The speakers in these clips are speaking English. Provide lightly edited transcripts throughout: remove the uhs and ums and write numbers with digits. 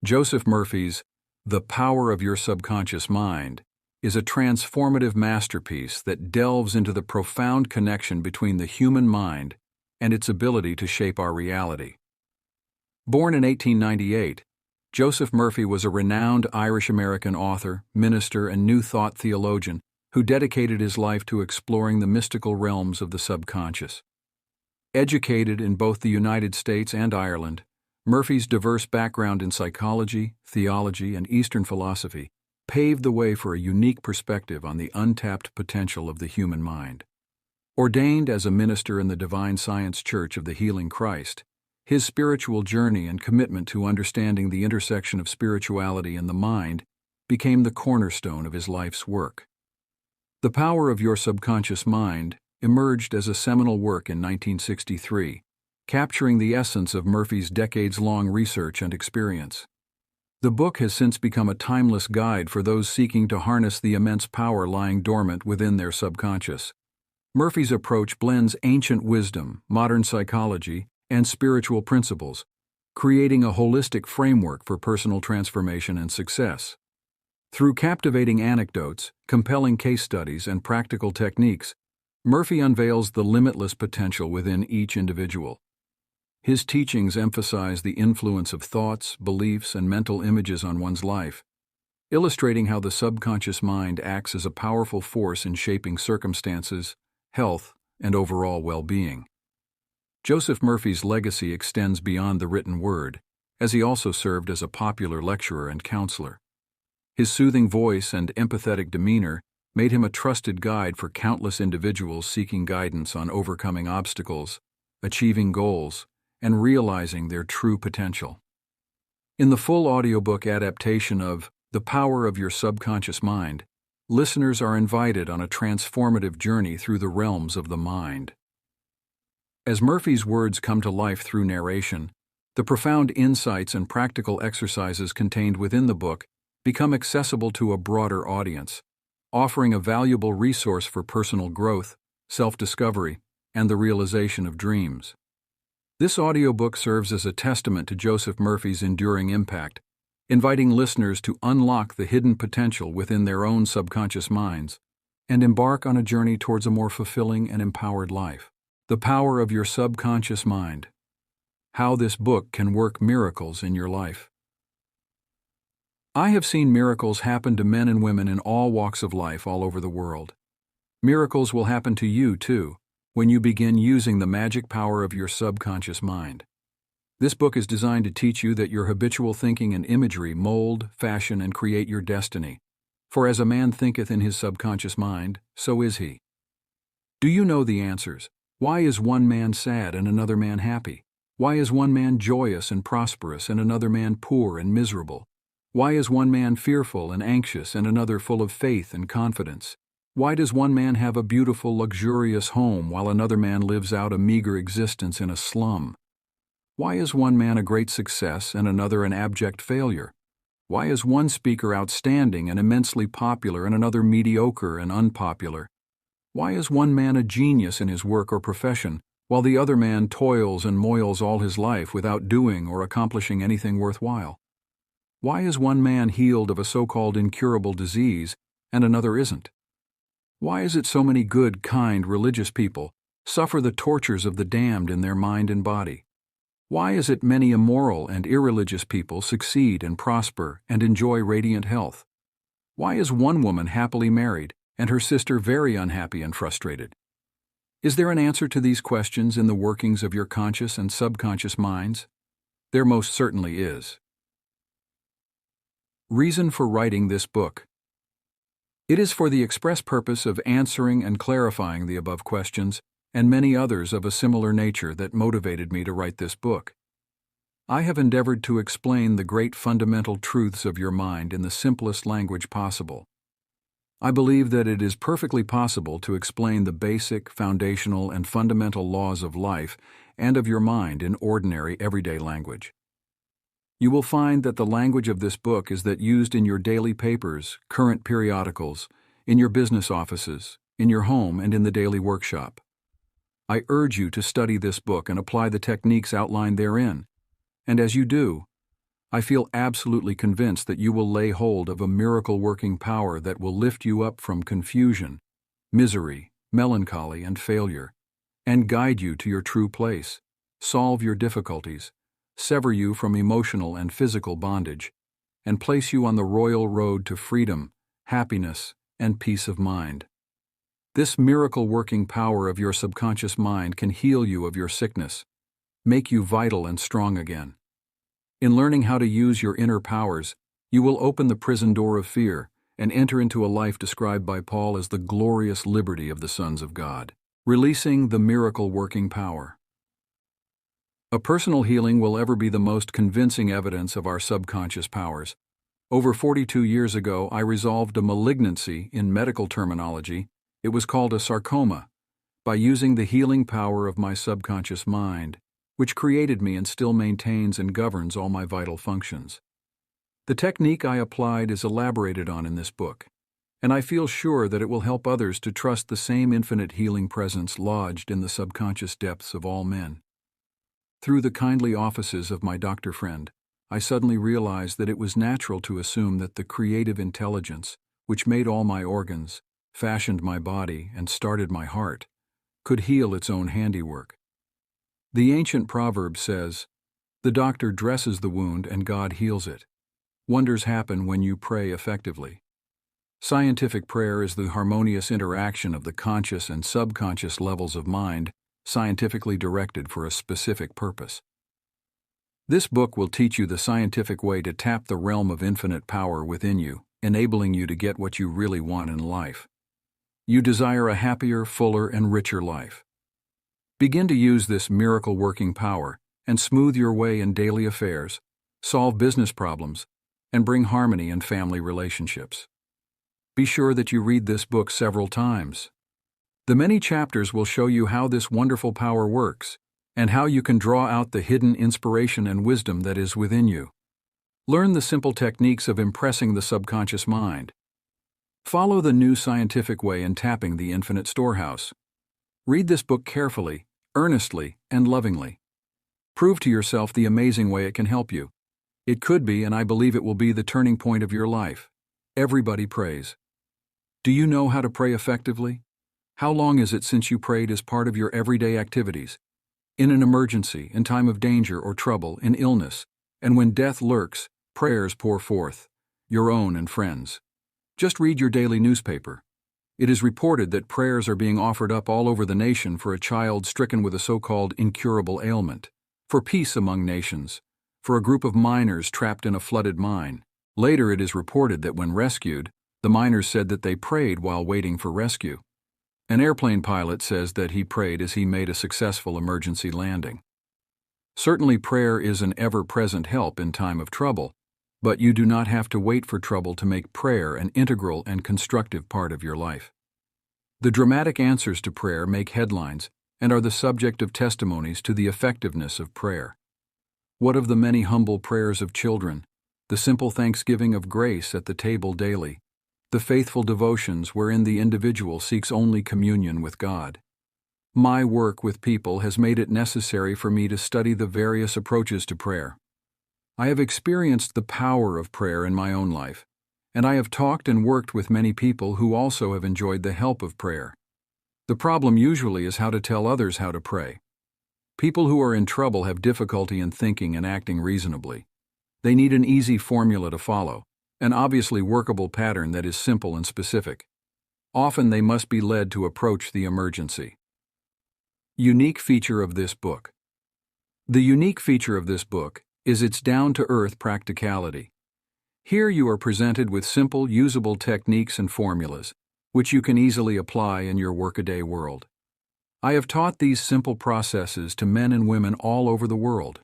Joseph Murphy's The Power of Your Subconscious Mind is a transformative masterpiece that delves into the profound connection between the human mind and its ability to shape our reality. Born in 1898, Joseph Murphy was a renowned Irish-American author, minister, and New Thought theologian who dedicated his life to exploring the mystical realms of the subconscious. Educated in both the United States and Ireland, Murphy's diverse background in psychology, theology, and Eastern philosophy paved the way for a unique perspective on the untapped potential of the human mind. Ordained as a minister in the Divine Science Church of the Healing Christ, his spiritual journey and commitment to understanding the intersection of spirituality and the mind became the cornerstone of his life's work. The Power of Your Subconscious Mind emerged as a seminal work in 1963, capturing the essence of Murphy's decades-long research and experience. The book has since become a timeless guide for those seeking to harness the immense power lying dormant within their subconscious. Murphy's approach blends ancient wisdom, modern psychology, and spiritual principles, creating a holistic framework for personal transformation and success. Through captivating anecdotes, compelling case studies, and practical techniques, Murphy unveils the limitless potential within each individual. His teachings emphasize the influence of thoughts, beliefs, and mental images on one's life, illustrating how the subconscious mind acts as a powerful force in shaping circumstances, health, and overall well-being. Joseph Murphy's legacy extends beyond the written word, as he also served as a popular lecturer and counselor. His soothing voice and empathetic demeanor made him a trusted guide for countless individuals seeking guidance on overcoming obstacles, achieving goals, and realizing their true potential. In the full audiobook adaptation of The Power of Your Subconscious Mind, listeners are invited on a transformative journey through the realms of the mind. As Murphy's words come to life through narration, the profound insights and practical exercises contained within the book become accessible to a broader audience, offering a valuable resource for personal growth, self-discovery, and the realization of dreams. This audiobook serves as a testament to Joseph Murphy's enduring impact, inviting listeners to unlock the hidden potential within their own subconscious minds and embark on a journey towards a more fulfilling and empowered life. The Power of Your Subconscious Mind. How this book can work miracles in your life. I have seen miracles happen to men and women in all walks of life all over the world. Miracles will happen to you, too, when you begin using the magic power of your subconscious mind. This book is designed to teach you that your habitual thinking and imagery mold, fashion, and create your destiny. For as a man thinketh in his subconscious mind, so is he. Do you know the answers? Why is one man sad and another man happy? Why is one man joyous and prosperous and another man poor and miserable? Why is one man fearful and anxious and another full of faith and confidence? Why does one man have a beautiful, luxurious home while another man lives out a meager existence in a slum? Why is one man a great success and another an abject failure? Why is one speaker outstanding and immensely popular and another mediocre and unpopular? Why is one man a genius in his work or profession, while the other man toils and moils all his life without doing or accomplishing anything worthwhile? Why is one man healed of a so-called incurable disease and another isn't? Why is it so many good, kind, religious people suffer the tortures of the damned in their mind and body? Why is it many immoral and irreligious people succeed and prosper and enjoy radiant health? Why is one woman happily married and her sister very unhappy and frustrated? Is there an answer to these questions in the workings of your conscious and subconscious minds? There most certainly is. Reason for writing this book. It is for the express purpose of answering and clarifying the above questions and many others of a similar nature that motivated me to write this book. I have endeavored to explain the great fundamental truths of your mind in the simplest language possible. I believe that it is perfectly possible to explain the basic, foundational, and fundamental laws of life and of your mind in ordinary, everyday language. You will find that the language of this book is that used in your daily papers, current periodicals, in your business offices, in your home, and in the daily workshop. I urge you to study this book and apply the techniques outlined therein, and as you do, I feel absolutely convinced that you will lay hold of a miracle-working power that will lift you up from confusion, misery, melancholy, and failure, and guide you to your true place, solve your difficulties, sever you from emotional and physical bondage, and place you on the royal road to freedom, happiness, and peace of mind. This miracle-working power of your subconscious mind can heal you of your sickness, make you vital and strong again. In learning how to use your inner powers, you will open the prison door of fear and enter into a life described by Paul as the glorious liberty of the sons of God. Releasing the miracle-working power. A personal healing will ever be the most convincing evidence of our subconscious powers. Over 42 years ago, I resolved a malignancy. In medical terminology, it was called a sarcoma, by using the healing power of my subconscious mind, which created me and still maintains and governs all my vital functions. The technique I applied is elaborated on in this book, and I feel sure that it will help others to trust the same infinite healing presence lodged in the subconscious depths of all men. Through the kindly offices of my doctor friend, I suddenly realized that it was natural to assume that the creative intelligence, which made all my organs, fashioned my body, and started my heart, could heal its own handiwork. The ancient proverb says, "The doctor dresses the wound and God heals it." Wonders happen when you pray effectively. Scientific prayer is the harmonious interaction of the conscious and subconscious levels of mind, scientifically directed for a specific purpose. This book will teach you the scientific way to tap the realm of infinite power within you, enabling you to get what you really want in life. You desire a happier, fuller, and richer life. Begin to use this miracle-working power and smooth your way in daily affairs, solve business problems, and bring harmony in family relationships. Be sure that you read this book several times. The many chapters will show you how this wonderful power works and how you can draw out the hidden inspiration and wisdom that is within you. Learn the simple techniques of impressing the subconscious mind. Follow the new scientific way in tapping the infinite storehouse. Read this book carefully, earnestly, and lovingly. Prove to yourself the amazing way it can help you. It could be, and I believe it will be, the turning point of your life. Everybody prays. Do you know how to pray effectively? How long is it since you prayed as part of your everyday activities? In an emergency, in time of danger or trouble, in illness, and when death lurks, prayers pour forth, your own and friends. Just read your daily newspaper. It is reported that prayers are being offered up all over the nation for a child stricken with a so-called incurable ailment, for peace among nations, for a group of miners trapped in a flooded mine. Later it is reported that when rescued, the miners said that they prayed while waiting for rescue. An airplane pilot says that he prayed as he made a successful emergency landing. Certainly prayer is an ever-present help in time of trouble, but you do not have to wait for trouble to make prayer an integral and constructive part of your life. The dramatic answers to prayer make headlines and are the subject of testimonies to the effectiveness of prayer. What of the many humble prayers of children, the simple thanksgiving of grace at the table daily, the faithful devotions wherein the individual seeks only communion with God? My work with people has made it necessary for me to study the various approaches to prayer. I have experienced the power of prayer in my own life, and I have talked and worked with many people who also have enjoyed the help of prayer. The problem usually is how to tell others how to pray. People who are in trouble have difficulty in thinking and acting reasonably. They need an easy formula to follow, an obviously workable pattern that is simple and specific. Often they must be led to approach the emergency. Unique feature of this book. The unique feature of this book is its down-to-earth practicality. Here you are presented with simple, usable techniques and formulas, which you can easily apply in your workaday world. I have taught these simple processes to men and women all over the world.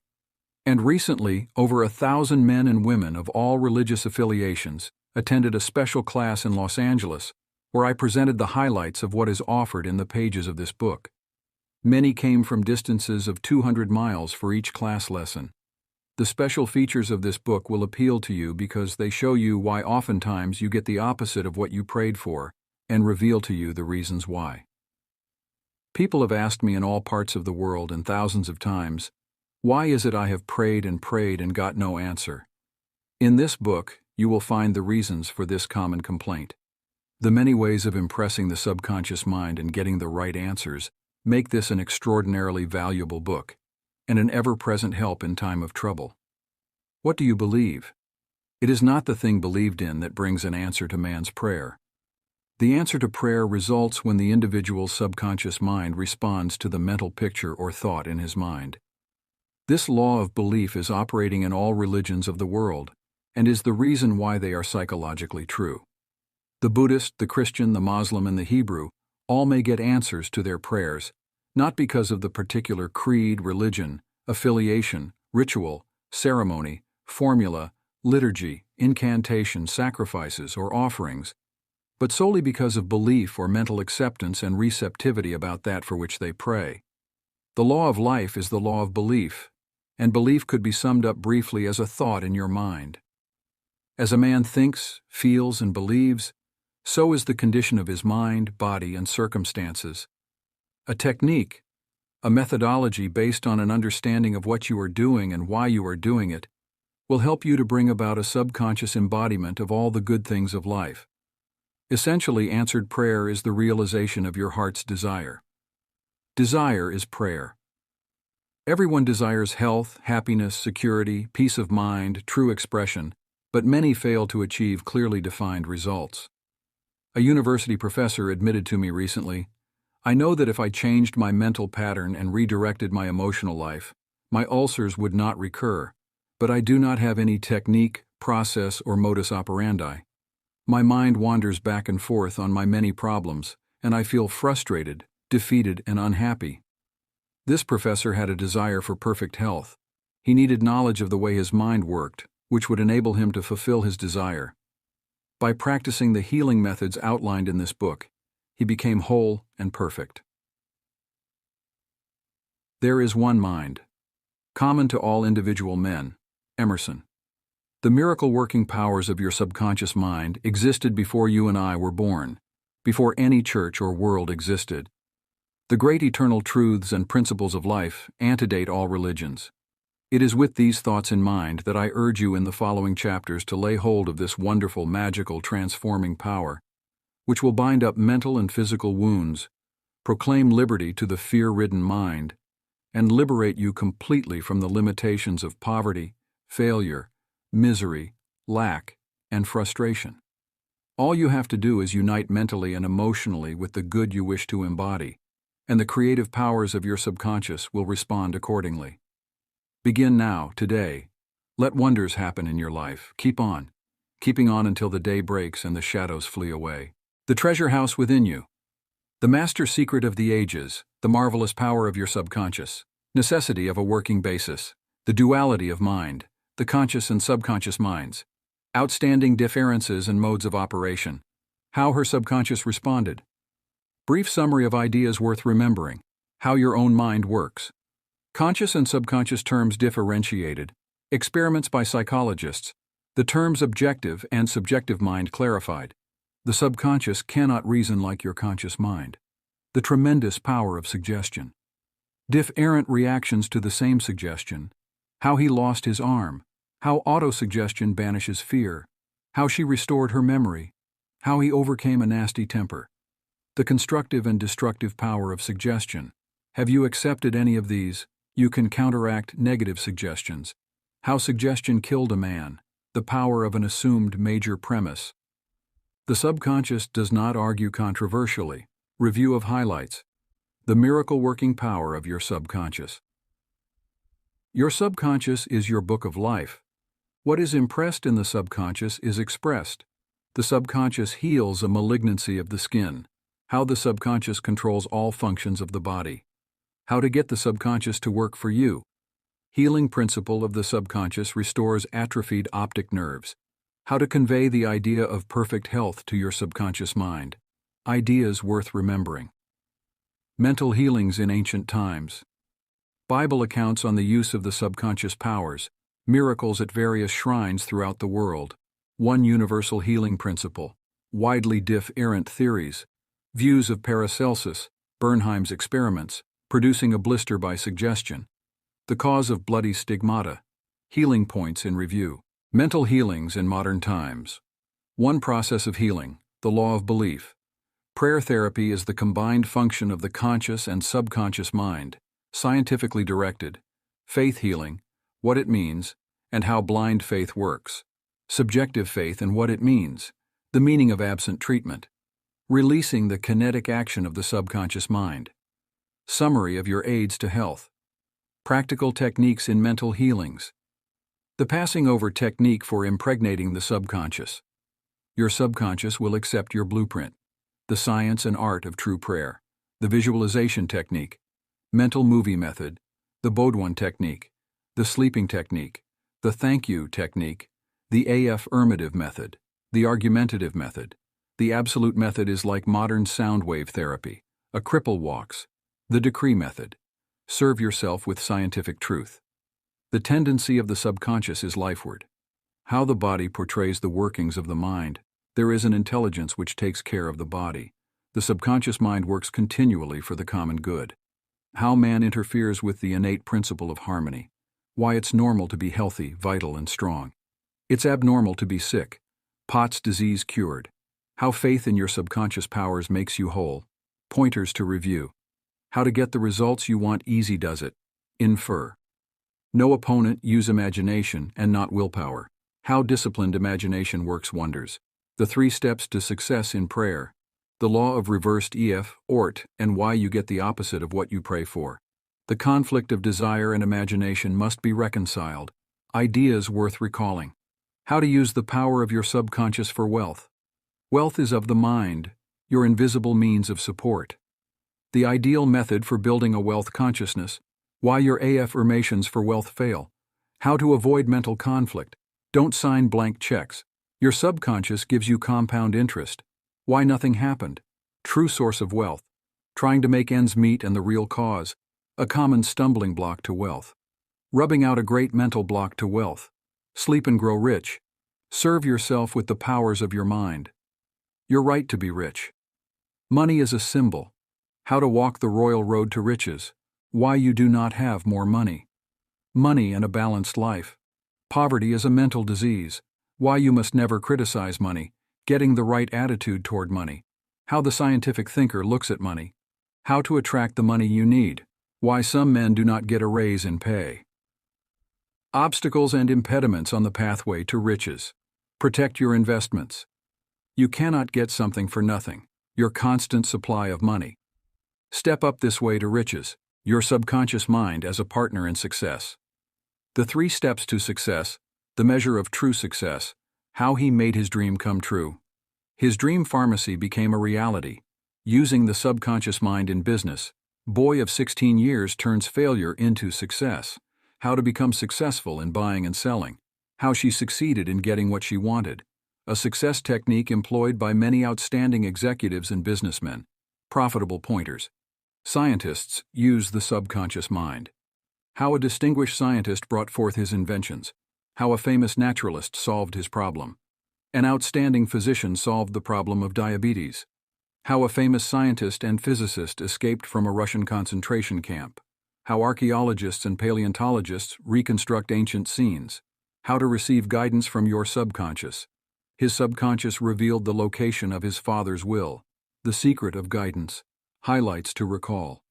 And recently, over 1,000 men and women of all religious affiliations attended a special class in Los Angeles, where I presented the highlights of what is offered in the pages of this book. Many came from distances of 200 miles for each class lesson. The special features of this book will appeal to you because they show you why oftentimes you get the opposite of what you prayed for and reveal to you the reasons why. People have asked me in all parts of the world and thousands of times, why is it I have prayed and got no answer? In this book, you will find the reasons for this common complaint. The many ways of impressing the subconscious mind and getting the right answers make this an extraordinarily valuable book and an ever-present help in time of trouble. What do you believe? It is not the thing believed in that brings an answer to man's prayer. The answer to prayer results when the individual's subconscious mind responds to the mental picture or thought in his mind. This law of belief is operating in all religions of the world and is the reason why they are psychologically true. The Buddhist, the Christian, the Muslim, and the Hebrew all may get answers to their prayers, not because of the particular creed, religion, affiliation, ritual, ceremony, formula, liturgy, incantation, sacrifices, or offerings, but solely because of belief or mental acceptance and receptivity about that for which they pray. The law of life is the law of belief, and belief could be summed up briefly as a thought in your mind. As a man thinks, feels, and believes, so is the condition of his mind, body, and circumstances. A technique, a methodology based on an understanding of what you are doing and why you are doing it, will help you to bring about a subconscious embodiment of all the good things of life. Essentially, answered prayer is the realization of your heart's desire. Desire is prayer. Everyone desires health, happiness, security, peace of mind, true expression, but many fail to achieve clearly defined results. A university professor admitted to me recently, "I know that if I changed my mental pattern and redirected my emotional life, my ulcers would not recur, but I do not have any technique, process, or modus operandi. My mind wanders back and forth on my many problems, and I feel frustrated, defeated, and unhappy." This professor had a desire for perfect health. He needed knowledge of the way his mind worked, which would enable him to fulfill his desire. By practicing the healing methods outlined in this book, he became whole and perfect. There is one mind, common to all individual men. Emerson. The miracle-working powers of your subconscious mind existed before you and I were born, before any church or world existed. The great eternal truths and principles of life antedate all religions. It is with these thoughts in mind that I urge you in the following chapters to lay hold of this wonderful, magical, transforming power, which will bind up mental and physical wounds, proclaim liberty to the fear-ridden mind, and liberate you completely from the limitations of poverty, failure, misery, lack, and frustration. All you have to do is unite mentally and emotionally with the good you wish to embody, and the creative powers of your subconscious will respond accordingly. Begin now, today. Let wonders happen in your life. Keep on, keeping on until the day breaks and the shadows flee away. The treasure house within you. The master secret of the ages, the marvelous power of your subconscious, necessity of a working basis, the duality of mind, the conscious and subconscious minds, outstanding differences and modes of operation, how her subconscious responded, brief summary of ideas worth remembering, how your own mind works, conscious and subconscious terms differentiated, experiments by psychologists, the terms objective and subjective mind clarified. The subconscious cannot reason like your conscious mind. The tremendous power of suggestion. Different reactions to the same suggestion, how he lost his arm, how autosuggestion banishes fear, how she restored her memory, how he overcame a nasty temper. The constructive and destructive power of suggestion. Have you accepted any of these? You can counteract negative suggestions. How suggestion killed a man. The power of an assumed major premise. The subconscious does not argue controversially. Review of highlights. The miracle-working power of your subconscious. Your subconscious is your book of life. What is impressed in the subconscious is expressed. The subconscious heals a malignancy of the skin. How the subconscious controls all functions of the body. How to get the subconscious to work for you. Healing principle of the subconscious restores atrophied optic nerves. How to convey the idea of perfect health to your subconscious mind. Ideas worth remembering. Mental healings in ancient times. Bible accounts on the use of the subconscious powers. Miracles at various shrines throughout the world. One universal healing principle. Widely different theories. Views of Paracelsus, Bernheim's experiments, producing a blister by suggestion. The cause of bloody stigmata. Healing points in review. Mental healings in modern times. One process of healing, the law of belief. Prayer therapy is the combined function of the conscious and subconscious mind, scientifically directed. Faith healing, what it means, and how blind faith works. Subjective faith and what it means, the meaning of absent treatment. Releasing the kinetic action of the subconscious mind. Summary of your aids to health. Practical techniques in mental healings. The passing over technique for impregnating the subconscious. Your subconscious will accept your blueprint. The science and art of true prayer. The visualization technique. Mental movie method. The Baudouin technique. The sleeping technique. The thank you technique. The affirmative method. The argumentative method. The absolute method is like modern sound wave therapy. A cripple walks. The decree method. Serve yourself with scientific truth. The tendency of the subconscious is lifeward. How the body portrays the workings of the mind. There is an intelligence which takes care of the body. The subconscious mind works continually for the common good. How man interferes with the innate principle of harmony. Why it's normal to be healthy, vital, and strong. It's abnormal to be sick. Pott's disease cured. How faith in your subconscious powers makes you whole. Pointers to review. How to get the results you want easy does it. Infer. No opponent, use imagination and not willpower. How disciplined imagination works wonders. The 3 steps to success in prayer. The law of reversed EF, ORT, and why you get the opposite of what you pray for. The conflict of desire and imagination must be reconciled. Ideas worth recalling. How to use the power of your subconscious for wealth. Wealth is of the mind, your invisible means of support. The ideal method for building a wealth consciousness. Why your affirmations for wealth fail. How to avoid mental conflict. Don't sign blank checks. Your subconscious gives you compound interest. Why nothing happened. True source of wealth. Trying to make ends meet and the real cause. A common stumbling block to wealth. Rubbing out a great mental block to wealth. Sleep and grow rich. Serve yourself with the powers of your mind. Your right to be rich. Money is a symbol. How to walk the royal road to riches. Why you do not have more money. Money and a balanced life. Poverty is a mental disease. Why you must never criticize money. Getting the right attitude toward money. How the scientific thinker looks at money. How to attract the money you need. Why some men do not get a raise in pay. Obstacles and impediments on the pathway to riches. Protect your investments. You cannot get something for nothing. Your constant supply of money. Step up this way to riches. Your subconscious mind as a partner in success. The 3 steps to success, the measure of true success, how he made his dream come true. His dream pharmacy became a reality. Using the subconscious mind in business, boy of 16 years turns failure into success. How to become successful in buying and selling. How she succeeded in getting what she wanted. A success technique employed by many outstanding executives and businessmen. Profitable pointers. Scientists use the subconscious mind. How a distinguished scientist brought forth his inventions. How a famous naturalist solved his problem. An outstanding physician solved the problem of diabetes. How a famous scientist and physicist escaped from a Russian concentration camp. How archaeologists and paleontologists reconstruct ancient scenes. How to receive guidance from your subconscious. His subconscious revealed the location of his father's will. The secret of guidance. Highlights to recall.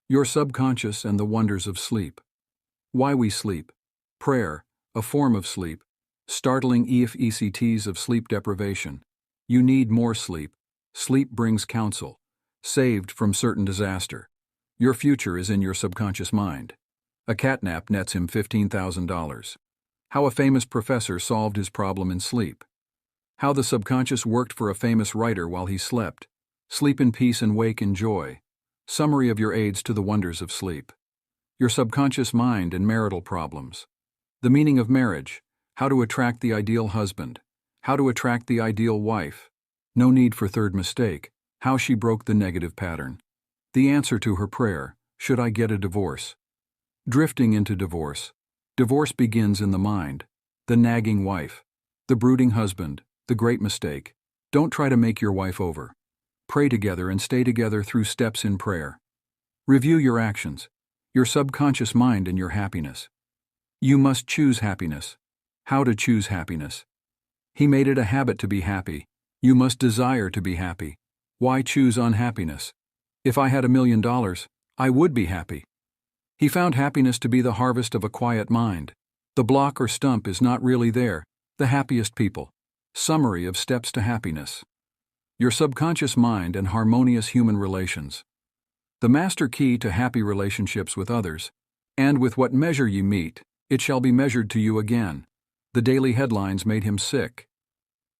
Your subconscious and the wonders of sleep. Why we sleep. Prayer, a form of sleep. Startling ECTs of sleep deprivation. You need more sleep. Sleep brings counsel. Saved from certain disaster. Your future is in your subconscious mind. A catnap nets him $15,000. How a famous professor solved his problem in sleep. How the subconscious worked for a famous writer while he slept. Sleep in peace and wake in joy. Summary of your aids to the wonders of sleep. Your subconscious mind and marital problems. The meaning of marriage. How to attract the ideal husband. How to attract the ideal wife. No need for third mistake. How she broke the negative pattern. The answer to her prayer. Should I get a divorce? Drifting into divorce. Divorce begins in the mind. The nagging wife. The brooding husband. The great mistake. Don't try to make your wife over. Pray together and stay together through steps in prayer. Review your actions, your subconscious mind and your happiness. You must choose happiness. How to choose happiness. He made it a habit to be happy. You must desire to be happy. Why choose unhappiness? If I had $1 million, I would be happy. He found happiness to be the harvest of a quiet mind. The block or stump is not really there. The happiest people. Summary of steps to happiness. Your subconscious mind and harmonious human relations. The master key to happy relationships with others. And with what measure ye meet, it shall be measured to you again. The daily headlines made him sick.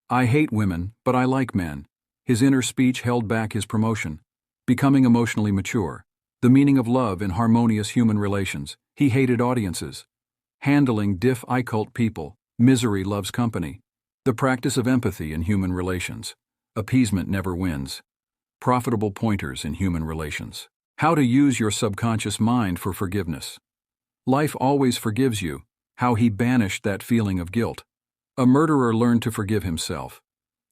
I hate women, but I like men. His inner speech held back his promotion. Becoming emotionally mature. The meaning of love in harmonious human relations. He hated audiences. Handling difficult people. Misery loves company. The practice of empathy in human relations. Appeasement never wins. Profitable pointers in human relations. How to use your subconscious mind for forgiveness. Life always forgives you. How he banished that feeling of guilt. A murderer learned to forgive himself.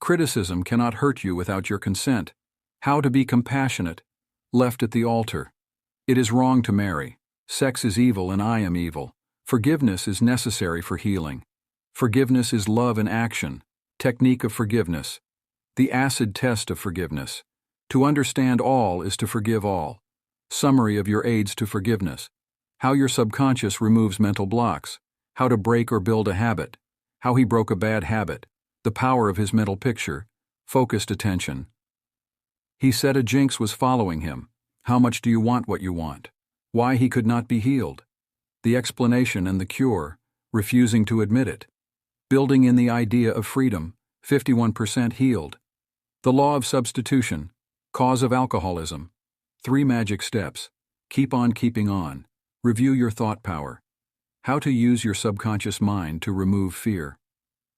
Criticism cannot hurt you without your consent. How to be compassionate. Left at the altar. It is wrong to marry. Sex is evil and I am evil. Forgiveness is necessary for healing. Forgiveness is love in action. Technique of forgiveness. The acid test of forgiveness. To understand all is to forgive all. Summary of your aids to forgiveness. How your subconscious removes mental blocks. How to break or build a habit. How he broke a bad habit. The power of his mental picture. Focused attention. He said a jinx was following him. How much do you want what you want? Why he could not be healed. The explanation and the cure. Refusing to admit it. Building in the idea of freedom. 51% healed. The law of substitution. Cause of alcoholism. 3 magic steps. Keep on keeping on. Review your thought power. How to use your subconscious mind to remove fear.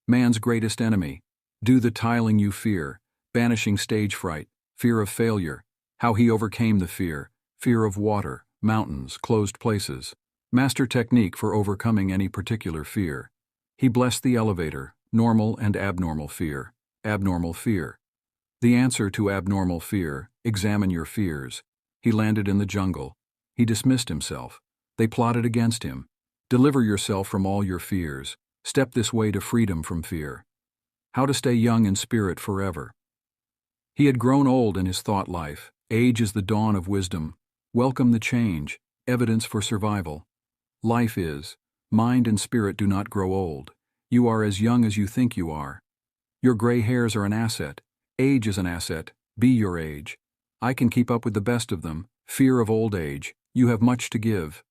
Man's greatest enemy. Do the tiling you fear. Banishing stage fright. Fear of failure. How he overcame the fear. Fear of water, mountains, closed places. Master technique for overcoming any particular fear. He blessed the elevator. Normal and abnormal fear. Abnormal fear. The answer to abnormal fear. Examine your fears. He landed in the jungle. He dismissed himself. They plotted against him. Deliver yourself from all your fears. Step this way to freedom from fear. How to stay young in spirit forever. He had grown old in his thought life. Age is the dawn of wisdom. Welcome the change. Evidence for survival. Life is. Mind and spirit do not grow old. You are as young as you think you are. Your gray hairs are an asset. Age is an asset. Be your age. I can keep up with the best of them. Fear of old age. You have much to give.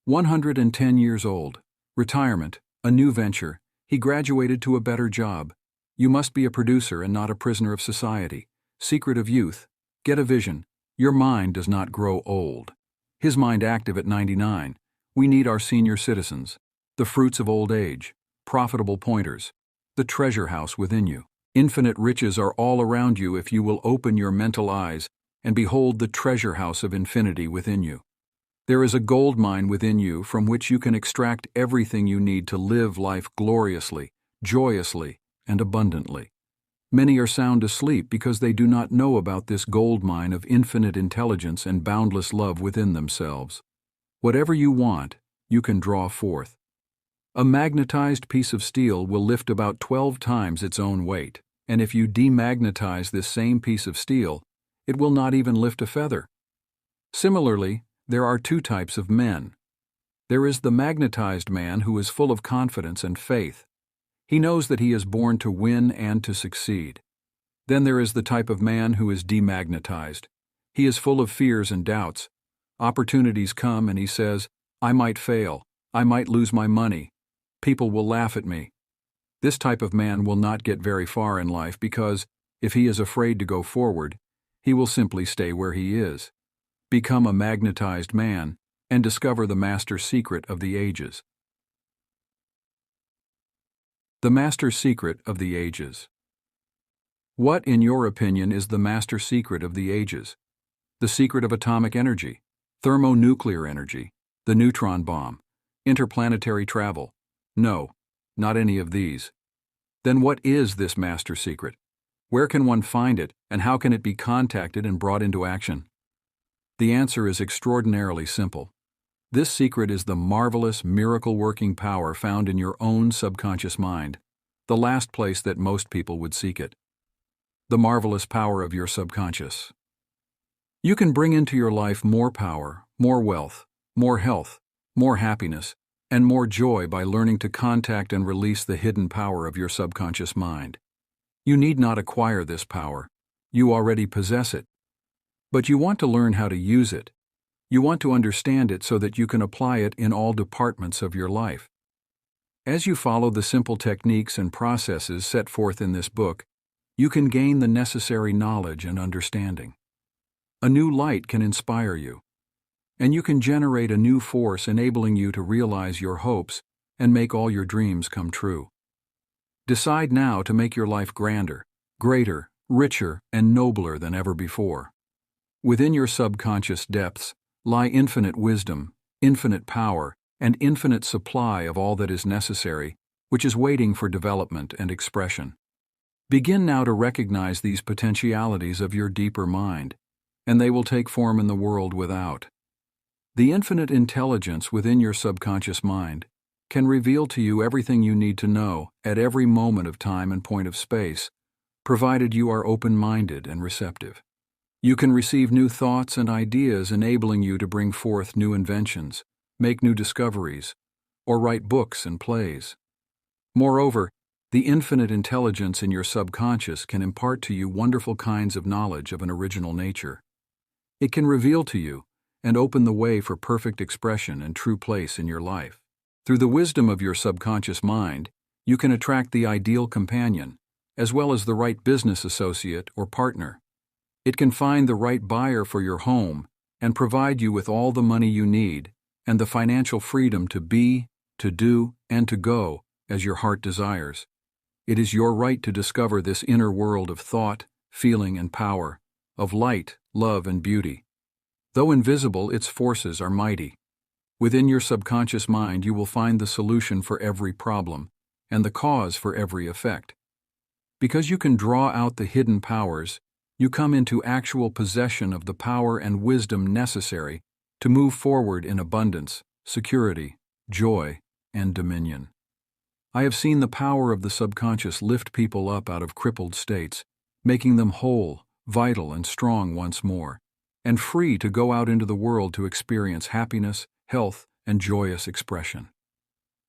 110 years old. Retirement. A new venture. He graduated to a better job. You must be a producer and not a prisoner of society. Secret of youth. Get a vision. Your mind does not grow old. His mind active at 99. We need our senior citizens. The fruits of old age. Profitable pointers. The treasure house within you. Infinite riches are all around you if you will open your mental eyes and behold the treasure house of infinity within you. There is a gold mine within you from which you can extract everything you need to live life gloriously, joyously, and abundantly. Many are sound asleep because they do not know about this gold mine of infinite intelligence and boundless love within themselves. Whatever you want, you can draw forth. A magnetized piece of steel will lift about 12 times its own weight, and if you demagnetize this same piece of steel, it will not even lift a feather. Similarly, there are 2 types of men. There is the magnetized man who is full of confidence and faith. He knows that he is born to win and to succeed. Then there is the type of man who is demagnetized. He is full of fears and doubts. Opportunities come and he says, I might fail. I might lose my money. People will laugh at me. This type of man will not get very far in life because, if he is afraid to go forward, he will simply stay where he is. Become a magnetized man and discover the master secret of the ages. The master secret of the ages. What, in your opinion, is the master secret of the ages? The secret of atomic energy, thermonuclear energy, the neutron bomb, interplanetary travel? No, not any of these. Then what is this master secret? Where can one find it, and how can it be contacted and brought into action? The answer is extraordinarily simple. This secret is the marvelous, miracle-working power found in your own subconscious mind, the last place that most people would seek it. The marvelous power of your subconscious. You can bring into your life more power, more wealth, more health, more happiness, and more joy by learning to contact and release the hidden power of your subconscious mind. You need not acquire this power. You already possess it. But you want to learn how to use it. You want to understand it so that you can apply it in all departments of your life. As you follow the simple techniques and processes set forth in this book, you can gain the necessary knowledge and understanding. A new light can inspire you, and you can generate a new force enabling you to realize your hopes and make all your dreams come true. Decide now to make your life grander, greater, richer, and nobler than ever before. Within your subconscious depths lie infinite wisdom, infinite power, and infinite supply of all that is necessary, which is waiting for development and expression. Begin now to recognize these potentialities of your deeper mind, and they will take form in the world without. The infinite intelligence within your subconscious mind can reveal to you everything you need to know at every moment of time and point of space, provided you are open-minded and receptive. You can receive new thoughts and ideas enabling you to bring forth new inventions, make new discoveries, or write books and plays. Moreover, the infinite intelligence in your subconscious can impart to you wonderful kinds of knowledge of an original nature. It can reveal to you and open the way for perfect expression and true place in your life. Through the wisdom of your subconscious mind, you can attract the ideal companion, as well as the right business associate or partner. It can find the right buyer for your home and provide you with all the money you need and the financial freedom to be, to do, and to go as your heart desires. It is your right to discover this inner world of thought, feeling, and power, of light, love, and beauty. Though invisible, its forces are mighty. Within your subconscious mind, you will find the solution for every problem and the cause for every effect. Because you can draw out the hidden powers, you come into actual possession of the power and wisdom necessary to move forward in abundance, security, joy, and dominion. I have seen the power of the subconscious lift people up out of crippled states, making them whole, vital, and strong once more, and free to go out into the world to experience happiness, health, and joyous expression.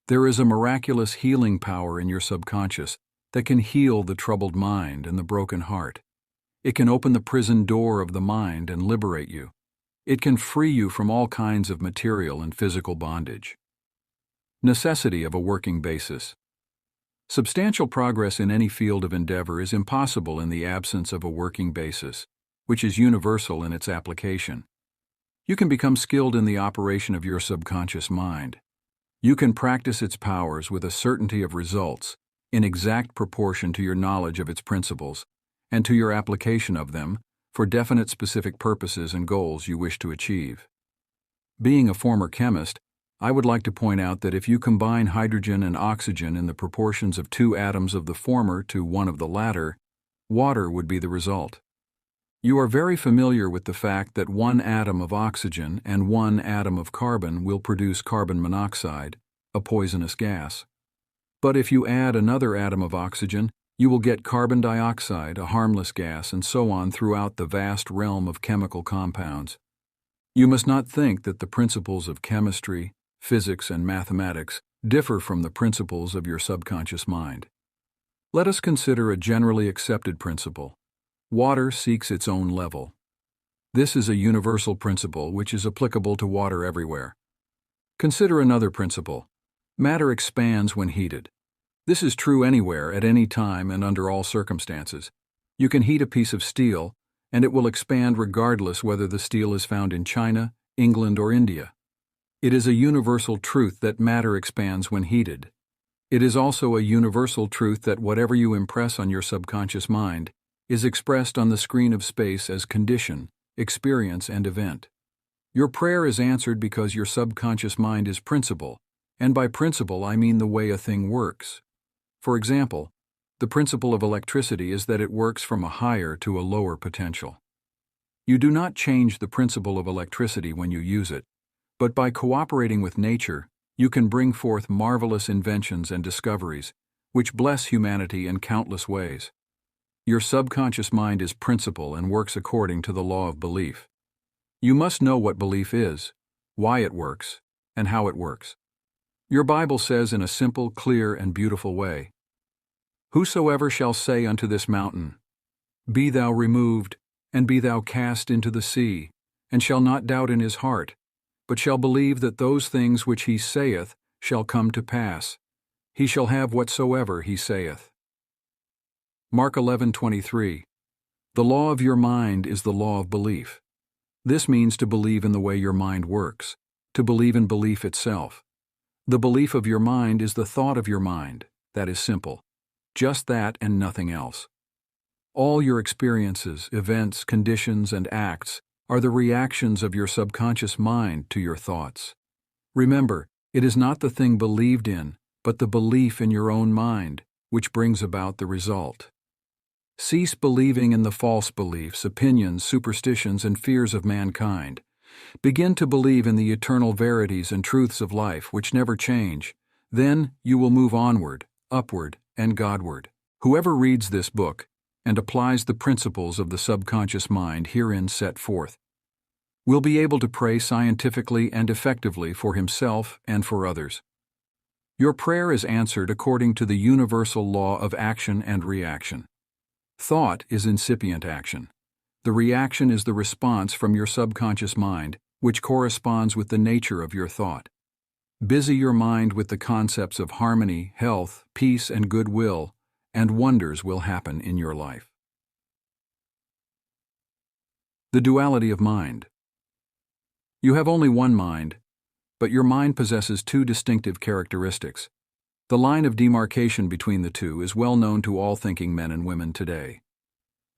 There is a miraculous healing power in your subconscious that can heal the troubled mind and the broken heart. It can open the prison door of the mind and liberate you. It can free you from all kinds of material and physical bondage. Necessity of a working basis. Substantial progress in any field of endeavor is impossible in the absence of a working basis, which is universal in its application. You can become skilled in the operation of your subconscious mind. You can practice its powers with a certainty of results in exact proportion to your knowledge of its principles and to your application of them for definite specific purposes and goals you wish to achieve. Being a former chemist, I would like to point out that if you combine hydrogen and oxygen in the proportions of 2 atoms of the former to 1 of the latter, water would be the result. You are very familiar with the fact that 1 atom of oxygen and 1 atom of carbon will produce carbon monoxide, a poisonous gas. But if you add another atom of oxygen, you will get carbon dioxide, a harmless gas, and so on throughout the vast realm of chemical compounds. You must not think that the principles of chemistry, physics, and mathematics differ from the principles of your subconscious mind. Let us consider a generally accepted principle. Water seeks its own level. This is a universal principle which is applicable to water everywhere. Consider another principle. Matter expands when heated. This is true anywhere, at any time, and under all circumstances. You can heat a piece of steel, and it will expand regardless whether the steel is found in China, England, or India. It is a universal truth that matter expands when heated. It is also a universal truth that whatever you impress on your subconscious mind is expressed on the screen of space as condition, experience, and event. Your prayer is answered because your subconscious mind is principle, and by principle I mean the way a thing works. For example, the principle of electricity is that it works from a higher to a lower potential. You do not change the principle of electricity when you use it, But by cooperating with nature, you can bring forth marvelous inventions and discoveries, which bless humanity in countless ways. Your subconscious mind is principle and works according to the law of belief. You must know what belief is, why it works, and how it works. Your Bible says in a simple, clear, and beautiful way, "Whosoever shall say unto this mountain, Be thou removed, and be thou cast into the sea, and shall not doubt in his heart, but shall believe that those things which he saith shall come to pass, he shall have whatsoever he saith." Mark 11:23. The law of your mind is the law of belief. This means to believe in the way your mind works, to believe in belief itself. The belief of your mind is the thought of your mind. That is simple. Just that and nothing else. All your experiences, events, conditions, and acts are the reactions of your subconscious mind to your thoughts. Remember, it is not the thing believed in, but the belief in your own mind, which brings about the result. Cease believing in the false beliefs, opinions, superstitions, and fears of mankind. Begin to believe in the eternal verities and truths of life which never change. Then you will move onward, upward, and Godward. Whoever reads this book and applies the principles of the subconscious mind herein set forth will be able to pray scientifically and effectively for himself and for others. Your prayer is answered according to the universal law of action and reaction. Thought is incipient action. The reaction is the response from your subconscious mind, which corresponds with the nature of your thought. Busy your mind with the concepts of harmony, health, peace, and goodwill, and wonders will happen in your life. The duality of mind. You have only one mind, but your mind possesses two distinctive characteristics. The line of demarcation between the two is well known to all thinking men and women today.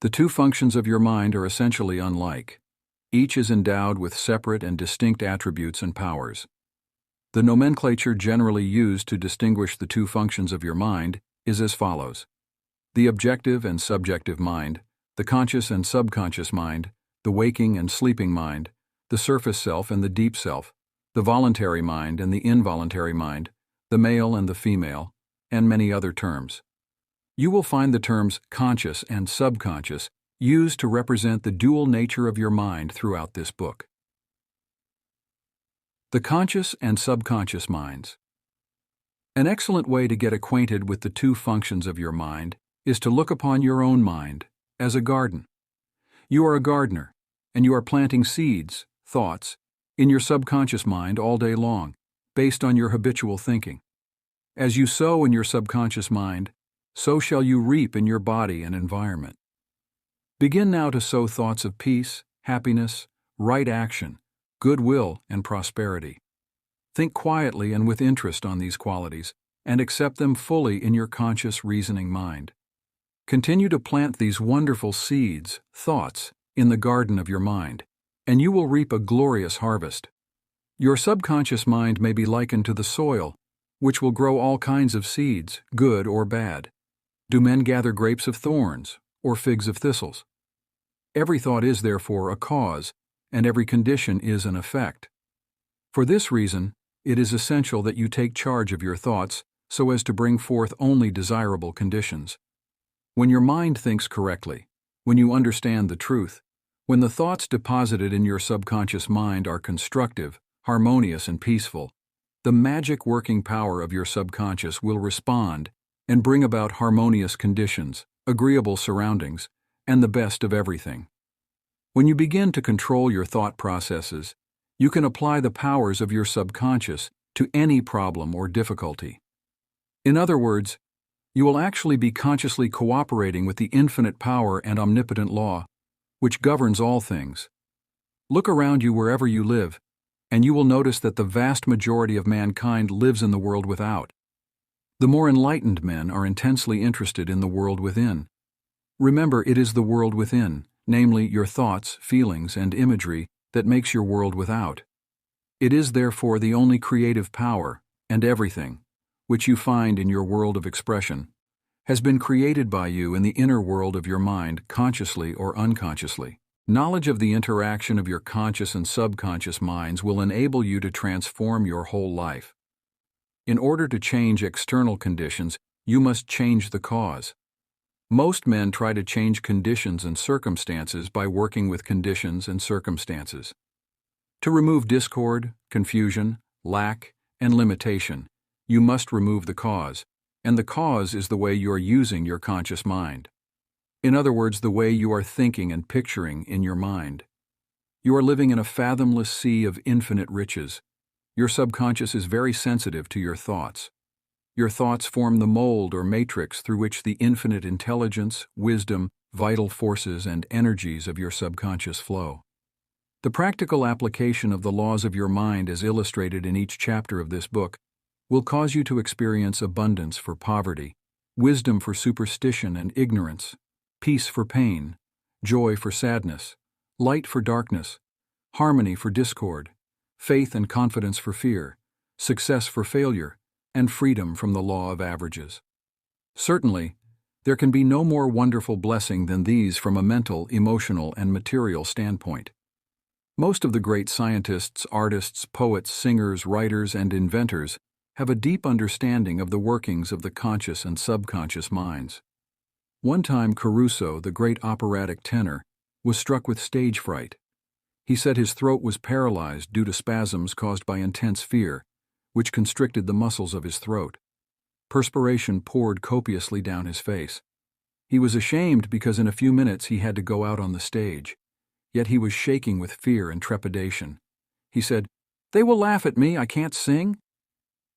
The two functions of your mind are essentially unlike. Each is endowed with separate and distinct attributes and powers. The nomenclature generally used to distinguish the two functions of your mind is as follows: the objective and subjective mind, the conscious and subconscious mind, the waking and sleeping mind, the surface self and the deep self, the voluntary mind and the involuntary mind, the male and the female, and many other terms. You will find the terms conscious and subconscious used to represent the dual nature of your mind throughout this book. The conscious and subconscious minds. An excellent way to get acquainted with the two functions of your mind is to look upon your own mind as a garden. You are a gardener, and you are planting seeds, thoughts, in your subconscious mind all day long, based on your habitual thinking. As you sow in your subconscious mind, so shall you reap in your body and environment. Begin now to sow thoughts of peace, happiness, right action, goodwill, and prosperity. Think quietly and with interest on these qualities, and accept them fully in your conscious reasoning mind. Continue to plant these wonderful seeds, thoughts, in the garden of your mind, and you will reap a glorious harvest. Your subconscious mind may be likened to the soil, which will grow all kinds of seeds, good or bad. Do men gather grapes of thorns, or figs of thistles? Every thought is therefore a cause, and every condition is an effect. For this reason, it is essential that you take charge of your thoughts so as to bring forth only desirable conditions. When your mind thinks correctly, when you understand the truth, when the thoughts deposited in your subconscious mind are constructive, harmonious, and peaceful, the magic working power of your subconscious will respond and bring about harmonious conditions, agreeable surroundings, and the best of everything. When you begin to control your thought processes, you can apply the powers of your subconscious to any problem or difficulty. In other words, you will actually be consciously cooperating with the infinite power and omnipotent law, which governs all things. Look around you wherever you live, and you will notice that the vast majority of mankind lives in the world without. The more enlightened men are intensely interested in the world within. Remember, it is the world within, namely your thoughts, feelings, and imagery, that makes your world without. It is therefore the only creative power, and everything, which you find in your world of expression, has been created by you in the inner world of your mind, consciously or unconsciously. Knowledge of the interaction of your conscious and subconscious minds will enable you to transform your whole life. In order to change external conditions, you must change the cause. Most men try to change conditions and circumstances by working with conditions and circumstances. To remove discord, confusion, lack, and limitation, you must remove the cause, and the cause is the way you are using your conscious mind. In other words, the way you are thinking and picturing in your mind. You are living in a fathomless sea of infinite riches. Your subconscious is very sensitive to your thoughts. Your thoughts form the mold or matrix through which the infinite intelligence, wisdom, vital forces, and energies of your subconscious flow. The practical application of the laws of your mind as illustrated in each chapter of this book will cause you to experience abundance for poverty, wisdom for superstition and ignorance, peace for pain, joy for sadness, light for darkness, harmony for discord, faith and confidence for fear, success for failure, and freedom from the law of averages. Certainly, there can be no more wonderful blessing than these from a mental, emotional, and material standpoint. Most of the great scientists, artists, poets, singers, writers, and inventors have a deep understanding of the workings of the conscious and subconscious minds. One time Caruso, the great operatic tenor, was struck with stage fright. He said his throat was paralyzed due to spasms caused by intense fear, which constricted the muscles of his throat. Perspiration poured copiously down his face. He was ashamed because in a few minutes he had to go out on the stage. Yet he was shaking with fear and trepidation. He said, "They will laugh at me, I can't sing."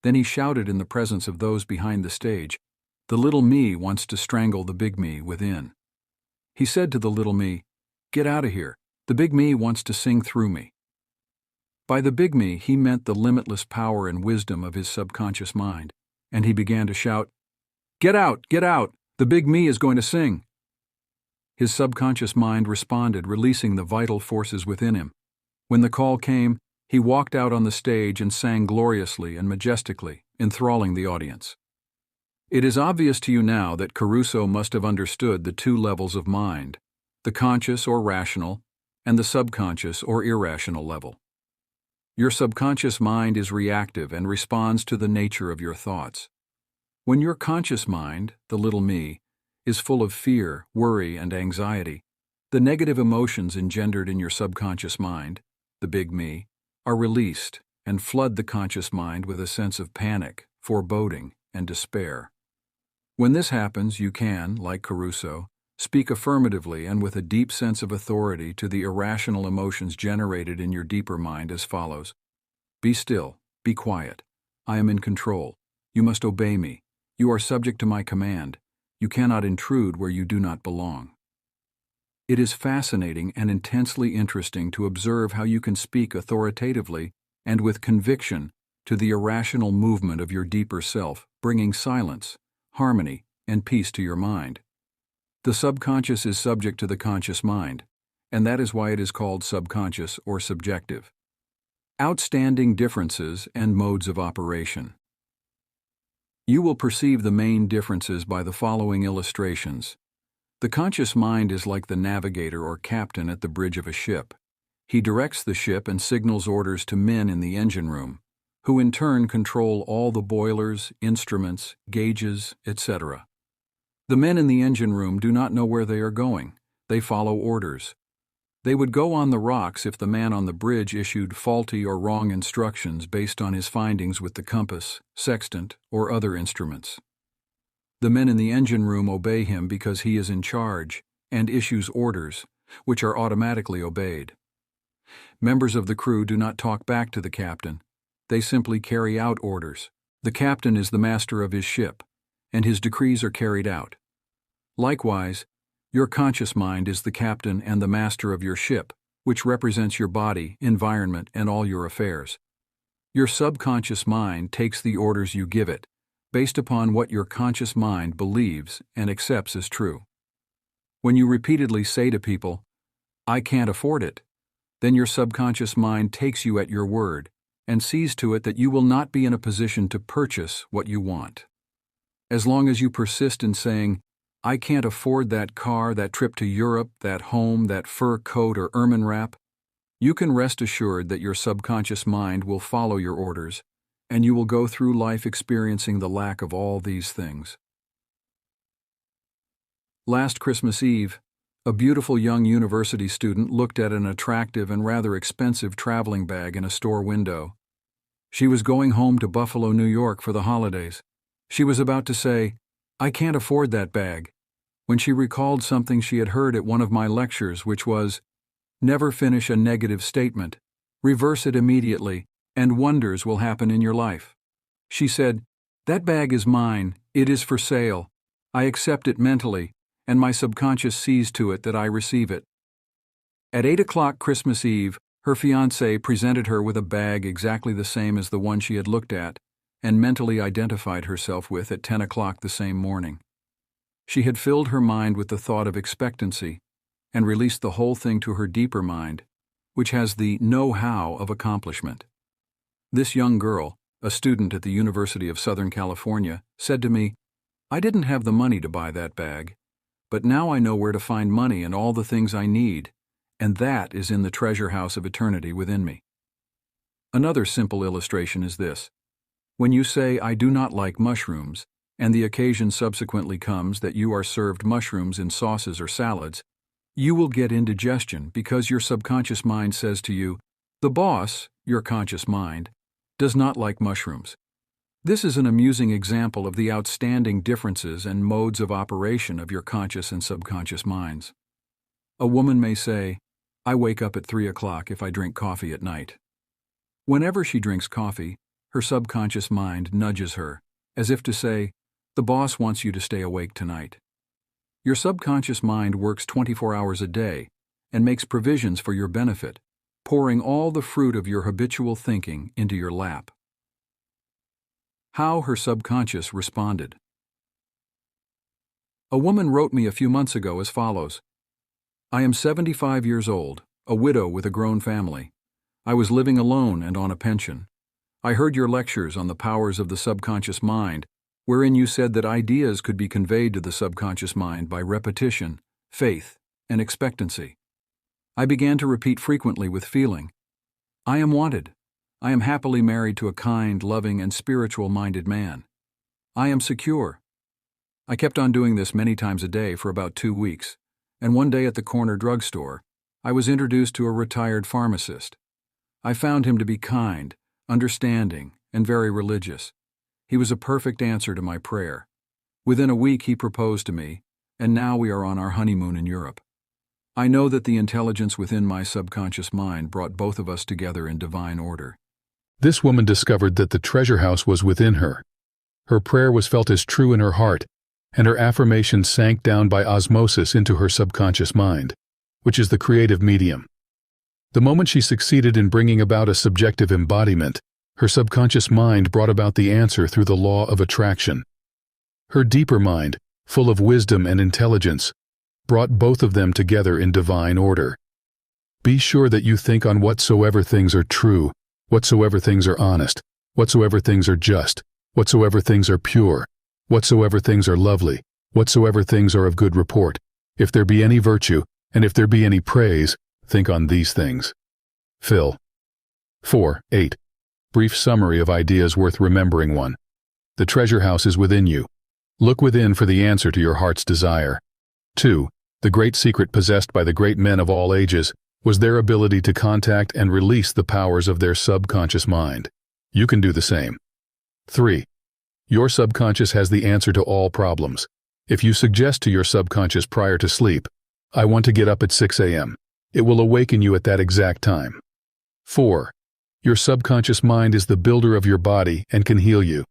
Then he shouted in the presence of those behind the stage, "The little me wants to strangle the big me within." He said to the little me, "Get out of here, the big me wants to sing through me." By the big me, he meant the limitless power and wisdom of his subconscious mind, and he began to shout, get out, the big me is going to sing." His subconscious mind responded, releasing the vital forces within him. When the call came, he walked out on the stage and sang gloriously and majestically, enthralling the audience. It is obvious to you now that Caruso must have understood the two levels of mind, the conscious or rational, and the subconscious or irrational level. Your subconscious mind is reactive and responds to the nature of your thoughts. When your conscious mind, the little me, is full of fear, worry, and anxiety, the negative emotions engendered in your subconscious mind, the big me, are released and flood the conscious mind with a sense of panic, foreboding, and despair. When this happens, you can, like Caruso, speak affirmatively and with a deep sense of authority to the irrational emotions generated in your deeper mind as follows: "Be still, be quiet. I am in control. You must obey me. You are subject to my command. You cannot intrude where you do not belong." It is fascinating and intensely interesting to observe how you can speak authoritatively and with conviction to the irrational movement of your deeper self, bringing silence, harmony, and peace to your mind. The subconscious is subject to the conscious mind, and that is why it is called subconscious or subjective. Outstanding differences and modes of operation. You will perceive the main differences by the following illustrations. The conscious mind is like the navigator or captain at the bridge of a ship. He directs the ship and signals orders to men in the engine room, who in turn control all the boilers, instruments, gauges, etc. The men in the engine room do not know where they are going. They follow orders. They would go on the rocks if the man on the bridge issued faulty or wrong instructions based on his findings with the compass, sextant, or other instruments. The men in the engine room obey him because he is in charge and issues orders, which are automatically obeyed. Members of the crew do not talk back to the captain. They simply carry out orders. The captain is the master of his ship, and his decrees are carried out. Likewise, your conscious mind is the captain and the master of your ship, which represents your body, environment, and all your affairs. Your subconscious mind takes the orders you give it, based upon what your conscious mind believes and accepts as true. When you repeatedly say to people, "I can't afford it," then your subconscious mind takes you at your word and sees to it that you will not be in a position to purchase what you want. As long as you persist in saying, I can't afford that car, that trip to Europe, that home, that fur coat or ermine wrap, you can rest assured that your subconscious mind will follow your orders, and you will go through life experiencing the lack of all these things. Last Christmas Eve, a beautiful young university student looked at an attractive and rather expensive traveling bag in a store window. She was going home to Buffalo, New York for the holidays. She was about to say, "I can't afford that bag," when she recalled something she had heard at one of my lectures, which was, "Never finish a negative statement. Reverse it immediately, and wonders will happen in your life." She said, "That bag is mine. It is for sale. I accept it mentally, and my subconscious sees to it that I receive it." At 8 o'clock Christmas Eve, her fiancé presented her with a bag exactly the same as the one she had looked at and mentally identified herself with at 10 o'clock the same morning. She had filled her mind with the thought of expectancy and released the whole thing to her deeper mind, which has the know-how of accomplishment. This young girl, a student at the University of Southern California, said to me, "I didn't have the money to buy that bag, but now I know where to find money and all the things I need, and that is in the treasure house of eternity within me." Another simple illustration is this. When you say, "I do not like mushrooms," and the occasion subsequently comes that you are served mushrooms in sauces or salads, you will get indigestion because your subconscious mind says to you, "The boss, your conscious mind, does not like mushrooms." This is an amusing example of the outstanding differences and modes of operation of your conscious and subconscious minds. A woman may say, "I wake up at 3 o'clock if I drink coffee at night." Whenever she drinks coffee, her subconscious mind nudges her, as if to say, "The boss wants you to stay awake tonight." Your subconscious mind works 24 hours a day and makes provisions for your benefit, pouring all the fruit of your habitual thinking into your lap. How her subconscious responded. A woman wrote me a few months ago as follows: "I am 75 years old, a widow with a grown family. I was living alone and on a pension. I heard your lectures on the powers of the subconscious mind, wherein you said that ideas could be conveyed to the subconscious mind by repetition, faith, and expectancy. I began to repeat frequently with feeling, 'I am wanted. I am happily married to a kind, loving, and spiritual-minded man. I am secure.' I kept on doing this many times a day for about 2 weeks, and one day at the corner drugstore, I was introduced to a retired pharmacist. I found him to be kind, understanding, and very religious. He was a perfect answer to my prayer. Within a week he proposed to me, and now we are on our honeymoon in Europe. I know that the intelligence within my subconscious mind brought both of us together in divine order." This woman discovered that the treasure house was within her. Her prayer was felt as true in her heart, and her affirmation sank down by osmosis into her subconscious mind, which is the creative medium. The moment she succeeded in bringing about a subjective embodiment, her subconscious mind brought about the answer through the law of attraction. Her deeper mind, full of wisdom and intelligence, brought both of them together in divine order. Be sure that you think on whatsoever things are true, whatsoever things are honest, whatsoever things are just, whatsoever things are pure, whatsoever things are lovely, whatsoever things are of good report. If there be any virtue, and if there be any praise, think on these things. Phil. 4.8. Brief summary of ideas worth remembering. 1. The treasure house is within you. Look within for the answer to your heart's desire. 2. The great secret possessed by the great men of all ages was their ability to contact and release the powers of their subconscious mind. You can do the same. 3. Your subconscious has the answer to all problems. If you suggest to your subconscious prior to sleep, "I want to get up at 6 a.m., it will awaken you at that exact time. 4. Your subconscious mind is the builder of your body and can heal you.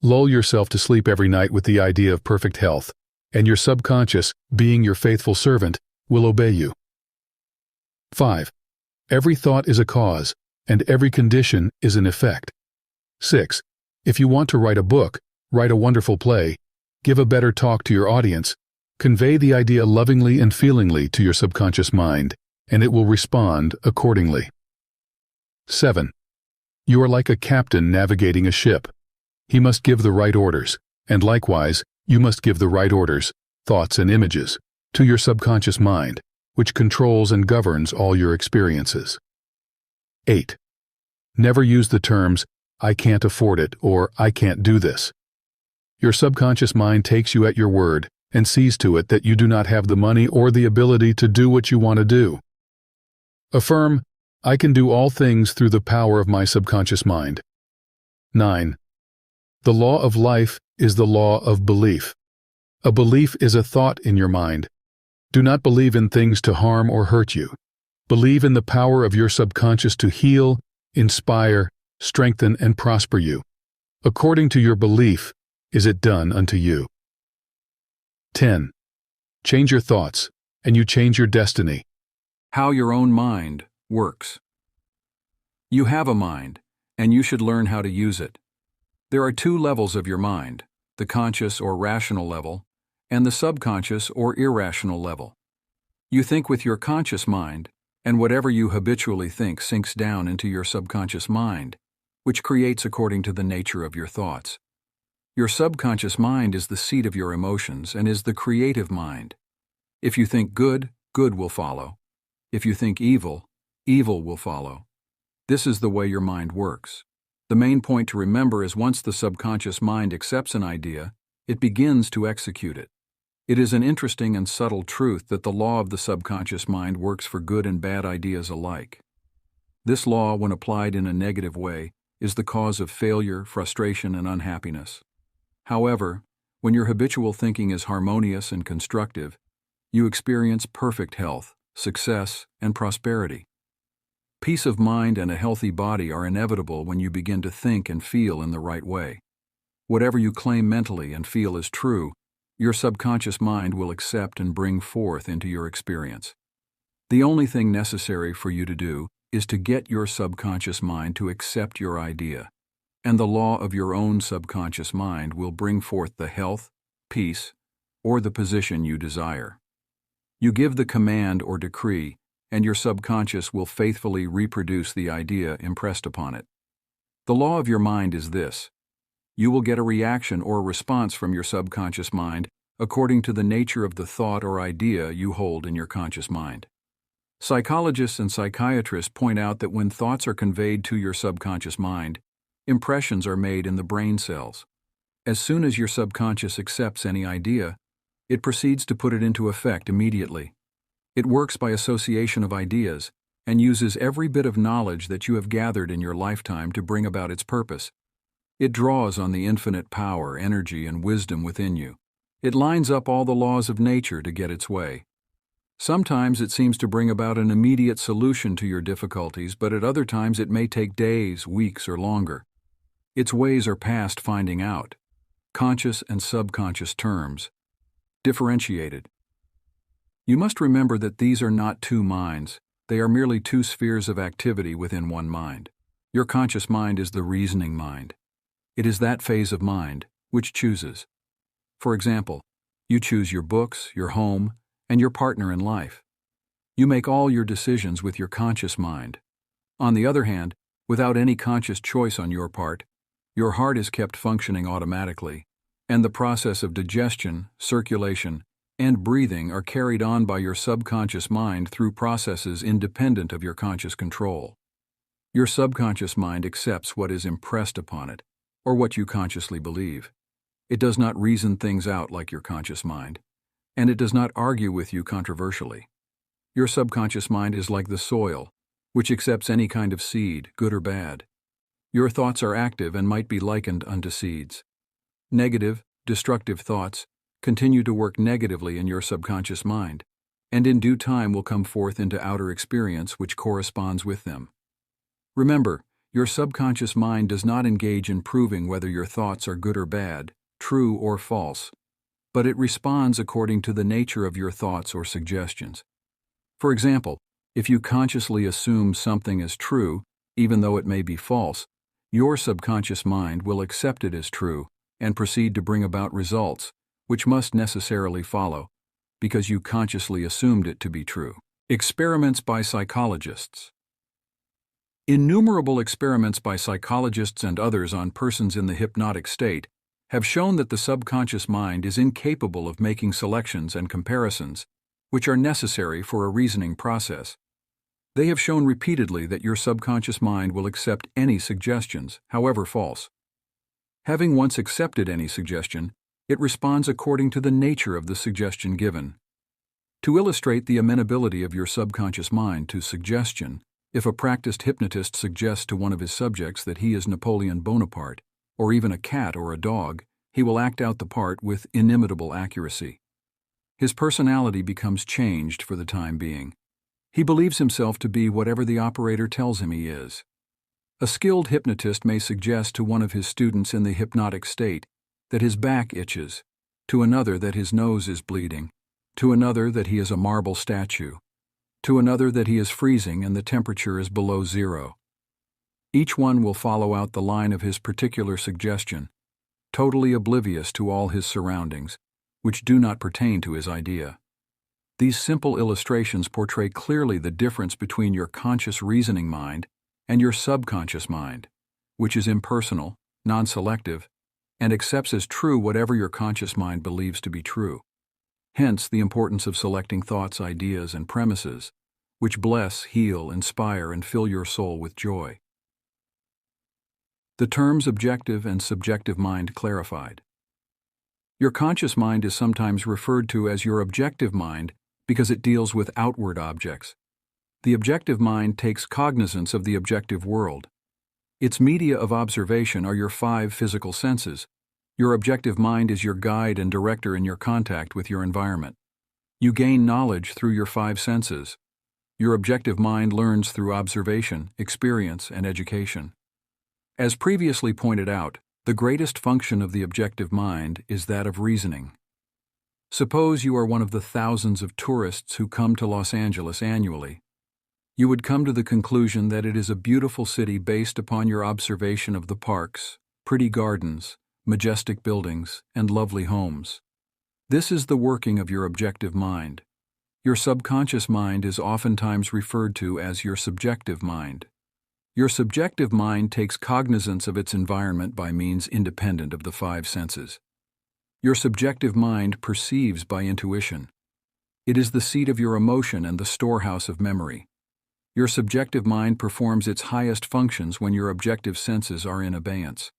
Lull yourself to sleep every night with the idea of perfect health, and your subconscious, being your faithful servant, will obey you. 5. Every thought is a cause, and every condition is an effect. 6. If you want to write a book, write a wonderful play, give a better talk to your audience, convey the idea lovingly and feelingly to your subconscious mind, and it will respond accordingly. 7. You are like a captain navigating a ship. He must give the right orders, and likewise, you must give the right orders, thoughts, and images to your subconscious mind, which controls and governs all your experiences. 8. Never use the terms, "I can't afford it" or "I can't do this." Your subconscious mind takes you at your word and sees to it that you do not have the money or the ability to do what you want to do. Affirm, "I can do all things through the power of my subconscious mind." 9. The law of life is the law of belief. A belief is a thought in your mind. Do not believe in things to harm or hurt you. Believe in the power of your subconscious to heal, inspire, strengthen, and prosper you. According to your belief, is it done unto you. 10. Change your thoughts, and you change your destiny. How your own mind works. You have a mind, and you should learn how to use it. There are two levels of your mind, the conscious or rational level, and the subconscious or irrational level. You think with your conscious mind, and whatever you habitually think sinks down into your subconscious mind, which creates according to the nature of your thoughts. Your subconscious mind is the seat of your emotions and is the creative mind. If you think good, good will follow. If you think evil, evil will follow. This is the way your mind works. The main point to remember is once the subconscious mind accepts an idea, it begins to execute it. It is an interesting and subtle truth that the law of the subconscious mind works for good and bad ideas alike. This law, when applied in a negative way, is the cause of failure, frustration, and unhappiness. However, when your habitual thinking is harmonious and constructive, you experience perfect health, success, and prosperity. Peace of mind and a healthy body are inevitable when you begin to think and feel in the right way. Whatever you claim mentally and feel is true, your subconscious mind will accept and bring forth into your experience. The only thing necessary for you to do is to get your subconscious mind to accept your idea, and the law of your own subconscious mind will bring forth the health, peace, or the position you desire. You give the command or decree, and your subconscious will faithfully reproduce the idea impressed upon it. The law of your mind is this: you will get a reaction or response from your subconscious mind according to the nature of the thought or idea you hold in your conscious mind. Psychologists and psychiatrists point out that when thoughts are conveyed to your subconscious mind, impressions are made in the brain cells. As soon as your subconscious accepts any idea, it proceeds to put it into effect immediately. It works by association of ideas and uses every bit of knowledge that you have gathered in your lifetime to bring about its purpose. It draws on the infinite power, energy, and wisdom within you. It lines up all the laws of nature to get its way. Sometimes it seems to bring about an immediate solution to your difficulties, but at other times it may take days, weeks, or longer. Its ways are past finding out. Conscious and subconscious terms. Differentiated. You must remember that these are not two minds. They are merely two spheres of activity within one mind. Your conscious mind is the reasoning mind. It is that phase of mind which chooses. For example, you choose your books, your home, and your partner in life. You make all your decisions with your conscious mind. On the other hand, without any conscious choice on your part, your heart is kept functioning automatically, and the process of digestion, circulation, and breathing are carried on by your subconscious mind through processes independent of your conscious control. Your subconscious mind accepts what is impressed upon it, or what you consciously believe. It does not reason things out like your conscious mind, and it does not argue with you controversially. Your subconscious mind is like the soil, which accepts any kind of seed, good or bad. Your thoughts are active and might be likened unto seeds. Negative, destructive thoughts continue to work negatively in your subconscious mind, and in due time will come forth into outer experience which corresponds with them. Remember, your subconscious mind does not engage in proving whether your thoughts are good or bad, true or false, but it responds according to the nature of your thoughts or suggestions. For example, if you consciously assume something as true, even though it may be false, your subconscious mind will accept it as true and proceed to bring about results, which must necessarily follow, because you consciously assumed it to be true. Experiments by psychologists. Innumerable experiments by psychologists and others on persons in the hypnotic state have shown that the subconscious mind is incapable of making selections and comparisons, which are necessary for a reasoning process. They have shown repeatedly that your subconscious mind will accept any suggestions, however false. Having once accepted any suggestion, it responds according to the nature of the suggestion given. To illustrate the amenability of your subconscious mind to suggestion, if a practiced hypnotist suggests to one of his subjects that he is Napoleon Bonaparte, or even a cat or a dog, he will act out the part with inimitable accuracy. His personality becomes changed for the time being. He believes himself to be whatever the operator tells him he is. A skilled hypnotist may suggest to one of his students in the hypnotic state that his back itches, to another that his nose is bleeding, to another that he is a marble statue, to another that he is freezing and the temperature is below zero. Each one will follow out the line of his particular suggestion, totally oblivious to all his surroundings, which do not pertain to his idea. These simple illustrations portray clearly the difference between your conscious reasoning mind and your subconscious mind, which is impersonal, non-selective, and accepts as true whatever your conscious mind believes to be true. Hence the importance of selecting thoughts, ideas, and premises, which bless, heal, inspire, and fill your soul with joy. The terms objective and subjective mind clarified. Your conscious mind is sometimes referred to as your objective mind because it deals with outward objects. The objective mind takes cognizance of the objective world. Its media of observation are your 5 physical senses. Your objective mind is your guide and director in your contact with your environment. You gain knowledge through your 5 senses. Your objective mind learns through observation, experience, and education. As previously pointed out, the greatest function of the objective mind is that of reasoning. Suppose you are one of the thousands of tourists who come to Los Angeles annually. You would come to the conclusion that it is a beautiful city based upon your observation of the parks, pretty gardens, majestic buildings, and lovely homes. This is the working of your objective mind. Your subconscious mind is oftentimes referred to as your subjective mind. Your subjective mind takes cognizance of its environment by means independent of the 5 senses. Your subjective mind perceives by intuition. It is the seat of your emotion and the storehouse of memory. Your subjective mind performs its highest functions when your objective senses are in abeyance.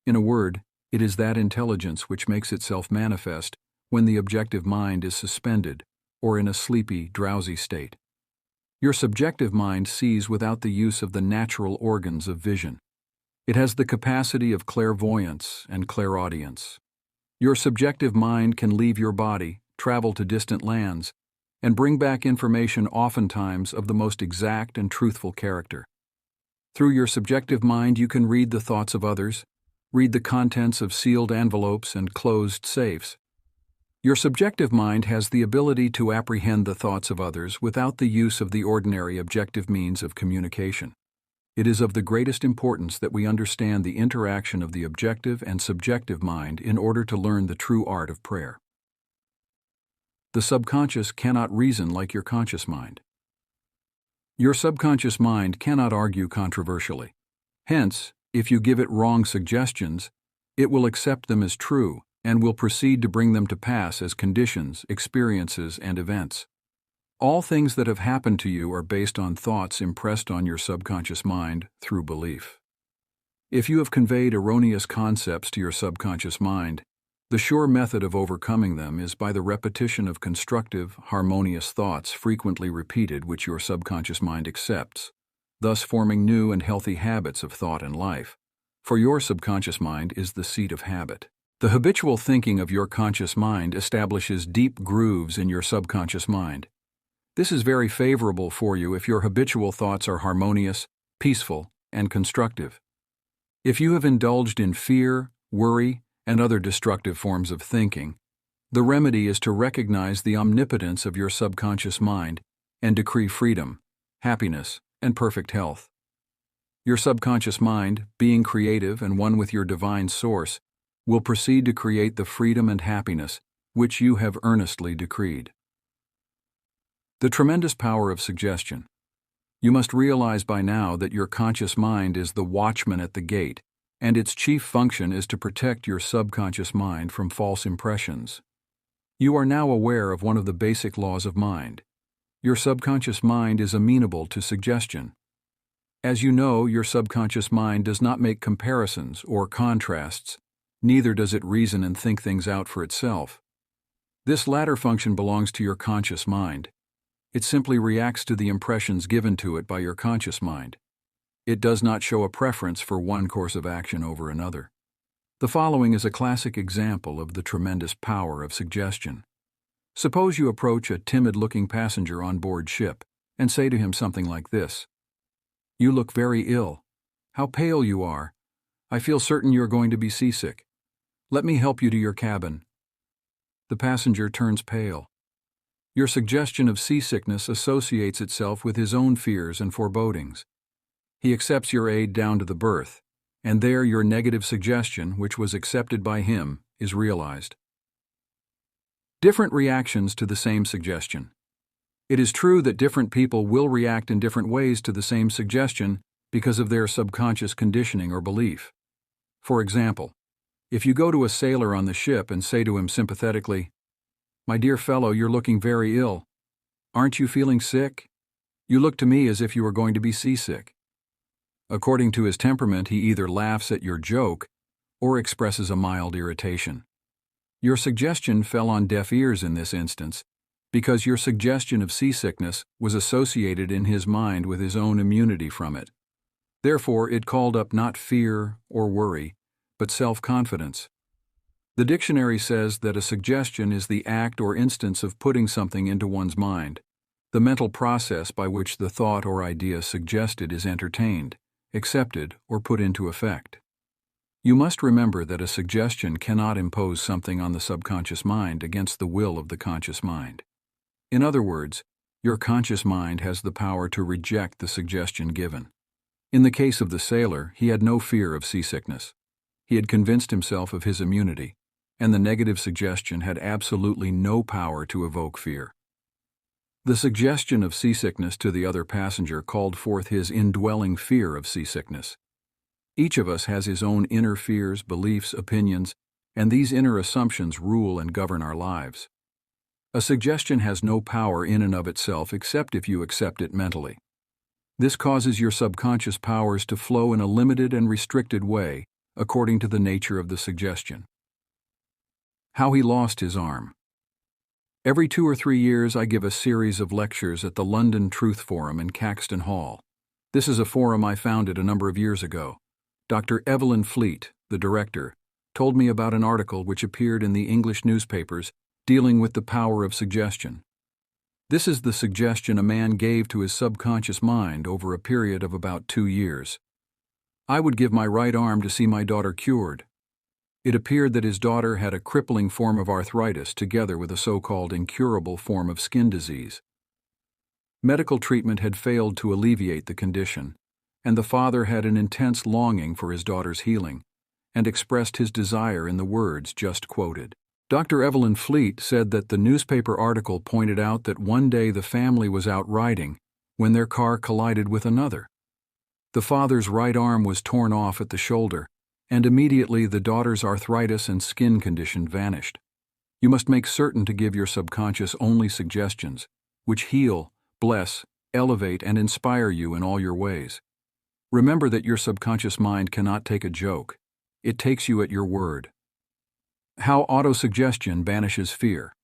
In a word, it is that intelligence which makes itself manifest when the objective mind is suspended or in a sleepy, drowsy state. Your subjective mind sees without the use of the natural organs of vision. It has the capacity of clairvoyance and clairaudience. Your subjective mind can leave your body, travel to distant lands, and bring back information oftentimes of the most exact and truthful character. Through your subjective mind you can read the thoughts of others, read the contents of sealed envelopes and closed safes. Your subjective mind has the ability to apprehend the thoughts of others without the use of the ordinary objective means of communication. It is of the greatest importance that we understand the interaction of the objective and subjective mind in order to learn the true art of prayer. The subconscious cannot reason like your conscious mind. Your subconscious mind cannot argue controversially. Hence, if you give it wrong suggestions, it will accept them as true and will proceed to bring them to pass as conditions, experiences, and events. All things that have happened to you are based on thoughts impressed on your subconscious mind through belief. If you have conveyed erroneous concepts to your subconscious mind, the sure method of overcoming them is by the repetition of constructive, harmonious thoughts frequently repeated which your subconscious mind accepts, thus forming new and healthy habits of thought and life, for your subconscious mind is the seat of habit. The habitual thinking of your conscious mind establishes deep grooves in your subconscious mind. This is very favorable for you if your habitual thoughts are harmonious, peaceful, and constructive. If you have indulged in fear, worry, and other destructive forms of thinking, the remedy is to recognize the omnipotence of your subconscious mind and decree freedom, happiness, and perfect health. Your subconscious mind, being creative and one with your divine source, will proceed to create the freedom and happiness which you have earnestly decreed. The tremendous power of suggestion. You must realize by now that your conscious mind is the watchman at the gate, and its chief function is to protect your subconscious mind from false impressions. You are now aware of one of the basic laws of mind. Your subconscious mind is amenable to suggestion. As you know, your subconscious mind does not make comparisons or contrasts, neither does it reason and think things out for itself. This latter function belongs to your conscious mind. It simply reacts to the impressions given to it by your conscious mind. It does not show a preference for one course of action over another. The following is a classic example of the tremendous power of suggestion. Suppose you approach a timid-looking passenger on board ship and say to him something like this: "You look very ill. How pale you are. I feel certain you are going to be seasick. Let me help you to your cabin." The passenger turns pale. Your suggestion of seasickness associates itself with his own fears and forebodings. He accepts your aid down to the berth, and there your negative suggestion, which was accepted by him, is realized. Different reactions to the same suggestion. It is true that different people will react in different ways to the same suggestion because of their subconscious conditioning or belief. For example, if you go to a sailor on the ship and say to him sympathetically, "My dear fellow, you're looking very ill. Aren't you feeling sick? You look to me as if you were going to be seasick." According to his temperament, he either laughs at your joke or expresses a mild irritation. Your suggestion fell on deaf ears in this instance, because your suggestion of seasickness was associated in his mind with his own immunity from it. Therefore, it called up not fear or worry, but self-confidence. The dictionary says that a suggestion is the act or instance of putting something into one's mind, the mental process by which the thought or idea suggested is entertained, accepted, or put into effect. You must remember that a suggestion cannot impose something on the subconscious mind against the will of the conscious mind. In other words, your conscious mind has the power to reject the suggestion given. In the case of the sailor, he had no fear of seasickness. He had convinced himself of his immunity, and the negative suggestion had absolutely no power to evoke fear. The suggestion of seasickness to the other passenger called forth his indwelling fear of seasickness. Each of us has his own inner fears, beliefs, opinions, and these inner assumptions rule and govern our lives. A suggestion has no power in and of itself except if you accept it mentally. This causes your subconscious powers to flow in a limited and restricted way according to the nature of the suggestion. How he lost his arm. Every 2 or 3 years I give a series of lectures at the London Truth Forum in Caxton Hall. This is a forum I founded a number of years ago. Dr. Evelyn Fleet, the director, told me about an article which appeared in the English newspapers dealing with the power of suggestion. This is the suggestion a man gave to his subconscious mind over a period of about 2 years. I would give my right arm to see my daughter cured. It appeared that his daughter had a crippling form of arthritis together with a so-called incurable form of skin disease. Medical treatment had failed to alleviate the condition, and the father had an intense longing for his daughter's healing, and expressed his desire in the words just quoted. Dr. Evelyn Fleet said that the newspaper article pointed out that one day the family was out riding when their car collided with another. The father's right arm was torn off at the shoulder, and immediately the daughter's arthritis and skin condition vanished. You must make certain to give your subconscious only suggestions which heal, bless, elevate, and inspire you in all your ways. Remember that your subconscious mind cannot take a joke. It takes you at your word. How autosuggestion banishes fear.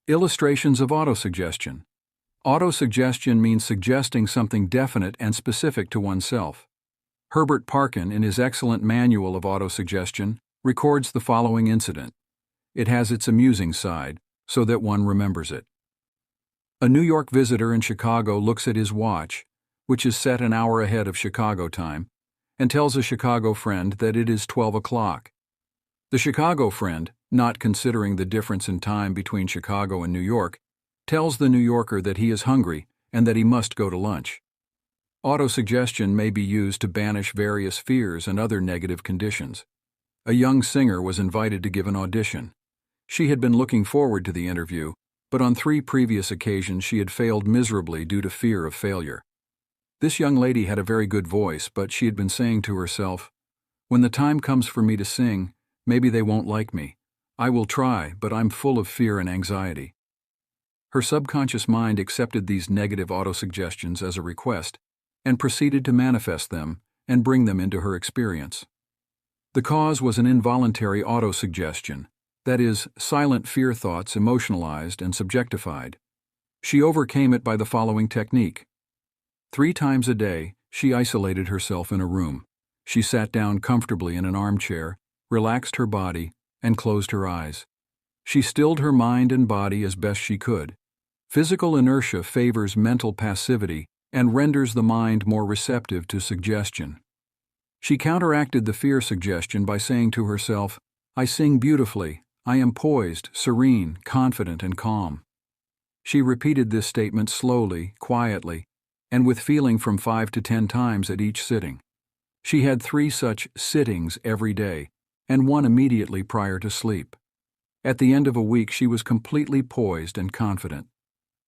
Illustrations of autosuggestion. Autosuggestion means suggesting something definite and specific to oneself. Herbert Parkin, in his excellent Manual of Autosuggestion, records the following incident. It has its amusing side, so that one remembers it. A New York visitor in Chicago looks at his watch, which is set an hour ahead of Chicago time, and tells a Chicago friend that it is 12 o'clock. The Chicago friend, not considering the difference in time between Chicago and New York, tells the New Yorker that he is hungry and that he must go to lunch. Autosuggestion may be used to banish various fears and other negative conditions. A young singer was invited to give an audition. She had been looking forward to the interview, but on 3 previous occasions she had failed miserably due to fear of failure. This young lady had a very good voice, but she had been saying to herself, When the time comes for me to sing, maybe they won't like me. I will try, but I'm full of fear and anxiety. Her subconscious mind accepted these negative autosuggestions as a request and proceeded to manifest them and bring them into her experience. The cause was an involuntary autosuggestion, that is, silent fear thoughts emotionalized and subjectified. She overcame it by the following technique. 3 times a day, she isolated herself in a room. She sat down comfortably in an armchair, relaxed her body, and closed her eyes. She stilled her mind and body as best she could. Physical inertia favors mental passivity and renders the mind more receptive to suggestion. She counteracted the fear suggestion by saying to herself, "I sing beautifully. I am poised, serene, confident, and calm." She repeated this statement slowly, quietly, and with feeling from 5 to 10 times at each sitting. She had 3 such sittings every day, and 1 immediately prior to sleep. At the end of a week, she was completely poised and confident.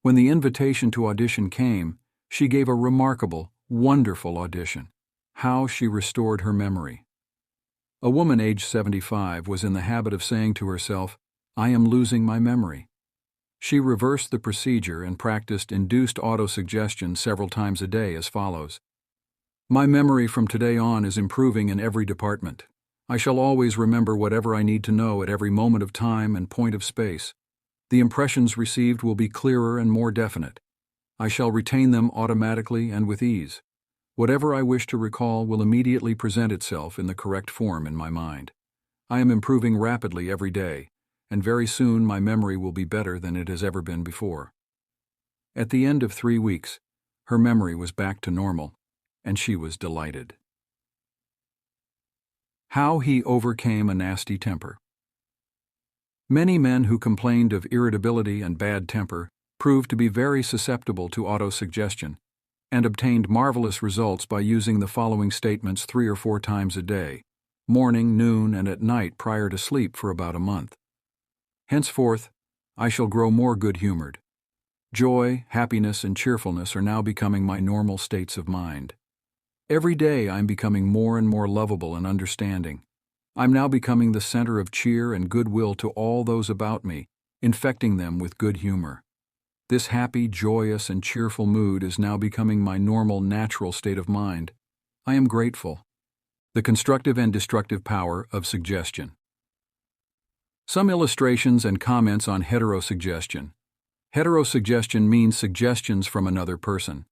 When the invitation to audition came, she gave a remarkable, wonderful audition. How she restored her memory. A woman aged 75 was in the habit of saying to herself, "I am losing my memory." She reversed the procedure and practiced induced autosuggestion several times a day as follows. "My memory from today on is improving in every department. I shall always remember whatever I need to know at every moment of time and point of space. The impressions received will be clearer and more definite. I shall retain them automatically and with ease. Whatever I wish to recall will immediately present itself in the correct form in my mind. I am improving rapidly every day, and very soon my memory will be better than it has ever been before." At the end of 3 weeks, her memory was back to normal, and she was delighted. How he overcame a nasty temper. Many men who complained of irritability and bad temper proved to be very susceptible to autosuggestion and obtained marvelous results by using the following statements 3 or 4 times a day, morning, noon, and at night prior to sleep for about a month. "Henceforth, I shall grow more good-humored. Joy, happiness, and cheerfulness are now becoming my normal states of mind. Every day I am becoming more and more lovable and understanding. I'm now becoming the center of cheer and goodwill to all those about me, infecting them with good humor. This happy, joyous, and cheerful mood is now becoming my normal, natural state of mind. I am grateful." The constructive and destructive power of suggestion. Some illustrations and comments on heterosuggestion. Heterosuggestion means suggestions from another person.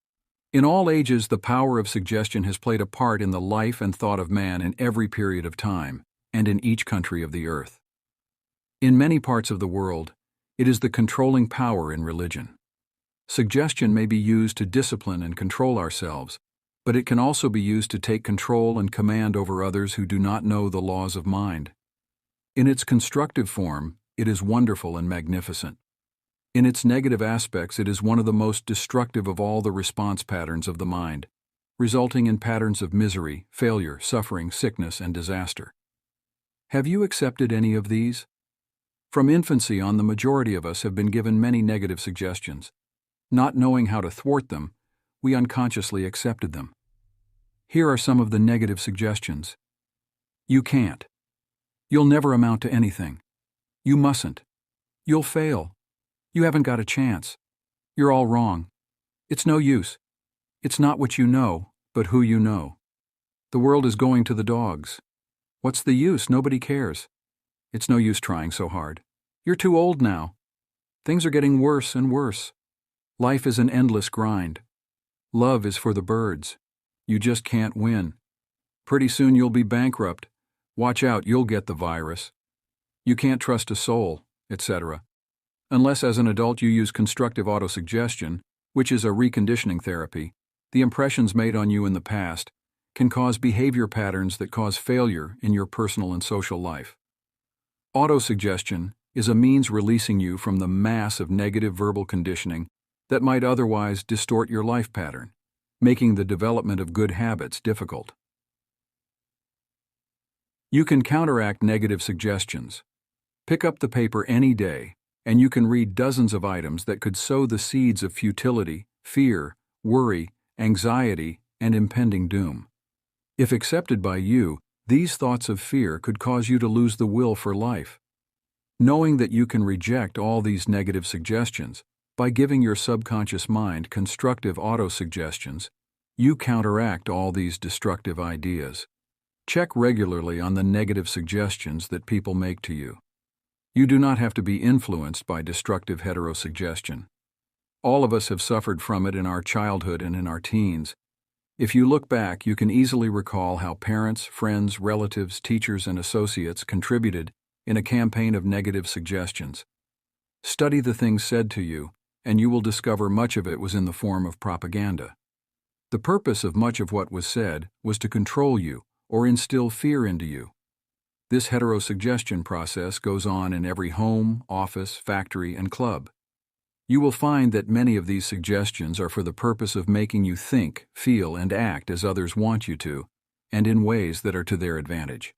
In all ages, the power of suggestion has played a part in the life and thought of man in every period of time, and in each country of the earth. In many parts of the world, it is the controlling power in religion. Suggestion may be used to discipline and control ourselves, but it can also be used to take control and command over others who do not know the laws of mind. In its constructive form, it is wonderful and magnificent. In its negative aspects, it is one of the most destructive of all the response patterns of the mind, resulting in patterns of misery, failure, suffering, sickness, and disaster. Have you accepted any of these? From infancy on, the majority of us have been given many negative suggestions. Not knowing how to thwart them, we unconsciously accepted them. Here are some of the negative suggestions. "You can't." "You'll never amount to anything." "You mustn't." "You'll fail." "You haven't got a chance." "You're all wrong." "It's no use." "It's not what you know, but who you know." "The world is going to the dogs." "What's the use? Nobody cares." "It's no use trying so hard." "You're too old now." "Things are getting worse and worse." "Life is an endless grind." "Love is for the birds." "You just can't win." "Pretty soon you'll be bankrupt." "Watch out, you'll get the virus." "You can't trust a soul," etc. Unless as an adult you use constructive autosuggestion, which is a reconditioning therapy, the impressions made on you in the past can cause behavior patterns that cause failure in your personal and social life. Autosuggestion is a means releasing you from the mass of negative verbal conditioning that might otherwise distort your life pattern, making the development of good habits difficult. You can counteract negative suggestions. Pick up the paper any day, and you can read dozens of items that could sow the seeds of futility, fear, worry, anxiety, and impending doom. If accepted by you, These thoughts of fear could cause you to lose the will for life. Knowing that you can reject all these negative suggestions by giving your subconscious mind constructive autosuggestions, you counteract all these destructive ideas. Check regularly on the negative suggestions that people make to you. You do not have to be influenced by destructive heterosuggestion. All of us have suffered from it in our childhood and in our teens. If you look back, you can easily recall how parents, friends, relatives, teachers, and associates contributed in a campaign of negative suggestions. Study the things said to you, and you will discover much of it was in the form of propaganda. The purpose of much of what was said was to control you or instill fear into you. This heterosuggestion process goes on in every home, office, factory, and club. You will find that many of these suggestions are for the purpose of making you think, feel, and act as others want you to, and in ways that are to their advantage.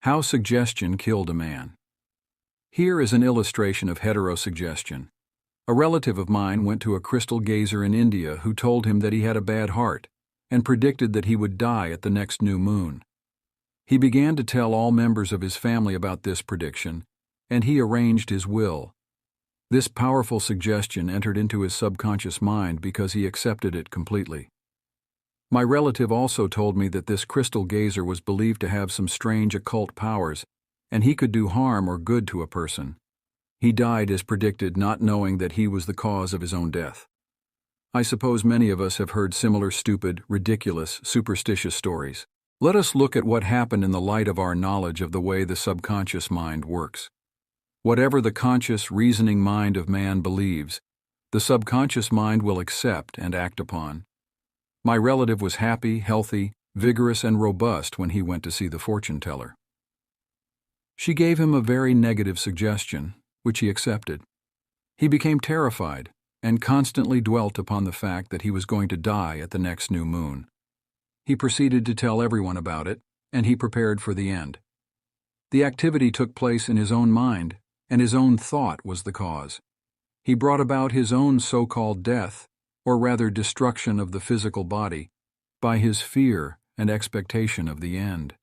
How suggestion killed a man. Here is an illustration of heterosuggestion. A relative of mine went to a crystal gazer in India who told him that he had a bad heart and predicted that he would die at the next new moon. He began to tell all members of his family about this prediction, and he arranged his will. This powerful suggestion entered into his subconscious mind because he accepted it completely. My relative also told me that this crystal gazer was believed to have some strange occult powers, and he could do harm or good to a person. He died as predicted, not knowing that he was the cause of his own death. I suppose many of us have heard similar stupid, ridiculous, superstitious stories. Let us look at what happened in the light of our knowledge of the way the subconscious mind works. Whatever the conscious, reasoning mind of man believes, the subconscious mind will accept and act upon. My relative was happy, healthy, vigorous, and robust when he went to see the fortune teller. She gave him a very negative suggestion, which he accepted. He became terrified and constantly dwelt upon the fact that he was going to die at the next new moon. He proceeded to tell everyone about it, and he prepared for the end. The activity took place in his own mind, and his own thought was the cause. He brought about his own so-called death, or rather destruction of the physical body, by his fear and expectation of the end.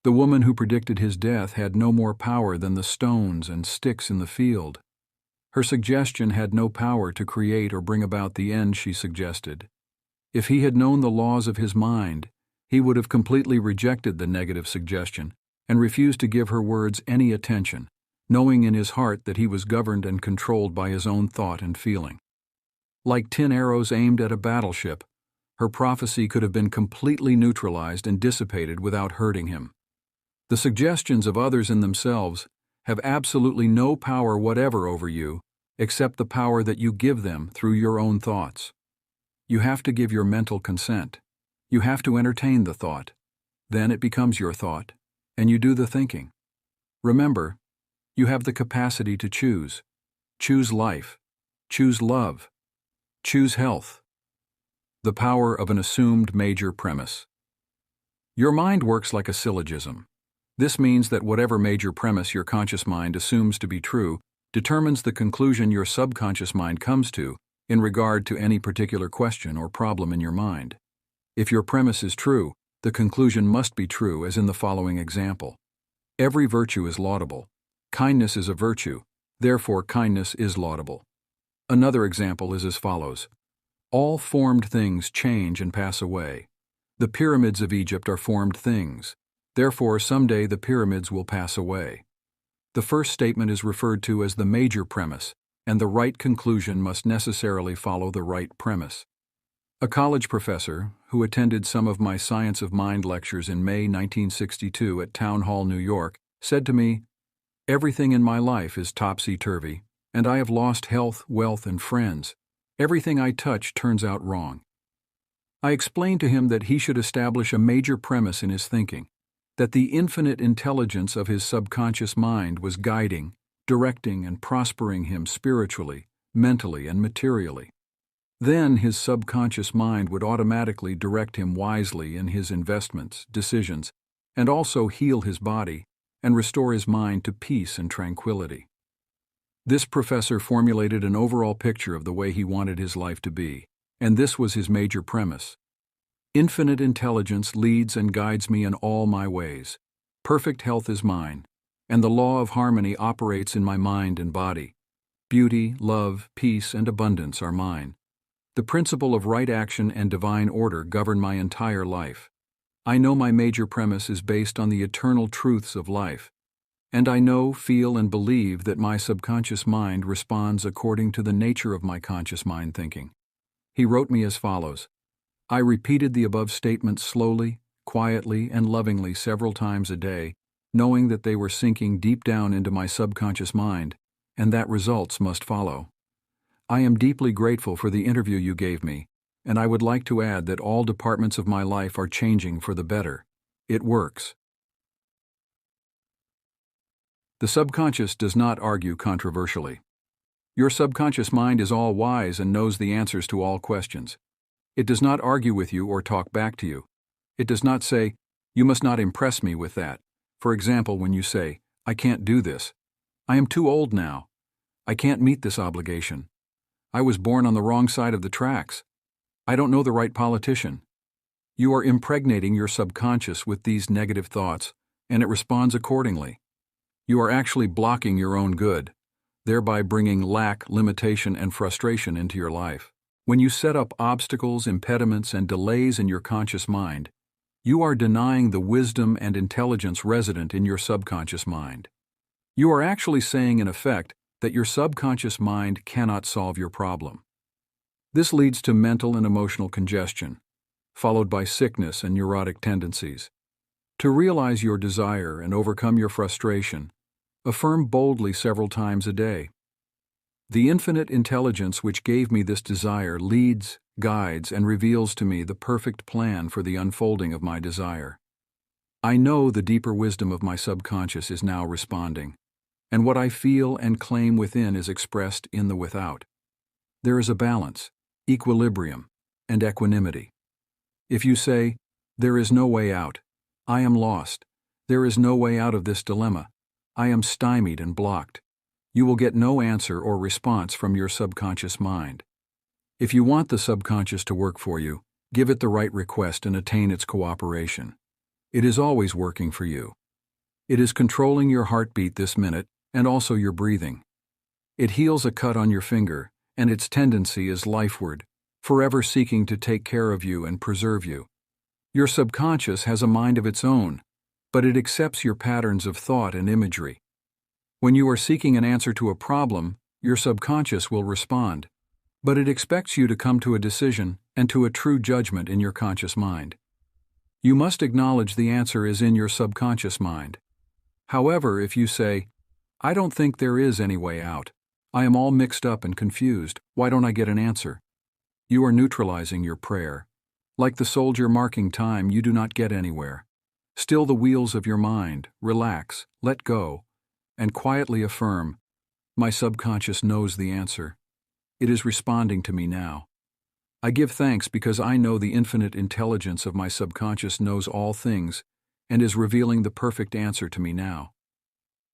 The woman who predicted his death had no more power than the stones and sticks in the field. Her suggestion had no power to create or bring about the end she suggested. If he had known the laws of his mind, he would have completely rejected the negative suggestion and refused to give her words any attention, knowing in his heart that he was governed and controlled by his own thought and feeling. Like tin arrows aimed at a battleship, her prophecy could have been completely neutralized and dissipated without hurting him. The suggestions of others in themselves have absolutely no power whatever over you, except the power that you give them through your own thoughts. You have to give your mental consent. You have to entertain the thought. Then it becomes your thought, and you do the thinking. Remember, you have the capacity to choose. Choose life. Choose love. Choose health. The power of an assumed major premise. Your mind works like a syllogism. This means that whatever major premise your conscious mind assumes to be true determines the conclusion your subconscious mind comes to in regard to any particular question or problem in your mind. If your premise is true, the conclusion must be true, as in the following example. Every virtue is laudable. Kindness is a virtue, therefore kindness is laudable. Another example is as follows. All formed things change and pass away. The pyramids of Egypt are formed things. Therefore, someday the pyramids will pass away. The first statement is referred to as the major premise, and the right conclusion must necessarily follow the right premise. A college professor, who attended some of my Science of Mind lectures in May 1962 at Town Hall, New York, said to me, "Everything in my life is topsy-turvy, and I have lost health, wealth, and friends. Everything I touch turns out wrong." I explained to him that he should establish a major premise in his thinking, that the infinite intelligence of his subconscious mind was guiding, directing, and prospering him spiritually, mentally, and materially. Then his subconscious mind would automatically direct him wisely in his investments, decisions, and also heal his body and restore his mind to peace and tranquility. This professor formulated an overall picture of the way he wanted his life to be, and this was his major premise. Infinite intelligence leads and guides me in all my ways. Perfect health is mine, and the law of harmony operates in my mind and body. Beauty, love, peace, and abundance are mine. The principle of right action and divine order govern my entire life. I know my major premise is based on the eternal truths of life, and I know, feel, and believe that my subconscious mind responds according to the nature of my conscious mind thinking. He wrote me as follows. I repeated the above statements slowly, quietly, and lovingly several times a day, knowing that they were sinking deep down into my subconscious mind, and that results must follow. I am deeply grateful for the interview you gave me, and I would like to add that all departments of my life are changing for the better. It works. The subconscious does not argue controversially. Your subconscious mind is all-wise and knows the answers to all questions. It does not argue with you or talk back to you. It does not say, "You must not impress me with that." For example, when you say, "I can't do this. I am too old now. I can't meet this obligation. I was born on the wrong side of the tracks. I don't know the right politician." You are impregnating your subconscious with these negative thoughts, and it responds accordingly. You are actually blocking your own good, thereby bringing lack, limitation, and frustration into your life. When you set up obstacles, impediments, and delays in your conscious mind, you are denying the wisdom and intelligence resident in your subconscious mind. You are actually saying, in effect, that your subconscious mind cannot solve your problem. This leads to mental and emotional congestion, followed by sickness and neurotic tendencies. To realize your desire and overcome your frustration, affirm boldly several times a day. The infinite intelligence which gave me this desire leads, guides, and reveals to me the perfect plan for the unfolding of my desire. I know the deeper wisdom of my subconscious is now responding, and what I feel and claim within is expressed in the without. There is a balance, equilibrium, and equanimity. If you say, "There is no way out. I am lost. There is no way out of this dilemma. I am stymied and blocked," you will get no answer or response from your subconscious mind. If you want the subconscious to work for you, give it the right request and attain its cooperation. It is always working for you. It is controlling your heartbeat this minute and also your breathing. It heals a cut on your finger, and its tendency is lifeward, forever seeking to take care of you and preserve you. Your subconscious has a mind of its own, but it accepts your patterns of thought and imagery. When you are seeking an answer to a problem, your subconscious will respond, but it expects you to come to a decision and to a true judgment in your conscious mind. You must acknowledge the answer is in your subconscious mind. However, if you say, "I don't think there is any way out. I am all mixed up and confused. Why don't I get an answer?" You are neutralizing your prayer. Like the soldier marking time, you do not get anywhere. Still the wheels of your mind, relax, let go, and quietly affirm, "My subconscious knows the answer. It is responding to me now. I give thanks because I know the infinite intelligence of my subconscious knows all things and is revealing the perfect answer to me now.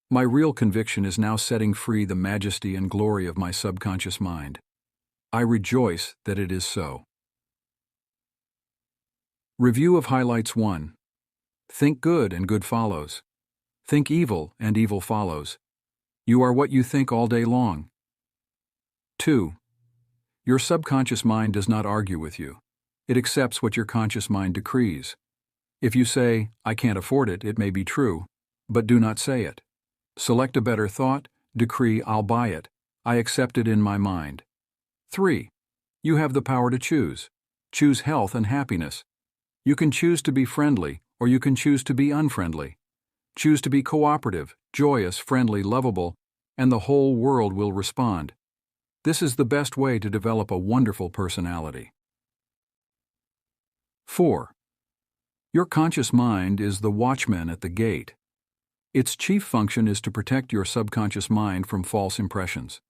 My real conviction is now setting free the majesty and glory of my subconscious mind. I rejoice that it is so." Review of Highlights 1. Think good and good follows. Think evil and evil follows. You are what you think all day long. 2. Your subconscious mind does not argue with you. It accepts what your conscious mind decrees. If you say, "I can't afford it," it may be true, but do not say it. Select a better thought, decree, "I'll buy it. I accept it in my mind." 3. You have the power to choose. Choose health and happiness. You can choose to be friendly, or you can choose to be unfriendly. Choose to be cooperative, joyous, friendly, lovable, and the whole world will respond. This is the best way to develop a wonderful personality. 4. Your conscious mind is the watchman at the gate. Its chief function is to protect your subconscious mind from false impressions.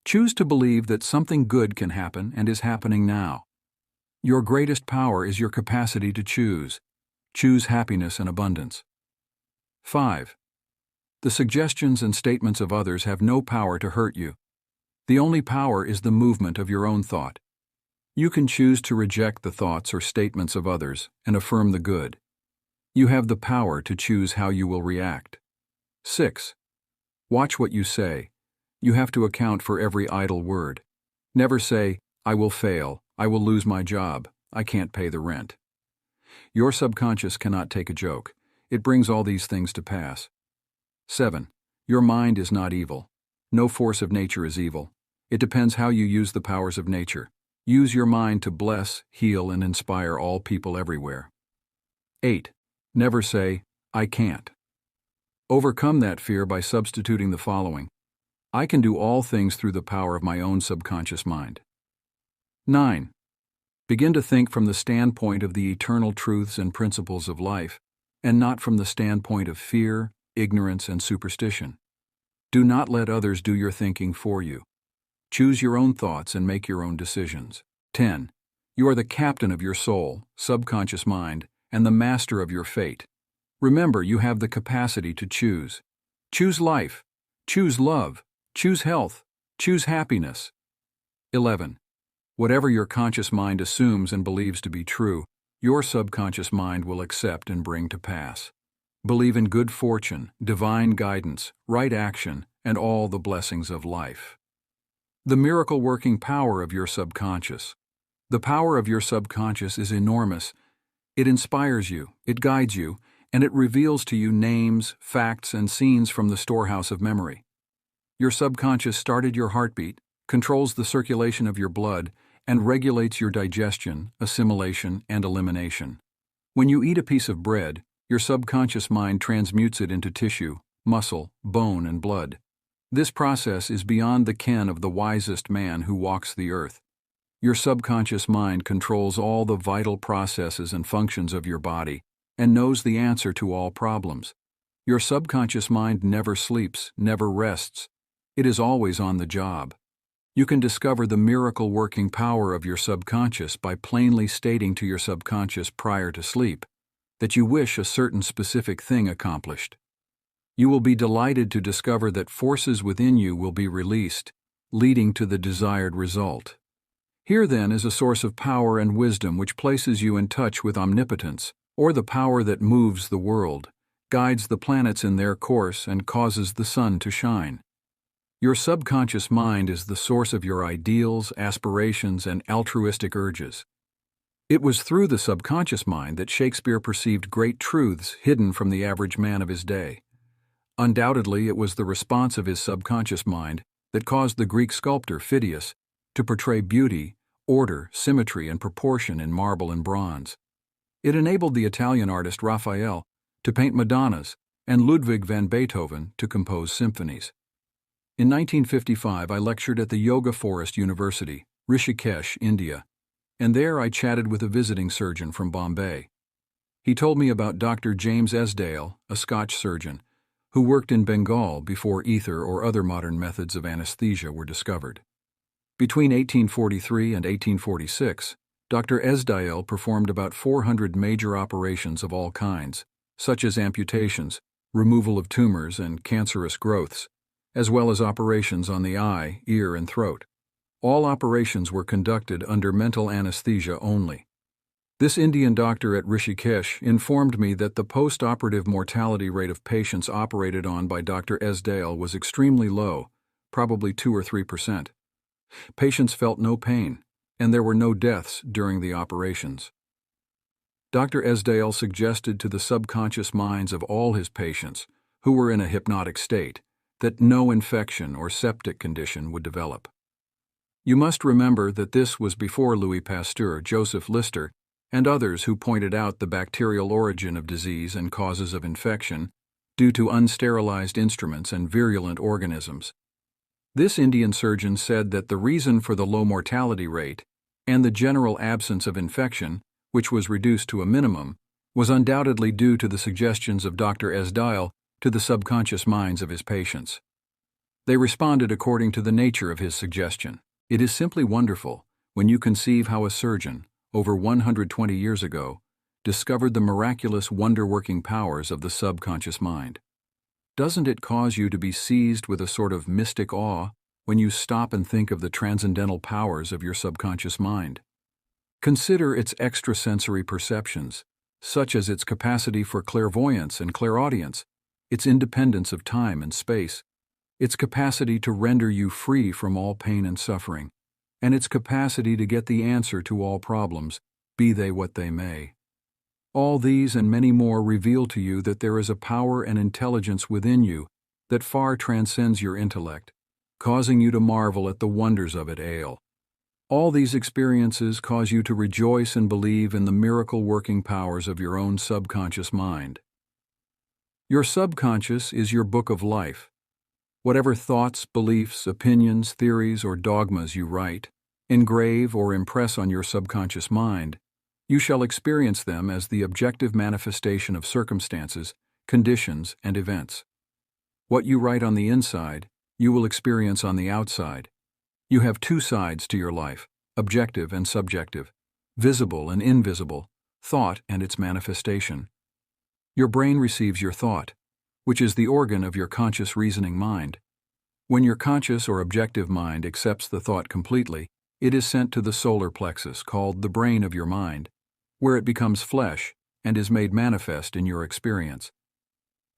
Choose to believe that something good can happen and is happening now. Your greatest power is your capacity to choose. Choose happiness and abundance. 5. The suggestions and statements of others have no power to hurt you. The only power is the movement of your own thought. You can choose to reject the thoughts or statements of others and affirm the good. You have the power to choose how you will react. 6. Watch what you say. You have to account for every idle word. Never say, "I will fail, I will lose my job, I can't pay the rent." Your subconscious cannot take a joke. It brings all these things to pass. 7. Your mind is not evil. No force of nature is evil. It depends how you use the powers of nature. Use your mind to bless, heal, and inspire all people everywhere. 8. Never say, "I can't." Overcome that fear by substituting the following: I can do all things through the power of my own subconscious mind. 9. Begin to think from the standpoint of the eternal truths and principles of life, and not from the standpoint of fear, ignorance, and superstition. Do not let others do your thinking for you. Choose your own thoughts and make your own decisions. 10. You are the captain of your soul, subconscious mind, and the master of your fate. Remember, you have the capacity to choose. Choose life. Choose love. Choose health. Choose happiness. 11. Whatever your conscious mind assumes and believes to be true, your subconscious mind will accept and bring to pass. Believe in good fortune, divine guidance, right action, and all the blessings of life. The miracle-working power of your subconscious. The power of your subconscious is enormous. It inspires you, it guides you, and it reveals to you names, facts, and scenes from the storehouse of memory. Your subconscious started your heartbeat, controls the circulation of your blood, and regulates your digestion, assimilation, and elimination. When you eat a piece of bread, your subconscious mind transmutes it into tissue, muscle, bone, and blood. This process is beyond the ken of the wisest man who walks the earth. Your subconscious mind controls all the vital processes and functions of your body and knows the answer to all problems. Your subconscious mind never sleeps, never rests. It is always on the job. You can discover the miracle-working power of your subconscious by plainly stating to your subconscious prior to sleep that you wish a certain specific thing accomplished. You will be delighted to discover that forces within you will be released, leading to the desired result. Here then is a source of power and wisdom which places you in touch with omnipotence, or the power that moves the world, guides the planets in their course, and causes the sun to shine. Your subconscious mind is the source of your ideals, aspirations, and altruistic urges. It was through the subconscious mind that Shakespeare perceived great truths hidden from the average man of his day. Undoubtedly, it was the response of his subconscious mind that caused the Greek sculptor Phidias to portray beauty, order, symmetry, and proportion in marble and bronze. It enabled the Italian artist Raphael to paint Madonnas and Ludwig van Beethoven to compose symphonies. In 1955, I lectured at the Yoga Forest University, Rishikesh, India, and there I chatted with a visiting surgeon from Bombay. He told me about Dr. James Esdale, a Scotch surgeon, who worked in Bengal before ether or other modern methods of anesthesia were discovered. Between 1843 and 1846, Dr. Esdale performed about 400 major operations of all kinds, such as amputations, removal of tumors and cancerous growths, as well as operations on the eye, ear, and throat. All operations were conducted under mental anesthesia only. This Indian doctor at Rishikesh informed me that the post-operative mortality rate of patients operated on by Dr. Esdale was extremely low, probably 2 or 3%. Patients felt no pain, and there were no deaths during the operations. Dr. Esdale suggested to the subconscious minds of all his patients, who were in a hypnotic state, that no infection or septic condition would develop. You must remember that this was before Louis Pasteur, Joseph Lister, and others who pointed out the bacterial origin of disease and causes of infection due to unsterilized instruments and virulent organisms. This Indian surgeon said that the reason for the low mortality rate and the general absence of infection, which was reduced to a minimum, was undoubtedly due to the suggestions of Dr. Esdale to the subconscious minds of his patients. They responded according to the nature of his suggestion. It is simply wonderful when you conceive how a surgeon, over 120 years ago, discovered the miraculous wonder-working powers of the subconscious mind. Doesn't it cause you to be seized with a sort of mystic awe when you stop and think of the transcendental powers of your subconscious mind? Consider its extrasensory perceptions, such as its capacity for clairvoyance and clairaudience, its independence of time and space, its capacity to render you free from all pain and suffering, and its capacity to get the answer to all problems, be they what they may. All these and many more reveal to you that there is a power and intelligence within you that far transcends your intellect, causing you to marvel at the wonders of it all. All these experiences cause you to rejoice and believe in the miracle-working powers of your own subconscious mind. Your subconscious is your book of life. Whatever thoughts, beliefs, opinions, theories, or dogmas you write, engrave, or impress on your subconscious mind, you shall experience them as the objective manifestation of circumstances, conditions, and events. What you write on the inside, you will experience on the outside. You have two sides to your life, objective and subjective, visible and invisible, thought and its manifestation. Your brain receives your thought, which is the organ of your conscious reasoning mind. When your conscious or objective mind accepts the thought completely, it is sent to the solar plexus, called the brain of your mind, where it becomes flesh and is made manifest in your experience.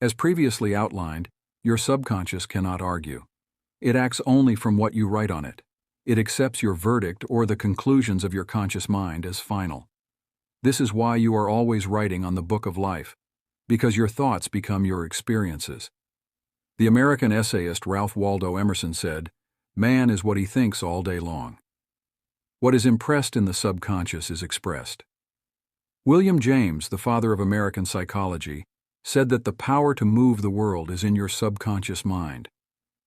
As previously outlined, your subconscious cannot argue. It acts only from what you write on it. It accepts your verdict or the conclusions of your conscious mind as final. This is why you are always writing on the book of life, because your thoughts become your experiences. The American essayist Ralph Waldo Emerson said, "Man is what he thinks all day long." What is impressed in the subconscious is expressed. William James, the father of American psychology, said that the power to move the world is in your subconscious mind.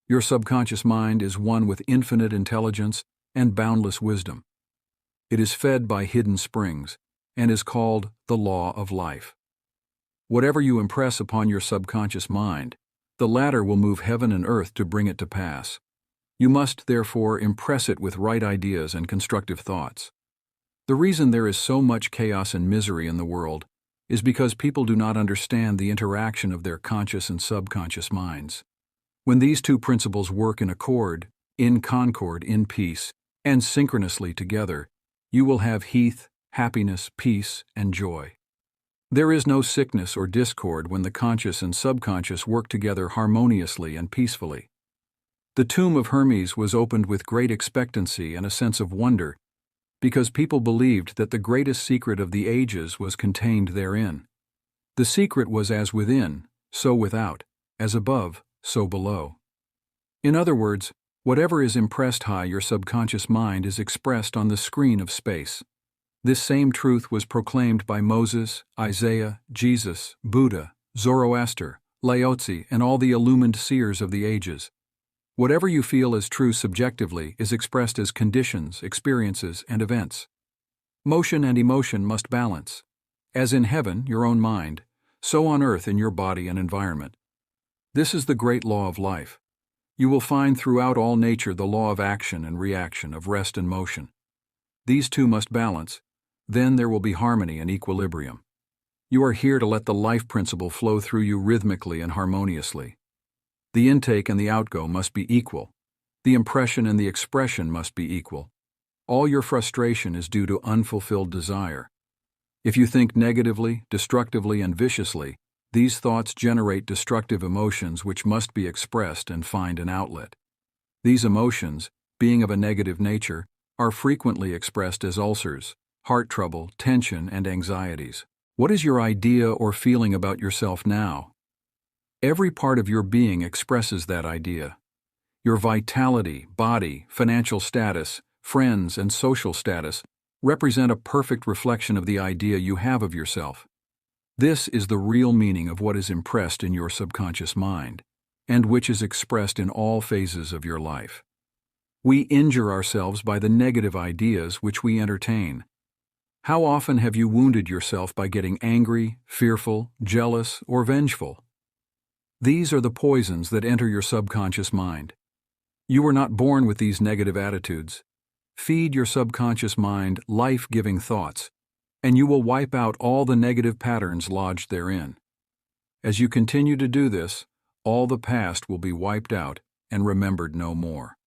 Your subconscious mind is one with infinite intelligence and boundless wisdom. It is fed by hidden springs and is called the law of life. Whatever you impress upon your subconscious mind, the latter will move heaven and earth to bring it to pass. You must, therefore, impress it with right ideas and constructive thoughts. The reason there is so much chaos and misery in the world is because people do not understand the interaction of their conscious and subconscious minds. When these two principles work in accord, in concord, in peace, and synchronously together, you will have health, happiness, peace, and joy. There is no sickness or discord when the conscious and subconscious work together harmoniously and peacefully. The tomb of Hermes was opened with great expectancy and a sense of wonder, because people believed that the greatest secret of the ages was contained therein. The secret was as within, so without, as above, so below. In other words, whatever is impressed high your subconscious mind is expressed on the screen of space. This same truth was proclaimed by Moses, Isaiah, Jesus, Buddha, Zoroaster, Lao Tzu, and all the illumined seers of the ages. Whatever you feel as true subjectively is expressed as conditions, experiences, and events. Motion and emotion must balance. As in heaven, your own mind, so on earth in your body and environment. This is the great law of life. You will find throughout all nature the law of action and reaction, of rest and motion. These two must balance. Then there will be harmony and equilibrium. You are here to let the life principle flow through you rhythmically and harmoniously. The intake and the outgo must be equal. The impression and the expression must be equal. All your frustration is due to unfulfilled desire. If you think negatively, destructively, and viciously, these thoughts generate destructive emotions which must be expressed and find an outlet. These emotions, being of a negative nature, are frequently expressed as ulcers, heart trouble, tension, and anxieties. What is your idea or feeling about yourself now? Every part of your being expresses that idea. Your vitality, body, financial status, friends, and social status represent a perfect reflection of the idea you have of yourself. This is the real meaning of what is impressed in your subconscious mind, and which is expressed in all phases of your life. We injure ourselves by the negative ideas which we entertain. How often have you wounded yourself by getting angry, fearful, jealous, or vengeful? These are the poisons that enter your subconscious mind. You were not born with these negative attitudes. Feed your subconscious mind life-giving thoughts, and you will wipe out all the negative patterns lodged therein. As you continue to do this, all the past will be wiped out and remembered no more.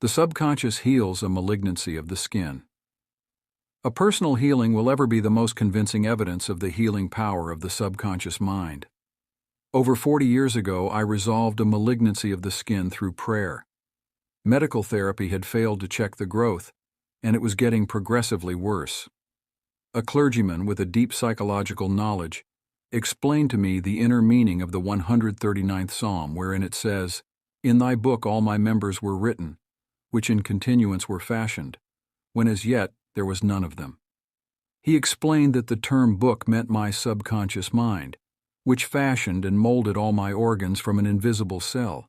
The subconscious heals a malignancy of the skin. A personal healing will ever be the most convincing evidence of the healing power of the subconscious mind. Over 40 years ago, I resolved a malignancy of the skin through prayer. Medical therapy had failed to check the growth, and it was getting progressively worse. A clergyman with a deep psychological knowledge explained to me the inner meaning of the 139th Psalm, wherein it says, "In thy book all my members were written, which in continuance were fashioned, when as yet there was none of them." He explained that the term book meant my subconscious mind, which fashioned and molded all my organs from an invisible cell.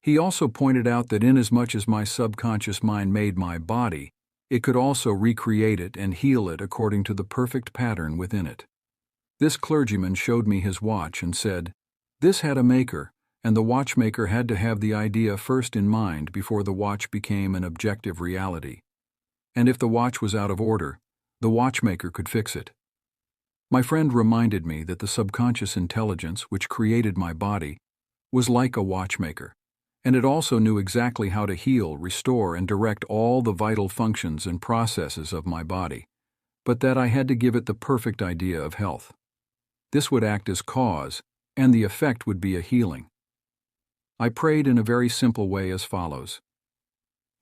He also pointed out that inasmuch as my subconscious mind made my body, it could also recreate it and heal it according to the perfect pattern within it. This clergyman showed me his watch and said, "This had a maker, and the watchmaker had to have the idea first in mind before the watch became an objective reality. And if the watch was out of order, the watchmaker could fix it." My friend reminded me that the subconscious intelligence which created my body was like a watchmaker, and it also knew exactly how to heal, restore, and direct all the vital functions and processes of my body, but that I had to give it the perfect idea of health. This would act as cause, and the effect would be a healing. I prayed in a very simple way as follows.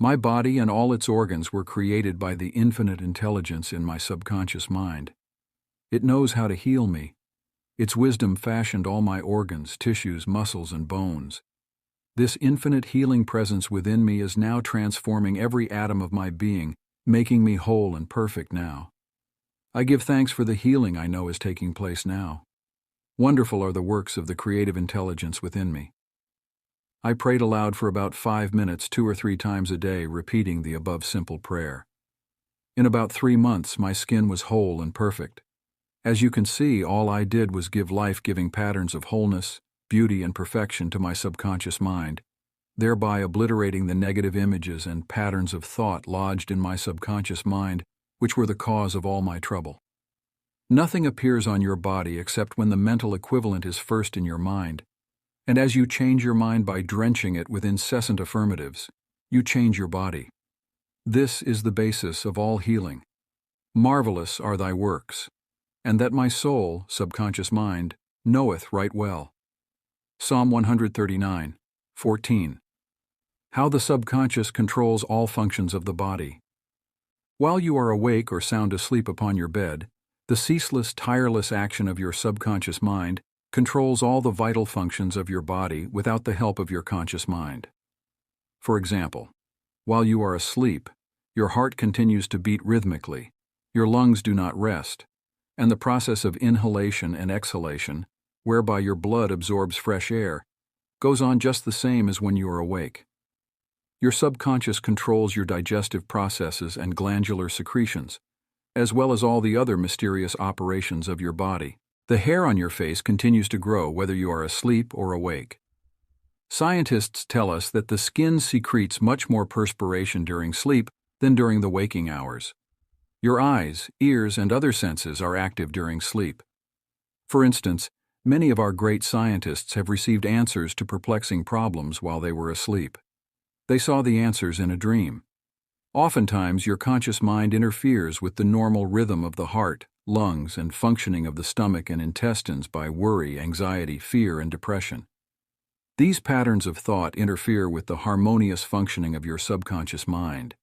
My body and all its organs were created by the infinite intelligence in my subconscious mind. It knows how to heal me. Its wisdom fashioned all my organs, tissues, muscles, and bones. This infinite healing presence within me is now transforming every atom of my being, making me whole and perfect now. I give thanks for the healing I know is taking place now. Wonderful are the works of the creative intelligence within me. I prayed aloud for about 5 minutes 2 or 3 times a day, repeating the above simple prayer. In about 3 months, my skin was whole and perfect. As you can see, all I did was give life-giving patterns of wholeness, beauty, and perfection to my subconscious mind, thereby obliterating the negative images and patterns of thought lodged in my subconscious mind, which were the cause of all my trouble. Nothing appears on your body except when the mental equivalent is first in your mind, and as you change your mind by drenching it with incessant affirmatives, you change your body. This is the basis of all healing. Marvelous are thy works, and that my soul, subconscious mind, knoweth right well. Psalm 139, 14. How the subconscious controls all functions of the body. While you are awake or sound asleep upon your bed, the ceaseless, tireless action of your subconscious mind controls all the vital functions of your body without the help of your conscious mind. For example, while you are asleep, your heart continues to beat rhythmically, your lungs do not rest, and the process of inhalation and exhalation, whereby your blood absorbs fresh air, goes on just the same as when you are awake. Your subconscious controls your digestive processes and glandular secretions, as well as all the other mysterious operations of your body. The hair on your face continues to grow whether you are asleep or awake. Scientists tell us that the skin secretes much more perspiration during sleep than during the waking hours. Your eyes, ears, and other senses are active during sleep. For instance, many of our great scientists have received answers to perplexing problems while they were asleep. They saw the answers in a dream. Oftentimes, your conscious mind interferes with the normal rhythm of the heart, lungs, and functioning of the stomach and intestines by worry, anxiety, fear, and depression. These patterns of thought interfere with the harmonious functioning of your subconscious mind.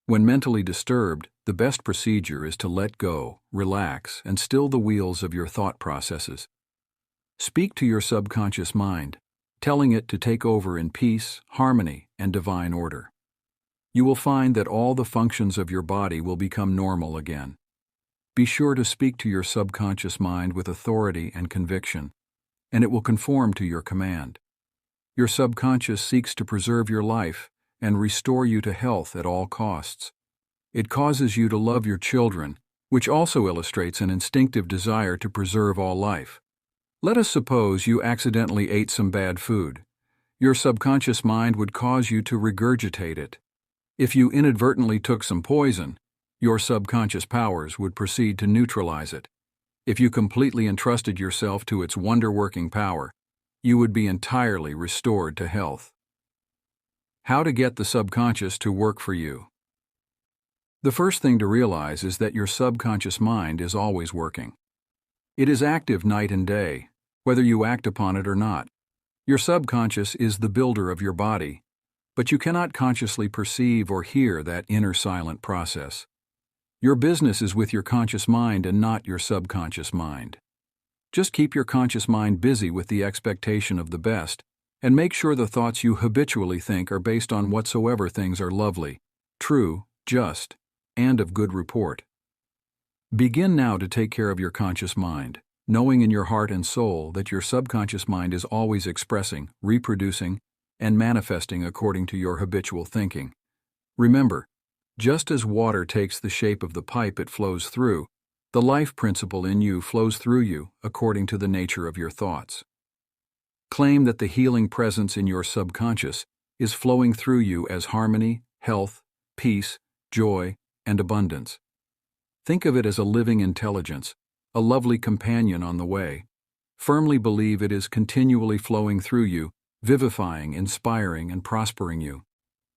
When mentally disturbed, the best procedure is to let go, relax, and still the wheels of your thought processes. Speak to your subconscious mind, telling it to take over in peace, harmony, and divine order. You will find that all the functions of your body will become normal again. Be sure to speak to your subconscious mind with authority and conviction, and it will conform to your command. Your subconscious seeks to preserve your life and restore you to health at all costs. It causes you to love your children, which also illustrates an instinctive desire to preserve all life. Let us suppose you accidentally ate some bad food. Your subconscious mind would cause you to regurgitate it. If you inadvertently took some poison, your subconscious powers would proceed to neutralize it. If you completely entrusted yourself to its wonder-working power, you would be entirely restored to health. How to get the subconscious to work for you. The first thing to realize is that your subconscious mind is always working. It is active night and day, whether you act upon it or not. Your subconscious is the builder of your body, but you cannot consciously perceive or hear that inner silent process. Your business is with your conscious mind and not your subconscious mind. Just keep your conscious mind busy with the expectation of the best, and make sure the thoughts you habitually think are based on whatsoever things are lovely, true, just, and of good report. Begin now to take care of your conscious mind, knowing in your heart and soul that your subconscious mind is always expressing, reproducing, and manifesting according to your habitual thinking. Remember, just as water takes the shape of the pipe it flows through, the life principle in you flows through you according to the nature of your thoughts. Claim that the healing presence in your subconscious is flowing through you as harmony, health, peace, joy, and abundance. Think of it as a living intelligence, a lovely companion on the way. Firmly believe it is continually flowing through you, vivifying, inspiring, and prospering you.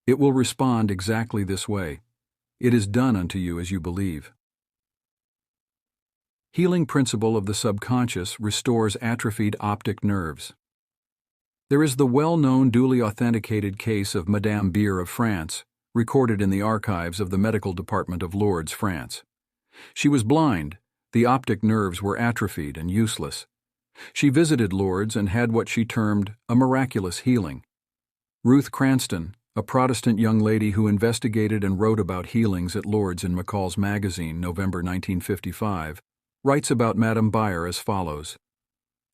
It will respond exactly this way. It is done unto you as you believe. Healing principle of the subconscious restores atrophied optic nerves. There is the well-known duly authenticated case of Madame Beer of France, recorded in the archives of the Medical Department of Lourdes, France. She was blind, the optic nerves were atrophied and useless. She visited Lourdes and had what she termed a miraculous healing. Ruth Cranston, a Protestant young lady who investigated and wrote about healings at Lourdes in McCall's magazine, November 1955, writes about Madame Beer as follows.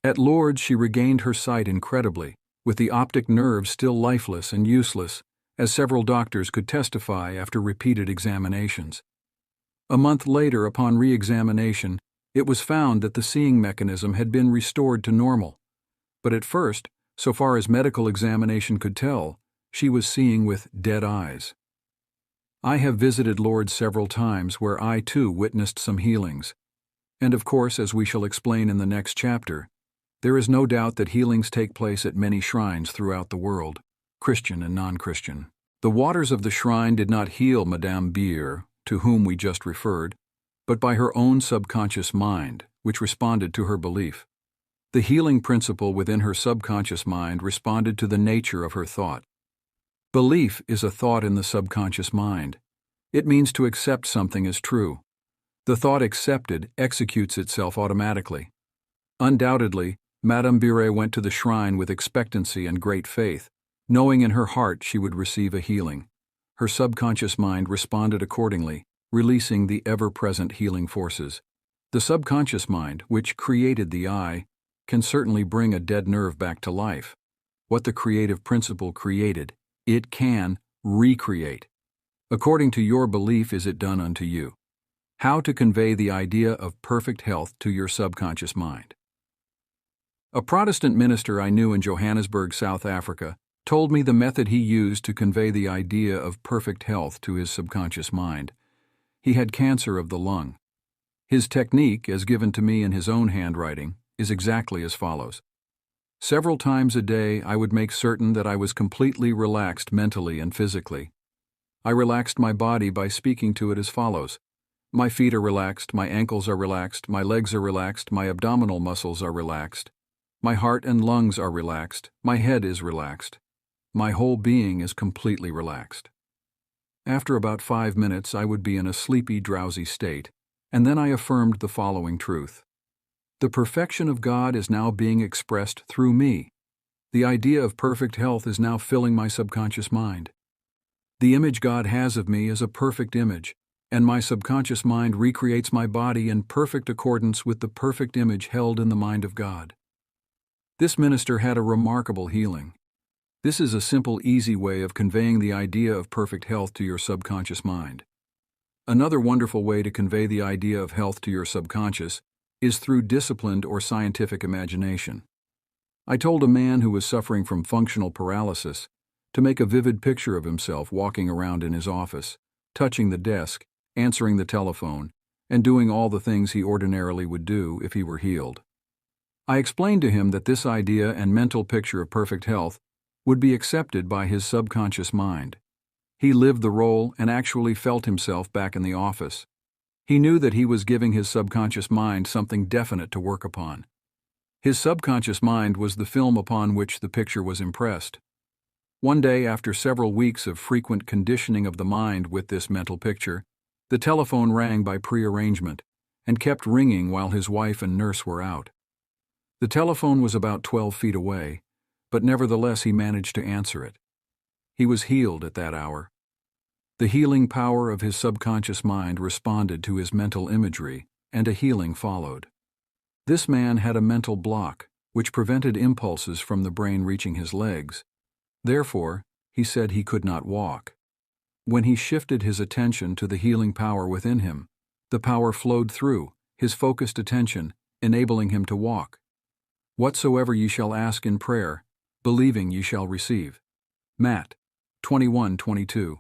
At Lourdes she regained her sight incredibly, with the optic nerves still lifeless and useless, as several doctors could testify after repeated examinations. A month later, upon re-examination, it was found that the seeing mechanism had been restored to normal. But at first, so far as medical examination could tell, she was seeing with dead eyes. I have visited Lourdes several times where I too witnessed some healings. And of course, as we shall explain in the next chapter, there is no doubt that healings take place at many shrines throughout the world, Christian and non-Christian. The waters of the shrine did not heal Madame Beer, to whom we just referred, but by her own subconscious mind, which responded to her belief. The healing principle within her subconscious mind responded to the nature of her thought. Belief is a thought in the subconscious mind. It means to accept something as true. The thought accepted executes itself automatically. Undoubtedly, Madame Beer went to the shrine with expectancy and great faith, knowing in her heart she would receive a healing. Her subconscious mind responded accordingly, releasing the ever-present healing forces. The subconscious mind, which created the eye, can certainly bring a dead nerve back to life. What the creative principle created, it can recreate. According to your belief is it done unto you. How to convey the idea of perfect health to your subconscious mind. A Protestant minister I knew in Johannesburg, South Africa, told me the method he used to convey the idea of perfect health to his subconscious mind. He had cancer of the lung. His technique, as given to me in his own handwriting, is exactly as follows. Several times a day I would make certain that I was completely relaxed mentally and physically. I relaxed my body by speaking to it as follows. My feet are relaxed, my ankles are relaxed, my legs are relaxed, my abdominal muscles are relaxed. My heart and lungs are relaxed, my head is relaxed. My whole being is completely relaxed. After about 5 minutes I would be in a sleepy, drowsy state, and then I affirmed the following truth. The perfection of God is now being expressed through me. The idea of perfect health is now filling my subconscious mind. The image God has of me is a perfect image, and my subconscious mind recreates my body in perfect accordance with the perfect image held in the mind of God. This minister had a remarkable healing. This is a simple, easy way of conveying the idea of perfect health to your subconscious mind. Another wonderful way to convey the idea of health to your subconscious is through disciplined or scientific imagination. I told a man who was suffering from functional paralysis to make a vivid picture of himself walking around in his office, touching the desk, answering the telephone, and doing all the things he ordinarily would do if he were healed. I explained to him that this idea and mental picture of perfect health would be accepted by his subconscious mind. He lived the role and actually felt himself back in the office. He knew that he was giving his subconscious mind something definite to work upon. His subconscious mind was the film upon which the picture was impressed. One day, after several weeks of frequent conditioning of the mind with this mental picture, the telephone rang by prearrangement and kept ringing while his wife and nurse were out. The telephone was about 12 feet away, but nevertheless he managed to answer it. He was healed at that hour. The healing power of his subconscious mind responded to his mental imagery, and a healing followed. This man had a mental block, which prevented impulses from the brain reaching his legs. Therefore, he said he could not walk. When he shifted his attention to the healing power within him, the power flowed through his focused attention, enabling him to walk. Whatsoever ye shall ask in prayer, believing ye shall receive. Matt 21:22.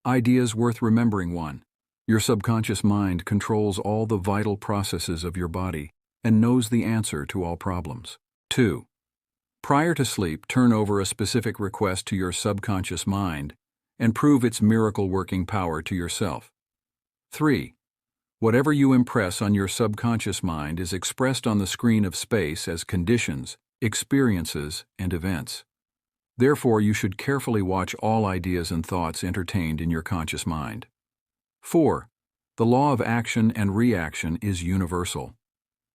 Ideas worth remembering. 1. Your subconscious mind controls all the vital processes of your body and knows the answer to all problems. 2. Prior to sleep, turn over a specific request to your subconscious mind and prove its miracle-working power to yourself. 3. Whatever you impress on your subconscious mind is expressed on the screen of space as conditions, experiences, and events. Therefore, you should carefully watch all ideas and thoughts entertained in your conscious mind. 4. The law of action and reaction is universal.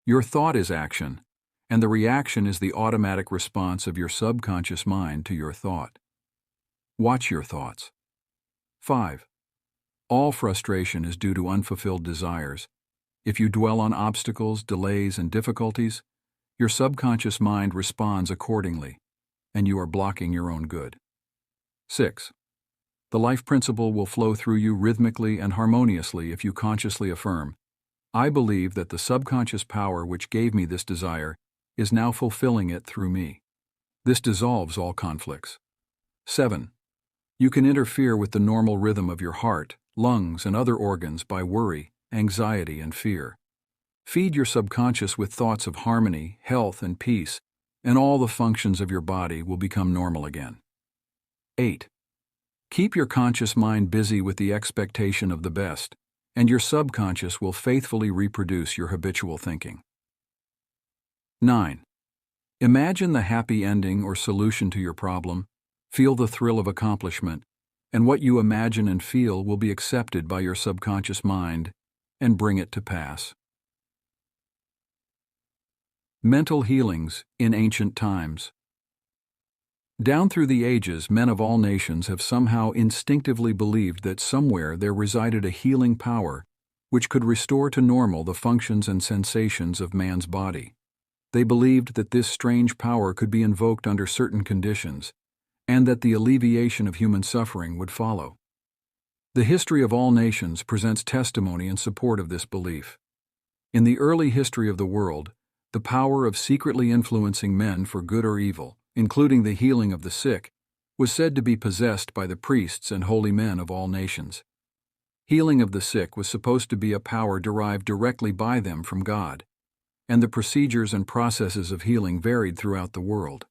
Your thought is action, and the reaction is the automatic response of your subconscious mind to your thought. Watch your thoughts. 5. All frustration is due to unfulfilled desires. If you dwell on obstacles, delays, and difficulties, your subconscious mind responds accordingly, and you are blocking your own good. 6. The life principle will flow through you rhythmically and harmoniously if you consciously affirm, I believe that the subconscious power which gave me this desire is now fulfilling it through me. This dissolves all conflicts. 7. You can interfere with the normal rhythm of your heart, lungs, and other organs by worry, anxiety, and fear. Feed your subconscious with thoughts of harmony, health, and peace, and all the functions of your body will become normal again. 8. Keep your conscious mind busy with the expectation of the best, and your subconscious will faithfully reproduce your habitual thinking. 9. Imagine the happy ending or solution to your problem, feel the thrill of accomplishment, and what you imagine and feel will be accepted by your subconscious mind and bring it to pass. Mental healings in ancient times. Down through the ages, men of all nations have somehow instinctively believed that somewhere there resided a healing power which could restore to normal the functions and sensations of man's body. They believed that this strange power could be invoked under certain conditions, and that the alleviation of human suffering would follow. The history of all nations presents testimony in support of this belief. In the early history of the world, the power of secretly influencing men for good or evil, including the healing of the sick, was said to be possessed by the priests and holy men of all nations. Healing of the sick was supposed to be a power derived directly by them from God, and the procedures and processes of healing varied throughout the world.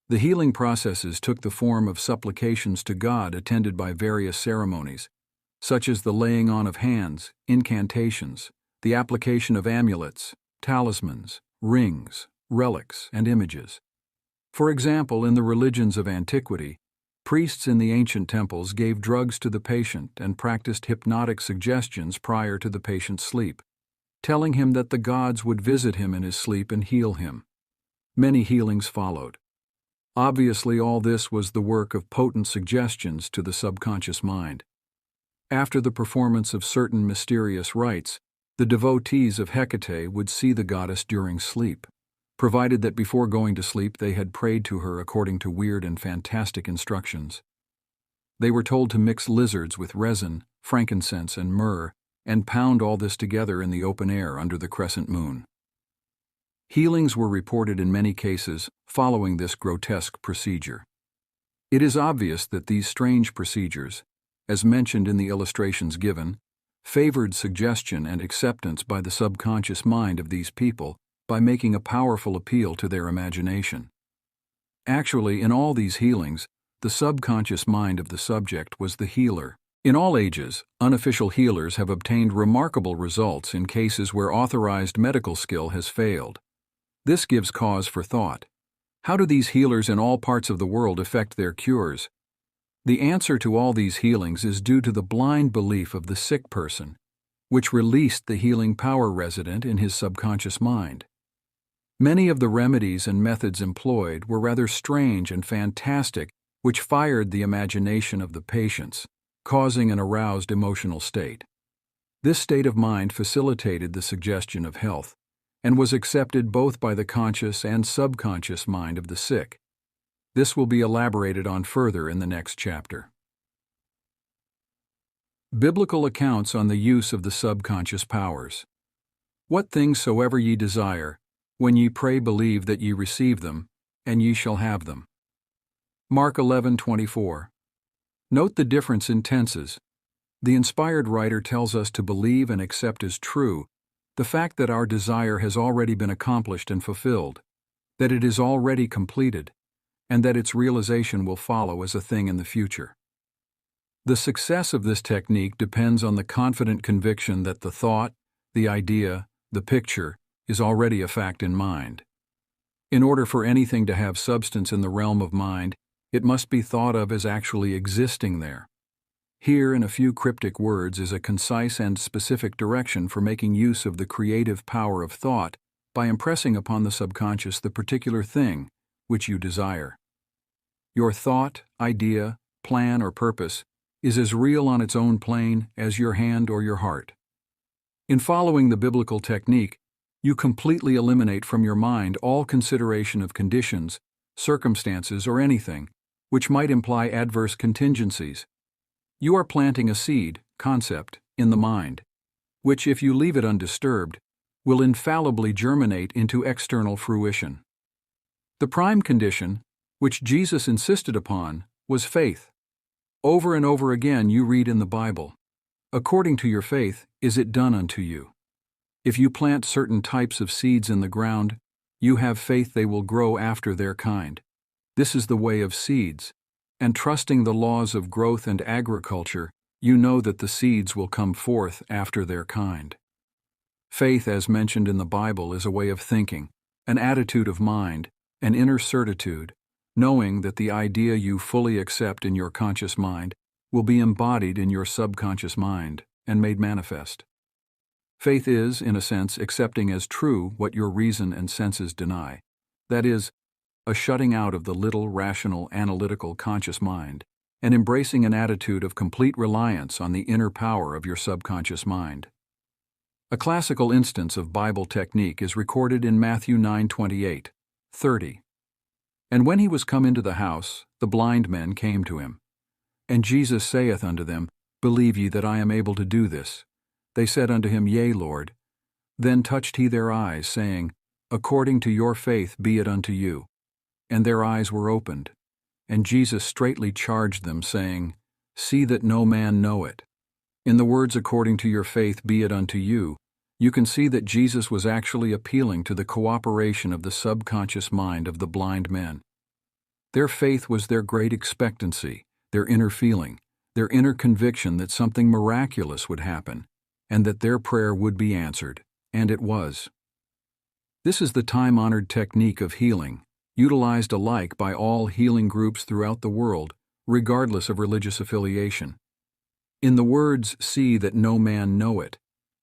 The healing processes took the form of supplications to God attended by various ceremonies, such as the laying on of hands, incantations, the application of amulets, talismans, rings, relics, and images. For example, in the religions of antiquity, priests in the ancient temples gave drugs to the patient and practiced hypnotic suggestions prior to the patient's sleep, telling him that the gods would visit him in his sleep and heal him. Many healings followed. Obviously, all this was the work of potent suggestions to the subconscious mind. After the performance of certain mysterious rites, the devotees of Hecate would see the goddess during sleep, provided that before going to sleep they had prayed to her according to weird and fantastic instructions. They were told to mix lizards with resin, frankincense, and myrrh, and pound all this together in the open air under the crescent moon. Healings were reported in many cases following this grotesque procedure. It is obvious that these strange procedures, as mentioned in the illustrations given, favored suggestion and acceptance by the subconscious mind of these people by making a powerful appeal to their imagination. Actually, in all these healings, the subconscious mind of the subject was the healer. In all ages, unofficial healers have obtained remarkable results in cases where authorized medical skill has failed. This gives cause for thought. How do these healers in all parts of the world effect their cures? The answer to all these healings is due to the blind belief of the sick person, which released the healing power resident in his subconscious mind. Many of the remedies and methods employed were rather strange and fantastic, which fired the imagination of the patients, causing an aroused emotional state. This state of mind facilitated the suggestion of health, and was accepted both by the conscious and subconscious mind of the sick. This will be elaborated on further in the next chapter. Biblical accounts on the use of the subconscious powers. What things soever ye desire, when ye pray believe that ye receive them, and ye shall have them. Mark 11:24. Note the difference in tenses. The inspired writer tells us to believe and accept as true the fact that our desire has already been accomplished and fulfilled, that it is already completed, and that its realization will follow as a thing in the future. The success of this technique depends on the confident conviction that the thought, the idea, the picture, is already a fact in mind. In order for anything to have substance in the realm of mind, it must be thought of as actually existing there. Here, in a few cryptic words, is a concise and specific direction for making use of the creative power of thought by impressing upon the subconscious the particular thing which you desire. Your thought, idea, plan, or purpose is as real on its own plane as your hand or your heart. In following the biblical technique, you completely eliminate from your mind all consideration of conditions, circumstances, or anything which might imply adverse contingencies. You are planting a seed, concept, in the mind, which, if you leave it undisturbed, will infallibly germinate into external fruition. The prime condition, which Jesus insisted upon, was faith. Over and over again you read in the Bible, "According to your faith is it done unto you." If you plant certain types of seeds in the ground, you have faith they will grow after their kind. This is the way of seeds, and trusting the laws of growth and agriculture, you know that the seeds will come forth after their kind. Faith, as mentioned in the Bible, is a way of thinking, an attitude of mind, an inner certitude, knowing that the idea you fully accept in your conscious mind will be embodied in your subconscious mind and made manifest. Faith is, in a sense, accepting as true what your reason and senses deny. That is, a shutting out of the little, rational, analytical, conscious mind, and embracing an attitude of complete reliance on the inner power of your subconscious mind. A classical instance of Bible technique is recorded in Matthew 9:28, 30. And when he was come into the house, the blind men came to him. And Jesus saith unto them, Believe ye that I am able to do this? They said unto him, Yea, Lord. Then touched he their eyes, saying, According to your faith be it unto you. And their eyes were opened. And Jesus straitly charged them, saying, See that no man know it. In the words, according to your faith be it unto you, you can see that Jesus was actually appealing to the cooperation of the subconscious mind of the blind men. Their faith was their great expectancy, their inner feeling, their inner conviction that something miraculous would happen, and that their prayer would be answered, and it was. This is the time-honored technique of healing, utilized alike by all healing groups throughout the world, regardless of religious affiliation. In the words, See that no man know it,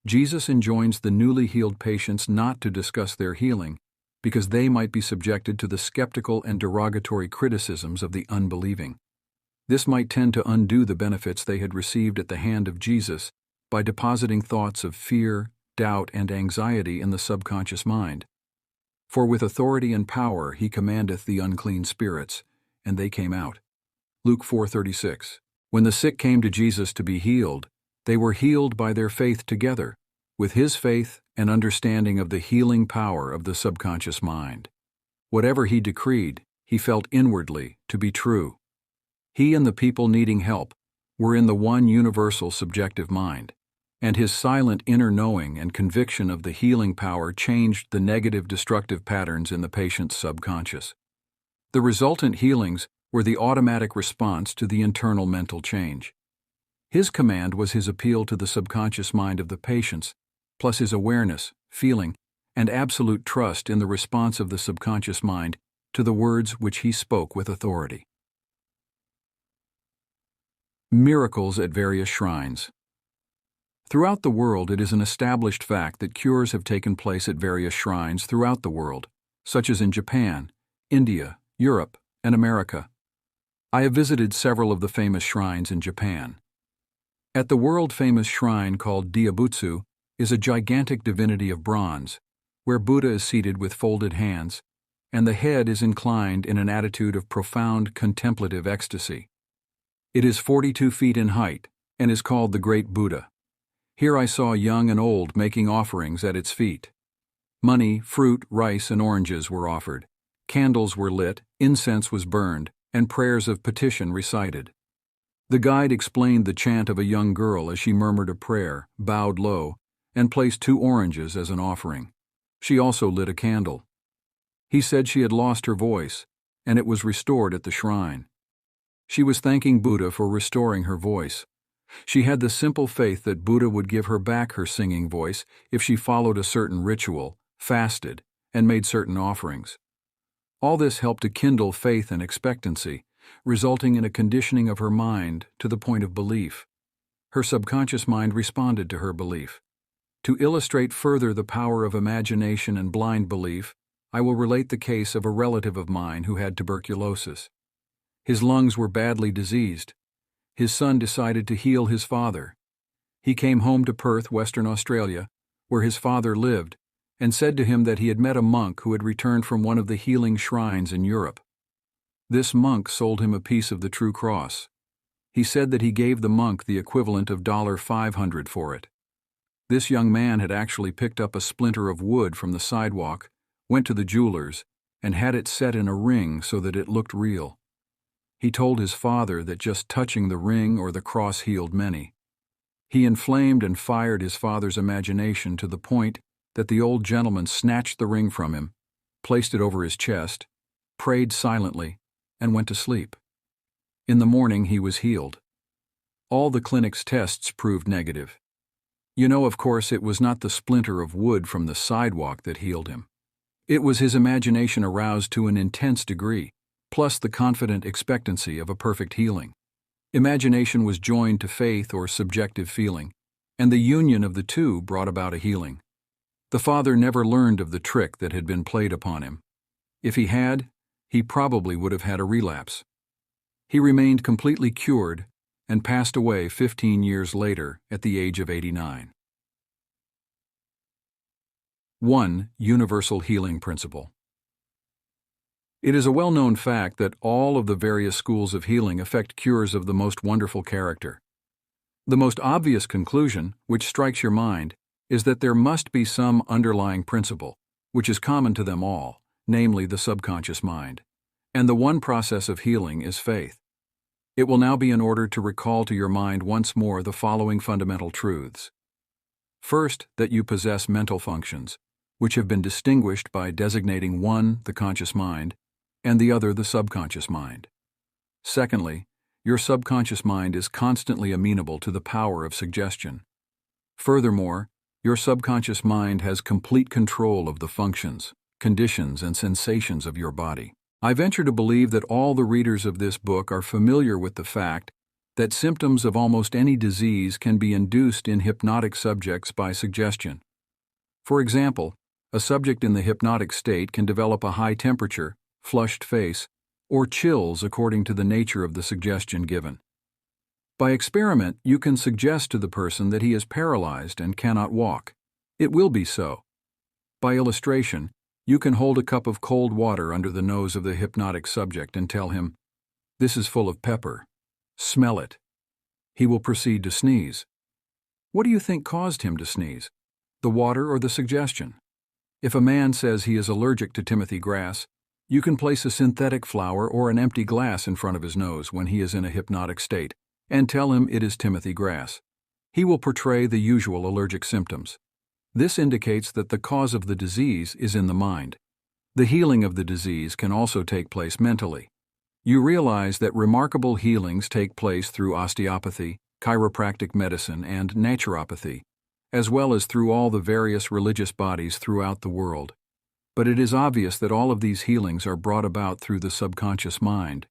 Jesus enjoins the newly healed patients not to discuss their healing, because they might be subjected to the skeptical and derogatory criticisms of the unbelieving. This might tend to undo the benefits they had received at the hand of Jesus by depositing thoughts of fear, doubt, and anxiety in the subconscious mind. For with authority and power he commandeth the unclean spirits, and they came out. Luke 4:36. When the sick came to Jesus to be healed, they were healed by their faith together, with his faith and understanding of the healing power of the subconscious mind. Whatever he decreed, he felt inwardly to be true. He and the people needing help were in the one universal subjective mind, and his silent inner knowing and conviction of the healing power changed the negative destructive patterns in the patient's subconscious. The resultant healings were the automatic response to the internal mental change. His command was his appeal to the subconscious mind of the patients, plus his awareness, feeling, and absolute trust in the response of the subconscious mind to the words which he spoke with authority. Miracles at various shrines. Throughout the world, it is an established fact that cures have taken place at various shrines throughout the world, such as in Japan, India, Europe, and America. I have visited several of the famous shrines in Japan. At the world-famous shrine called Diabutsu is a gigantic divinity of bronze, where Buddha is seated with folded hands, and the head is inclined in an attitude of profound contemplative ecstasy. It is 42 feet in height and is called the Great Buddha. Here I saw young and old making offerings at its feet. Money, fruit, rice, and oranges were offered. Candles were lit, incense was burned, and prayers of petition recited. The guide explained the chant of a young girl as she murmured a prayer, bowed low, and placed 2 oranges as an offering. She also lit a candle. He said she had lost her voice, and it was restored at the shrine. She was thanking Buddha for restoring her voice. She had the simple faith that Buddha would give her back her singing voice if she followed a certain ritual, fasted, and made certain offerings. All this helped to kindle faith and expectancy, resulting in a conditioning of her mind to the point of belief. Her subconscious mind responded to her belief. To illustrate further the power of imagination and blind belief, I will relate the case of a relative of mine who had tuberculosis. His lungs were badly diseased. His son decided to heal his father. He came home to Perth, Western Australia, where his father lived, and said to him that he had met a monk who had returned from one of the healing shrines in Europe. This monk sold him a piece of the true cross. He said that he gave the monk the equivalent of $500 for it. This young man had actually picked up a splinter of wood from the sidewalk, went to the jeweler's, and had it set in a ring so that it looked real. He told his father that just touching the ring or the cross healed many. He inflamed and fired his father's imagination to the point that the old gentleman snatched the ring from him, placed it over his chest, prayed silently, and went to sleep. In the morning he was healed. All the clinic's tests proved negative. You know, of course, it was not the splinter of wood from the sidewalk that healed him. It was his imagination aroused to an intense degree, plus the confident expectancy of a perfect healing. Imagination was joined to faith or subjective feeling, and the union of the two brought about a healing. The father never learned of the trick that had been played upon him. If he had, he probably would have had a relapse. He remained completely cured and passed away 15 years later at the age of 89. 1. Universal Healing Principle. It is a well-known fact that all of the various schools of healing effect cures of the most wonderful character. The most obvious conclusion, which strikes your mind, is that there must be some underlying principle, which is common to them all, namely the subconscious mind. And the one process of healing is faith. It will now be in order to recall to your mind once more the following fundamental truths. First, that you possess mental functions, which have been distinguished by designating one, the conscious mind, and the other, the subconscious mind. Secondly, your subconscious mind is constantly amenable to the power of suggestion. Furthermore, your subconscious mind has complete control of the functions, conditions, and sensations of your body. I venture to believe that all the readers of this book are familiar with the fact that symptoms of almost any disease can be induced in hypnotic subjects by suggestion. For example, a subject in the hypnotic state can develop a high temperature, flushed face, or chills according to the nature of the suggestion given. By experiment, you can suggest to the person that he is paralyzed and cannot walk. It will be so. By illustration, you can hold a cup of cold water under the nose of the hypnotic subject and tell him, "This is full of pepper. Smell it." He will proceed to sneeze. What do you think caused him to sneeze? The water or the suggestion? If a man says he is allergic to Timothy grass, you can place a synthetic flower or an empty glass in front of his nose when he is in a hypnotic state and tell him it is Timothy grass. He will portray the usual allergic symptoms. This indicates that the cause of the disease is in the mind. The healing of the disease can also take place mentally. You realize that remarkable healings take place through osteopathy, chiropractic medicine, and naturopathy, as well as through all the various religious bodies throughout the world. But it is obvious that all of these healings are brought about through the subconscious mind,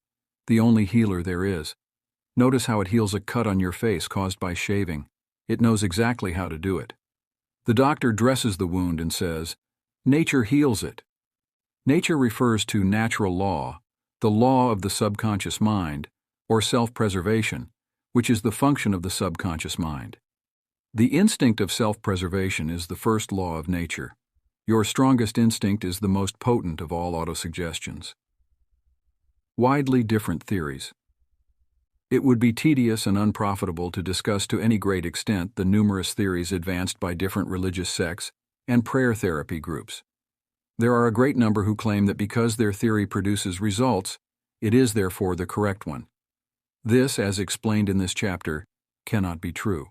the only healer there is. Notice how it heals a cut on your face caused by shaving. It knows exactly how to do it. The doctor dresses the wound and says, "Nature heals it." Nature refers to natural law, the law of the subconscious mind, or self-preservation, which is the function of the subconscious mind. The instinct of self-preservation is the first law of nature. Your strongest instinct is the most potent of all autosuggestions. Widely different theories. It would be tedious and unprofitable to discuss to any great extent the numerous theories advanced by different religious sects and prayer therapy groups. There are a great number who claim that because their theory produces results, it is therefore the correct one. This, as explained in this chapter, cannot be true.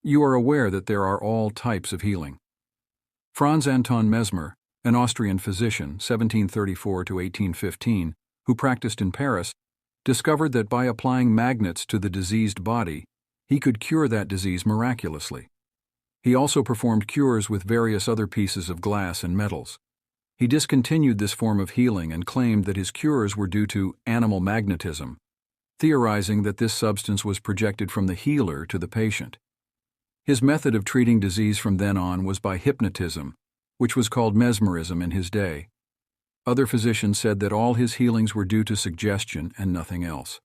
You are aware that there are all types of healing. Franz Anton Mesmer, an Austrian physician, 1734 to 1815, who practiced in Paris, discovered that by applying magnets to the diseased body, he could cure that disease miraculously. He also performed cures with various other pieces of glass and metals. He discontinued this form of healing and claimed that his cures were due to animal magnetism, theorizing that this substance was projected from the healer to the patient. His method of treating disease from then on was by hypnotism, which was called mesmerism in his day. Other physicians said that all his healings were due to suggestion and nothing else.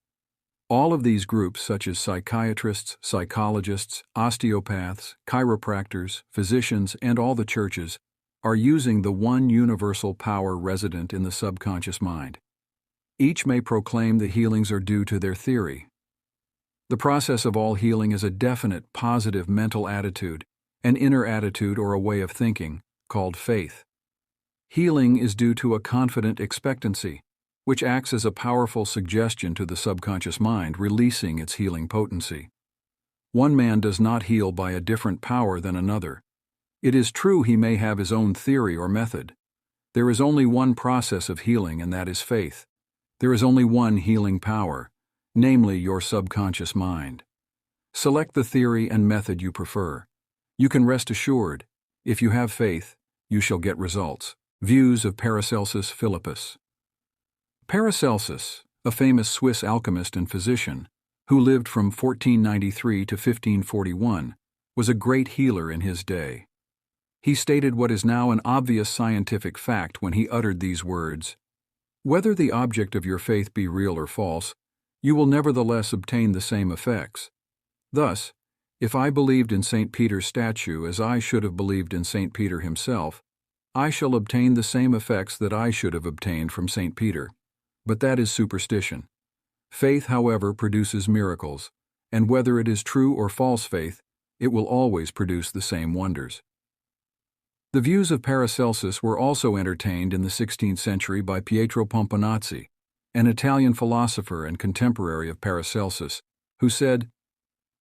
All of these groups, such as psychiatrists, psychologists, osteopaths, chiropractors, physicians, and all the churches, are using the one universal power resident in the subconscious mind. Each may proclaim the healings are due to their theory. The process of all healing is a definite, positive mental attitude, an inner attitude or a way of thinking, called faith. Healing is due to a confident expectancy, which acts as a powerful suggestion to the subconscious mind, releasing its healing potency. One man does not heal by a different power than another. It is true he may have his own theory or method. There is only one process of healing, and that is faith. There is only one healing power, namely your subconscious mind. Select the theory and method you prefer. You can rest assured, if you have faith, you shall get results. Views of Paracelsus Philippus. Paracelsus, a famous Swiss alchemist and physician, who lived from 1493 to 1541, was a great healer in his day. He stated what is now an obvious scientific fact when he uttered these words: "Whether the object of your faith be real or false, you will nevertheless obtain the same effects. Thus, if I believed in St. Peter's statue as I should have believed in St. Peter himself, I shall obtain the same effects that I should have obtained from St. Peter. But that is superstition. Faith, however, produces miracles, and whether it is true or false faith, it will always produce the same wonders." The views of Paracelsus were also entertained in the 16th century by Pietro Pomponazzi, an Italian philosopher and contemporary of Paracelsus, who said,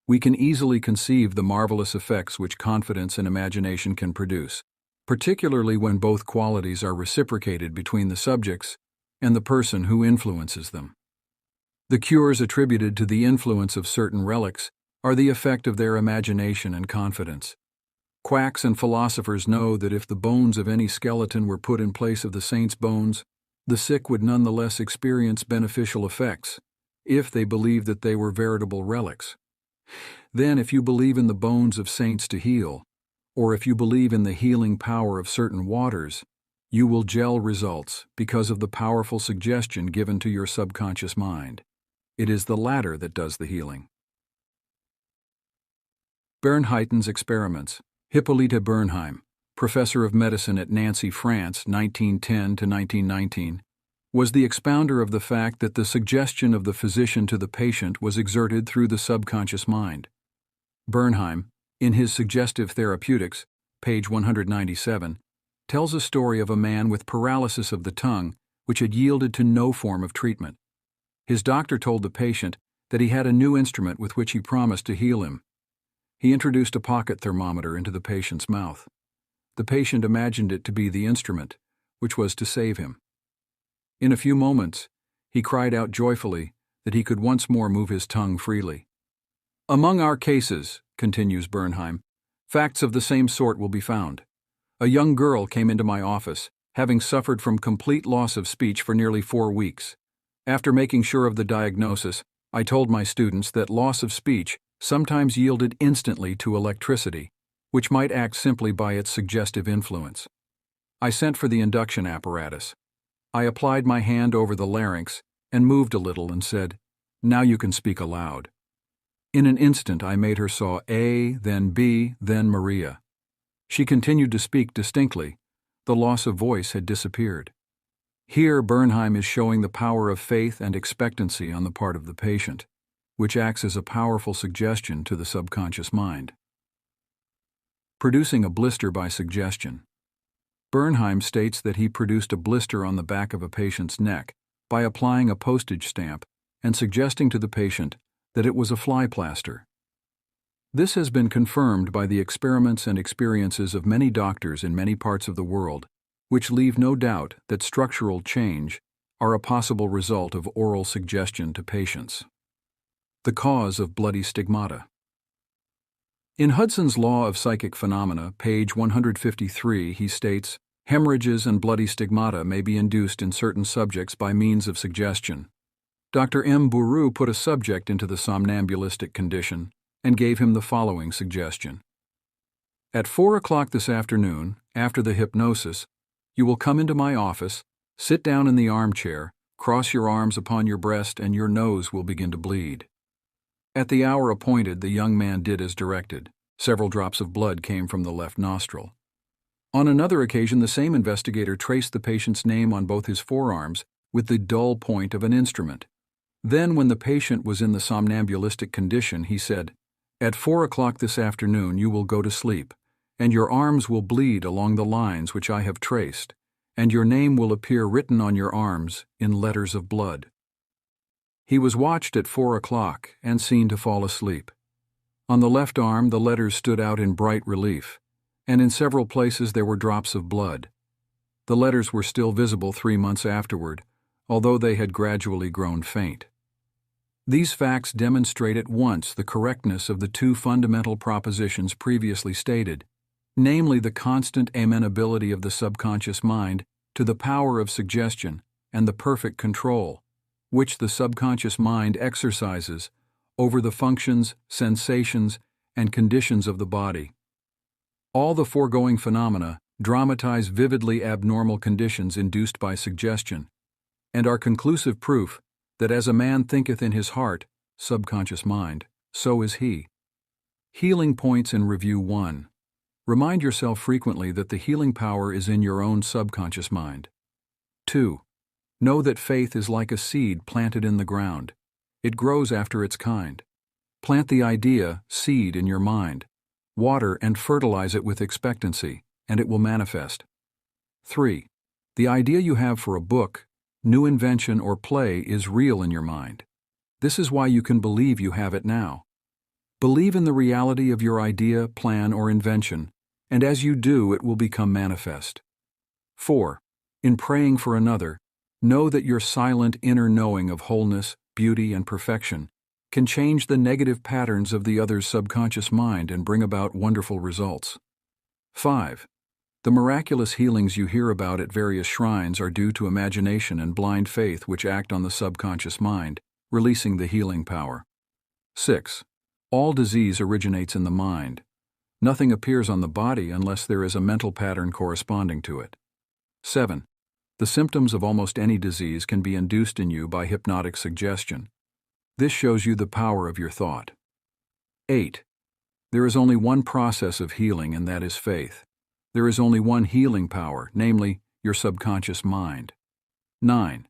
"We can easily conceive the marvelous effects which confidence and imagination can produce, particularly when both qualities are reciprocated between the subjects and the person who influences them. The cures attributed to the influence of certain relics are the effect of their imagination and confidence. Quacks and philosophers know that if the bones of any skeleton were put in place of the saint's bones, the sick would nonetheless experience beneficial effects, if they believed that they were veritable relics. Then, if you believe in the bones of saints to heal, or if you believe in the healing power of certain waters, you will gel results because of the powerful suggestion given to your subconscious mind. It is the latter that does the healing." Bernheiten's experiments. Hippolyte Bernheim, professor of medicine at Nancy, France, 1910 to 1919, was the expounder of the fact that the suggestion of the physician to the patient was exerted through the subconscious mind. Bernheim, in his Suggestive Therapeutics, page 197, tells a story of a man with paralysis of the tongue which had yielded to no form of treatment. His doctor told the patient that he had a new instrument with which he promised to heal him. He introduced a pocket thermometer into the patient's mouth. The patient imagined it to be the instrument, which was to save him. In a few moments, He cried out joyfully that he could once more move his tongue freely. Among our cases, continues Bernheim, facts of the same sort will be found. A young girl came into my office, having suffered from complete loss of speech for nearly 4 weeks. After making sure of the diagnosis, I told my students that loss of speech sometimes yielded instantly to electricity, which might act simply by its suggestive influence. I sent for the induction apparatus. I applied my hand over the larynx and moved a little and said, "Now you can speak aloud." In an instant I made her saw A, then B, then Maria. She continued to speak distinctly. The loss of voice had disappeared. Here Bernheim is showing the power of faith and expectancy on the part of the patient, which acts as a powerful suggestion to the subconscious mind. Producing a blister by suggestion. Bernheim states that he produced a blister on the back of a patient's neck by applying a postage stamp and suggesting to the patient that it was a fly plaster. This has been confirmed by the experiments and experiences of many doctors in many parts of the world, which leave no doubt that structural change are a possible result of oral suggestion to patients. The cause of bloody stigmata. In Hudson's Law of Psychic Phenomena, page 153, he states, hemorrhages and bloody stigmata may be induced in certain subjects by means of suggestion. Dr. M. Bourru put a subject into the somnambulistic condition and gave him the following suggestion. At 4 o'clock this afternoon, after the hypnosis, you will come into my office, sit down in the armchair, cross your arms upon your breast, and your nose will begin to bleed. At the hour appointed, the young man did as directed. Several drops of blood came from the left nostril. On another occasion, the same investigator traced the patient's name on both his forearms with the dull point of an instrument. Then, when the patient was in the somnambulistic condition, he said, "At 4 o'clock this afternoon you will go to sleep, and your arms will bleed along the lines which I have traced, and your name will appear written on your arms in letters of blood." He was watched at 4 o'clock and seen to fall asleep. On the left arm the letters stood out in bright relief, and in several places there were drops of blood. The letters were still visible 3 months afterward, although they had gradually grown faint. These facts demonstrate at once the correctness of the 2 fundamental propositions previously stated, namely the constant amenability of the subconscious mind to the power of suggestion and the perfect control, which the subconscious mind exercises over the functions, sensations, and conditions of the body. All the foregoing phenomena dramatize vividly abnormal conditions induced by suggestion, and are conclusive proof that as a man thinketh in his heart, subconscious mind, so is he. Healing points in review 1. Remind yourself frequently that the healing power is in your own subconscious mind. 2. Know that faith is like a seed planted in the ground. It grows after its kind. Plant the idea, seed, in your mind. Water and fertilize it with expectancy, and it will manifest. 3. The idea you have for a book, new invention, or play is real in your mind. This is why you can believe you have it now. Believe in the reality of your idea, plan, or invention, and as you do, it will become manifest. 4. In praying for another, know that your silent inner knowing of wholeness, beauty, and perfection can change the negative patterns of the other's subconscious mind and bring about wonderful results. 5. The miraculous healings you hear about at various shrines are due to imagination and blind faith which act on the subconscious mind, releasing the healing power. 6. All disease originates in the mind. Nothing appears on the body unless there is a mental pattern corresponding to it. 7. The symptoms of almost any disease can be induced in you by hypnotic suggestion. This shows you the power of your thought. 8. There is only one process of healing, and that is faith. There is only one healing power, namely, your subconscious mind. 9.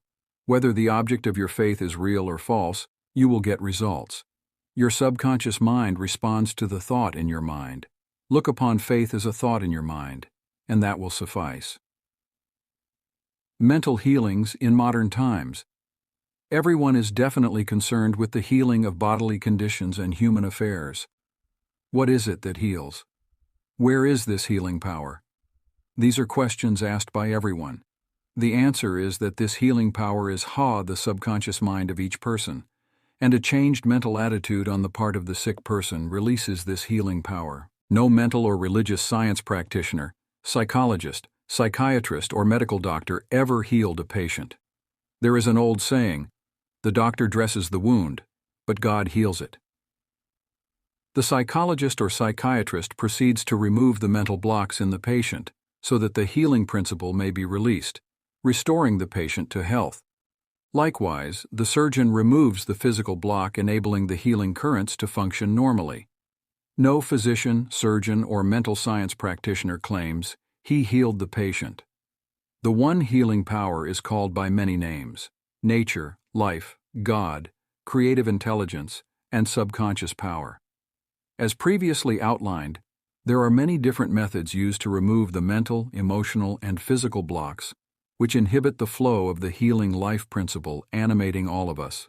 Whether the object of your faith is real or false, you will get results. Your subconscious mind responds to the thought in your mind. Look upon faith as a thought in your mind, and that will suffice. Mental healings in modern times. Everyone is definitely concerned with the healing of bodily conditions and human affairs. What is it that heals? Where is this healing power? These are questions asked by everyone. The answer is that this healing power is the subconscious mind of each person, and a changed mental attitude on the part of the sick person releases this healing power. No mental or religious science practitioner, psychologist, psychiatrist, or medical doctor ever healed a patient. There is an old saying, "The doctor dresses the wound, but God heals it." The psychologist or psychiatrist proceeds to remove the mental blocks in the patient so that the healing principle may be released, restoring the patient to health. Likewise, the surgeon removes the physical block, enabling the healing currents to function normally. No physician, surgeon, or mental science practitioner claims he healed the patient. The one healing power is called by many names: nature, life, God, creative intelligence, and subconscious power. As previously outlined, there are many different methods used to remove the mental, emotional, and physical blocks which inhibit the flow of the healing life principle animating all of us.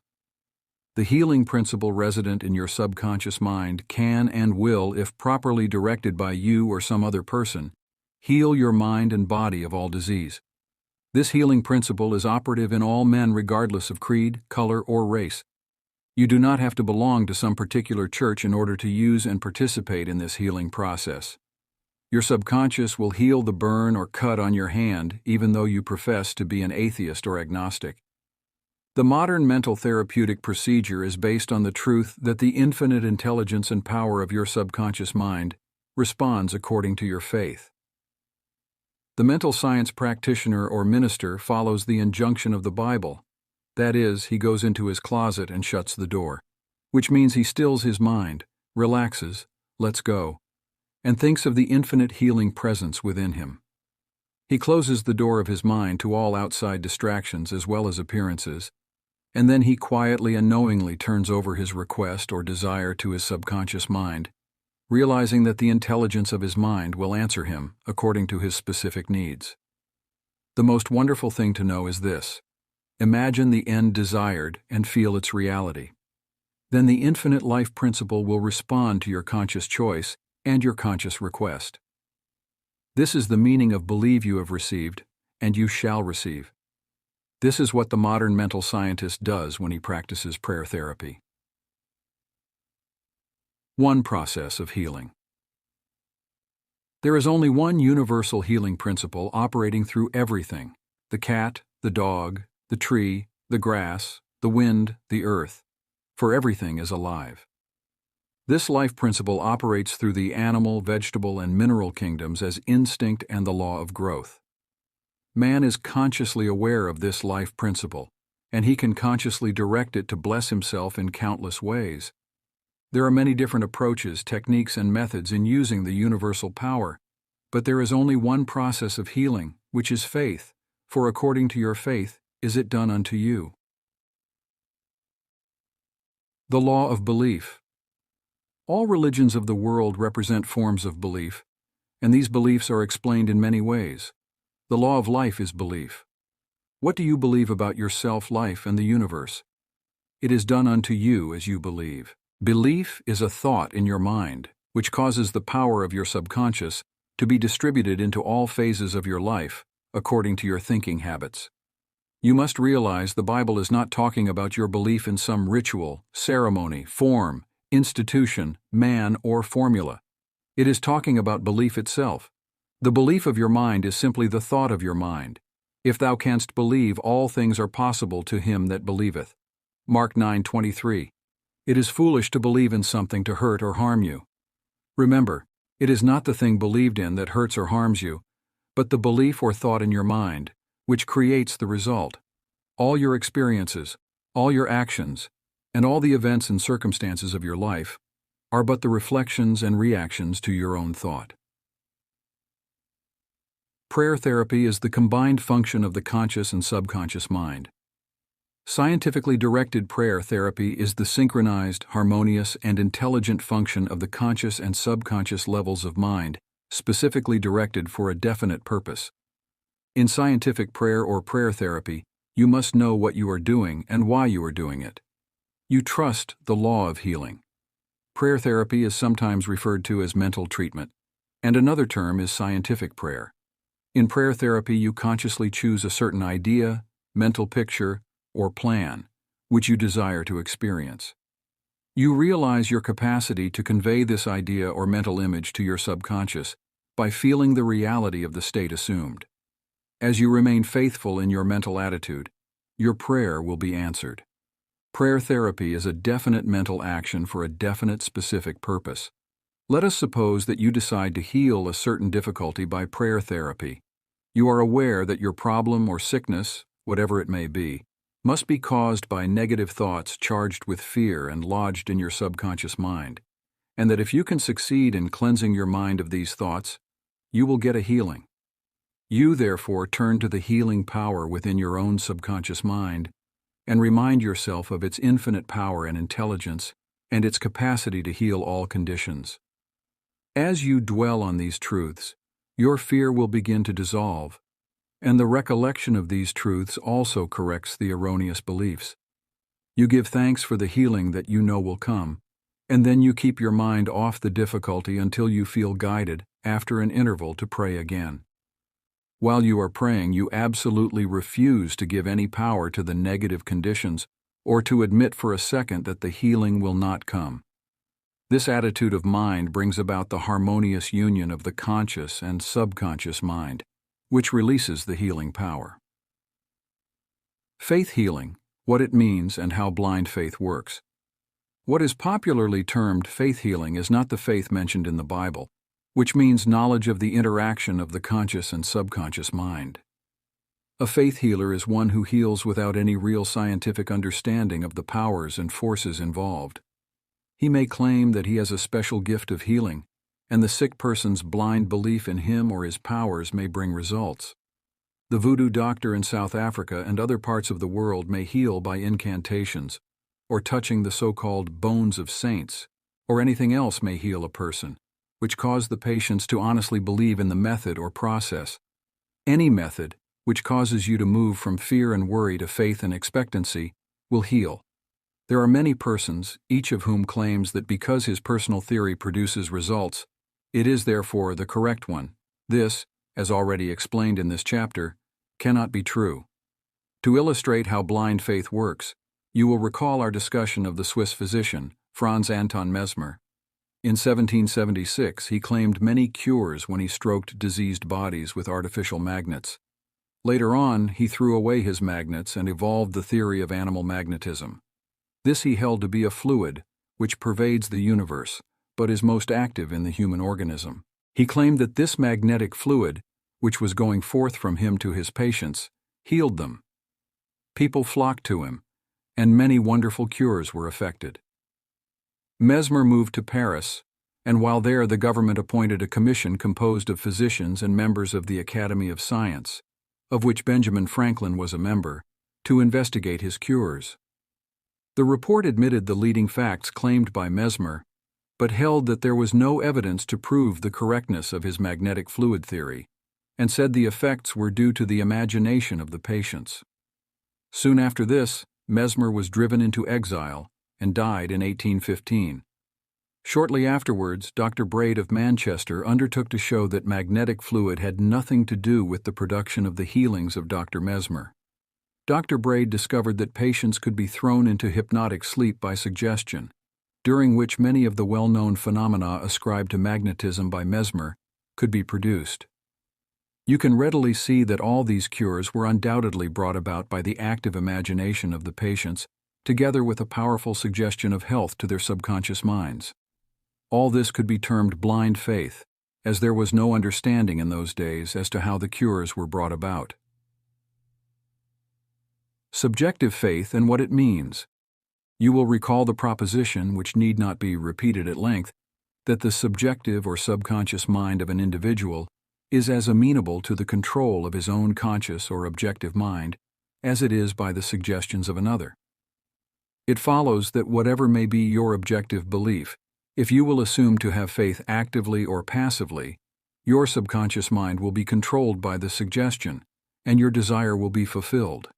The healing principle resident in your subconscious mind can and will, if properly directed by you or some other person, heal your mind and body of all disease. This healing principle is operative in all men regardless of creed, color, or race. You do not have to belong to some particular church in order to use and participate in this healing process. Your subconscious will heal the burn or cut on your hand even though you profess to be an atheist or agnostic. The modern mental therapeutic procedure is based on the truth that the infinite intelligence and power of your subconscious mind responds according to your faith. The mental science practitioner or minister follows the injunction of the Bible. That is, he goes into his closet and shuts the door, which means he stills his mind, relaxes, lets go, and thinks of the infinite healing presence within him. He closes the door of his mind to all outside distractions as well as appearances, and then he quietly and knowingly turns over his request or desire to his subconscious mind, realizing that the intelligence of his mind will answer him according to his specific needs. The most wonderful thing to know is this: imagine the end desired and feel its reality. Then the infinite life principle will respond to your conscious choice and your conscious request. This is the meaning of believe you have received, and you shall receive. This is what the modern mental scientist does when he practices prayer therapy. One process of healing. There is only one universal healing principle operating through everything: the cat, the dog, the tree, the grass, the wind, the earth, for everything is alive. This life principle operates through the animal, vegetable, and mineral kingdoms as instinct and the law of growth. Man is consciously aware of this life principle, and he can consciously direct it to bless himself in countless ways. There are many different approaches, techniques, and methods in using the universal power, but there is only one process of healing, which is faith, for according to your faith is it done unto you. The law of belief. All religions of the world represent forms of belief, and these beliefs are explained in many ways. The law of life is belief. What do you believe about yourself, life, and the universe? It is done unto you as you believe. Belief is a thought in your mind, which causes the power of your subconscious to be distributed into all phases of your life, according to your thinking habits. You must realize the Bible is not talking about your belief in some ritual, ceremony, form, institution, man, or formula. It is talking about belief itself. The belief of your mind is simply the thought of your mind. If thou canst believe, all things are possible to him that believeth. Mark 9:23. It is foolish to believe in something to hurt or harm you. Remember, it is not the thing believed in that hurts or harms you, but the belief or thought in your mind, which creates the result. All your experiences, all your actions, and all the events and circumstances of your life are but the reflections and reactions to your own thought. Prayer therapy is the combined function of the conscious and subconscious mind. Scientifically directed prayer therapy is the synchronized, harmonious, and intelligent function of the conscious and subconscious levels of mind, specifically directed for a definite purpose. In scientific prayer or prayer therapy, you must know what you are doing and why you are doing it. You trust the law of healing. Prayer therapy is sometimes referred to as mental treatment, and another term is scientific prayer. In prayer therapy, you consciously choose a certain idea, mental picture, or plan, which you desire to experience. You realize your capacity to convey this idea or mental image to your subconscious by feeling the reality of the state assumed. As you remain faithful in your mental attitude, your prayer will be answered. Prayer therapy is a definite mental action for a definite specific purpose. Let us suppose that you decide to heal a certain difficulty by prayer therapy. You are aware that your problem or sickness, whatever it may be, must be caused by negative thoughts charged with fear and lodged in your subconscious mind, and that if you can succeed in cleansing your mind of these thoughts, you will get a healing. You therefore turn to the healing power within your own subconscious mind and remind yourself of its infinite power and intelligence and its capacity to heal all conditions. As you dwell on these truths, your fear will begin to dissolve, and the recollection of these truths also corrects the erroneous beliefs. You give thanks for the healing that you know will come, and then you keep your mind off the difficulty until you feel guided, after an interval, to pray again. While you are praying, you absolutely refuse to give any power to the negative conditions or to admit for a second that the healing will not come. This attitude of mind brings about the harmonious union of the conscious and subconscious mind, which releases the healing power. Faith healing, what it means and how blind faith works. What is popularly termed faith healing is not the faith mentioned in the Bible, which means knowledge of the interaction of the conscious and subconscious mind. A faith healer is one who heals without any real scientific understanding of the powers and forces involved. He may claim that he has a special gift of healing, and the sick person's blind belief in him or his powers may bring results. The voodoo doctor in South Africa and other parts of the world may heal by incantations, or touching the so-called bones of saints, or anything else may heal a person, which cause the patients to honestly believe in the method or process. Any method, which causes you to move from fear and worry to faith and expectancy, will heal. There are many persons, each of whom claims that because his personal theory produces results, it is therefore the correct one. This, as already explained in this chapter, cannot be true. To illustrate how blind faith works, you will recall our discussion of the Swiss physician, Franz Anton Mesmer. In 1776, he claimed many cures when he stroked diseased bodies with artificial magnets. Later on, he threw away his magnets and evolved the theory of animal magnetism. This he held to be a fluid which pervades the universe, but is most active in the human organism. He claimed that this magnetic fluid, which was going forth from him to his patients, healed them. People flocked to him, and many wonderful cures were effected. Mesmer moved to Paris, and while there the government appointed a commission composed of physicians and members of the Academy of Science, of which Benjamin Franklin was a member, to investigate his cures. The report admitted the leading facts claimed by Mesmer, but held that there was no evidence to prove the correctness of his magnetic fluid theory, and said the effects were due to the imagination of the patients. Soon after this, Mesmer was driven into exile and died in 1815. Shortly afterwards, Dr. Braid of Manchester undertook to show that magnetic fluid had nothing to do with the production of the healings of Dr. Mesmer. Dr. Braid discovered that patients could be thrown into hypnotic sleep by suggestion, during which many of the well-known phenomena ascribed to magnetism by Mesmer could be produced. You can readily see that all these cures were undoubtedly brought about by the active imagination of the patients, together with a powerful suggestion of health to their subconscious minds. All this could be termed blind faith, as there was no understanding in those days as to how the cures were brought about. Subjective faith and what it means. You will recall the proposition, which need not be repeated at length, that the subjective or subconscious mind of an individual is as amenable to the control of his own conscious or objective mind as it is by the suggestions of another. It follows that whatever may be your objective belief, if you will assume to have faith actively or passively, your subconscious mind will be controlled by the suggestion, and your desire will be fulfilled.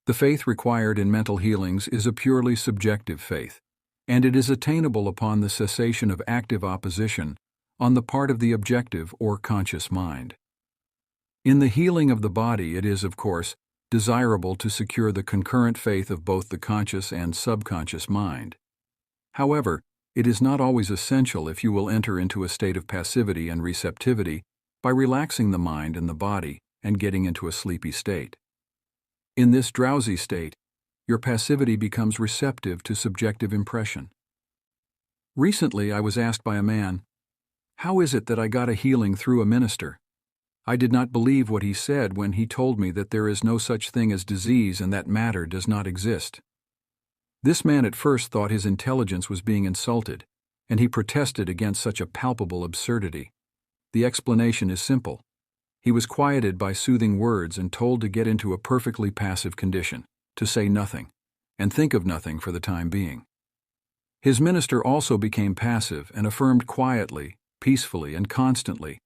The faith required in mental healings is a purely subjective faith, and it is attainable upon the cessation of active opposition on the part of the objective or conscious mind. In the healing of the body, it is, of course, desirable to secure the concurrent faith of both the conscious and subconscious mind. However, it is not always essential if you will enter into a state of passivity and receptivity by relaxing the mind and the body and getting into a sleepy state. In this drowsy state, your passivity becomes receptive to subjective impression. Recently, I was asked by a man, "How is it that I got a healing through a minister?" I did not believe what he said when he told me that there is no such thing as disease and that matter does not exist. This man at first thought his intelligence was being insulted, and he protested against such a palpable absurdity. The explanation is simple. He was quieted by soothing words and told to get into a perfectly passive condition, to say nothing, and think of nothing for the time being. His minister also became passive and affirmed quietly, peacefully, and constantly,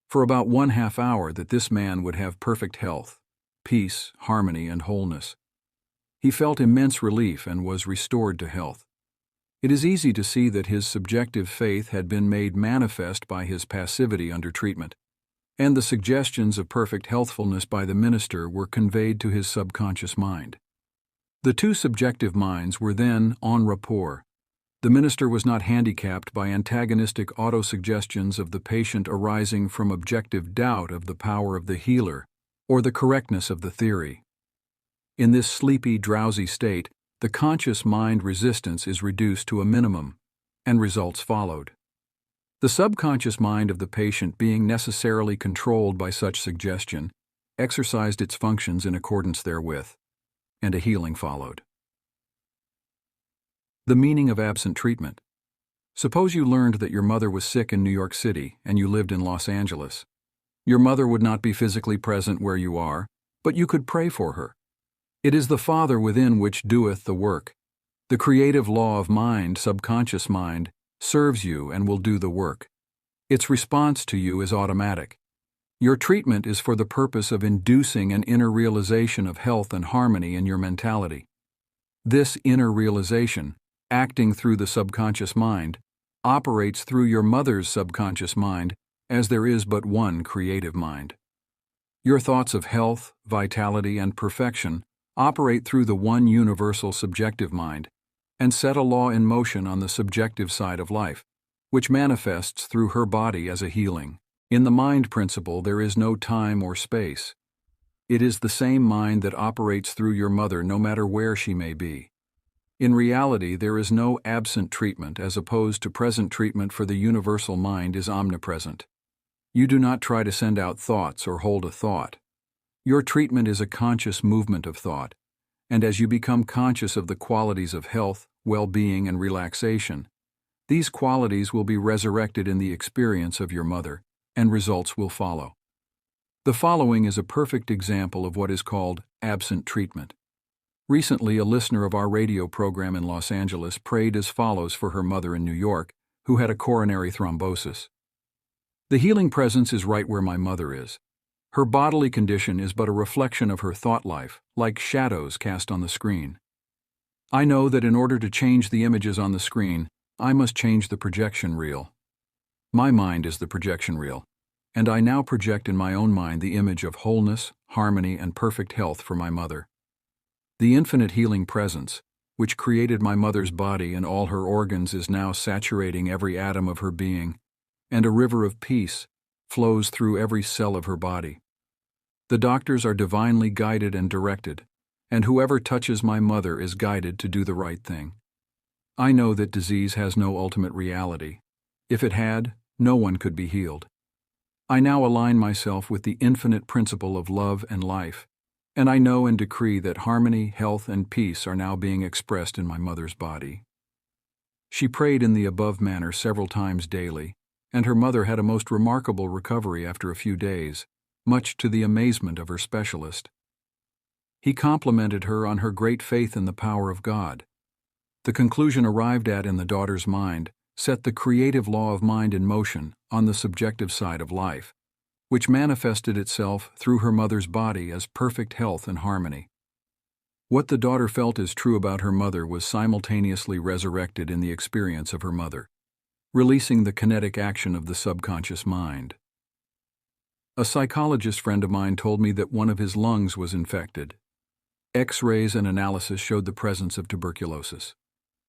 for about 1/2 hour that this man would have perfect health, peace, harmony, and wholeness. He felt immense relief and was restored to health. It is easy to see that his subjective faith had been made manifest by his passivity under treatment, and the suggestions of perfect healthfulness by the minister were conveyed to his subconscious mind. The two subjective minds were then en rapport. The minister was not handicapped by antagonistic autosuggestions of the patient arising from objective doubt of the power of the healer or the correctness of the theory. In this sleepy, drowsy state, the conscious mind resistance is reduced to a minimum, and results followed. The subconscious mind of the patient, being necessarily controlled by such suggestion, exercised its functions in accordance therewith, and a healing followed. The meaning of absent treatment. Suppose you learned that your mother was sick in New York City and you lived in Los Angeles. Your mother would not be physically present where you are, but you could pray for her. It is the Father within which doeth the work. The creative law of mind, subconscious mind, serves you and will do the work. Its response to you is automatic. Your treatment is for the purpose of inducing an inner realization of health and harmony in your mentality. This inner realization, acting through the subconscious mind, operates through your mother's subconscious mind, as there is but one creative mind. Your thoughts of health, vitality, and perfection operate through the one universal subjective mind, and set a law in motion on the subjective side of life, which manifests through her body as a healing. In the mind principle, there is no time or space. It is the same mind that operates through your mother no matter where she may be. In reality, there is no absent treatment as opposed to present treatment, for the universal mind is omnipresent. You do not try to send out thoughts or hold a thought. Your treatment is a conscious movement of thought, and as you become conscious of the qualities of health, well-being, and relaxation, these qualities will be resurrected in the experience of your mother, and results will follow. The following is a perfect example of what is called absent treatment. Recently, a listener of our radio program in Los Angeles prayed as follows for her mother in New York, who had a coronary thrombosis. The healing presence is right where my mother is. Her bodily condition is but a reflection of her thought life, like shadows cast on the screen. I know that in order to change the images on the screen, I must change the projection reel. My mind is the projection reel, and I now project in my own mind the image of wholeness, harmony, and perfect health for my mother. The infinite healing presence, which created my mother's body and all her organs, is now saturating every atom of her being, and a river of peace flows through every cell of her body. The doctors are divinely guided and directed, and whoever touches my mother is guided to do the right thing. I know that disease has no ultimate reality. If it had, no one could be healed. I now align myself with the infinite principle of love and life, and I know and decree that harmony, health, and peace are now being expressed in my mother's body. She prayed in the above manner several times daily, and her mother had a most remarkable recovery after a few days, much to the amazement of her specialist. He complimented her on her great faith in the power of God. The conclusion arrived at in the daughter's mind set the creative law of mind in motion on the subjective side of life, which manifested itself through her mother's body as perfect health and harmony. What the daughter felt as true about her mother was simultaneously resurrected in the experience of her mother, releasing the kinetic action of the subconscious mind. A psychologist friend of mine told me that one of his lungs was infected. X-rays and analysis showed the presence of tuberculosis.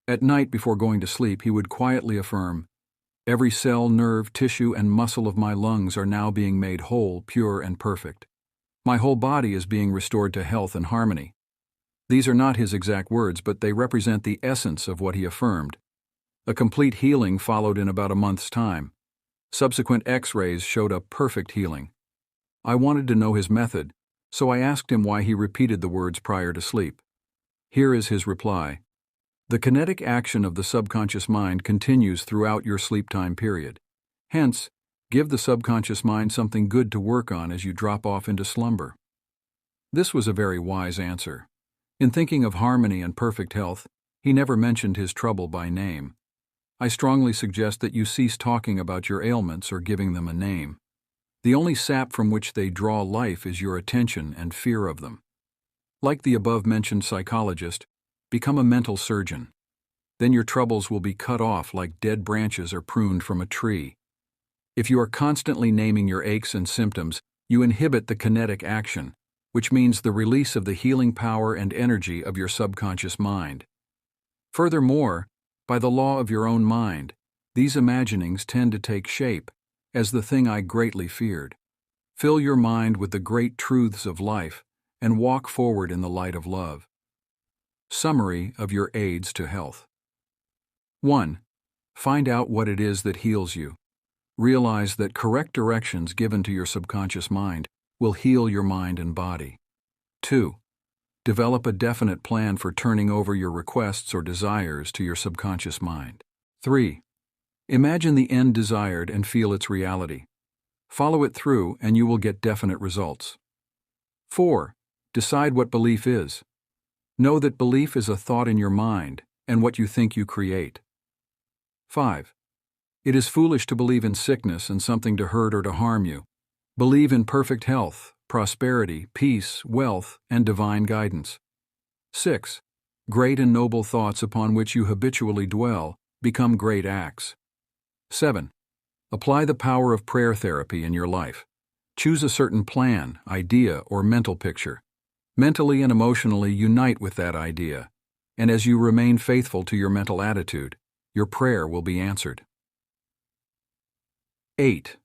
At night before going to sleep, he would quietly affirm, "Every cell, nerve, tissue, and muscle of my lungs are now being made whole, pure, and perfect. My whole body is being restored to health and harmony." These are not his exact words, but they represent the essence of what he affirmed. A complete healing followed in about a month's time. Subsequent X-rays showed a perfect healing. I wanted to know his method, so I asked him why he repeated the words prior to sleep. Here is his reply. The kinetic action of the subconscious mind continues throughout your sleep time period. Hence, give the subconscious mind something good to work on as you drop off into slumber. This was a very wise answer. In thinking of harmony and perfect health, he never mentioned his trouble by name. I strongly suggest that you cease talking about your ailments or giving them a name. The only sap from which they draw life is your attention and fear of them. Like the above-mentioned psychologist, become a mental surgeon. Then your troubles will be cut off like dead branches are pruned from a tree. If you are constantly naming your aches and symptoms, you inhibit the kinetic action, which means the release of the healing power and energy of your subconscious mind. Furthermore, by the law of your own mind, these imaginings tend to take shape as the thing I greatly feared. Fill your mind with the great truths of life and walk forward in the light of love. Summary of your aids to health. 1. Find out what it is that heals you. Realize that correct directions given to your subconscious mind will heal your mind and body. 2. Develop a definite plan for turning over your requests or desires to your subconscious mind. 3. Imagine the end desired and feel its reality. Follow it through and you will get definite results. 4. Decide what belief is. Know that belief is a thought in your mind and what you think you create. 5. It is foolish to believe in sickness and something to hurt or to harm you. Believe in perfect health, prosperity, peace, wealth, and divine guidance. 6. Great and noble thoughts upon which you habitually dwell become great acts. 7. Apply the power of prayer therapy in your life. Choose a certain plan, idea, or mental picture. Mentally and emotionally unite with that idea, and as you remain faithful to your mental attitude, your prayer will be answered. 8.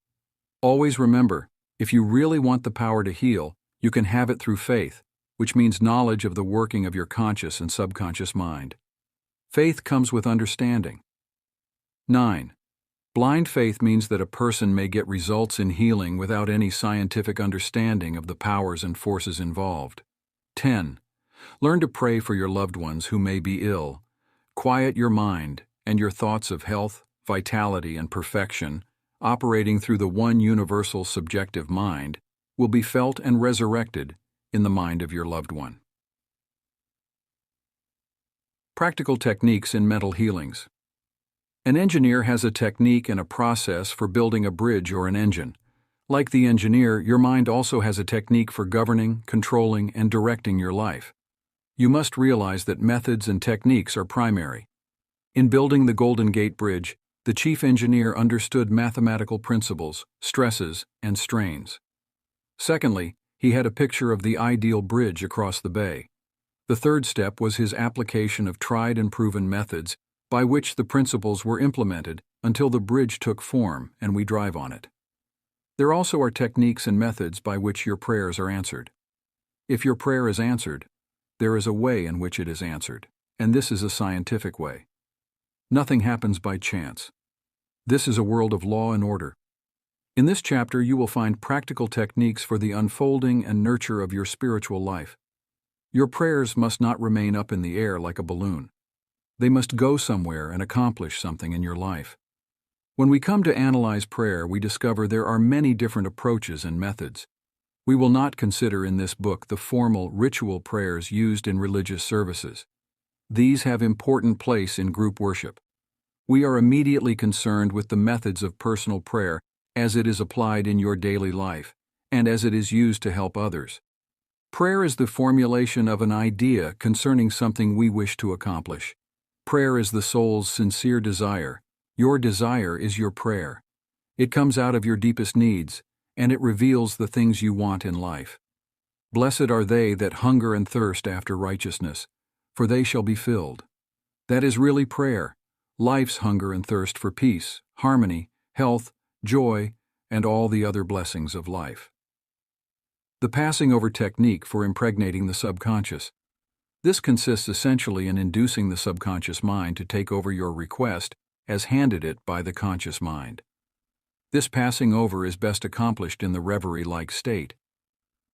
Always remember, if you really want the power to heal, you can have it through faith, which means knowledge of the working of your conscious and subconscious mind. Faith comes with understanding. 9. Blind faith means that a person may get results in healing without any scientific understanding of the powers and forces involved. 10. Learn to pray for your loved ones who may be ill. Quiet your mind, and your thoughts of health, vitality, and perfection, operating through the one universal subjective mind, will be felt and resurrected in the mind of your loved one. Practical techniques in mental healings. An engineer has a technique and a process for building a bridge or an engine. Like the engineer, your mind also has a technique for governing, controlling, and directing your life. You must realize that methods and techniques are primary. In building the Golden Gate Bridge, the chief engineer understood mathematical principles, stresses, and strains. Secondly, he had a picture of the ideal bridge across the bay. The third step was his application of tried and proven methods by which the principles were implemented until the bridge took form and we drive on it. There also are techniques and methods by which your prayers are answered. If your prayer is answered, there is a way in which it is answered, and this is a scientific way. Nothing happens by chance. This is a world of law and order. In this chapter, you will find practical techniques for the unfolding and nurture of your spiritual life. Your prayers must not remain up in the air like a balloon. They must go somewhere and accomplish something in your life. When we come to analyze prayer, we discover there are many different approaches and methods. We will not consider in this book the formal ritual prayers used in religious services. These have important place in group worship. We are immediately concerned with the methods of personal prayer as it is applied in your daily life and as it is used to help others. Prayer is the formulation of an idea concerning something we wish to accomplish. Prayer is the soul's sincere desire. Your desire is your prayer. It comes out of your deepest needs, and it reveals the things you want in life. Blessed are they that hunger and thirst after righteousness, for they shall be filled. That is really prayer, life's hunger and thirst for peace, harmony, health, joy, and all the other blessings of life. The passing over technique for impregnating the subconscious. This consists essentially in inducing the subconscious mind to take over your request as handed it by the conscious mind. This passing over is best accomplished in the reverie-like state.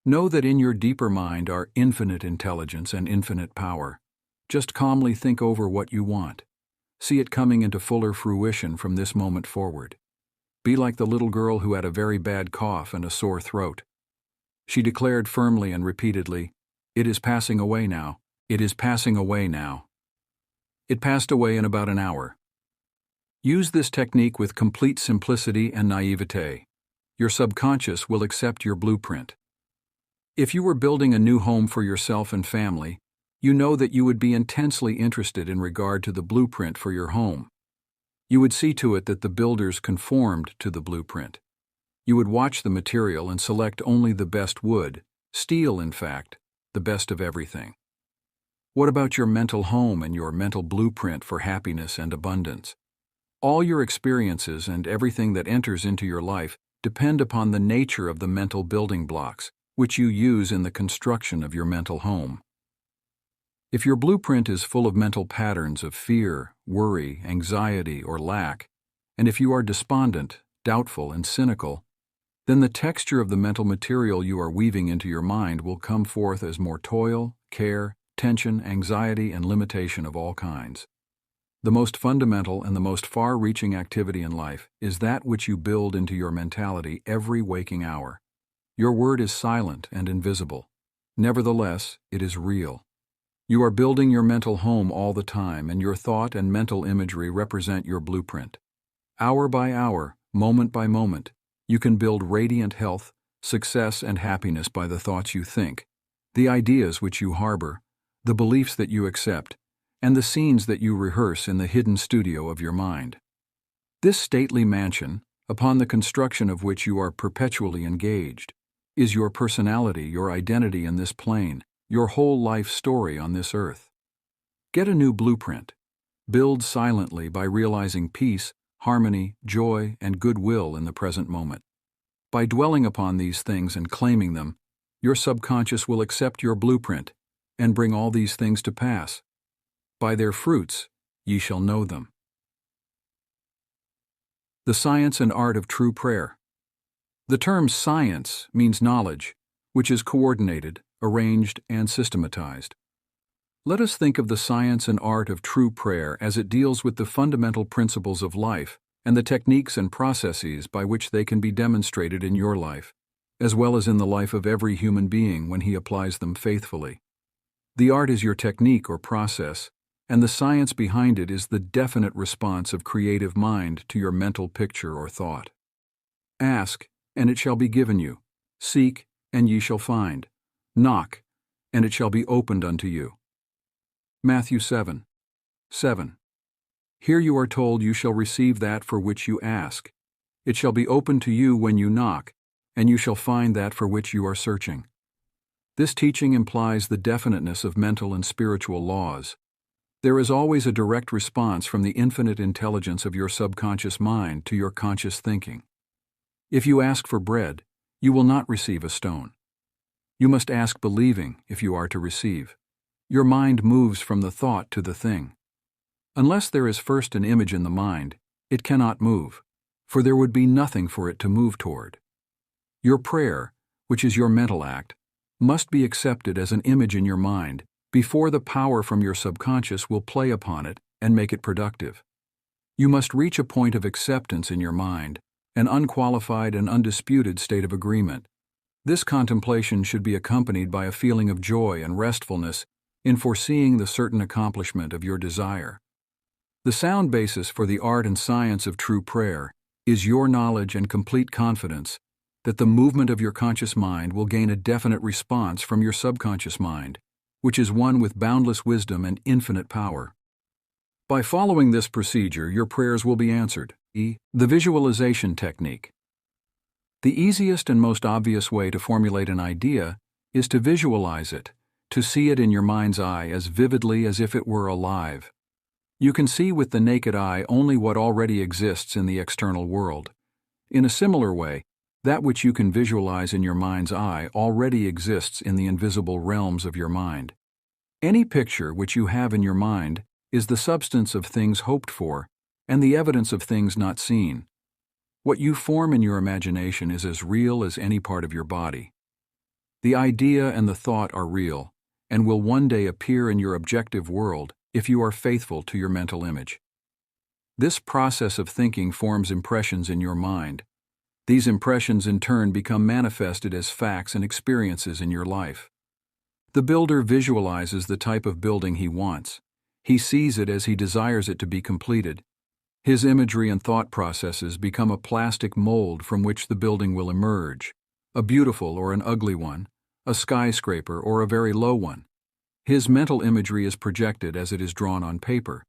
Know that in your deeper mind are infinite intelligence and infinite power. Just calmly think over what you want. See it coming into fuller fruition from this moment forward. Be like the little girl who had a very bad cough and a sore throat. She declared firmly and repeatedly, "It is passing away now. It is passing away now." It passed away in about an hour. Use this technique with complete simplicity and naivete. Your subconscious will accept your blueprint. If you were building a new home for yourself and family, you know that you would be intensely interested in regard to the blueprint for your home. You would see to it that the builders conformed to the blueprint. You would watch the material and select only the best wood, steel in fact, the best of everything. What about your mental home and your mental blueprint for happiness and abundance? All your experiences and everything that enters into your life depend upon the nature of the mental building blocks, which you use in the construction of your mental home. If your blueprint is full of mental patterns of fear, worry, anxiety, or lack, and if you are despondent, doubtful, and cynical, then the texture of the mental material you are weaving into your mind will come forth as more toil, care, tension, anxiety, and limitation of all kinds. The most fundamental and the most far-reaching activity in life is that which you build into your mentality every waking hour. Your word is silent and invisible. Nevertheless, it is real. You are building your mental home all the time, and your thought and mental imagery represent your blueprint. Hour by hour, moment by moment, you can build radiant health, success, and happiness by the thoughts you think, the ideas which you harbor, the beliefs that you accept, and the scenes that you rehearse in the hidden studio of your mind. This stately mansion, upon the construction of which you are perpetually engaged, is your personality, your identity in this plane, your whole life story on this earth. Get a new blueprint. Build silently by realizing peace, harmony, joy, and goodwill in the present moment. By dwelling upon these things and claiming them, your subconscious will accept your blueprint and bring all these things to pass. By their fruits ye shall know them. The science and art of true prayer. The term science means knowledge, which is coordinated, arranged, and systematized. Let us think of the science and art of true prayer as it deals with the fundamental principles of life and the techniques and processes by which they can be demonstrated in your life, as well as in the life of every human being when he applies them faithfully. The art is your technique or process, and the science behind it is the definite response of creative mind to your mental picture or thought. Ask, and it shall be given you. Seek, and ye shall find. Knock, and it shall be opened unto you. Matthew 7:7. Here you are told you shall receive that for which you ask. It shall be opened to you when you knock, and you shall find that for which you are searching. This teaching implies the definiteness of mental and spiritual laws. There is always a direct response from the infinite intelligence of your subconscious mind to your conscious thinking. If you ask for bread, you will not receive a stone. You must ask believing if you are to receive. Your mind moves from the thought to the thing. Unless there is first an image in the mind, it cannot move, for there would be nothing for it to move toward. Your prayer, which is your mental act, must be accepted as an image in your mind before the power from your subconscious will play upon it and make it productive. You must reach a point of acceptance in your mind, an unqualified and undisputed state of agreement. This contemplation should be accompanied by a feeling of joy and restfulness in foreseeing the certain accomplishment of your desire. The sound basis for the art and science of true prayer is your knowledge and complete confidence that the movement of your conscious mind will gain a definite response from your subconscious mind, which is one with boundless wisdom and infinite power. By following this procedure, your prayers will be answered. The visualization technique. The easiest and most obvious way to formulate an idea is to visualize it, to see it in your mind's eye as vividly as if it were alive. You can see with the naked eye only what already exists in the external world. In a similar way, that which you can visualize in your mind's eye already exists in the invisible realms of your mind. Any picture which you have in your mind is the substance of things hoped for and the evidence of things not seen. What you form in your imagination is as real as any part of your body. The idea and the thought are real and will one day appear in your objective world if you are faithful to your mental image. This process of thinking forms impressions in your mind. These impressions in turn become manifested as facts and experiences in your life. The builder visualizes the type of building he wants. He sees it as he desires it to be completed. His imagery and thought processes become a plastic mold from which the building will emerge, a beautiful or an ugly one, a skyscraper or a very low one. His mental imagery is projected as it is drawn on paper.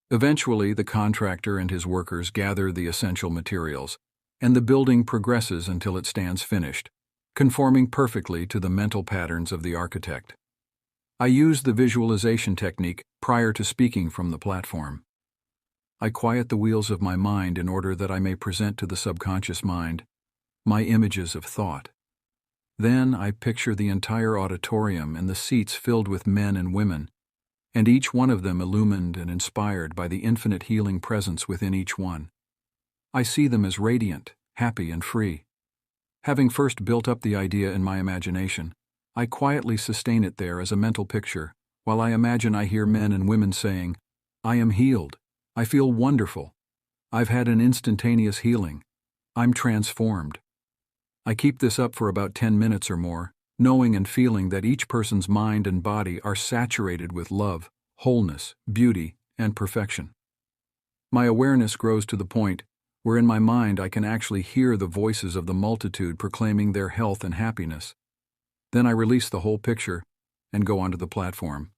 Eventually, the contractor and his workers gather the essential materials, and the building progresses until it stands finished, conforming perfectly to the mental patterns of the architect. I use the visualization technique prior to speaking from the platform. I quiet the wheels of my mind in order that I may present to the subconscious mind my images of thought. Then I picture the entire auditorium and the seats filled with men and women, and each one of them illumined and inspired by the infinite healing presence within each one. I see them as radiant, happy, and free. Having first built up the idea in my imagination, I quietly sustain it there as a mental picture, while I imagine I hear men and women saying, "I am healed. I feel wonderful. I've had an instantaneous healing. I'm transformed." I keep this up for about 10 minutes or more, knowing and feeling that each person's mind and body are saturated with love, wholeness, beauty, and perfection. My awareness grows to the point where in my mind I can actually hear the voices of the multitude proclaiming their health and happiness. Then I release the whole picture and go onto the platform.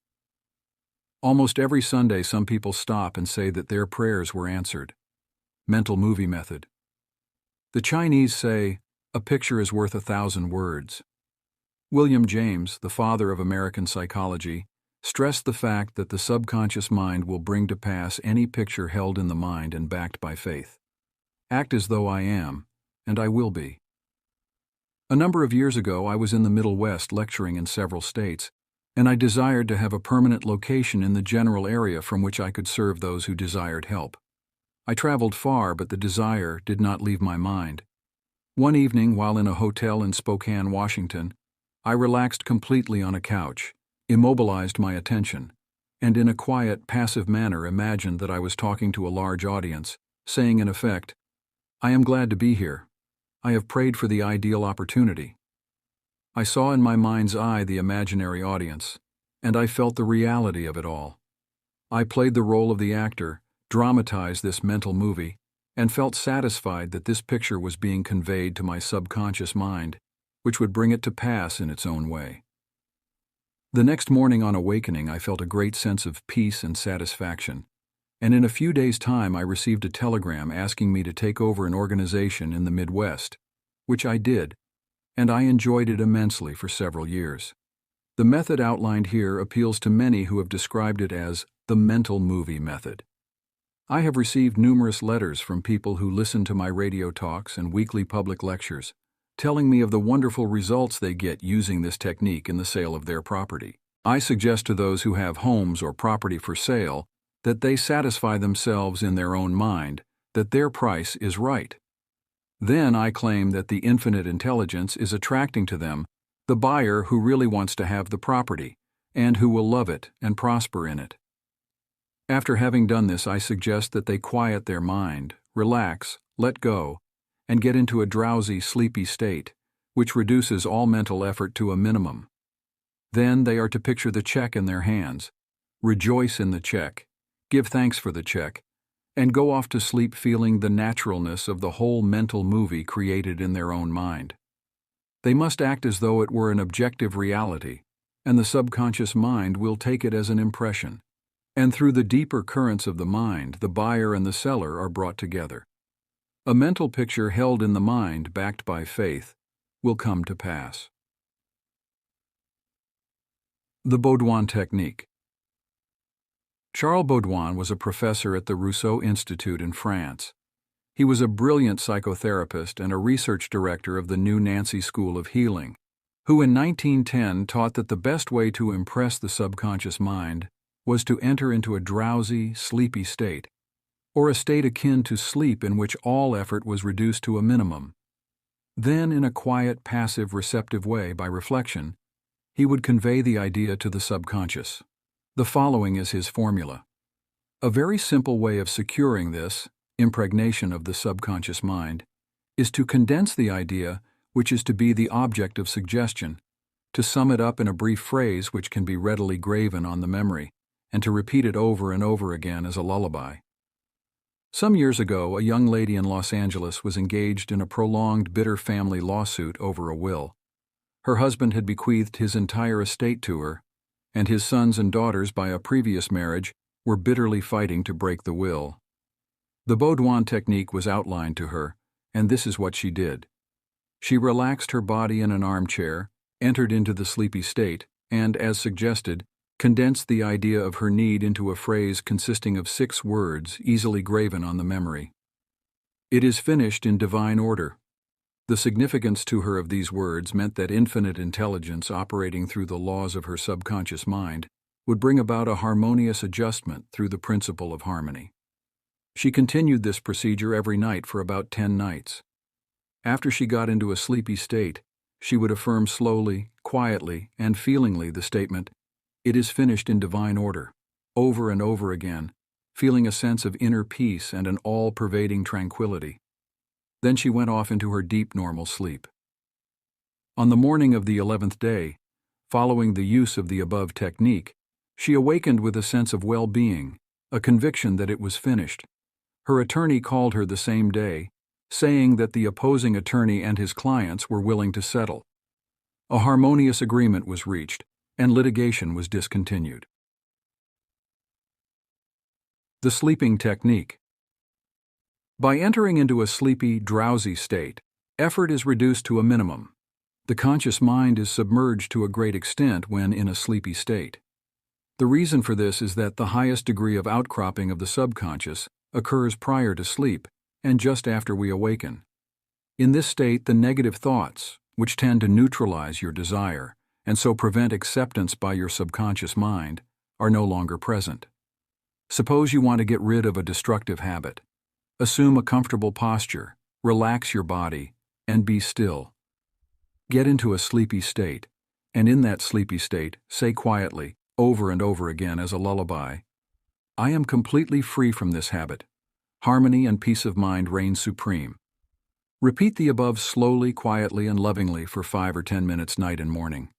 Almost every Sunday some people stop and say that their prayers were answered. Mental movie method. The Chinese say, "A picture is worth 1,000 words." William James, the father of American psychology, stressed the fact that the subconscious mind will bring to pass any picture held in the mind and backed by faith. Act as though I am, and I will be. A number of years ago, I was in the Middle West lecturing in several states, and I desired to have a permanent location in the general area from which I could serve those who desired help. I traveled far, but the desire did not leave my mind. One evening, while in a hotel in Spokane, Washington, I relaxed completely on a couch, immobilized my attention, and in a quiet, passive manner imagined that I was talking to a large audience, saying in effect, "I am glad to be here. I have prayed for the ideal opportunity." I saw in my mind's eye the imaginary audience, and I felt the reality of it all. I played the role of the actor, dramatized this mental movie, and felt satisfied that this picture was being conveyed to my subconscious mind, which would bring it to pass in its own way. The next morning on awakening, I felt a great sense of peace and satisfaction, and in a few days' time I received a telegram asking me to take over an organization in the Midwest, which I did, and I enjoyed it immensely for several years. The method outlined here appeals to many who have described it as the mental movie method. I have received numerous letters from people who listen to my radio talks and weekly public lectures, telling me of the wonderful results they get using this technique in the sale of their property. I suggest to those who have homes or property for sale that they satisfy themselves in their own mind that their price is right. Then I claim that the infinite intelligence is attracting to them the buyer who really wants to have the property and who will love it and prosper in it. After having done this, I suggest that they quiet their mind, relax, let go, and get into a drowsy, sleepy state, which reduces all mental effort to a minimum. Then they are to picture the check in their hands, rejoice in the check, give thanks for the check, and go off to sleep feeling the naturalness of the whole mental movie created in their own mind. They must act as though it were an objective reality, and the subconscious mind will take it as an impression. And through the deeper currents of the mind, the buyer and the seller are brought together. A mental picture held in the mind, backed by faith, will come to pass. The Baudouin Technique. Charles Baudouin was a professor at the Rousseau Institute in France. He was a brilliant psychotherapist and a research director of the New Nancy School of Healing, who in 1910 taught that the best way to impress the subconscious mind was to enter into a drowsy, sleepy state, or a state akin to sleep in which all effort was reduced to a minimum. Then, in a quiet, passive, receptive way, by reflection, he would convey the idea to the subconscious. The following is his formula. A very simple way of securing this impregnation of the subconscious mind is to condense the idea which is to be the object of suggestion, to sum it up in a brief phrase which can be readily graven on the memory, and to repeat it over and over again as a lullaby. Some years ago, a young lady in Los Angeles was engaged in a prolonged, bitter family lawsuit over a will. Her husband had bequeathed his entire estate to her, and his sons and daughters by a previous marriage were bitterly fighting to break the will. The Baudouin technique was outlined to her, and this is what she did. She relaxed her body in an armchair, entered into the sleepy state, and, as suggested, condensed the idea of her need into a phrase consisting of 6 words easily graven on the memory. It is finished in divine order. The significance to her of these words meant that infinite intelligence operating through the laws of her subconscious mind would bring about a harmonious adjustment through the principle of harmony. She continued this procedure every night for about 10 nights. After she got into a sleepy state, she would affirm slowly, quietly, and feelingly the statement, "It is finished in divine order," over and over again, feeling a sense of inner peace and an all-pervading tranquility. Then she went off into her deep normal sleep. On the morning of the 11th day, following the use of the above technique, she awakened with a sense of well-being, a conviction that it was finished. Her attorney called her the same day, saying that the opposing attorney and his clients were willing to settle. A harmonious agreement was reached, and litigation was discontinued. The sleeping technique. By entering into a sleepy, drowsy state, effort is reduced to a minimum. The conscious mind is submerged to a great extent when in a sleepy state. The reason for this is that the highest degree of outcropping of the subconscious occurs prior to sleep and just after we awaken. In this state, the negative thoughts, which tend to neutralize your desire and so prevent acceptance by your subconscious mind, are no longer present. Suppose you want to get rid of a destructive habit. Assume a comfortable posture, relax your body, and be still. Get into a sleepy state, and in that sleepy state, say quietly, over and over again as a lullaby, "I am completely free from this habit. Harmony and peace of mind reign supreme." Repeat the above slowly, quietly, and lovingly for 5 or 10 minutes night and morning.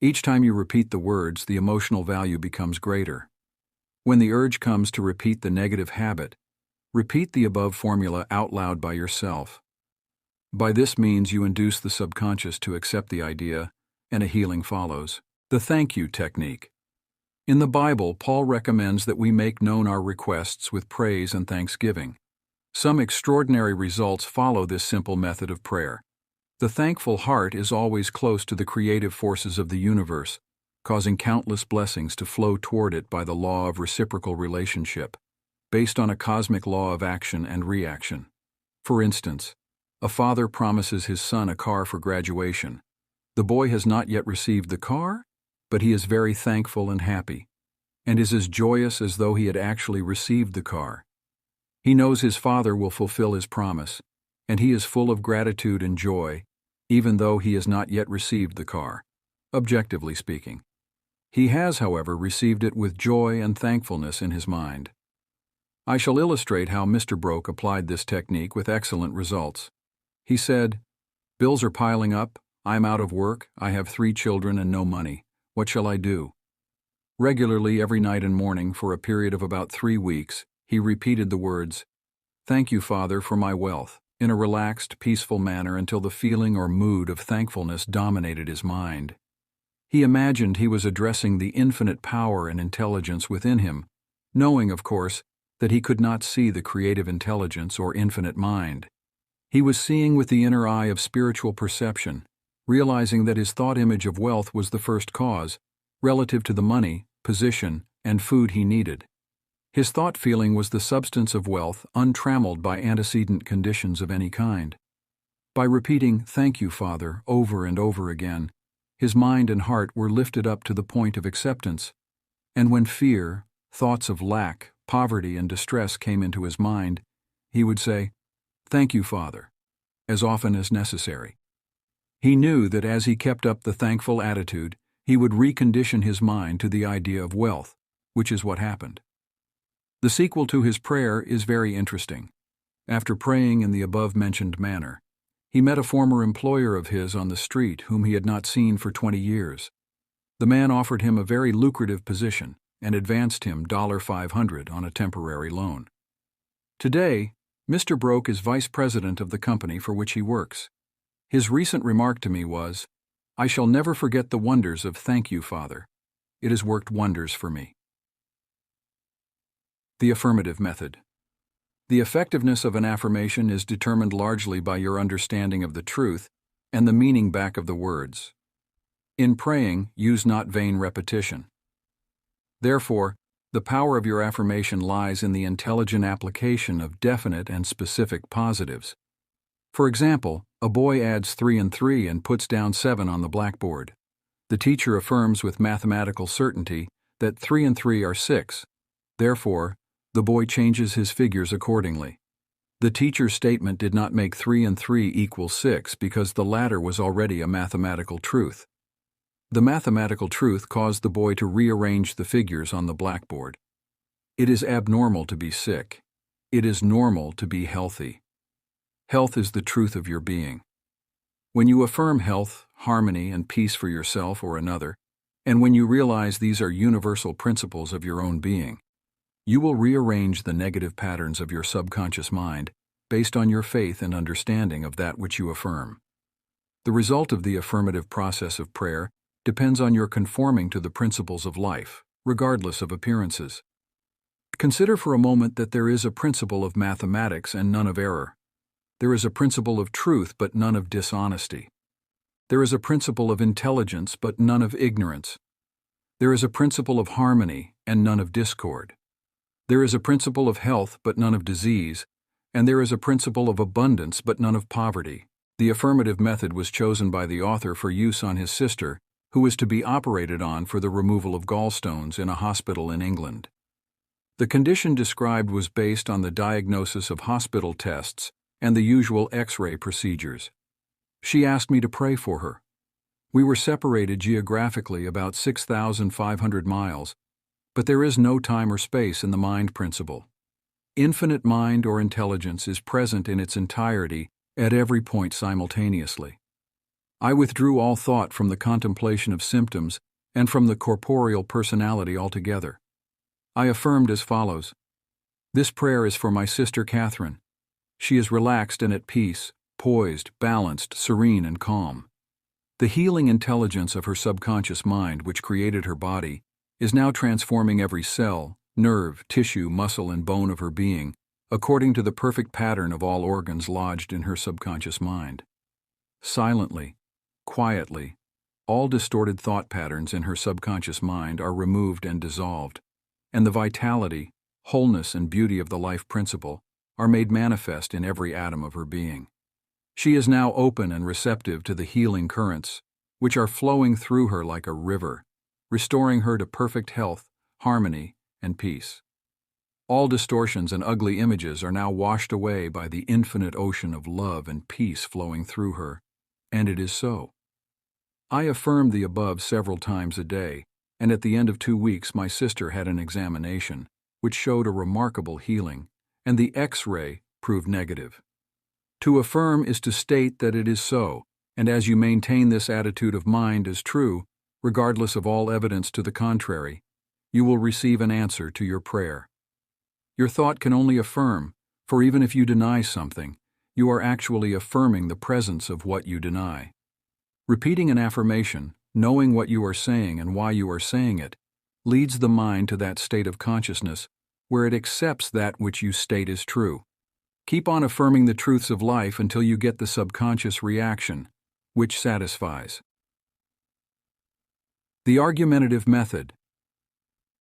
Each time you repeat the words, the emotional value becomes greater. When the urge comes to repeat the negative habit, repeat the above formula out loud by yourself. By this means you induce the subconscious to accept the idea, and a healing follows. The thank you technique. In the Bible, Paul recommends that we make known our requests with praise and thanksgiving. Some extraordinary results follow this simple method of prayer. The thankful heart is always close to the creative forces of the universe, causing countless blessings to flow toward it by the law of reciprocal relationship, based on a cosmic law of action and reaction. For instance, a father promises his son a car for graduation. The boy has not yet received the car, but he is very thankful and happy, and is as joyous as though he had actually received the car. He knows his father will fulfill his promise, and he is full of gratitude and joy, even though he has not yet received the car, objectively speaking. He has, however, received it with joy and thankfulness in his mind. I shall illustrate how Mr. Broke applied this technique with excellent results. He said, "Bills are piling up, I'm out of work, I have 3 children and no money. What shall I do?" Regularly every night and morning for a period of about 3 weeks, he repeated the words, "Thank you, Father, for my wealth," in a relaxed, peaceful manner until the feeling or mood of thankfulness dominated his mind. He imagined he was addressing the infinite power and intelligence within him, knowing, of course, that he could not see the creative intelligence or infinite mind. He was seeing with the inner eye of spiritual perception, realizing that his thought image of wealth was the first cause, relative to the money, position, and food he needed. His thought feeling was the substance of wealth, untrammeled by antecedent conditions of any kind. By repeating, "Thank you, Father," over and over again, his mind and heart were lifted up to the point of acceptance, and when fear, thoughts of lack, poverty, and distress came into his mind, he would say, "Thank you, Father," as often as necessary. He knew that as he kept up the thankful attitude, he would recondition his mind to the idea of wealth, which is what happened. The sequel to his prayer is very interesting. After praying in the above-mentioned manner, he met a former employer of his on the street whom he had not seen for 20 years. The man offered him a very lucrative position and advanced him $500 on a temporary loan. Today, Mr. Broke is vice president of the company for which he works. His recent remark to me was, "I shall never forget the wonders of 'Thank you, Father.' It has worked wonders for me." The affirmative method. The effectiveness of an affirmation is determined largely by your understanding of the truth and the meaning back of the words. In praying, use not vain repetition. Therefore, the power of your affirmation lies in the intelligent application of definite and specific positives. For example, a boy adds 3 and 3 and puts down 7 on the blackboard. The teacher affirms with mathematical certainty that 3 and 3 are 6. Therefore, the boy changes his figures accordingly. The teacher's statement did not make 3 and 3 equal 6 because the latter was already a mathematical truth. The mathematical truth caused the boy to rearrange the figures on the blackboard. It is abnormal to be sick. It is normal to be healthy. Health is the truth of your being. When you affirm health, harmony, and peace for yourself or another, and when you realize these are universal principles of your own being, you will rearrange the negative patterns of your subconscious mind based on your faith and understanding of that which you affirm. The result of the affirmative process of prayer depends on your conforming to the principles of life, regardless of appearances. Consider for a moment that there is a principle of mathematics and none of error. There is a principle of truth but none of dishonesty. There is a principle of intelligence but none of ignorance. There is a principle of harmony and none of discord. There is a principle of health but none of disease, and there is a principle of abundance but none of poverty. The affirmative method was chosen by the author for use on his sister, who was to be operated on for the removal of gallstones in a hospital in England. The condition described was based on the diagnosis of hospital tests and the usual X-ray procedures. She asked me to pray for her. We were separated geographically about 6,500 miles, but there is no time or space in the mind principle. Infinite mind or intelligence is present in its entirety at every point simultaneously. I withdrew all thought from the contemplation of symptoms and from the corporeal personality altogether. I affirmed as follows: "This prayer is for my sister Catherine. She is relaxed and at peace, poised, balanced, serene, and calm. The healing intelligence of her subconscious mind, which created her body, is now transforming every cell, nerve, tissue, muscle, and bone of her being, according to the perfect pattern of all organs lodged in her subconscious mind. Silently, quietly, all distorted thought patterns in her subconscious mind are removed and dissolved, and the vitality, wholeness, and beauty of the life principle are made manifest in every atom of her being. She is now open and receptive to the healing currents, which are flowing through her like a river, restoring her to perfect health, harmony, and peace. All distortions and ugly images are now washed away by the infinite ocean of love and peace flowing through her, and it is so. I affirmed the above several times a day, and at the end of 2 weeks my sister had an examination, which showed a remarkable healing, and the X-ray proved negative. To affirm is to state that it is so, and as you maintain this attitude of mind as true, regardless of all evidence to the contrary, you will receive an answer to your prayer. Your thought can only affirm, for even if you deny something, you are actually affirming the presence of what you deny. Repeating an affirmation, knowing what you are saying and why you are saying it, leads the mind to that state of consciousness where it accepts that which you state is true. Keep on affirming the truths of life until you get the subconscious reaction, which satisfies. The argumentative method.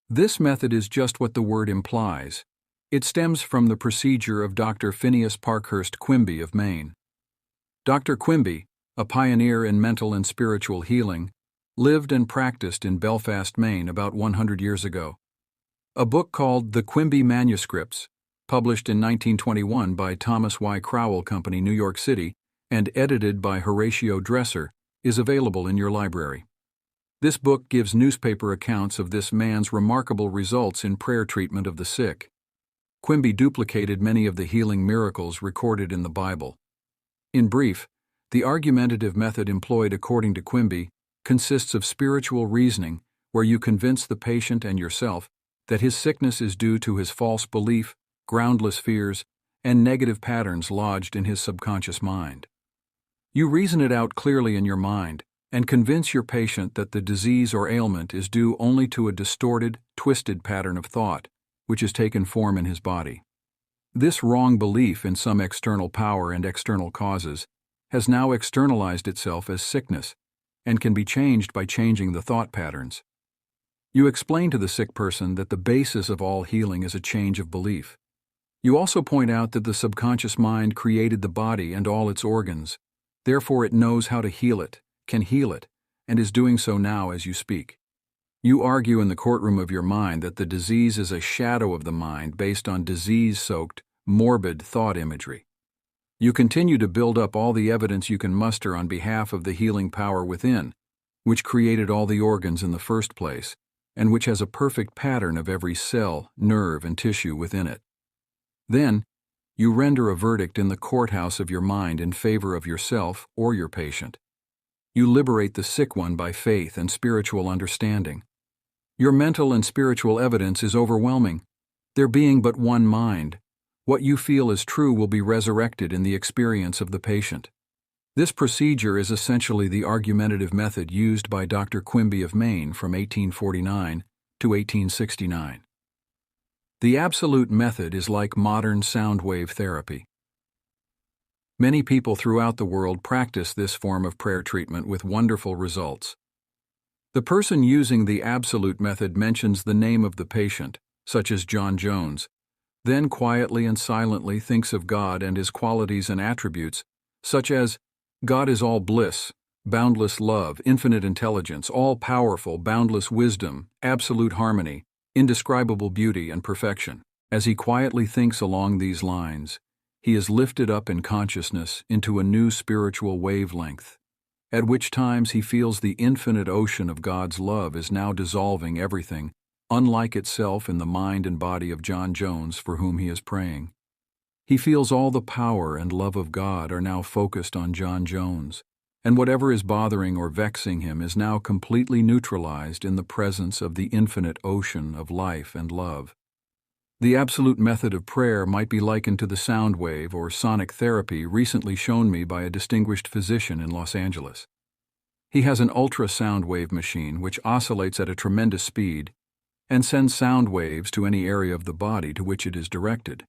This method is just what the word implies. It stems from the procedure of Dr. Phineas Parkhurst Quimby of Maine. Dr. Quimby, a pioneer in mental and spiritual healing, lived and practiced in Belfast, Maine about 100 years ago. A book called The Quimby Manuscripts, published in 1921 by Thomas Y. Crowell Company, New York City, and edited by Horatio Dresser, is available in your library. This book gives newspaper accounts of this man's remarkable results in prayer treatment of the sick. Quimby duplicated many of the healing miracles recorded in the Bible. In brief, the argumentative method employed according to Quimby consists of spiritual reasoning where you convince the patient and yourself that his sickness is due to his false belief, groundless fears, and negative patterns lodged in his subconscious mind. You reason it out clearly in your mind and convince your patient that the disease or ailment is due only to a distorted, twisted pattern of thought, which has taken form in his body. This wrong belief in some external power and external causes has now externalized itself as sickness and can be changed by changing the thought patterns. You explain to the sick person that the basis of all healing is a change of belief. You also point out that the subconscious mind created the body and all its organs, therefore it knows how to heal it, can heal it, and is doing so now as you speak. You argue in the courtroom of your mind that the disease is a shadow of the mind based on disease-soaked, morbid thought imagery. You continue to build up all the evidence you can muster on behalf of the healing power within, which created all the organs in the first place, and which has a perfect pattern of every cell, nerve, and tissue within it. Then, you render a verdict in the courthouse of your mind in favor of yourself or your patient. You liberate the sick one by faith and spiritual understanding. Your mental and spiritual evidence is overwhelming. There being but one mind, what you feel is true will be resurrected in the experience of the patient. This procedure is essentially the argumentative method used by Dr. Quimby of Maine from 1849 to 1869. The absolute method is like modern sound wave therapy. Many people throughout the world practice this form of prayer treatment with wonderful results. The person using the absolute method mentions the name of the patient, such as John Jones, then quietly and silently thinks of God and His qualities and attributes, such as, God is all bliss, boundless love, infinite intelligence, all-powerful, boundless wisdom, absolute harmony, indescribable beauty and perfection. As he quietly thinks along these lines, he is lifted up in consciousness into a new spiritual wavelength, at which times he feels the infinite ocean of God's love is now dissolving everything, unlike itself in the mind and body of John Jones for whom he is praying. He feels all the power and love of God are now focused on John Jones, and whatever is bothering or vexing him is now completely neutralized in the presence of the infinite ocean of life and love. The absolute method of prayer might be likened to the sound wave or sonic therapy recently shown me by a distinguished physician in Los Angeles. He has an ultra-sound wave machine which oscillates at a tremendous speed and sends sound waves to any area of the body to which it is directed.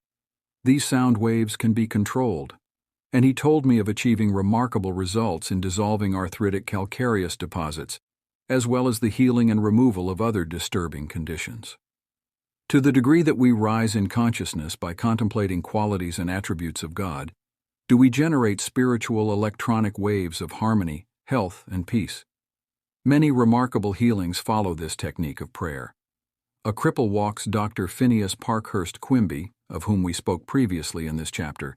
These sound waves can be controlled, and he told me of achieving remarkable results in dissolving arthritic calcareous deposits, as well as the healing and removal of other disturbing conditions. To the degree that we rise in consciousness by contemplating qualities and attributes of God, do we generate spiritual electronic waves of harmony, health, and peace. Many remarkable healings follow this technique of prayer. A cripple walk's Dr. Phineas Parkhurst Quimby, of whom we spoke previously in this chapter,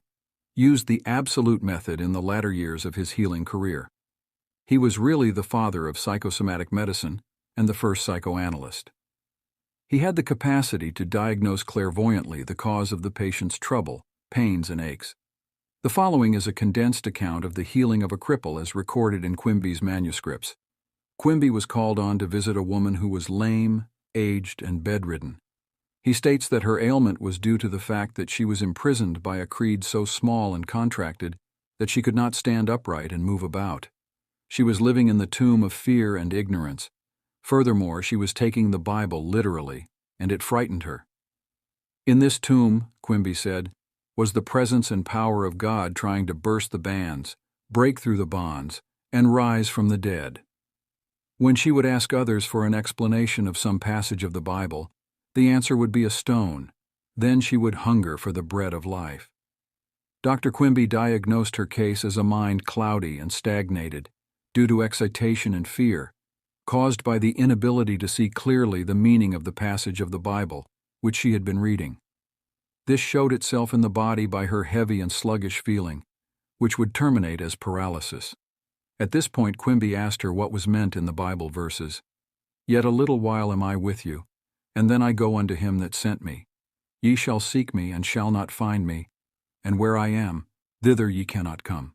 used the absolute method in the latter years of his healing career. He was really the father of psychosomatic medicine and the first psychoanalyst. He had the capacity to diagnose clairvoyantly the cause of the patient's trouble, pains, and aches. The following is a condensed account of the healing of a cripple as recorded in Quimby's manuscripts. Quimby was called on to visit a woman who was lame, aged, and bedridden. He states that her ailment was due to the fact that she was imprisoned by a creed so small and contracted that she could not stand upright and move about. She was living in the tomb of fear and ignorance. Furthermore, she was taking the Bible literally, and it frightened her. In this tomb, Quimby said, was the presence and power of God trying to burst the bands, break through the bonds, and rise from the dead. When she would ask others for an explanation of some passage of the Bible, the answer would be a stone. Then she would hunger for the bread of life. Dr. Quimby diagnosed her case as a mind cloudy and stagnated, due to excitation and fear, caused by the inability to see clearly the meaning of the passage of the Bible, which she had been reading. This showed itself in the body by her heavy and sluggish feeling, which would terminate as paralysis. At this point, Quimby asked her what was meant in the Bible verses. "Yet a little while am I with you, and then I go unto him that sent me. Ye shall seek me, and shall not find me, and where I am, thither ye cannot come."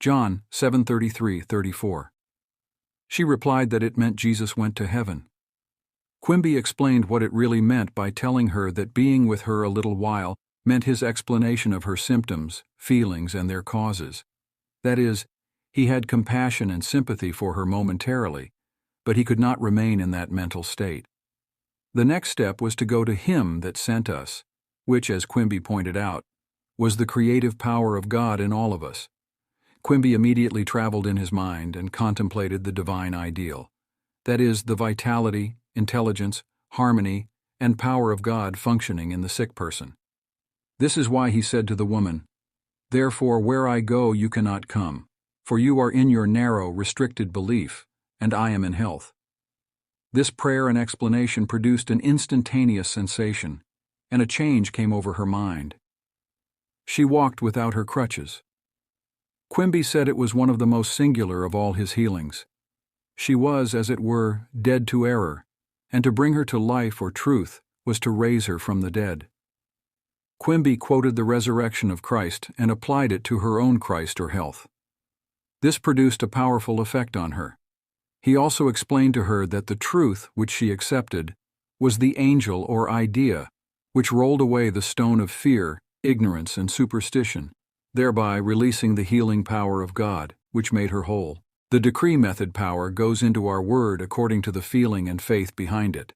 John 7:33-34. She replied that it meant Jesus went to heaven. Quimby explained what it really meant by telling her that being with her a little while meant his explanation of her symptoms, feelings, and their causes. That is, he had compassion and sympathy for her momentarily, but he could not remain in that mental state. The next step was to go to him that sent us, which, as Quimby pointed out, was the creative power of God in all of us. Quimby immediately traveled in his mind and contemplated the divine ideal. That is, the vitality, intelligence, harmony, and power of God functioning in the sick person. This is why he said to the woman, "Therefore where I go you cannot come, for you are in your narrow, restricted belief, and I am in health." This prayer and explanation produced an instantaneous sensation, and a change came over her mind. She walked without her crutches. Quimby said it was one of the most singular of all his healings. She was, as it were, dead to error, and to bring her to life or truth was to raise her from the dead. Quimby quoted the resurrection of Christ and applied it to her own Christ or health. This produced a powerful effect on her. He also explained to her that the truth which she accepted was the angel or idea which rolled away the stone of fear, ignorance, and superstition, thereby releasing the healing power of God, which made her whole. The decree method power goes into our word according to the feeling and faith behind it.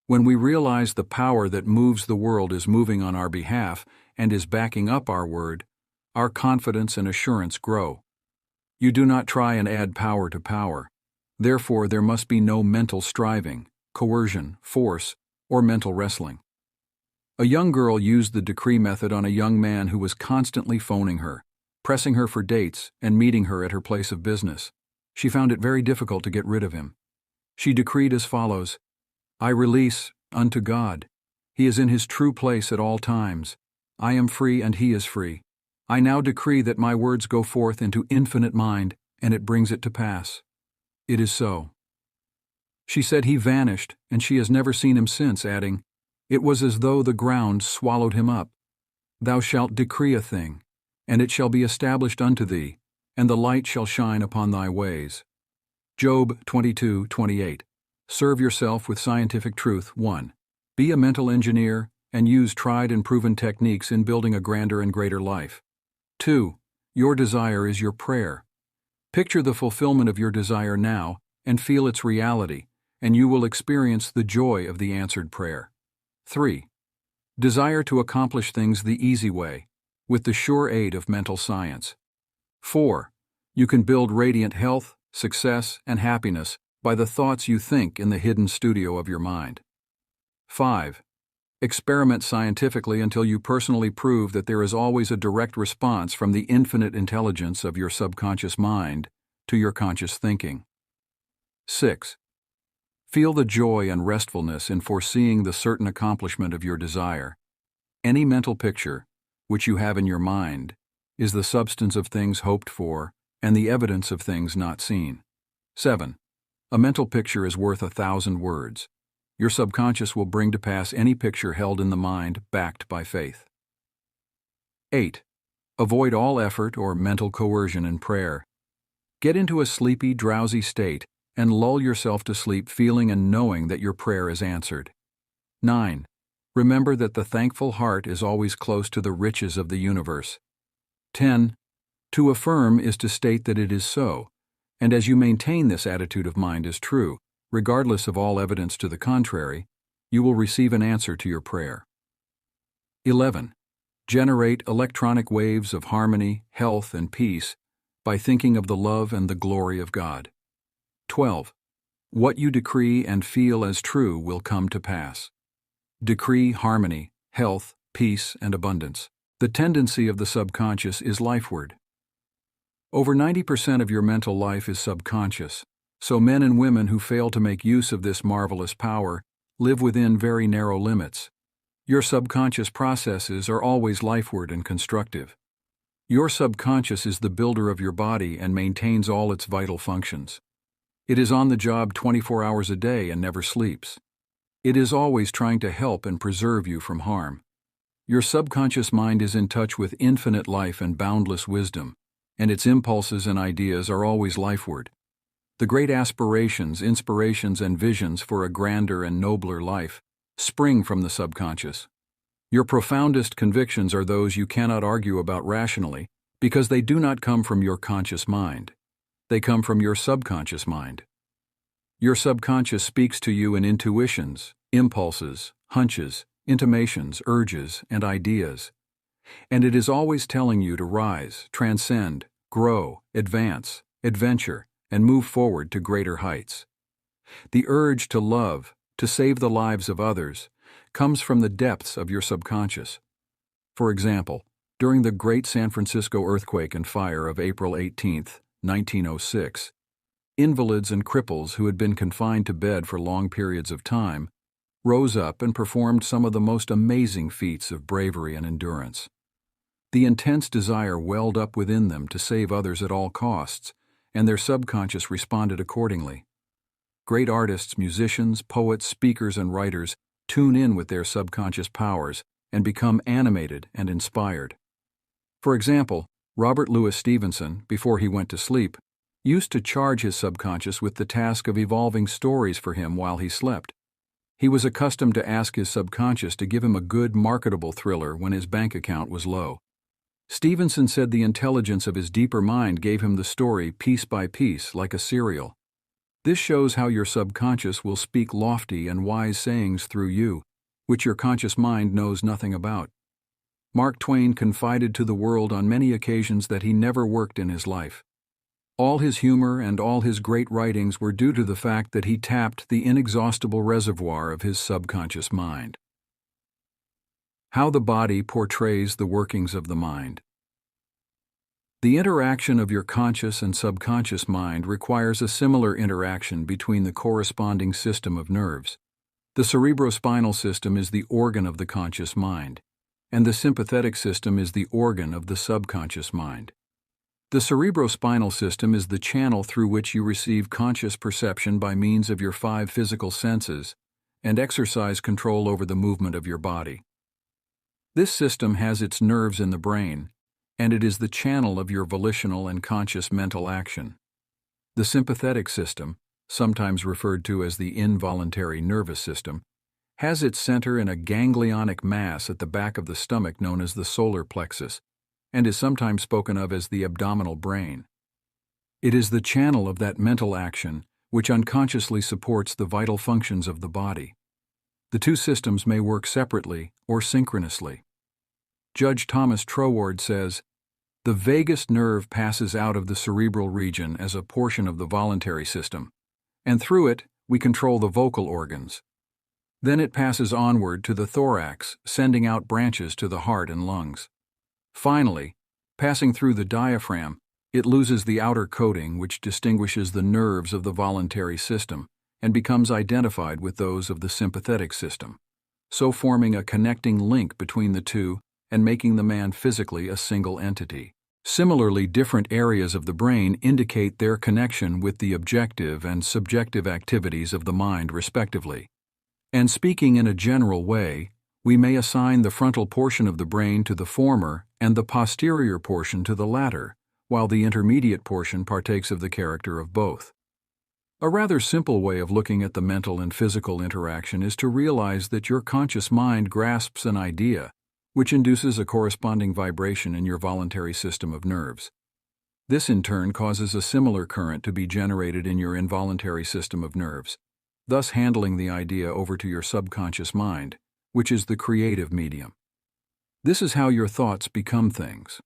When we realize the power that moves the world is moving on our behalf and is backing up our word, our confidence and assurance grow. You do not try and add power to power. Therefore, there must be no mental striving, coercion, force, or mental wrestling. A young girl used the decree method on a young man who was constantly phoning her, pressing her for dates, and meeting her at her place of business. She found it very difficult to get rid of him. She decreed as follows, "I release unto God. He is in his true place at all times. I am free and he is free. I now decree that my words go forth into infinite mind, and it brings it to pass. It is so." She said he vanished, and she has never seen him since, adding, "It was as though the ground swallowed him up. Thou shalt decree a thing, and it shall be established unto thee, and the light shall shine upon thy ways." Job 22:28. Serve yourself with scientific truth. 1. Be a mental engineer and use tried and proven techniques in building a grander and greater life. 2. Your desire is your prayer. Picture the fulfillment of your desire now and feel its reality, and you will experience the joy of the answered prayer. 3. Desire to accomplish things the easy way, with the sure aid of mental science. 4. You can build radiant health, success, and happiness by the thoughts you think in the hidden studio of your mind. 5. Experiment scientifically until you personally prove that there is always a direct response from the infinite intelligence of your subconscious mind to your conscious thinking. 6. Feel the joy and restfulness in foreseeing the certain accomplishment of your desire. Any mental picture, which you have in your mind, is the substance of things hoped for and the evidence of things not seen. 7. A mental picture is worth 1,000 words. Your subconscious will bring to pass any picture held in the mind backed by faith. 8. Avoid all effort or mental coercion in prayer. Get into a sleepy, drowsy state and lull yourself to sleep feeling and knowing that your prayer is answered. 9. Remember that the thankful heart is always close to the riches of the universe. 10. To affirm is to state that it is so, and as you maintain this attitude of mind as true, regardless of all evidence to the contrary, you will receive an answer to your prayer. 11. Generate electronic waves of harmony, health, and peace by thinking of the love and the glory of God. 12. What you decree and feel as true will come to pass. Decree harmony, health, peace, and abundance. The tendency of the subconscious is lifeward. Over 90% of your mental life is subconscious, so men and women who fail to make use of this marvelous power live within very narrow limits. Your subconscious processes are always lifeward and constructive. Your subconscious is the builder of your body and maintains all its vital functions. It is on the job 24 hours a day and never sleeps. It is always trying to help and preserve you from harm. Your subconscious mind is in touch with infinite life and boundless wisdom, and its impulses and ideas are always lifeward. The great aspirations, inspirations, and visions for a grander and nobler life spring from the subconscious. Your profoundest convictions are those you cannot argue about rationally because they do not come from your conscious mind. They come from your subconscious mind. Your subconscious speaks to you in intuitions, impulses, hunches, intimations, urges, and ideas. And it is always telling you to rise, transcend, grow, advance, adventure, and move forward to greater heights. The urge to love, to save the lives of others, comes from the depths of your subconscious. For example, during the Great San Francisco earthquake and fire of April 18, 1906, invalids and cripples who had been confined to bed for long periods of time rose up and performed some of the most amazing feats of bravery and endurance. The intense desire welled up within them to save others at all costs, and their subconscious responded accordingly. Great artists, musicians, poets, speakers, and writers tune in with their subconscious powers and become animated and inspired. For example, Robert Louis Stevenson, before he went to sleep, used to charge his subconscious with the task of evolving stories for him while he slept. He was accustomed to ask his subconscious to give him a good, marketable thriller when his bank account was low. Stevenson said the intelligence of his deeper mind gave him the story piece by piece, like a serial. This shows how your subconscious will speak lofty and wise sayings through you, which your conscious mind knows nothing about. Mark Twain confided to the world on many occasions that he never worked in his life. All his humor and all his great writings were due to the fact that he tapped the inexhaustible reservoir of his subconscious mind. How the body portrays the workings of the mind. The interaction of your conscious and subconscious mind requires a similar interaction between the corresponding system of nerves. The cerebrospinal system is the organ of the conscious mind, and the sympathetic system is the organ of the subconscious mind. The cerebrospinal system is the channel through which you receive conscious perception by means of your 5 physical senses and exercise control over the movement of your body. This system has its nerves in the brain, and it is the channel of your volitional and conscious mental action. The sympathetic system, sometimes referred to as the involuntary nervous system, has its center in a ganglionic mass at the back of the stomach known as the solar plexus, and is sometimes spoken of as the abdominal brain. It is the channel of that mental action which unconsciously supports the vital functions of the body. The two systems may work separately or synchronously. Judge Thomas Troward says, "The vagus nerve passes out of the cerebral region as a portion of the voluntary system, and through it we control the vocal organs. Then it passes onward to the thorax, sending out branches to the heart and lungs. Finally, passing through the diaphragm, it loses the outer coating which distinguishes the nerves of the voluntary system and becomes identified with those of the sympathetic system, so forming a connecting link between the two and making the man physically a single entity. Similarly, different areas of the brain indicate their connection with the objective and subjective activities of the mind respectively. And speaking in a general way, we may assign the frontal portion of the brain to the former and the posterior portion to the latter, while the intermediate portion partakes of the character of both. A rather simple way of looking at the mental and physical interaction is to realize that your conscious mind grasps an idea, which induces a corresponding vibration in your voluntary system of nerves. This in turn causes a similar current to be generated in your involuntary system of nerves. thus handling the idea over to your subconscious mind, which is the creative medium. This is how your thoughts become things.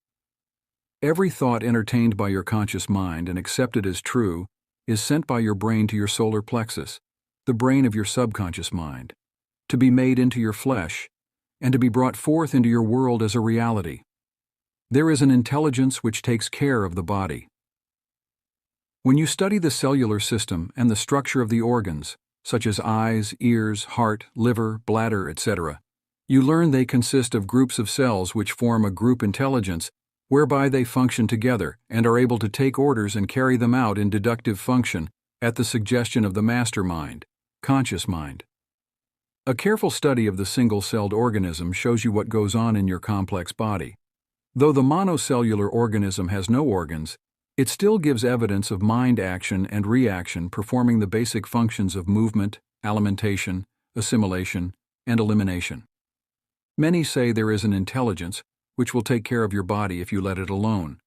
Every thought entertained by your conscious mind and accepted as true is sent by your brain to your solar plexus, the brain of your subconscious mind, to be made into your flesh and to be brought forth into your world as a reality. There is an intelligence which takes care of the body. When you study the cellular system and the structure of the organs, such as eyes, ears, heart, liver, bladder, etc., you learn they consist of groups of cells which form a group intelligence whereby they function together and are able to take orders and carry them out in deductive function at the suggestion of the master mind, conscious mind. A careful study of the single-celled organism shows you what goes on in your complex body. Though the monocellular organism has no organs, it still gives evidence of mind action and reaction performing the basic functions of movement, alimentation, assimilation, and elimination. Many say there is an intelligence which will take care of your body if you let it alone.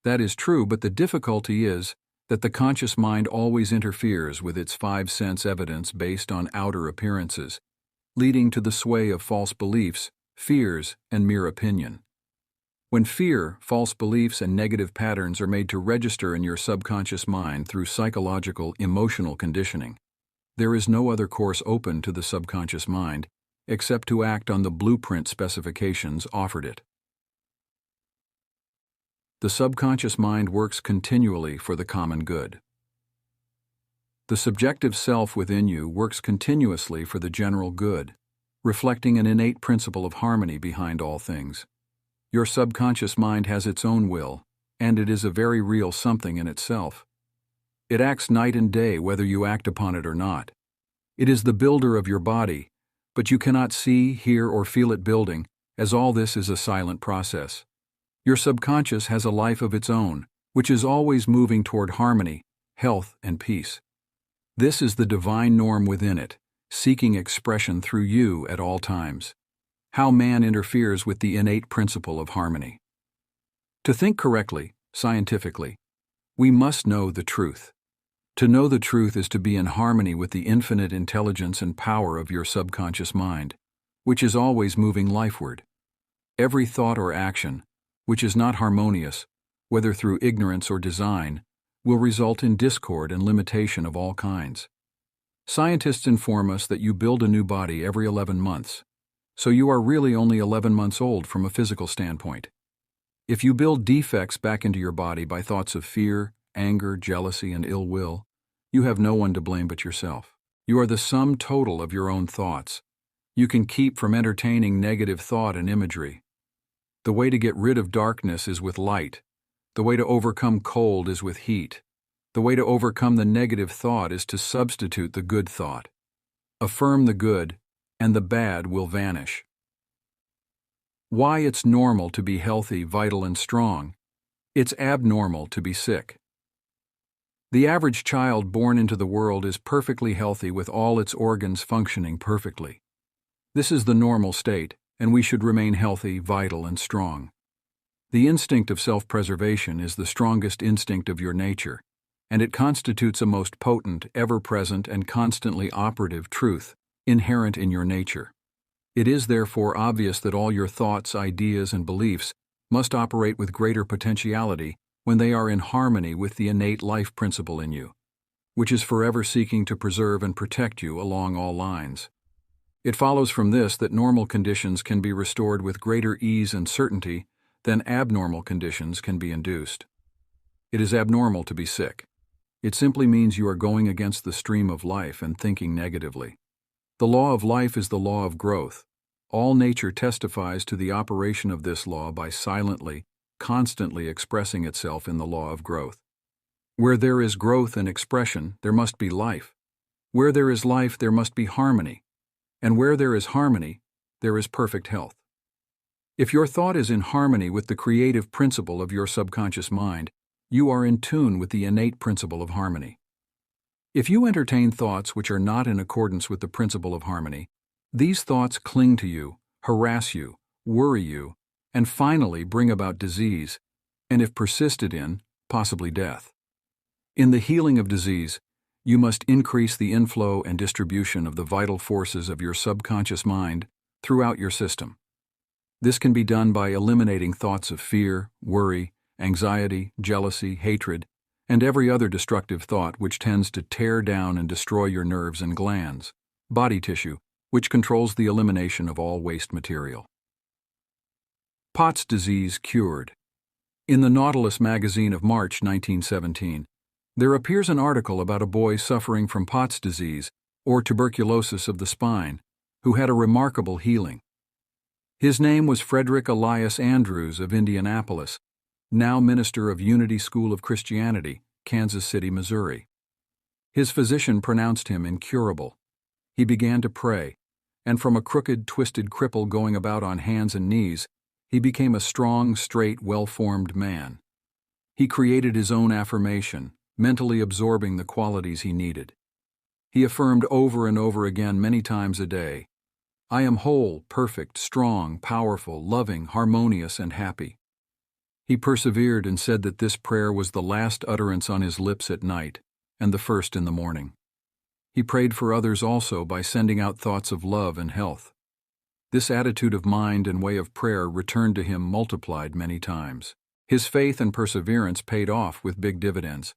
That is true, but the difficulty is that the conscious mind always interferes with its five-sense evidence based on outer appearances, leading to the sway of false beliefs, fears, and mere opinion. When fear, false beliefs, and negative patterns are made to register in your subconscious mind through psychological, emotional conditioning, there is no other course open to the subconscious mind except to act on the blueprint specifications offered it. The subconscious mind works continually for the common good. The subjective self within you works continuously for the general good, reflecting an innate principle of harmony behind all things. Your subconscious mind has its own will, and it is a very real something in itself. It acts night and day whether you act upon it or not. It is the builder of your body, but you cannot see, hear, or feel it building, as all this is a silent process. Your subconscious has a life of its own, which is always moving toward harmony, health, and peace. This is the divine norm within it, seeking expression through you at all times. How man interferes with the innate principle of harmony. To think correctly, scientifically, we must know the truth. To know the truth is to be in harmony with the infinite intelligence and power of your subconscious mind, which is always moving lifeward. Every thought or action, which is not harmonious, whether through ignorance or design, will result in discord and limitation of all kinds. Scientists inform us that you build a new body every 11 months, so you are really only 11 months old from a physical standpoint. If you build defects back into your body by thoughts of fear, anger, jealousy, and ill will, you have no one to blame but yourself. You are the sum total of your own thoughts. You can keep from entertaining negative thought and imagery. The way to get rid of darkness is with light. The way to overcome cold is with heat. The way to overcome the negative thought is to substitute the good thought. Affirm the good, and the bad will vanish. Why it's normal to be healthy, vital, and strong. It's abnormal to be sick. The average child born into the world is perfectly healthy with all its organs functioning perfectly. This is the normal state, and we should remain healthy, vital, and strong. The instinct of self-preservation is the strongest instinct of your nature, and it constitutes a most potent, ever-present, and constantly operative truth inherent in your nature. It is therefore obvious that all your thoughts, ideas, and beliefs must operate with greater potentiality when they are in harmony with the innate life principle in you, which is forever seeking to preserve and protect you along all lines. It follows from this that normal conditions can be restored with greater ease and certainty than abnormal conditions can be induced. It is abnormal to be sick. It simply means you are going against the stream of life and thinking negatively. The law of life is the law of growth. All nature testifies to the operation of this law by silently, constantly expressing itself in the law of growth. Where there is growth and expression, there must be life. Where there is life, there must be harmony. And where there is harmony, there is perfect health. If your thought is in harmony with the creative principle of your subconscious mind, you are in tune with the innate principle of harmony. If you entertain thoughts which are not in accordance with the principle of harmony, these thoughts cling to you, harass you, worry you, and finally bring about disease, and if persisted in, possibly death. In the healing of disease, You must increase the inflow and distribution of the vital forces of your subconscious mind throughout your system. This can be done by eliminating thoughts of fear, worry, anxiety, jealousy, hatred, and every other destructive thought which tends to tear down and destroy your nerves and glands, body tissue, which controls the elimination of all waste material. Pott's disease cured. In the Nautilus magazine of March 1917, there appears an article about a boy suffering from Pott's disease, or tuberculosis of the spine, who had a remarkable healing. His name was Frederick Elias Andrews of Indianapolis, now minister of Unity School of Christianity, Kansas City, Missouri. His physician pronounced him incurable. He began to pray, and from a crooked, twisted cripple going about on hands and knees, he became a strong, straight, well-formed man. He created his own affirmation, mentally absorbing the qualities he needed. He affirmed over and over again many times a day, "I am whole, perfect, strong, powerful, loving, harmonious, and happy." He persevered and said that this prayer was the last utterance on his lips at night and the first in the morning. He prayed for others also by sending out thoughts of love and health. This attitude of mind and way of prayer returned to him multiplied many times. His faith and perseverance paid off with big dividends.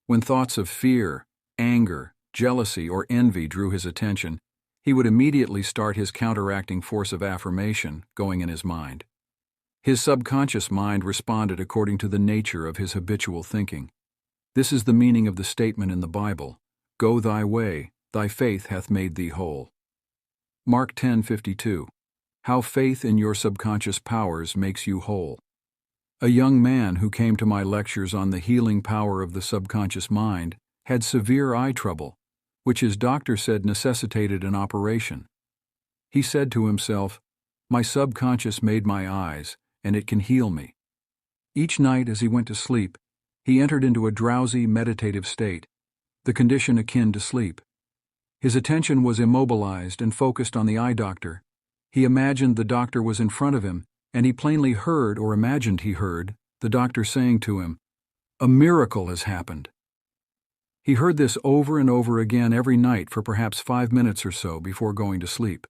When thoughts of fear, anger, jealousy, or envy drew his attention, he would immediately start his counteracting force of affirmation going in his mind. His subconscious mind responded according to the nature of his habitual thinking. This is the meaning of the statement in the Bible, "Go thy way, thy faith hath made thee whole." Mark 10:52. How faith in your subconscious powers makes you whole. A young man who came to my lectures on the healing power of the subconscious mind had severe eye trouble, which his doctor said necessitated an operation. He said to himself, "My subconscious made my eyes, and it can heal me." Each night as he went to sleep, he entered into a drowsy, meditative state, the condition akin to sleep. His attention was immobilized and focused on the eye doctor. He imagined the doctor was in front of him, and he plainly heard, or imagined he heard, the doctor saying to him, "A miracle has happened." He heard this over and over again every night for perhaps 5 minutes or so before going to sleep.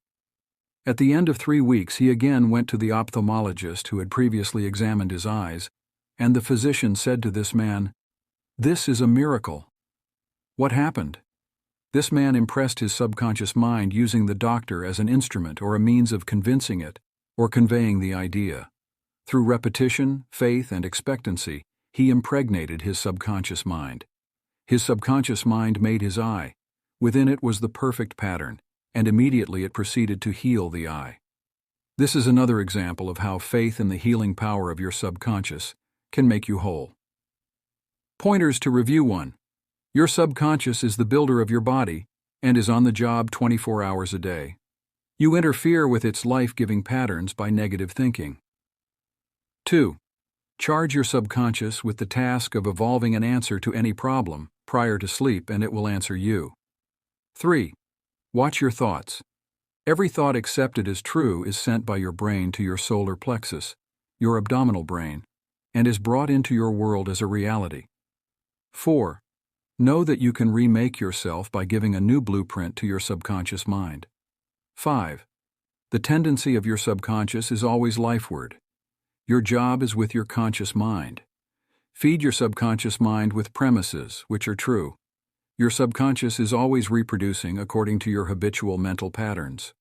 At the end of 3 weeks, he again went to the ophthalmologist who had previously examined his eyes, and the physician said to this man, "This is a miracle." What happened? This man impressed his subconscious mind using the doctor as an instrument or a means of convincing it or conveying the idea. Through repetition, faith, and expectancy, he impregnated his subconscious mind. His subconscious mind made his eye. Within it was the perfect pattern, and immediately it proceeded to heal the eye. This is another example of how faith in the healing power of your subconscious can make you whole. Pointers to review 1. Your subconscious is the builder of your body and is on the job 24 hours a day. You interfere with its life-giving patterns by negative thinking. 2. Charge your subconscious with the task of evolving an answer to any problem prior to sleep, and it will answer you. 3. Watch your thoughts. Every thought accepted as true is sent by your brain to your solar plexus, your abdominal brain, and is brought into your world as a reality. 4. Know that you can remake yourself by giving a new blueprint to your subconscious mind. 5. The tendency of your subconscious is always lifeward. Your job is with your conscious mind. Feed your subconscious mind with premises which are true. Your subconscious is always reproducing according to your habitual mental patterns.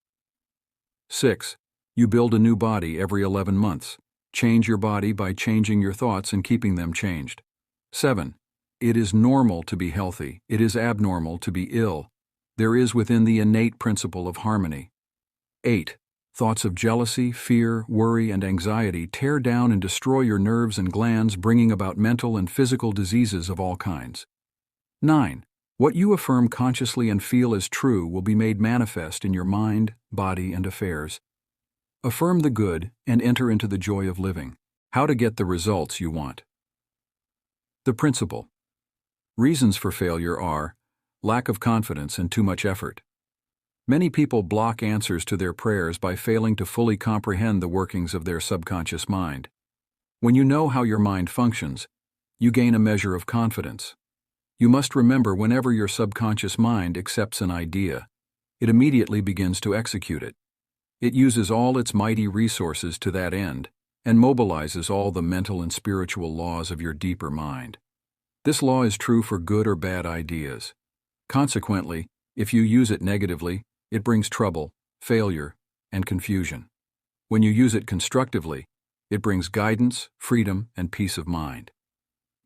6. You build a new body every 11 months. Change your body by changing your thoughts and keeping them changed. 7. It is normal to be healthy. It is abnormal to be ill. There is within the innate principle of harmony. 8. Thoughts of jealousy, fear, worry, and anxiety tear down and destroy your nerves and glands, bringing about mental and physical diseases of all kinds. 9. What you affirm consciously and feel as true will be made manifest in your mind, body, and affairs. Affirm the good and enter into the joy of living. How to get the results you want. The principle. Reasons for failure are lack of confidence and too much effort. Many people block answers to their prayers by failing to fully comprehend the workings of their subconscious mind. When you know how your mind functions, you gain a measure of confidence. You must remember, whenever your subconscious mind accepts an idea, it immediately begins to execute it. It uses all its mighty resources to that end, and mobilizes all the mental and spiritual laws of your deeper mind. This law is true for good or bad ideas. Consequently, if you use it negatively, it brings trouble, failure, and confusion. When you use it constructively, it brings guidance, freedom, and peace of mind.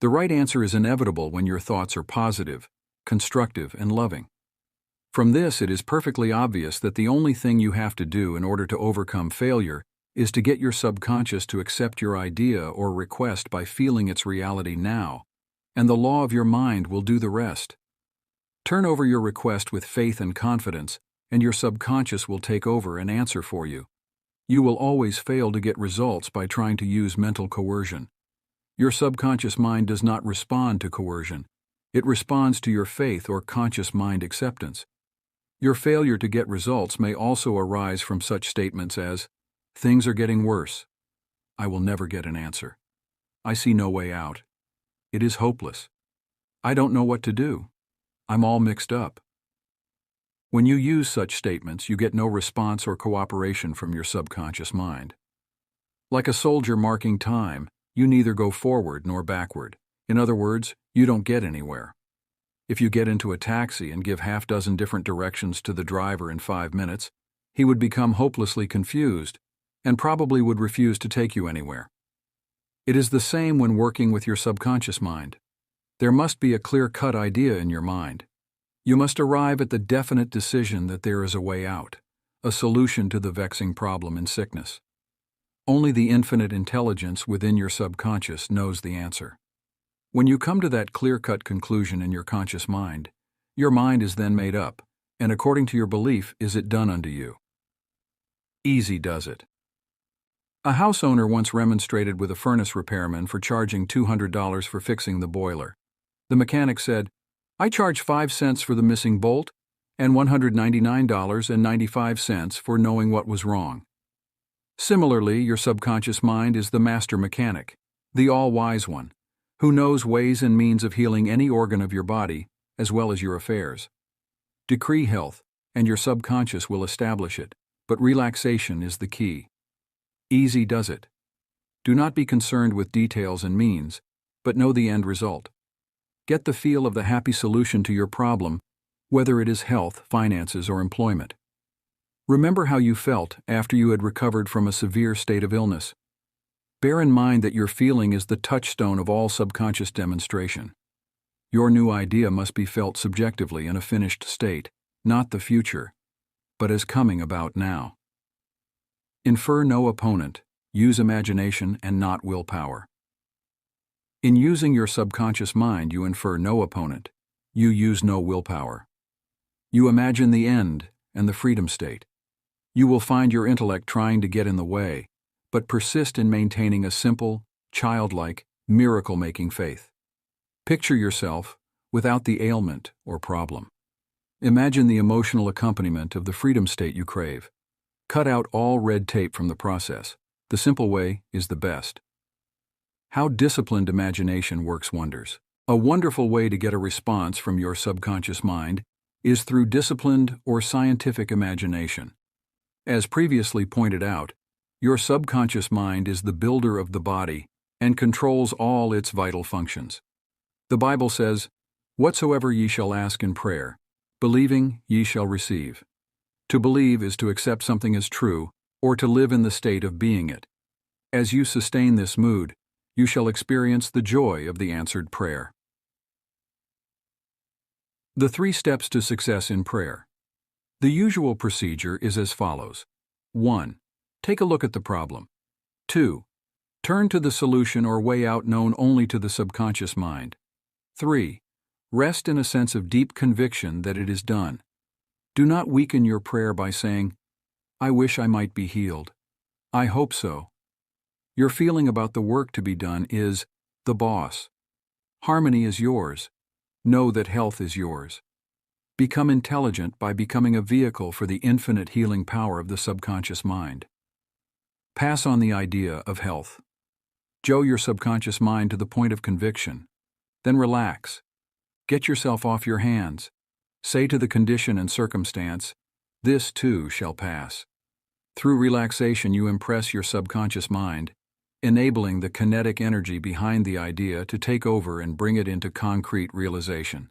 The right answer is inevitable when your thoughts are positive, constructive, and loving. From this, it is perfectly obvious that the only thing you have to do in order to overcome failure is to get your subconscious to accept your idea or request by feeling its reality now, and the law of your mind will do the rest. Turn over your request with faith and confidence, and your subconscious will take over and answer for you. You will always fail to get results by trying to use mental coercion. Your subconscious mind does not respond to coercion. It responds to your faith or conscious mind acceptance. Your failure to get results may also arise from such statements as, "Things are getting worse. I will never get an answer. I see no way out. It is hopeless. I don't know what to do. I'm all mixed up." When you use such statements, you get no response or cooperation from your subconscious mind. Like a soldier marking time, you neither go forward nor backward. In other words, you don't get anywhere. If you get into a taxi and give half-dozen different directions to the driver in 5 minutes, he would become hopelessly confused and probably would refuse to take you anywhere. It is the same when working with your subconscious mind. There must be a clear-cut idea in your mind. You must arrive at the definite decision that there is a way out, a solution to the vexing problem in sickness. Only the infinite intelligence within your subconscious knows the answer. When you come to that clear-cut conclusion in your conscious mind, your mind is then made up, and according to your belief is it done unto you. Easy does it. A house owner once remonstrated with a furnace repairman for charging $200 for fixing the boiler. The mechanic said, "I charge 5 cents for the missing bolt and $199.95 for knowing what was wrong." Similarly, your subconscious mind is the master mechanic, the all-wise one, who knows ways and means of healing any organ of your body, as well as your affairs. Decree health, and your subconscious will establish it, but relaxation is the key. Easy does it. Do not be concerned with details and means, but know the end result. Get the feel of the happy solution to your problem, whether it is health, finances, or employment. Remember how you felt after you had recovered from a severe state of illness. Bear in mind that your feeling is the touchstone of all subconscious demonstration. Your new idea must be felt subjectively in a finished state, not the future, but as coming about now. Infer no opponent, use imagination and not willpower. In using your subconscious mind, you infer no opponent, you use no willpower. You imagine the end and the freedom state. You will find your intellect trying to get in the way, but persist in maintaining a simple, childlike, miracle-making faith. Picture yourself without the ailment or problem. Imagine the emotional accompaniment of the freedom state you crave. Cut out all red tape from the process. The simple way is the best. How disciplined imagination works wonders. A wonderful way to get a response from your subconscious mind is through disciplined or scientific imagination. As previously pointed out, your subconscious mind is the builder of the body and controls all its vital functions. The Bible says, "Whatsoever ye shall ask in prayer, believing ye shall receive." To believe is to accept something as true, or to live in the state of being it. As you sustain this mood, you shall experience the joy of the answered prayer. The 3 steps to success in prayer. The usual procedure is as follows. 1. Take a look at the problem. 2. Turn to the solution or way out known only to the subconscious mind. 3. Rest in a sense of deep conviction that it is done. Do not weaken your prayer by saying, "I wish I might be healed. I hope so." Your feeling about the work to be done is the boss. Harmony is yours. Know that health is yours. Become intelligent by becoming a vehicle for the infinite healing power of the subconscious mind. Pass on the idea of health. Joe your subconscious mind to the point of conviction. Then relax. Get yourself off your hands. Say to the condition and circumstance, "This too shall pass." Through relaxation, you impress your subconscious mind, enabling the kinetic energy behind the idea to take over and bring it into concrete realization.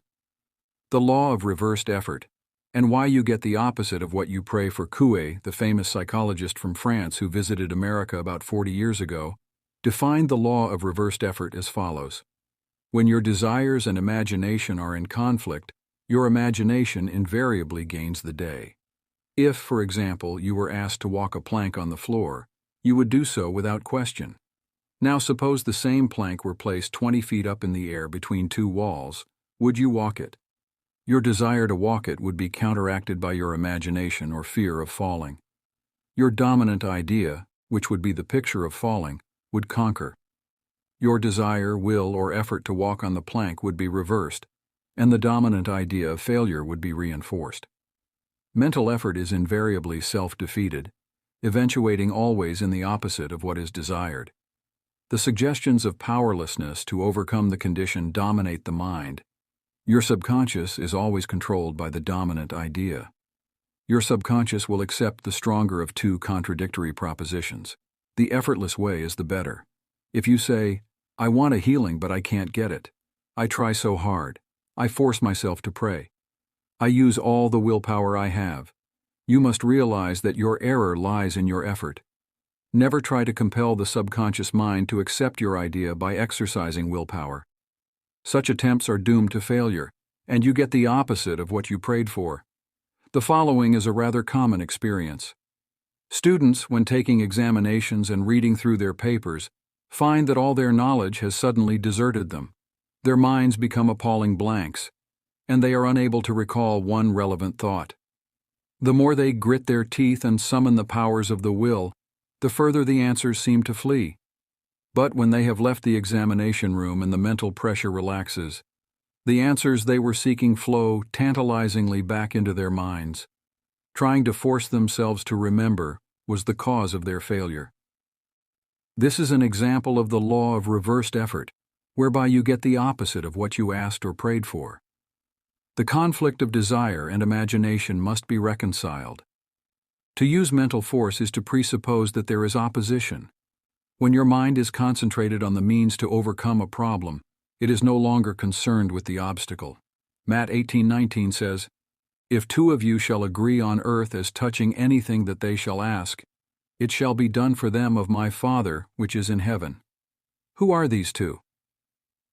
The law of reversed effort, and why you get the opposite of what you pray for. Coué, the famous psychologist from France who visited America about 40 years ago, defined the law of reversed effort as follows. When your desires and imagination are in conflict, your imagination invariably gains the day. If, for example, you were asked to walk a plank on the floor, you would do so without question. Now suppose the same plank were placed 20 feet up in the air between two walls. Would you walk it? Your desire to walk it would be counteracted by your imagination or fear of falling. Your dominant idea, which would be the picture of falling, would conquer. Your desire, will, or effort to walk on the plank would be reversed, and the dominant idea of failure would be reinforced. Mental effort is invariably self-defeated, eventuating always in the opposite of what is desired. The suggestions of powerlessness to overcome the condition dominate the mind. Your subconscious is always controlled by the dominant idea. Your subconscious will accept the stronger of two contradictory propositions. The effortless way is the better. If you say, "I want a healing but I can't get it. I try so hard. I force myself to pray. I use all the willpower I have," you must realize that your error lies in your effort. Never try to compel the subconscious mind to accept your idea by exercising willpower. Such attempts are doomed to failure, and you get the opposite of what you prayed for. The following is a rather common experience. Students, when taking examinations and reading through their papers, find that all their knowledge has suddenly deserted them. Their minds become appalling blanks, and they are unable to recall one relevant thought. The more they grit their teeth and summon the powers of the will, the further the answers seem to flee. But when they have left the examination room and the mental pressure relaxes, the answers they were seeking flow tantalizingly back into their minds. Trying to force themselves to remember was the cause of their failure. This is an example of the law of reversed effort, whereby you get the opposite of what you asked or prayed for. The conflict of desire and imagination must be reconciled. To use mental force is to presuppose that there is opposition. When your mind is concentrated on the means to overcome a problem, it is no longer concerned with the obstacle. Matt 18:19 says, "If two of you shall agree on earth as touching anything that they shall ask, it shall be done for them of my Father which is in heaven." Who are these two?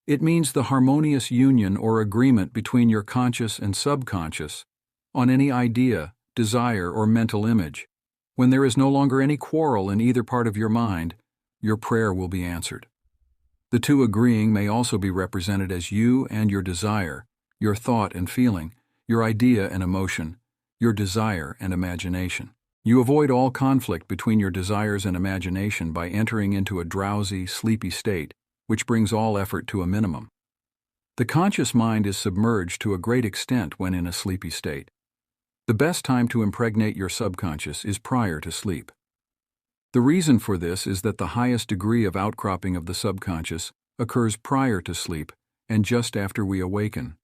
It means the harmonious union or agreement between your conscious and subconscious on any idea, desire, or mental image. When there is no longer any quarrel in either part of your mind, your prayer will be answered. The two agreeing may also be represented as you and your desire, your thought and feeling, your idea and emotion, your desire and imagination. You avoid all conflict between your desires and imagination by entering into a drowsy, sleepy state, which brings all effort to a minimum. The conscious mind is submerged to a great extent when in a sleepy state. The best time to impregnate your subconscious is prior to sleep. The reason for this is that the highest degree of outcropping of the subconscious occurs prior to sleep and just after we awaken.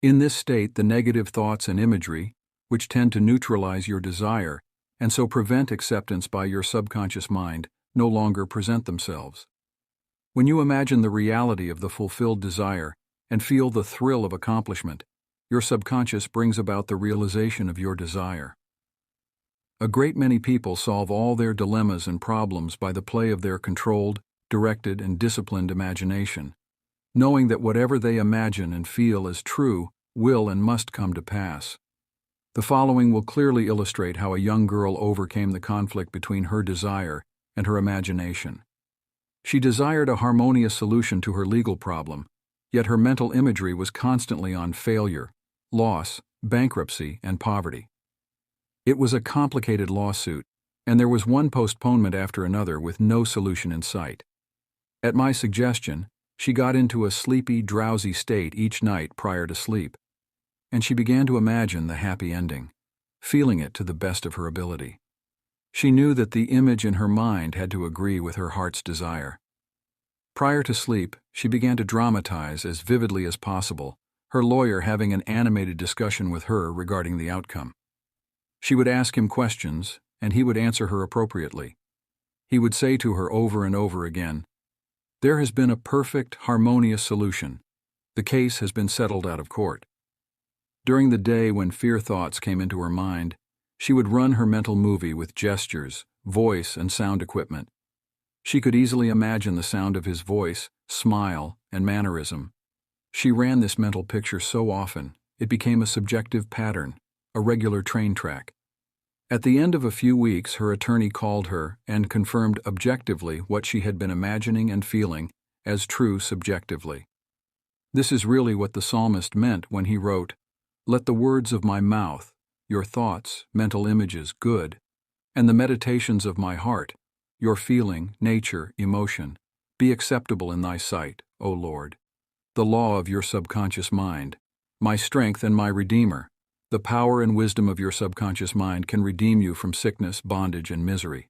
In this state, the negative thoughts and imagery, which tend to neutralize your desire and so prevent acceptance by your subconscious mind, no longer present themselves. When you imagine the reality of the fulfilled desire and feel the thrill of accomplishment, your subconscious brings about the realization of your desire. A great many people solve all their dilemmas and problems by the play of their controlled, directed, and disciplined imagination, knowing that whatever they imagine and feel as true will and must come to pass. The following will clearly illustrate how a young girl overcame the conflict between her desire and her imagination. She desired a harmonious solution to her legal problem, yet her mental imagery was constantly on failure, loss, bankruptcy, and poverty. It was a complicated lawsuit, and there was one postponement after another with no solution in sight. At my suggestion, she got into a sleepy, drowsy state each night prior to sleep, and she began to imagine the happy ending, feeling it to the best of her ability. She knew that the image in her mind had to agree with her heart's desire. Prior to sleep, she began to dramatize as vividly as possible her lawyer having an animated discussion with her regarding the outcome. She would ask him questions, and he would answer her appropriately. He would say to her over and over again, "There has been a perfect, harmonious solution. The case has been settled out of court." During the day when fear thoughts came into her mind, she would run her mental movie with gestures, voice, and sound equipment. She could easily imagine the sound of his voice, smile, and mannerism. She ran this mental picture so often, it became a subjective pattern, a regular train track. At the end of a few weeks, her attorney called her and confirmed objectively what she had been imagining and feeling as true subjectively. This is really what the psalmist meant when he wrote, "Let the words of my mouth, your thoughts, mental images, good, and the meditations of my heart, your feeling, nature, emotion, be acceptable in thy sight, O Lord. The law of your subconscious mind, my strength and my redeemer. The power and wisdom of your subconscious mind can redeem you from sickness, bondage, and misery."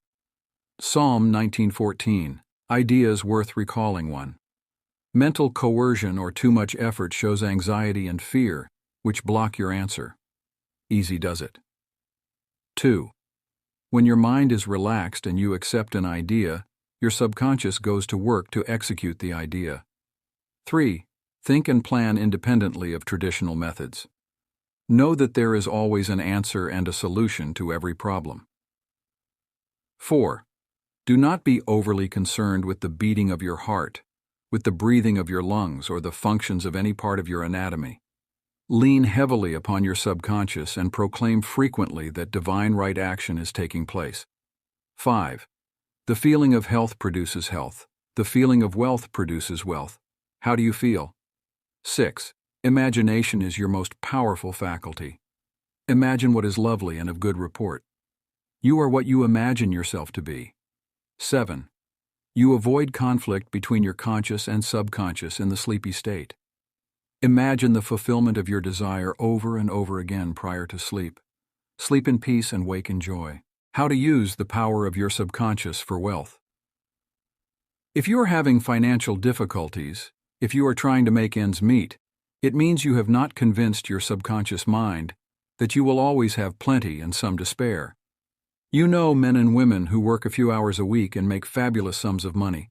Psalm 19:14. Ideas worth recalling 1. Mental coercion or too much effort shows anxiety and fear, which block your answer. Easy does it. 2. When your mind is relaxed and you accept an idea, your subconscious goes to work to execute the idea. 3. Think and plan independently of traditional methods. Know that there is always an answer and a solution to every problem. 4. Do not be overly concerned with the beating of your heart, with the breathing of your lungs, or the functions of any part of your anatomy. Lean heavily upon your subconscious and proclaim frequently that divine right action is taking place. 5. The feeling of health produces health. The feeling of wealth produces wealth. How do you feel? 6. Imagination is your most powerful faculty. Imagine what is lovely and of good report. You are what you imagine yourself to be. 7. You avoid conflict between your conscious and subconscious in the sleepy state. Imagine the fulfillment of your desire over and over again prior to sleep. Sleep in peace and wake in joy. How to use the power of your subconscious for wealth. If you are having financial difficulties, if you are trying to make ends meet, it means you have not convinced your subconscious mind that you will always have plenty and some to spare. You know men and women who work a few hours a week and make fabulous sums of money.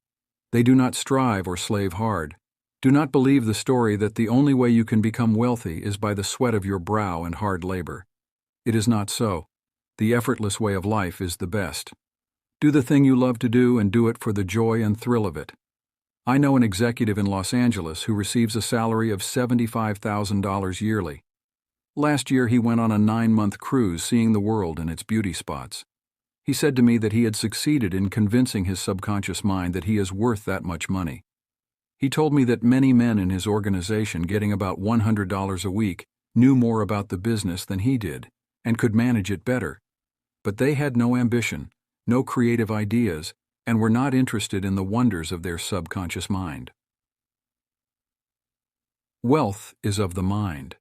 They do not strive or slave hard. Do not believe the story that the only way you can become wealthy is by the sweat of your brow and hard labor. It is not so. The effortless way of life is the best. Do the thing you love to do and do it for the joy and thrill of it. I know an executive in Los Angeles who receives a salary of $75,000 yearly. Last year he went on a 9-month cruise seeing the world and its beauty spots. He said to me that he had succeeded in convincing his subconscious mind that he is worth that much money. He told me that many men in his organization getting about $100 a week knew more about the business than he did and could manage it better. But they had no ambition, no creative ideas, and were not interested in the wonders of their subconscious mind. Wealth is of the mind.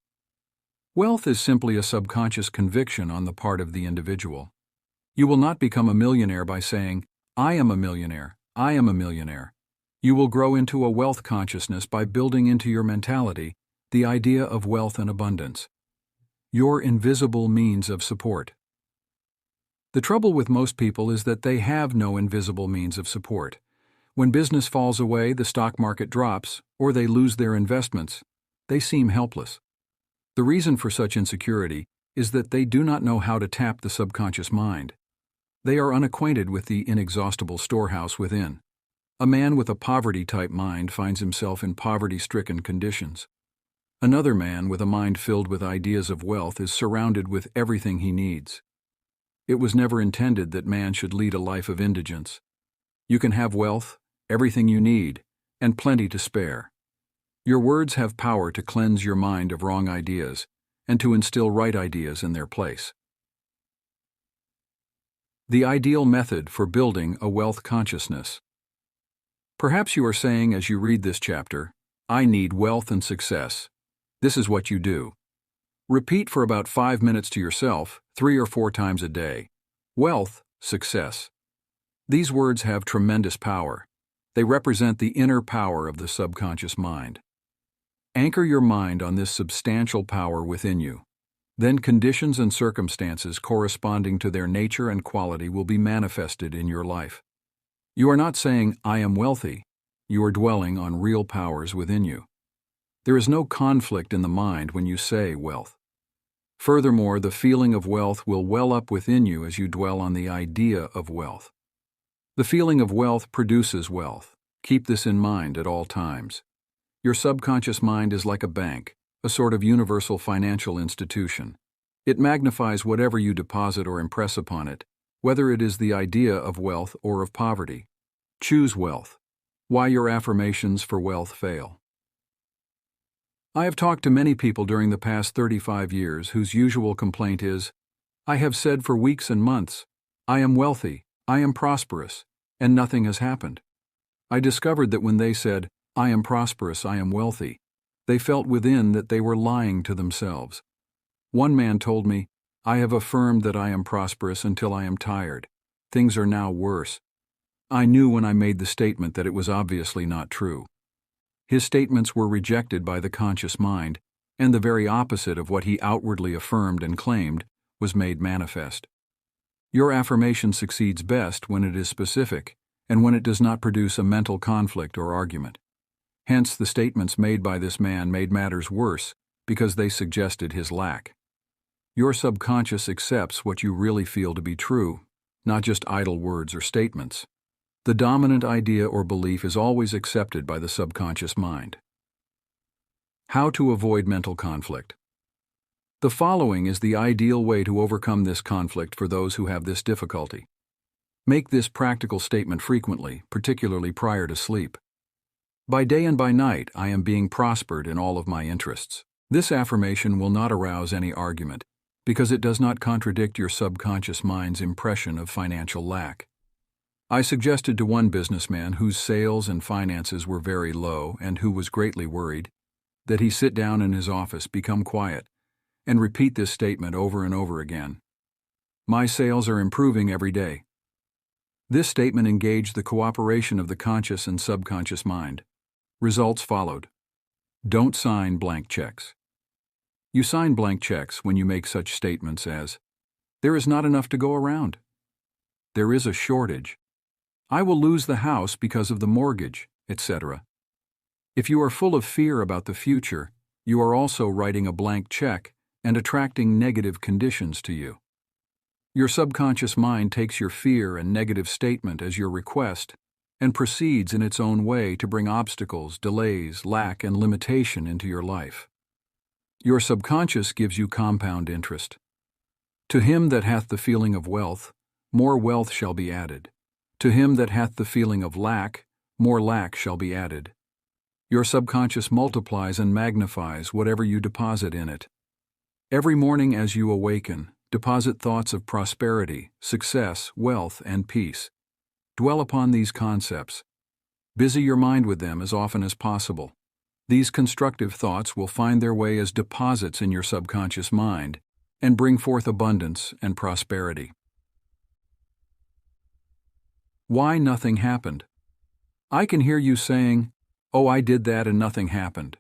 Wealth is simply a subconscious conviction on the part of the individual. You will not become a millionaire by saying, "I am a millionaire, I am a millionaire." You will grow into a wealth consciousness by building into your mentality the idea of wealth and abundance. Your invisible means of support. The trouble with most people is that they have no invisible means of support. When business falls away, the stock market drops, or they lose their investments, they seem helpless. The reason for such insecurity is that they do not know how to tap the subconscious mind. They are unacquainted with the inexhaustible storehouse within. A man with a poverty-type mind finds himself in poverty-stricken conditions. Another man with a mind filled with ideas of wealth is surrounded with everything he needs. It was never intended that man should lead a life of indigence. You can have wealth, everything you need, and plenty to spare. Your words have power to cleanse your mind of wrong ideas and to instill right ideas in their place. The ideal method for building a wealth consciousness. Perhaps you are saying as you read this chapter, "I need wealth and success." This is what you do. Repeat for about 5 minutes to yourself, 3 or 4 times a day. Wealth, success. These words have tremendous power. They represent the inner power of the subconscious mind. Anchor your mind on this substantial power within you. Then conditions and circumstances corresponding to their nature and quality will be manifested in your life. You are not saying, "I am wealthy." You are dwelling on real powers within you. There is no conflict in the mind when you say wealth. Furthermore, the feeling of wealth will well up within you as you dwell on the idea of wealth. The feeling of wealth produces wealth. Keep this in mind at all times. Your subconscious mind is like a bank, a sort of universal financial institution. It magnifies whatever you deposit or impress upon it, whether it is the idea of wealth or of poverty. Choose wealth. Why your affirmations for wealth fail. I have talked to many people during the past 35 years whose usual complaint is, "I have said for weeks and months, I am wealthy, I am prosperous, and nothing has happened." I discovered that when they said, "I am prosperous, I am wealthy," they felt within that they were lying to themselves. One man told me, "I have affirmed that I am prosperous until I am tired. Things are now worse." I knew when I made the statement that it was obviously not true. His statements were rejected by the conscious mind, and the very opposite of what he outwardly affirmed and claimed was made manifest. Your affirmation succeeds best when it is specific, and when it does not produce a mental conflict or argument. Hence, the statements made by this man made matters worse because they suggested his lack. Your subconscious accepts what you really feel to be true, not just idle words or statements. The dominant idea or belief is always accepted by the subconscious mind. How to avoid mental conflict. The following is the ideal way to overcome this conflict for those who have this difficulty. Make this practical statement frequently, particularly prior to sleep. By day and by night, I am being prospered in all of my interests. This affirmation will not arouse any argument, because it does not contradict your subconscious mind's impression of financial lack. I suggested to one businessman whose sales and finances were very low and who was greatly worried, that he sit down in his office, become quiet, and repeat this statement over and over again. "My sales are improving every day." This statement engaged the cooperation of the conscious and subconscious mind. Results followed. Don't sign blank checks. You sign blank checks when you make such statements as, "There is not enough to go around." "There is a shortage." "I will lose the house because of the mortgage," etc. If you are full of fear about the future, you are also writing a blank check and attracting negative conditions to you. Your subconscious mind takes your fear and negative statement as your request and proceeds in its own way to bring obstacles, delays, lack, and limitation into your life. Your subconscious gives you compound interest. To him that hath the feeling of wealth, more wealth shall be added. To him that hath the feeling of lack, more lack shall be added. Your subconscious multiplies and magnifies whatever you deposit in it. Every morning as you awaken, deposit thoughts of prosperity, success, wealth, and peace. Dwell upon these concepts. Busy your mind with them as often as possible. These constructive thoughts will find their way as deposits in your subconscious mind and bring forth abundance and prosperity. Why nothing happened? I can hear you saying, "Oh, I did that and nothing happened."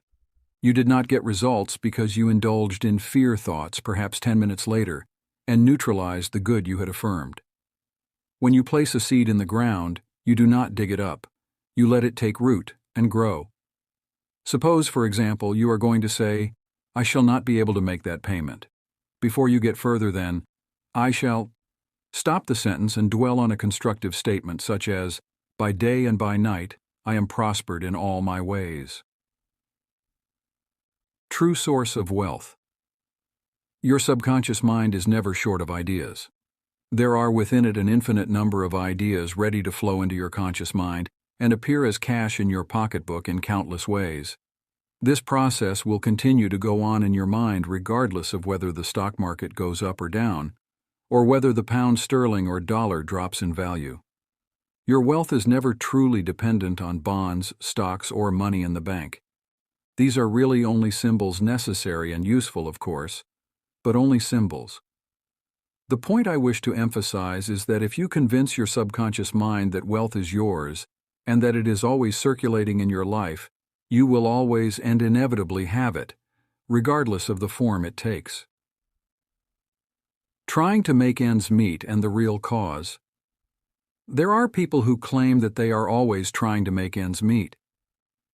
You did not get results because you indulged in fear thoughts perhaps 10 minutes later and neutralized the good you had affirmed. When you place a seed in the ground, you do not dig it up. You let it take root and grow. Suppose, for example, you are going to say, "I shall not be able to make that payment." Before you get further than, "I shall," stop the sentence and dwell on a constructive statement such as, "By day and by night, I am prospered in all my ways." True source of wealth. Your subconscious mind is never short of ideas. There are within it an infinite number of ideas ready to flow into your conscious mind and appear as cash in your pocketbook in countless ways. This process will continue to go on in your mind regardless of whether the stock market goes up or down, or whether the pound sterling or dollar drops in value. Your wealth is never truly dependent on bonds, stocks, or money in the bank. These are really only symbols, necessary and useful, of course, but only symbols. The point I wish to emphasize is that if you convince your subconscious mind that wealth is yours and that it is always circulating in your life, You will always and inevitably have it, regardless of the form it takes. Trying to make ends meet and the real cause. There are people who claim that they are always trying to make ends meet.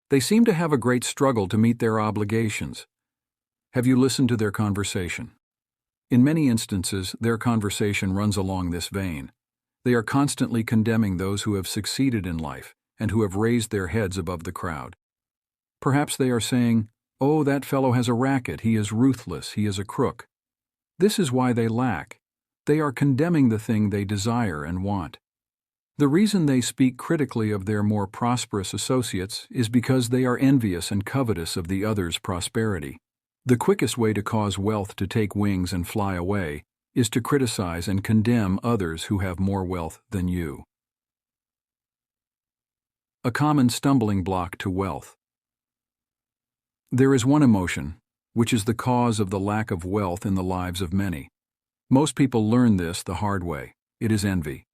They seem to have a great struggle to meet their obligations. Have you listened to their conversation? In many instances, their conversation runs along this vein. They are constantly condemning those who have succeeded in life and who have raised their heads above the crowd. Perhaps they are saying, "Oh, that fellow has a racket, he is ruthless, he is a crook." This is why they lack. They are condemning the thing they desire and want. The reason they speak critically of their more prosperous associates is because they are envious and covetous of the other's prosperity. The quickest way to cause wealth to take wings and fly away is to criticize and condemn others who have more wealth than you. A common stumbling block to wealth. There is one emotion, which is the cause of the lack of wealth in the lives of many. Most people learn this the hard way. It is envy.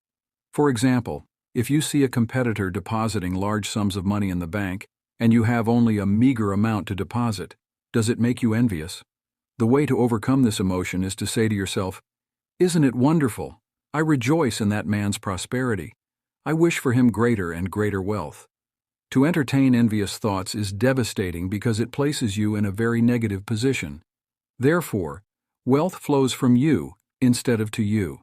For example, if you see a competitor depositing large sums of money in the bank and you have only a meager amount to deposit, does it make you envious? The way to overcome this emotion is to say to yourself, "Isn't it wonderful? I rejoice in that man's prosperity. I wish for him greater and greater wealth." To entertain envious thoughts is devastating because it places you in a very negative position. Therefore, wealth flows from you instead of to you.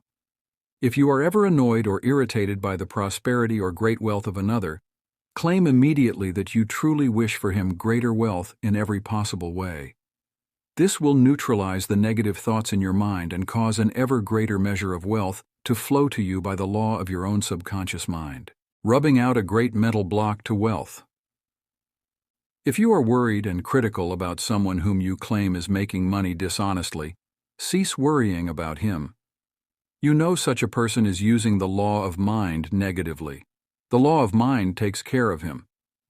If you are ever annoyed or irritated by the prosperity or great wealth of another, claim immediately that you truly wish for him greater wealth in every possible way. This will neutralize the negative thoughts in your mind and cause an ever greater measure of wealth to flow to you by the law of your own subconscious mind. Rubbing out a great mental block to wealth. If you are worried and critical about someone whom you claim is making money dishonestly, cease worrying about him. You know such a person is using the law of mind negatively. The law of mind takes care of him.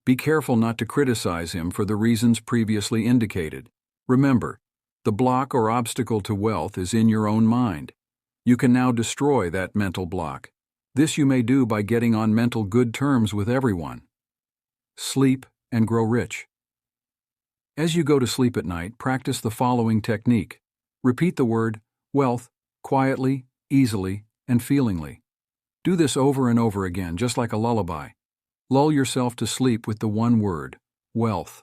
Be careful not to criticize him for the reasons previously indicated. Remember, the block or obstacle to wealth is in your own mind. You can now destroy that mental block. This you may do by getting on mental good terms with everyone. Sleep and grow rich. As you go to sleep at night, practice the following technique. Repeat the word wealth quietly, easily, and feelingly. Do this over and over again, just like a lullaby. Lull yourself to sleep with the one word, wealth.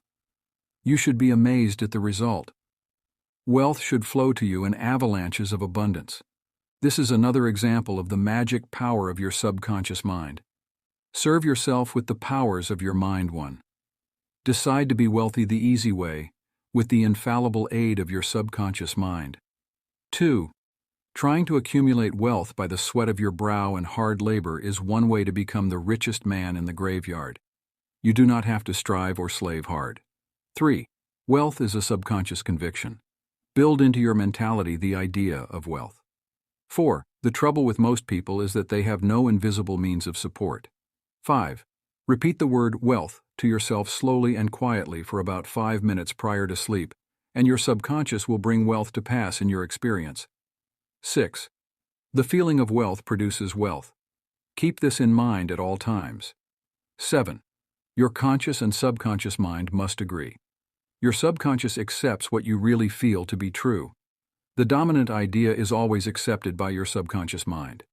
You should be amazed at the result. Wealth should flow to you in avalanches of abundance. This is another example of the magic power of your subconscious mind. Serve yourself with the powers of your mind one. Decide to be wealthy the easy way, with the infallible aid of your subconscious mind. 2. Trying to accumulate wealth by the sweat of your brow and hard labor is one way to become the richest man in the graveyard. You do not have to strive or slave hard. 3. Wealth is a subconscious conviction. Build into your mentality the idea of wealth. 4. The trouble with most people is that they have no invisible means of support. 5. Repeat the word wealth to yourself slowly and quietly for about 5 minutes prior to sleep, and your subconscious will bring wealth to pass in your experience. 6. The feeling of wealth produces wealth. Keep this in mind at all times. 7. Your conscious and subconscious mind must agree. Your subconscious accepts what you really feel to be true. The dominant idea is always accepted by your subconscious mind.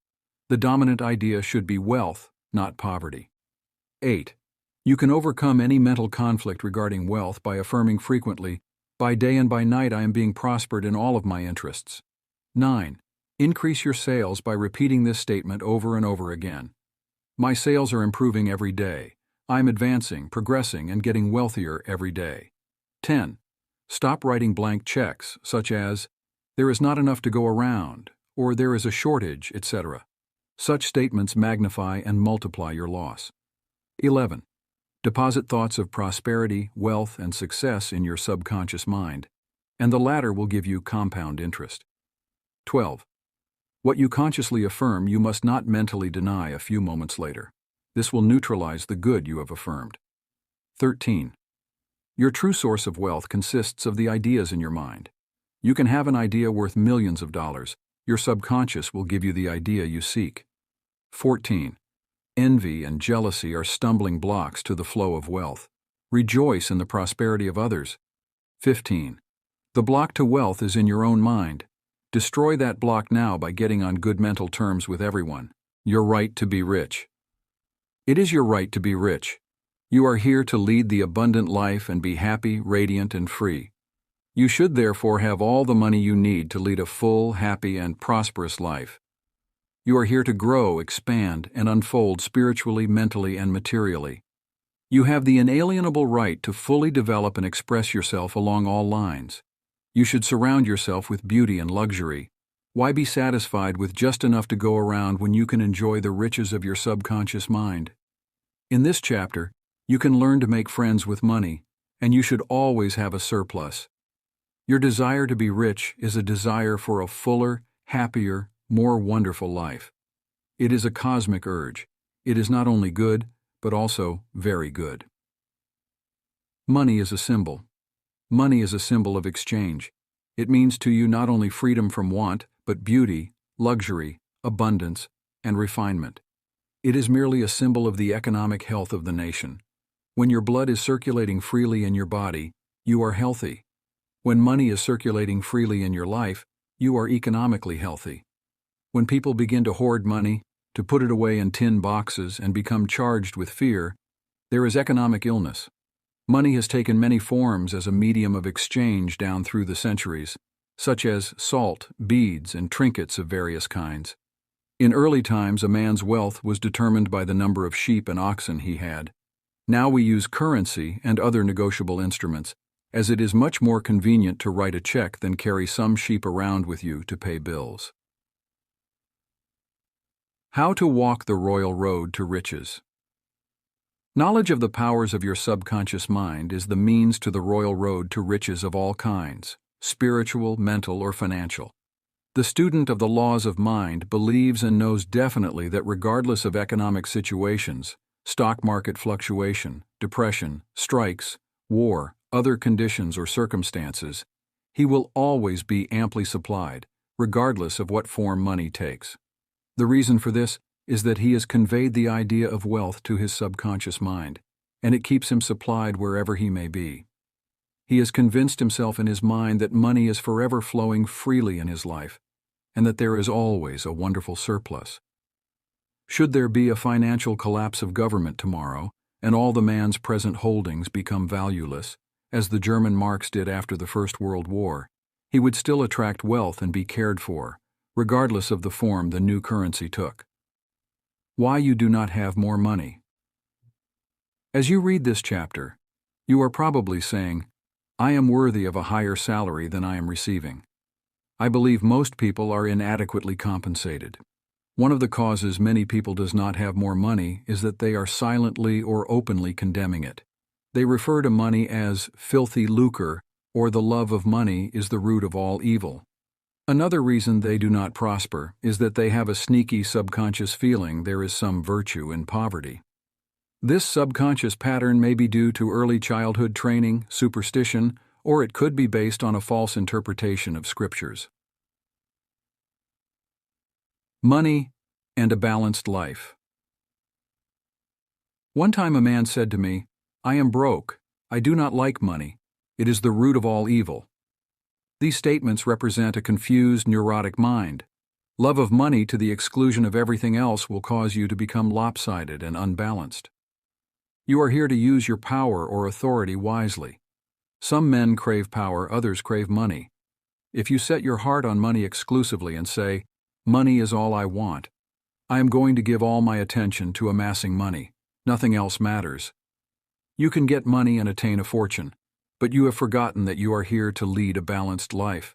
The dominant idea should be wealth, not poverty. 8. You can overcome any mental conflict regarding wealth by affirming frequently, "By day and by night I am being prospered in all of my interests." 9. Increase your sales by repeating this statement over and over again. "My sales are improving every day. I am advancing, progressing, and getting wealthier every day." 10. Stop writing blank checks, such as, "There is not enough to go around," or "There is a shortage," etc. Such statements magnify and multiply your loss. 11. Deposit thoughts of prosperity, wealth, and success in your subconscious mind, and the latter will give you compound interest. 12. What you consciously affirm you must not mentally deny a few moments later. This will neutralize the good you have affirmed. 13. Your true source of wealth consists of the ideas in your mind. You can have an idea worth millions of dollars. Your subconscious will give you the idea you seek. 14. Envy and jealousy are stumbling blocks to the flow of wealth. Rejoice in the prosperity of others. 15. The block to wealth is in your own mind. Destroy that block now by getting on good mental terms with everyone. Your right to be rich. It is your right to be rich. You are here to lead the abundant life and be happy, radiant, and free. You should therefore have all the money you need to lead a full, happy, and prosperous life. You are here to grow, expand, and unfold spiritually, mentally, and materially. You have the inalienable right to fully develop and express yourself along all lines. You should surround yourself with beauty and luxury. Why be satisfied with just enough to go around when you can enjoy the riches of your subconscious mind? In this chapter, you can learn to make friends with money, and you should always have a surplus. Your desire to be rich is a desire for a fuller, happier, more wonderful life. It is a cosmic urge. It is not only good, but also very good. Money is a symbol. Money is a symbol of exchange. It means to you not only freedom from want, but beauty, luxury, abundance, and refinement. It is merely a symbol of the economic health of the nation. When your blood is circulating freely in your body, you are healthy. When money is circulating freely in your life, you are economically healthy. When people begin to hoard money, to put it away in tin boxes and become charged with fear, there is economic illness. Money has taken many forms as a medium of exchange down through the centuries, such as salt, beads, and trinkets of various kinds. In early times, a man's wealth was determined by the number of sheep and oxen he had. Now we use currency and other negotiable instruments, as it is much more convenient to write a check than carry some sheep around with you to pay bills. How to walk the royal road to riches. Knowledge of the powers of your subconscious mind is the means to the royal road to riches of all kinds, spiritual, mental, or financial. The student of the laws of mind believes and knows definitely that regardless of economic situations, stock market fluctuation, depression, strikes, war, other conditions or circumstances, he will always be amply supplied, regardless of what form money takes. The reason for this is that he has conveyed the idea of wealth to his subconscious mind, and it keeps him supplied wherever he may be. He has convinced himself in his mind that money is forever flowing freely in his life, and that there is always a wonderful surplus. Should there be a financial collapse of government tomorrow, and all the man's present holdings become valueless, as the German marks did after the First World War, he would still attract wealth and be cared for, regardless of the form the new currency took. Why you do not have more money. As you read this chapter, you are probably saying, I am worthy of a higher salary than I am receiving. I believe most people are inadequately compensated. One of the causes many people does not have more money is that they are silently or openly condemning it. They refer to money as filthy lucre, or the love of money is the root of all evil. Another reason they do not prosper is that they have a sneaky subconscious feeling there is some virtue in poverty. This subconscious pattern may be due to early childhood training, superstition, or it could be based on a false interpretation of scriptures. Money and a balanced life. One time a man said to me, I am broke. I do not like money. It is the root of all evil. These statements represent a confused, neurotic mind. Love of money to the exclusion of everything else will cause you to become lopsided and unbalanced. You are here to use your power or authority wisely. Some men crave power, others crave money. If you set your heart on money exclusively and say, money is all I want, I am going to give all my attention to amassing money, nothing else matters. You can get money and attain a fortune, but you have forgotten that you are here to lead a balanced life.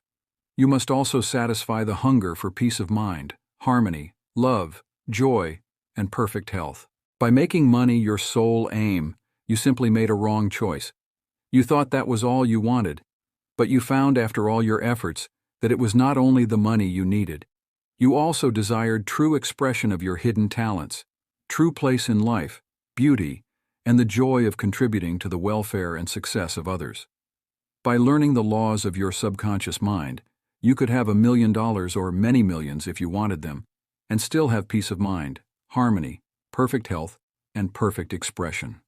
You must also satisfy the hunger for peace of mind, harmony, love, joy, and perfect health. By making money your sole aim, you simply made a wrong choice. You thought that was all you wanted, but you found after all your efforts that it was not only the money you needed. You also desired true expression of your hidden talents, true place in life, beauty, and the joy of contributing to the welfare and success of others. By learning the laws of your subconscious mind, you could have $1 million or many millions if you wanted them, and still have peace of mind, harmony, perfect health, and perfect expression.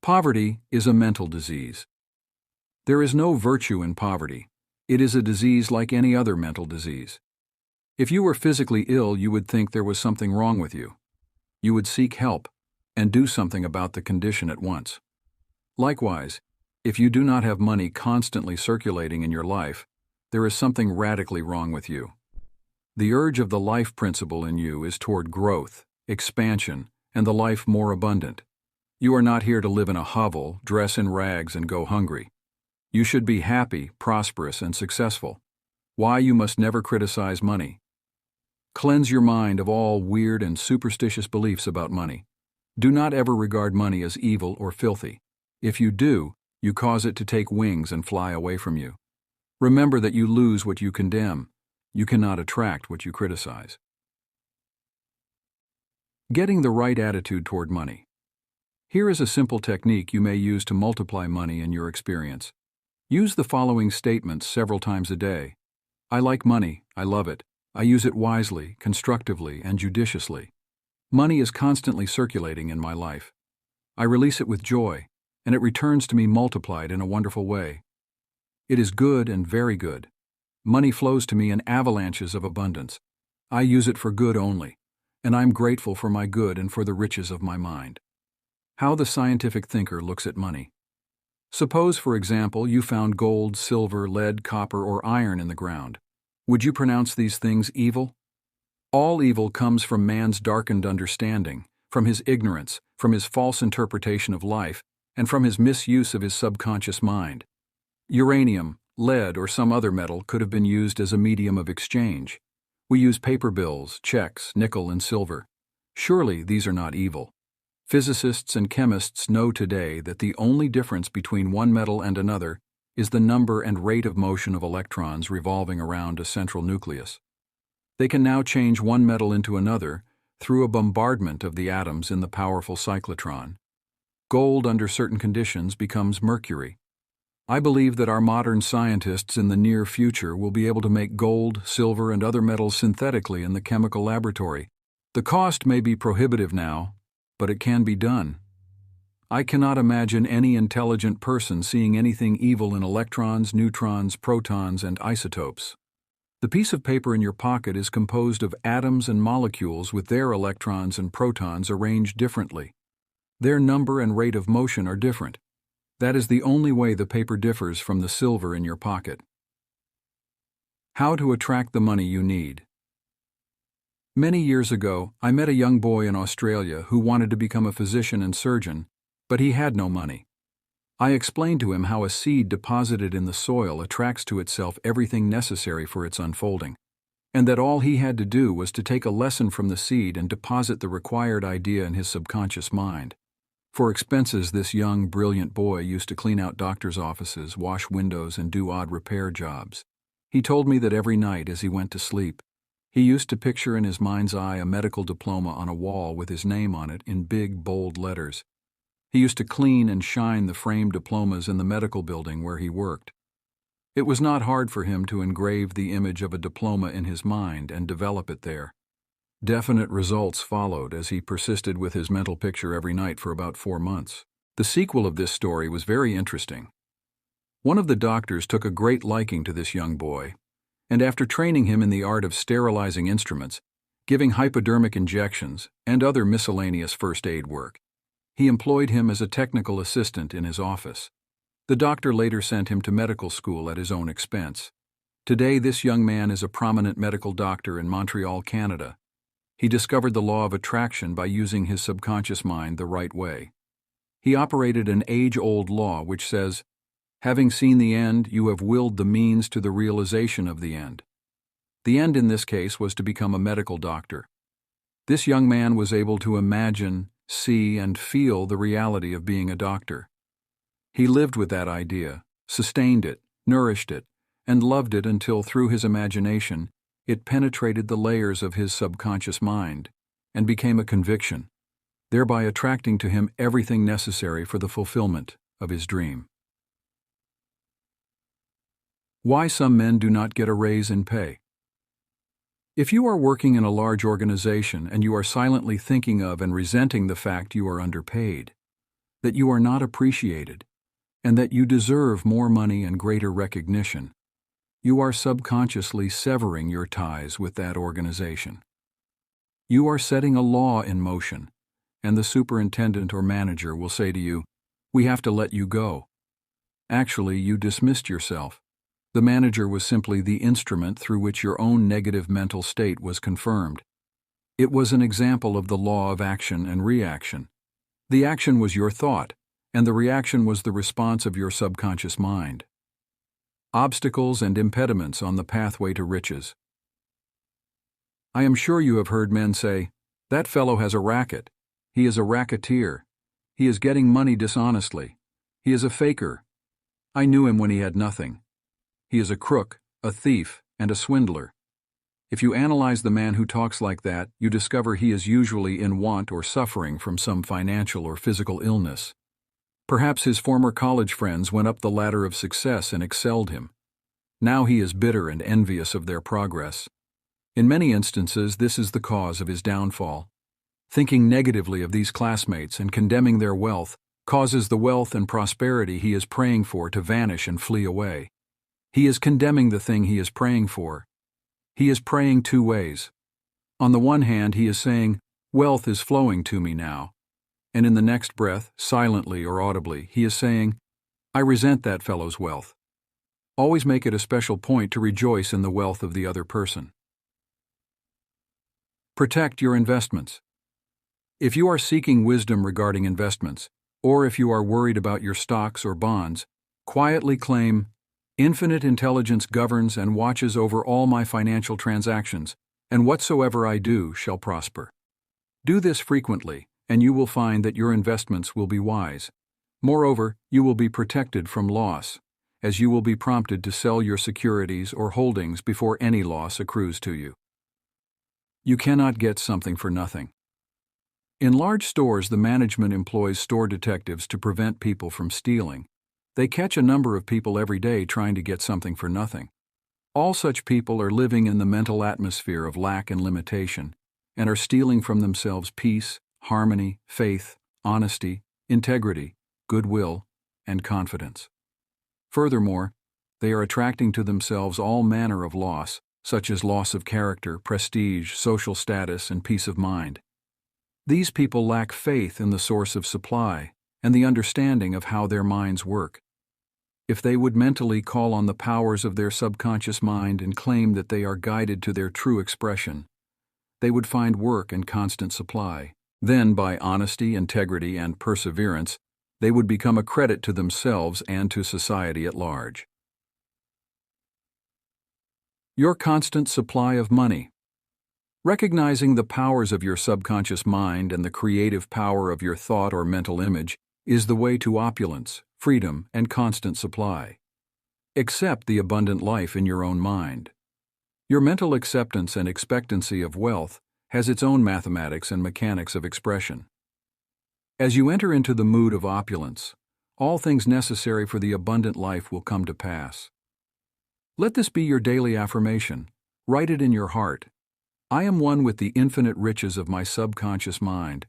Poverty is a mental disease. There is no virtue in poverty. It is a disease like any other mental disease. If you were physically ill, you would think there was something wrong with you. You would seek help and do something about the condition at once. Likewise, if you do not have money constantly circulating in your life, there is something radically wrong with you. The urge of the life principle in you is toward growth, expansion, and the life more abundant. You are not here to live in a hovel, dress in rags, and go hungry. You should be happy, prosperous, and successful. Why you must never criticize money. Cleanse your mind of all weird and superstitious beliefs about money. Do not ever regard money as evil or filthy. If you do, you cause it to take wings and fly away from you. Remember that you lose what you condemn. You cannot attract what you criticize. Getting the right attitude toward money. Here is a simple technique you may use to multiply money in your experience. Use the following statements several times a day. I like money, I love it. I use it wisely, constructively, and judiciously. Money is constantly circulating in my life. I release it with joy, and it returns to me multiplied in a wonderful way. It is good and very good. Money flows to me in avalanches of abundance. I use it for good only, and I'm grateful for my good and for the riches of my mind. How the scientific thinker looks at money. Suppose, for example, you found gold, silver, lead, copper, or iron in the ground. Would you pronounce these things evil? All evil comes from man's darkened understanding, from his ignorance, from his false interpretation of life, and from his misuse of his subconscious mind. Uranium, lead, or some other metal could have been used as a medium of exchange. We use paper bills, checks, nickel, and silver. Surely these are not evil. Physicists and chemists know today that the only difference between one metal and another is the number and rate of motion of electrons revolving around a central nucleus. They can now change one metal into another through a bombardment of the atoms in the powerful cyclotron. Gold, under certain conditions, becomes mercury. I believe that our modern scientists in the near future will be able to make gold, silver, and other metals synthetically in the chemical laboratory. The cost may be prohibitive now, but it can be done. I cannot imagine any intelligent person seeing anything evil in electrons, neutrons, protons, and isotopes. The piece of paper in your pocket is composed of atoms and molecules with their electrons and protons arranged differently. Their number and rate of motion are different. That is the only way the paper differs from the silver in your pocket. How to attract the money you need. Many years ago, I met a young boy in Australia who wanted to become a physician and surgeon, but he had no money. I explained to him how a seed deposited in the soil attracts to itself everything necessary for its unfolding, and that all he had to do was to take a lesson from the seed and deposit the required idea in his subconscious mind. For expenses, this young, brilliant boy used to clean out doctors' offices, wash windows, and do odd repair jobs. He told me that every night as he went to sleep, he used to picture in his mind's eye a medical diploma on a wall with his name on it in big, bold letters. He used to clean and shine the framed diplomas in the medical building where he worked. It was not hard for him to engrave the image of a diploma in his mind and develop it there. Definite results followed as he persisted with his mental picture every night for about 4 months. The sequel of this story was very interesting. One of the doctors took a great liking to this young boy, and after training him in the art of sterilizing instruments, giving hypodermic injections, and other miscellaneous first aid work, he employed him as a technical assistant in his office. The doctor later sent him to medical school at his own expense. Today, this young man is a prominent medical doctor in Montreal, Canada. He discovered the law of attraction by using his subconscious mind the right way. He operated an age-old law which says, "Having seen the end, you have willed the means to the realization of the end." The end in this case was to become a medical doctor. This young man was able to imagine, see, and feel the reality of being a doctor. He lived with that idea, sustained it, nourished it, and loved it until through his imagination, it penetrated the layers of his subconscious mind and became a conviction, thereby attracting to him everything necessary for the fulfillment of his dream. Why some men do not get a raise in pay. If you are working in a large organization and you are silently thinking of and resenting the fact you are underpaid, that you are not appreciated, and that you deserve more money and greater recognition, you are subconsciously severing your ties with that organization. You are setting a law in motion, and the superintendent or manager will say to you, "We have to let you go." Actually, you dismissed yourself. The manager was simply the instrument through which your own negative mental state was confirmed. It was an example of the law of action and reaction. The action was your thought, and the reaction was the response of your subconscious mind. Obstacles and impediments on the pathway to riches. I am sure you have heard men say, "That fellow has a racket. He is a racketeer. He is getting money dishonestly. He is a faker. I knew him when he had nothing. He is a crook, a thief, and a swindler." If you analyze the man who talks like that, you discover he is usually in want or suffering from some financial or physical illness. Perhaps his former college friends went up the ladder of success and excelled him. Now he is bitter and envious of their progress. In many instances, this is the cause of his downfall. Thinking negatively of these classmates and condemning their wealth causes the wealth and prosperity he is praying for to vanish and flee away. He is condemning the thing he is praying for. He is praying two ways. On the one hand, he is saying, "Wealth is flowing to me now." And in the next breath, silently or audibly, he is saying, "I resent that fellow's wealth." Always make it a special point to rejoice in the wealth of the other person. Protect your investments. If you are seeking wisdom regarding investments, or if you are worried about your stocks or bonds, quietly claim, "Infinite intelligence governs and watches over all my financial transactions, and whatsoever I do shall prosper." Do this frequently, and you will find that your investments will be wise. Moreover, you will be protected from loss, as you will be prompted to sell your securities or holdings before any loss accrues to you. You cannot get something for nothing. In large stores, the management employs store detectives to prevent people from stealing. They catch a number of people every day trying to get something for nothing. All such people are living in the mental atmosphere of lack and limitation, and are stealing from themselves peace, harmony, faith, honesty, integrity, goodwill, and confidence. Furthermore, they are attracting to themselves all manner of loss, such as loss of character, prestige, social status, and peace of mind. These people lack faith in the source of supply and the understanding of how their minds work. If they would mentally call on the powers of their subconscious mind and claim that they are guided to their true expression, they would find work and constant supply. Then, by honesty, integrity, and perseverance, they would become a credit to themselves and to society at large. Your constant supply of money. Recognizing the powers of your subconscious mind and the creative power of your thought or mental image is the way to opulence, freedom, and constant supply. Accept the abundant life in your own mind. Your mental acceptance and expectancy of wealth has its own mathematics and mechanics of expression. As you enter into the mood of opulence, all things necessary for the abundant life will come to pass. Let this be your daily affirmation. Write it in your heart. I am one with the infinite riches of my subconscious mind.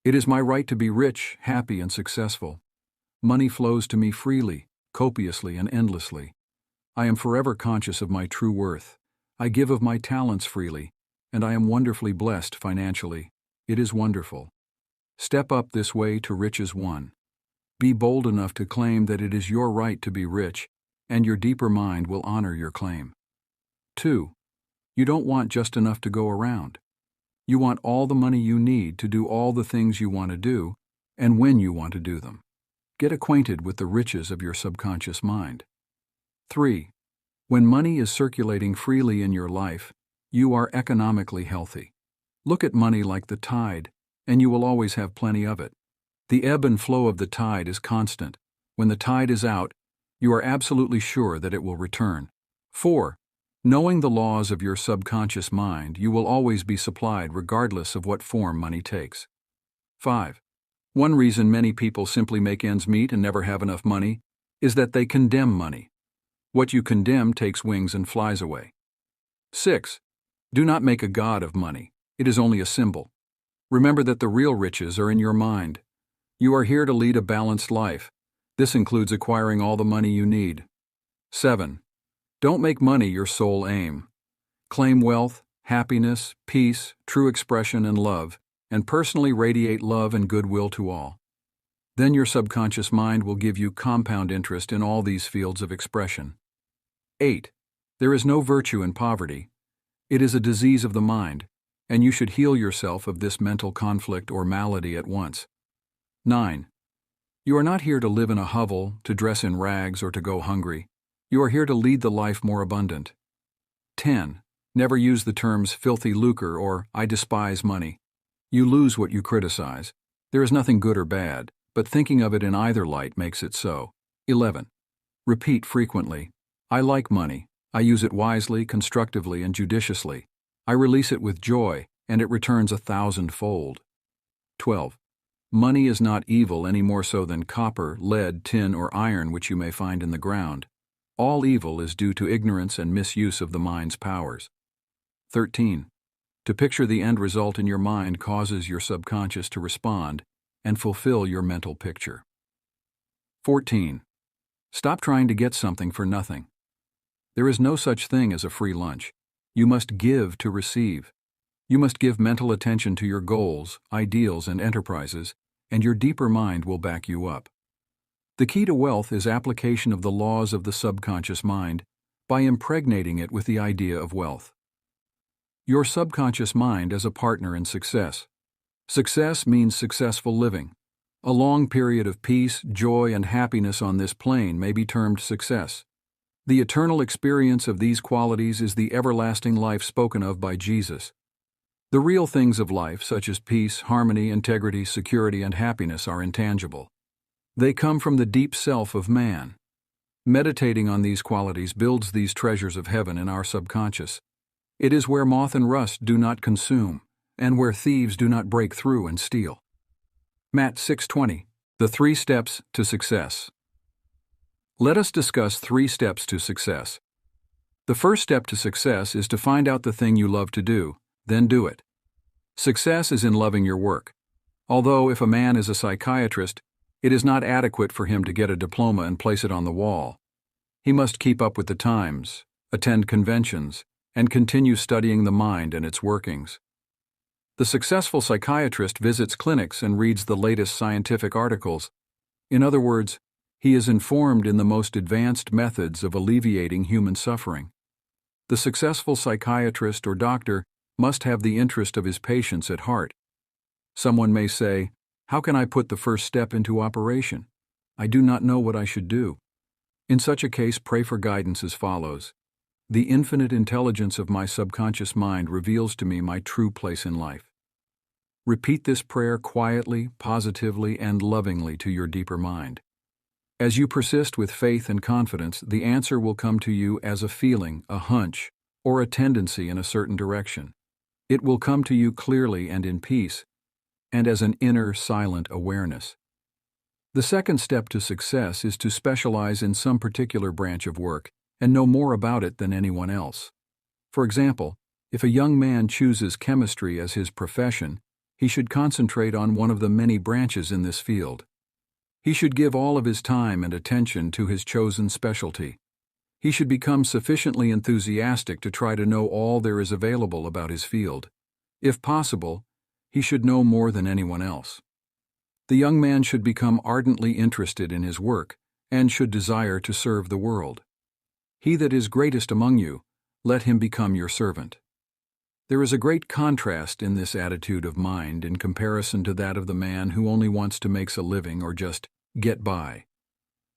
It is my right to be rich, happy, and successful. Money flows to me freely, copiously, and endlessly. I am forever conscious of my true worth. I give of my talents freely, and I am wonderfully blessed financially. It is wonderful. Step up this way to riches won. Be bold enough to claim that it is your right to be rich, and your deeper mind will honor your claim. 2. You don't want just enough to go around. You want all the money you need to do all the things you want to do, and when you want to do them. Get acquainted with the riches of your subconscious mind. 3. When money is circulating freely in your life, you are economically healthy. Look at money like the tide, and you will always have plenty of it. The ebb and flow of the tide is constant. When the tide is out, you are absolutely sure that it will return. 4. Knowing the laws of your subconscious mind, you will always be supplied regardless of what form money takes. 5. One reason many people simply make ends meet and never have enough money is that they condemn money. What you condemn takes wings and flies away. 6. Do not make a god of money. It is only a symbol. Remember that the real riches are in your mind. You are here to lead a balanced life. This includes acquiring all the money you need. 7. Don't make money your sole aim. Claim wealth, happiness, peace, true expression, and love, and personally radiate love and goodwill to all. Then your subconscious mind will give you compound interest in all these fields of expression. 8. There is no virtue in poverty. It is a disease of the mind, and you should heal yourself of this mental conflict or malady at once. 9. You are not here to live in a hovel, to dress in rags, or to go hungry. You are here to lead the life more abundant. 10. Never use the terms filthy lucre or I despise money. You lose what you criticize. There is nothing good or bad, but thinking of it in either light makes it so. 11. Repeat frequently. I like money. I use it wisely, constructively, and judiciously. I release it with joy, and it returns 1,000-fold. 12. Money is not evil any more so than copper, lead, tin, or iron which you may find in the ground. All evil is due to ignorance and misuse of the mind's powers. 13. To picture the end result in your mind causes your subconscious to respond and fulfill your mental picture. 14. Stop trying to get something for nothing. There is no such thing as a free lunch. You must give to receive. You must give mental attention to your goals, ideals, and enterprises, and your deeper mind will back you up. The key to wealth is application of the laws of the subconscious mind by impregnating it with the idea of wealth. Your subconscious mind as a partner in success. Success means successful living. A long period of peace, joy, and happiness on this plane may be termed success. The eternal experience of these qualities is the everlasting life spoken of by Jesus. The real things of life, such as peace, harmony, integrity, security, and happiness, are intangible. They come from the deep self of man. Meditating on these qualities builds these treasures of heaven in our subconscious. It is where moth and rust do not consume, and where thieves do not break through and steal. Matt 6:20. The 3 steps to success. Let us discuss 3 steps to success. The first step to success is to find out the thing you love to do, then do it. Success is in loving your work. Although if a man is a psychiatrist, it is not adequate for him to get a diploma and place it on the wall. He must keep up with the times, attend conventions, and continue studying the mind and its workings. The successful psychiatrist visits clinics and reads the latest scientific articles. In other words, he is informed in the most advanced methods of alleviating human suffering. The successful psychiatrist or doctor must have the interest of his patients at heart. Someone may say, "How can I put the first step into operation? I do not know what I should do." In such a case, pray for guidance as follows. The infinite intelligence of my subconscious mind reveals to me my true place in life. Repeat this prayer quietly, positively, and lovingly to your deeper mind. As you persist with faith and confidence, the answer will come to you as a feeling, a hunch, or a tendency in a certain direction. It will come to you clearly and in peace, and as an inner, silent awareness. The second step to success is to specialize in some particular branch of work and know more about it than anyone else. For example, if a young man chooses chemistry as his profession, he should concentrate on one of the many branches in this field. He should give all of his time and attention to his chosen specialty. He should become sufficiently enthusiastic to try to know all there is available about his field. If possible, he should know more than anyone else. The young man should become ardently interested in his work and should desire to serve the world. He that is greatest among you, let him become your servant. There is a great contrast in this attitude of mind in comparison to that of the man who only wants to make a living or just get by.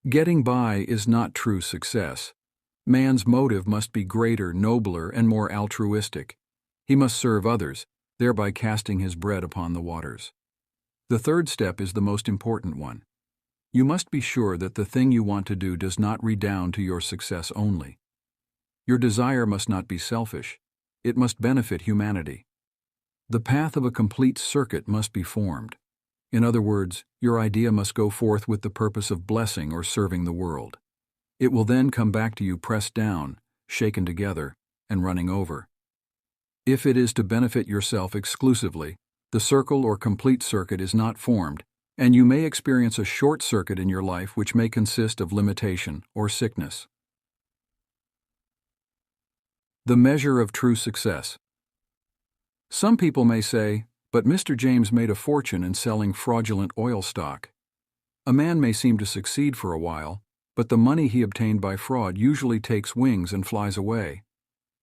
Getting by is not true success. Man's motive must be greater, nobler, and more altruistic. He must serve others, thereby casting his bread upon the waters. The third step is the most important one. You must be sure that the thing you want to do does not redound to your success only. Your desire must not be selfish. It must benefit humanity. The path of a complete circuit must be formed. In other words, your idea must go forth with the purpose of blessing or serving the world. It will then come back to you pressed down, shaken together, and running over. If it is to benefit yourself exclusively, the circle or complete circuit is not formed, And you may experience a short circuit in your life which may consist of limitation or sickness. The measure of true success. Some people may say, but Mr. James made a fortune in selling fraudulent oil stock. A man may seem to succeed for a while, but the money he obtained by fraud usually takes wings and flies away.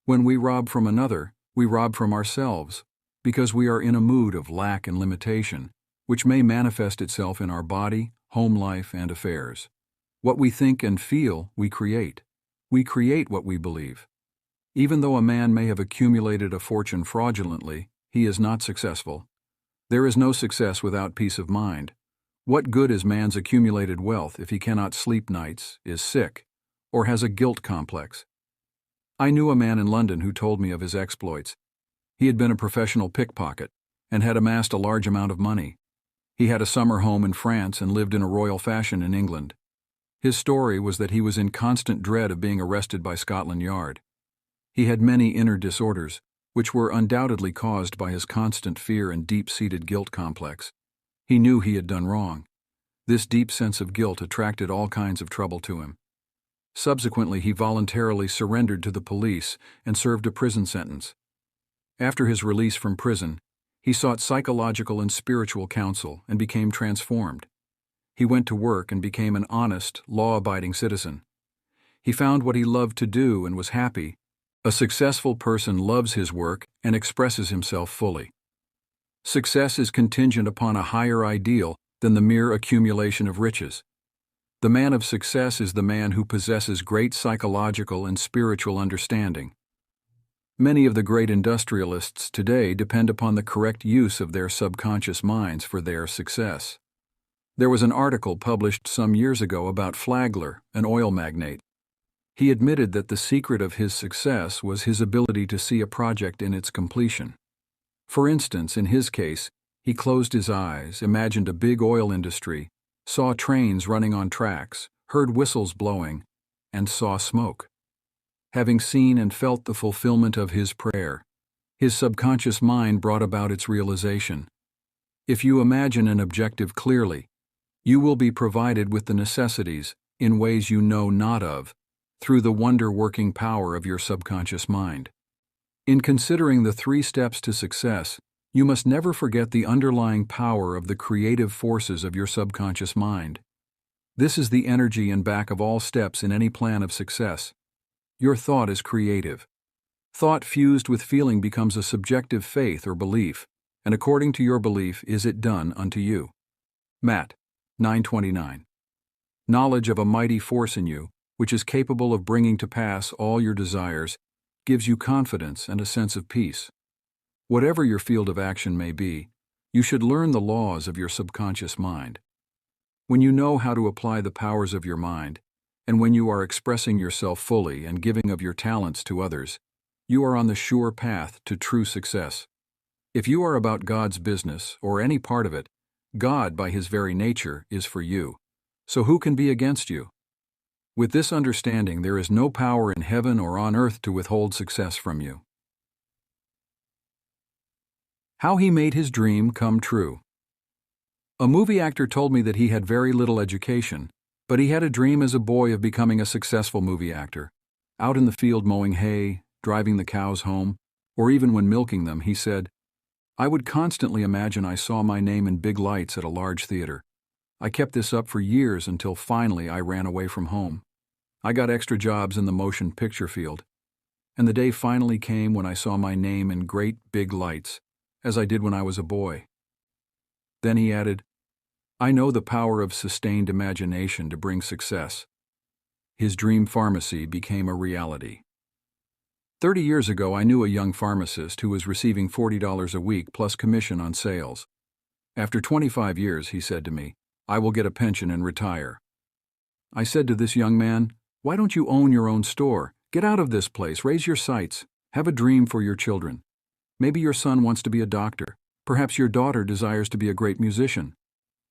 When we rob from another, we rob from ourselves, because we are in a mood of lack and limitation, which may manifest itself in our body, home life, and affairs. What we think and feel, we create. We create what we believe. Even though a man may have accumulated a fortune fraudulently, he is not successful. There is no success without peace of mind. What good is man's accumulated wealth if he cannot sleep nights, is sick, or has a guilt complex? I knew a man in London who told me of his exploits. He had been a professional pickpocket and had amassed a large amount of money. He had a summer home in France and lived in a royal fashion in England. His story was that he was in constant dread of being arrested by Scotland Yard. He had many inner disorders, which were undoubtedly caused by his constant fear and deep-seated guilt complex. He knew he had done wrong. This deep sense of guilt attracted all kinds of trouble to him. Subsequently, he voluntarily surrendered to the police and served a prison sentence. After his release from prison, he sought psychological and spiritual counsel and became transformed. He went to work and became an honest, law-abiding citizen. He found what he loved to do and was happy. A successful person loves his work and expresses himself fully. Success is contingent upon a higher ideal than the mere accumulation of riches. The man of success is the man who possesses great psychological and spiritual understanding. Many of the great industrialists today depend upon the correct use of their subconscious minds for their success. There was an article published some years ago about Flagler, an oil magnate. He admitted that the secret of his success was his ability to see a project in its completion. For instance, in his case, he closed his eyes, imagined a big oil industry, saw trains running on tracks, heard whistles blowing, and saw smoke. Having seen and felt the fulfillment of his prayer, his subconscious mind brought about its realization. If you imagine an objective clearly, you will be provided with the necessities, in ways you know not of, through the wonder-working power of your subconscious mind. In considering the 3 steps to success, you must never forget the underlying power of the creative forces of your subconscious mind. This is the energy in back of all steps in any plan of success. Your thought is creative. Thought fused with feeling becomes a subjective faith or belief, and according to your belief is it done unto you. Matt 9:29. Knowledge of a mighty force in you, which is capable of bringing to pass all your desires, gives you confidence and a sense of peace. Whatever your field of action may be, you should learn the laws of your subconscious mind. When you know how to apply the powers of your mind, and when you are expressing yourself fully and giving of your talents to others, you are on the sure path to true success. If you are about God's business, or any part of it, God, by His very nature, is for you. So who can be against you? With this understanding, there is no power in heaven or on earth to withhold success from you. How he made his dream come true. A movie actor told me that he had very little education, but he had a dream as a boy of becoming a successful movie actor. Out in the field mowing hay, driving the cows home, or even when milking them, he said, "I would constantly imagine I saw my name in big lights at a large theater. I kept this up for years until finally I ran away from home. I got extra jobs in the motion picture field, and the day finally came when I saw my name in great big lights, as I did when I was a boy." Then he added, "I know the power of sustained imagination to bring success." His dream pharmacy became a reality. 30 years ago, I knew a young pharmacist who was receiving $40 a week plus commission on sales. After 25 years, he said to me, "I will get a pension and retire." I said to this young man, "Why don't you own your own store? Get out of this place, raise your sights, have a dream for your children. Maybe your son wants to be a doctor. Perhaps your daughter desires to be a great musician."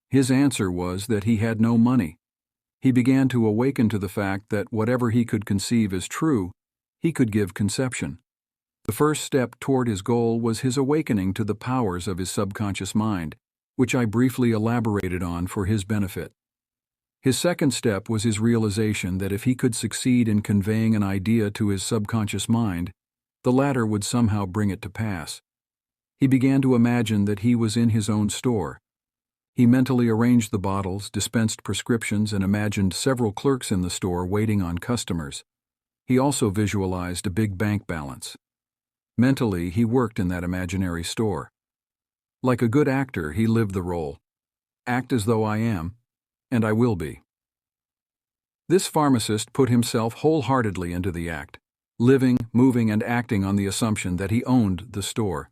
His answer was that he had no money. He began to awaken to the fact that whatever he could conceive as true, he could give conception. The first step toward his goal was his awakening to the powers of his subconscious mind, which I briefly elaborated on for his benefit. His second step was his realization that if he could succeed in conveying an idea to his subconscious mind, the latter would somehow bring it to pass. He began to imagine that he was in his own store. He mentally arranged the bottles, dispensed prescriptions, and imagined several clerks in the store waiting on customers. He also visualized a big bank balance. Mentally, he worked in that imaginary store. Like a good actor, he lived the role. Act as though I am, and I will be. This pharmacist put himself wholeheartedly into the act, living, moving, and acting on the assumption that he owned the store.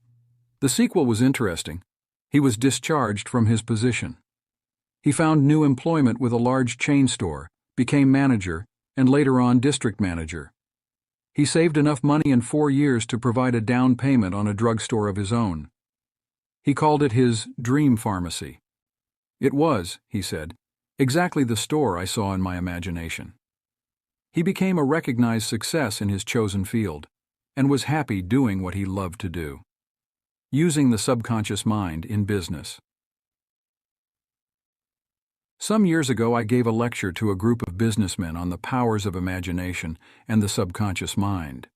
The sequel was interesting. He was discharged from his position. He found new employment with a large chain store, became manager, and later on district manager. He saved enough money in 4 years to provide a down payment on a drugstore of his own. He called it his dream pharmacy. It was, he said, exactly the store I saw in my imagination. He became a recognized success in his chosen field, and was happy doing what he loved to do. Using the subconscious mind in business. Some years ago, I gave a lecture to a group of businessmen on the powers of imagination and the subconscious mind.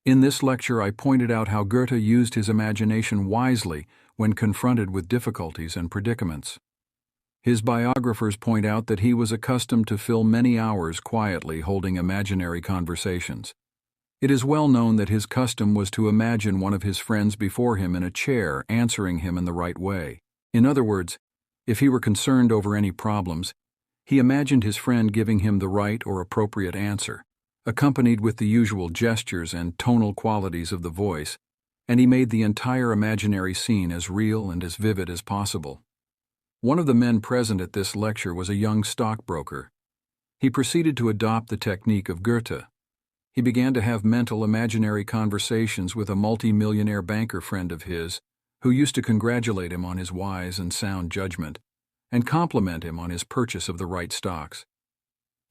In this lecture, I pointed out how Goethe used his imagination wisely when confronted with difficulties and predicaments. His biographers point out that he was accustomed to fill many hours quietly holding imaginary conversations. It is well known that his custom was to imagine one of his friends before him in a chair answering him in the right way. In other words, if he were concerned over any problems, he imagined his friend giving him the right or appropriate answer, accompanied with the usual gestures and tonal qualities of the voice, and he made the entire imaginary scene as real and as vivid as possible. One of the men present at this lecture was a young stockbroker. He proceeded to adopt the technique of Goethe. He began to have mental imaginary conversations with a multi-millionaire banker friend of his, who used to congratulate him on his wise and sound judgment, and compliment him on his purchase of the right stocks.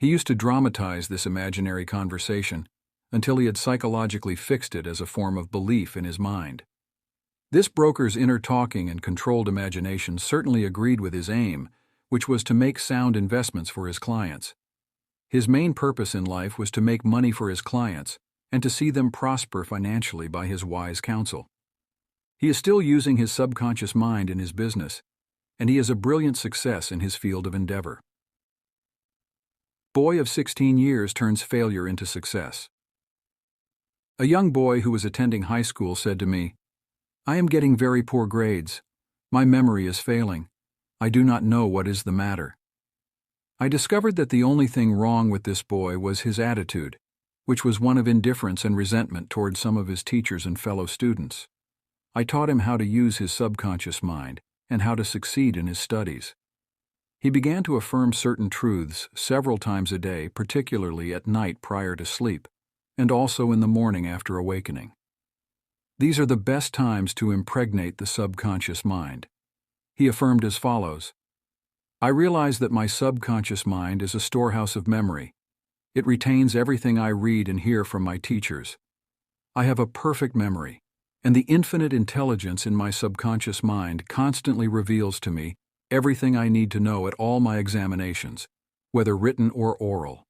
He used to dramatize this imaginary conversation until he had psychologically fixed it as a form of belief in his mind. This broker's inner talking and controlled imagination certainly agreed with his aim, which was to make sound investments for his clients. His main purpose in life was to make money for his clients and to see them prosper financially by his wise counsel. He is still using his subconscious mind in his business, and he is a brilliant success in his field of endeavor. Boy of 16 years turns failure into success. A young boy who was attending high school said to me, "I am getting very poor grades. My memory is failing. I do not know what is the matter." I discovered that the only thing wrong with this boy was his attitude, which was one of indifference and resentment toward some of his teachers and fellow students. I taught him how to use his subconscious mind and how to succeed in his studies. He began to affirm certain truths several times a day, particularly at night prior to sleep, and also in the morning after awakening. These are the best times to impregnate the subconscious mind. He affirmed as follows: "I realize that my subconscious mind is a storehouse of memory. It retains everything I read and hear from my teachers. I have a perfect memory, and the infinite intelligence in my subconscious mind constantly reveals to me everything I need to know at all my examinations, whether written or oral.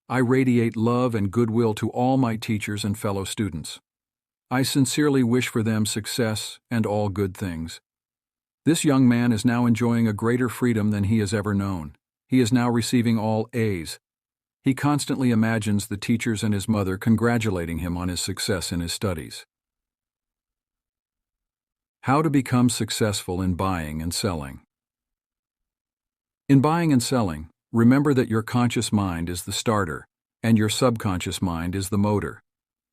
I radiate love and goodwill to all my teachers and fellow students. I sincerely wish for them success and all good things." This young man is now enjoying a greater freedom than he has ever known. He is now receiving all A's. He constantly imagines the teachers and his mother congratulating him on his success in his studies. How to become successful in buying and selling. In buying and selling, remember that your conscious mind is the starter, and your subconscious mind is the motor.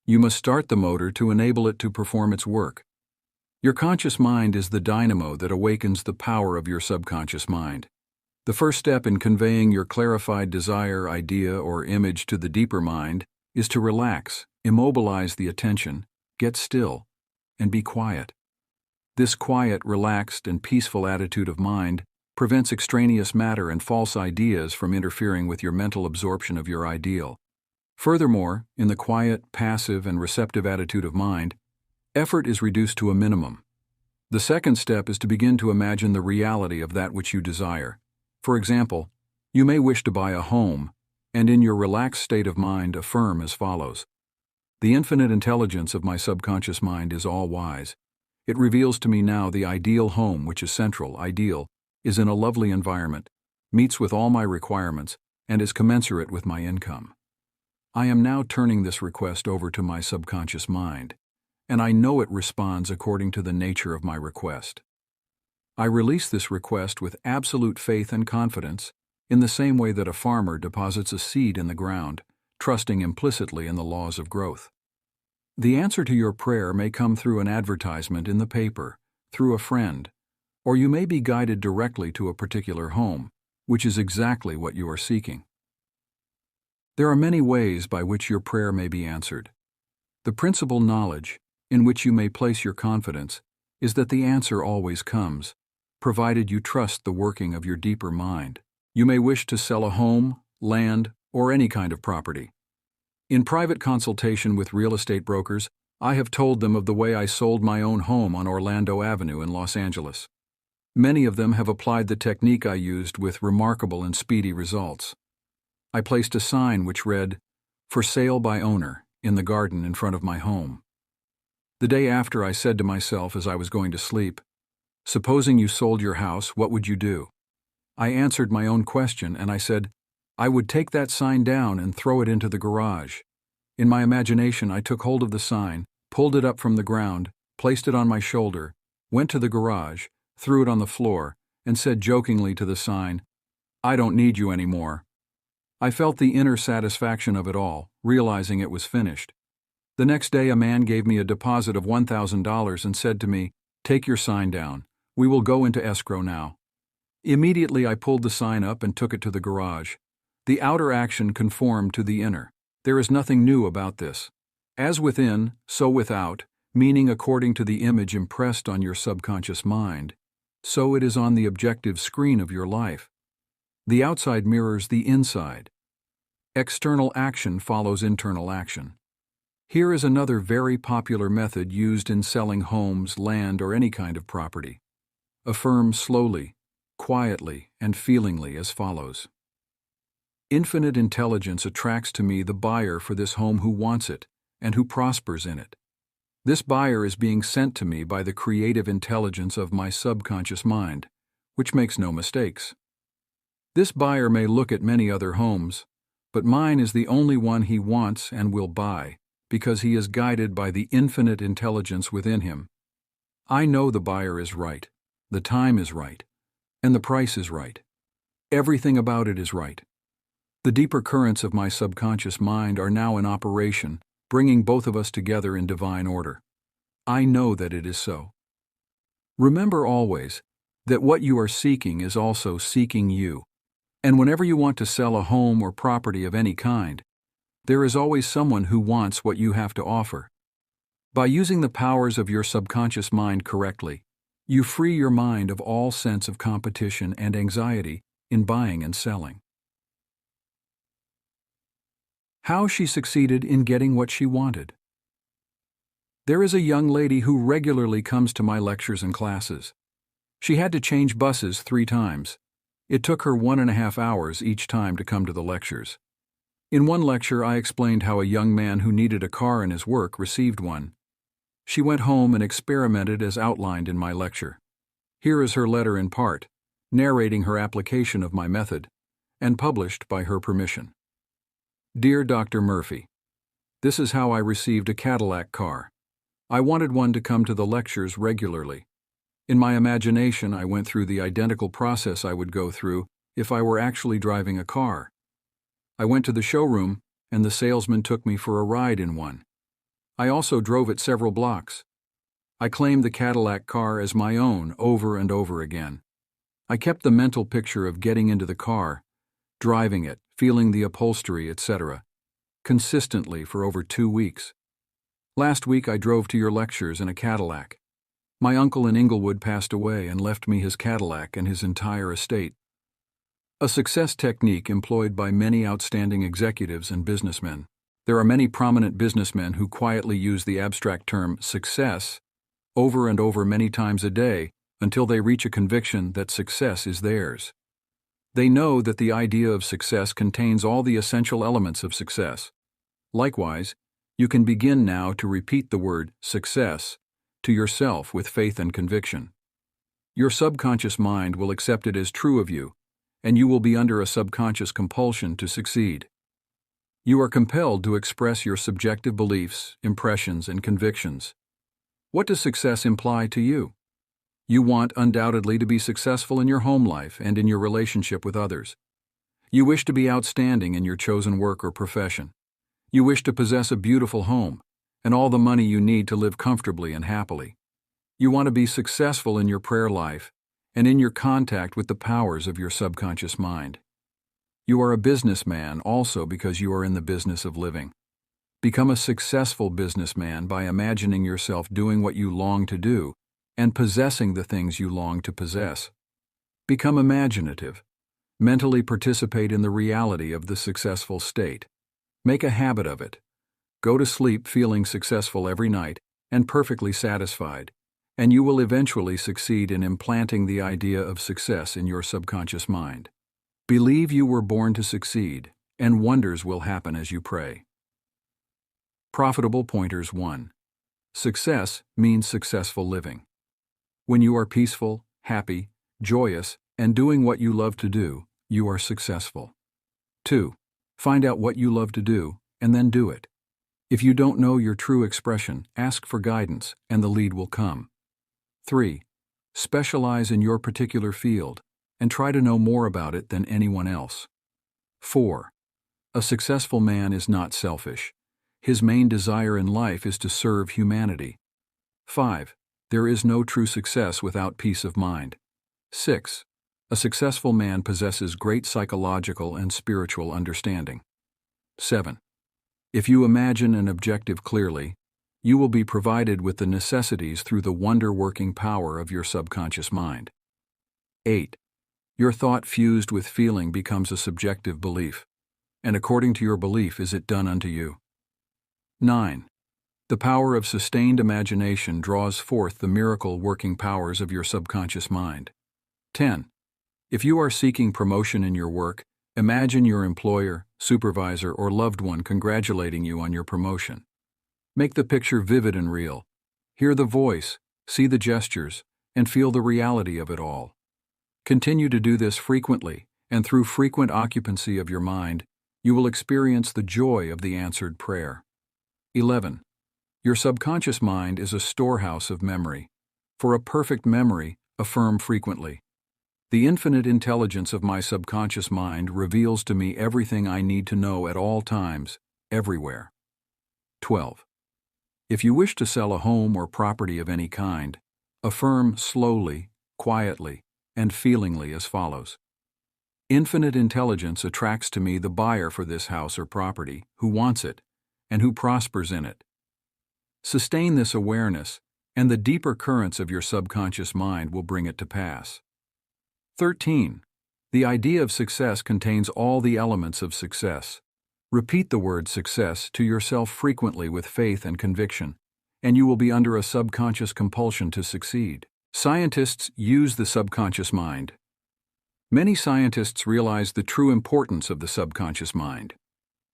You must start the motor to enable it to perform its work. Your conscious mind is the dynamo that awakens the power of your subconscious mind. The first step in conveying your clarified desire, idea, or image to the deeper mind is to relax, immobilize the attention, get still, and be quiet. This quiet, relaxed, and peaceful attitude of mind prevents extraneous matter and false ideas from interfering with your mental absorption of your ideal. Furthermore, in the quiet, passive, and receptive attitude of mind, effort is reduced to a minimum. The second step is to begin to imagine the reality of that which you desire. For example, you may wish to buy a home, and in your relaxed state of mind affirm as follows. The infinite intelligence of my subconscious mind is all-wise. It reveals to me now the ideal home, which is central, ideal, is in a lovely environment, meets with all my requirements, and is commensurate with my income. I am now turning this request over to my subconscious mind, and I know it responds according to the nature of my request. I release this request with absolute faith and confidence, in the same way that a farmer deposits a seed in the ground, trusting implicitly in the laws of growth. The answer to your prayer may come through an advertisement in the paper, through a friend, or you may be guided directly to a particular home, which is exactly what you are seeking. There are many ways by which your prayer may be answered. The principal knowledge, in which you may place your confidence, is that the answer always comes, provided you trust the working of your deeper mind. You may wish to sell a home, land, or any kind of property. In private consultation with real estate brokers, I have told them of the way I sold my own home on Orlando Avenue in Los Angeles. Many of them have applied the technique I used with remarkable and speedy results. I placed a sign which read, "For sale by owner," in the garden in front of my home. The day after, I said to myself as I was going to sleep, "Supposing you sold your house, what would you do?" I answered my own question, and I said, "I would take that sign down and throw it into the garage." In my imagination, I took hold of the sign, pulled it up from the ground, placed it on my shoulder, went to the garage, threw it on the floor, and said jokingly to the sign, "I don't need you anymore." I felt the inner satisfaction of it all, realizing it was finished. The next day, a man gave me a deposit of $1,000 and said to me, "Take your sign down. We will go into escrow now." Immediately, I pulled the sign up and took it to the garage. The outer action conformed to the inner. There is nothing new about this. As within, so without, meaning according to the image impressed on your subconscious mind, so it is on the objective screen of your life. The outside mirrors the inside. External action follows internal action. Here is another very popular method used in selling homes, land, or any kind of property. Affirm slowly, quietly, and feelingly as follows. Infinite intelligence attracts to me the buyer for this home who wants it and who prospers in it. This buyer is being sent to me by the creative intelligence of my subconscious mind, which makes no mistakes. This buyer may look at many other homes, but mine is the only one he wants and will buy, because he is guided by the infinite intelligence within him. I know the buyer is right, the time is right, and the price is right. Everything about it is right. The deeper currents of my subconscious mind are now in operation, bringing both of us together in divine order. I know that it is so. Remember always that what you are seeking is also seeking you, and whenever you want to sell a home or property of any kind, there is always someone who wants what you have to offer. By using the powers of your subconscious mind correctly, you free your mind of all sense of competition and anxiety in buying and selling. How she succeeded in getting what she wanted. There is a young lady who regularly comes to my lectures and classes. She had to change buses 3 times. It took her 1.5 hours each time to come to the lectures. In one lecture, I explained how a young man who needed a car in his work received one. She went home and experimented as outlined in my lecture. Here is her letter in part, narrating her application of my method, and published by her permission. Dear Dr. Murphy, this is how I received a Cadillac car. I wanted one to come to the lectures regularly. In my imagination, I went through the identical process I would go through if I were actually driving a car. I went to the showroom, and the salesman took me for a ride in one. I also drove it several blocks. I claimed the Cadillac car as my own over and over again. I kept the mental picture of getting into the car, driving it, feeling the upholstery, etc., consistently for over 2 weeks. Last week I drove to your lectures in a Cadillac. My uncle in Inglewood passed away and left me his Cadillac and his entire estate. A success technique employed by many outstanding executives and businessmen. There are many prominent businessmen who quietly use the abstract term success over and over many times a day, until they reach a conviction that success is theirs. They know that the idea of success contains all the essential elements of success. Likewise, you can begin now to repeat the word success to yourself with faith and conviction. Your subconscious mind will accept it as true of you, and you will be under a subconscious compulsion to succeed. You are compelled to express your subjective beliefs, impressions, and convictions. What does success imply to you? You want undoubtedly to be successful in your home life and in your relationship with others. You wish to be outstanding in your chosen work or profession. You wish to possess a beautiful home and all the money you need to live comfortably and happily. You want to be successful in your prayer life and in your contact with the powers of your subconscious mind. You are a businessman also because you are in the business of living. Become a successful businessman by imagining yourself doing what you long to do and possessing the things you long to possess. Become imaginative. Mentally participate in the reality of the successful state. Make a habit of it. Go to sleep feeling successful every night and perfectly satisfied, and you will eventually succeed in implanting the idea of success in your subconscious mind. Believe you were born to succeed, and wonders will happen as you pray. Profitable Pointers 1. Success means successful living. When you are peaceful, happy, joyous, and doing what you love to do, you are successful. 2. Find out what you love to do, and then do it. If you don't know your true expression, ask for guidance, and the lead will come. 3. Specialize in your particular field, and try to know more about it than anyone else. 4. A successful man is not selfish. His main desire in life is to serve humanity. 5. There is no true success without peace of mind. 6. A successful man possesses great psychological and spiritual understanding. 7. If you imagine an objective clearly, you will be provided with the necessities through the wonder-working power of your subconscious mind. 8. Your thought fused with feeling becomes a subjective belief, and according to your belief is it done unto you. 9. The power of sustained imagination draws forth the miracle-working powers of your subconscious mind. 10. If you are seeking promotion in your work, imagine your employer, supervisor, or loved one congratulating you on your promotion. Make the picture vivid and real. Hear the voice, see the gestures, and feel the reality of it all. Continue to do this frequently, and through frequent occupancy of your mind, you will experience the joy of the answered prayer. 11. Your subconscious mind is a storehouse of memory. For a perfect memory, affirm frequently. The infinite intelligence of my subconscious mind reveals to me everything I need to know at all times, everywhere. 12. If you wish to sell a home or property of any kind, affirm slowly, quietly, and feelingly as follows. Infinite intelligence attracts to me the buyer for this house or property, who wants it, and who prospers in it. Sustain this awareness, and the deeper currents of your subconscious mind will bring it to pass. 13. The idea of success contains all the elements of success. Repeat the word success to yourself frequently with faith and conviction, and you will be under a subconscious compulsion to succeed. Scientists use the subconscious mind. Many scientists realize the true importance of the subconscious mind.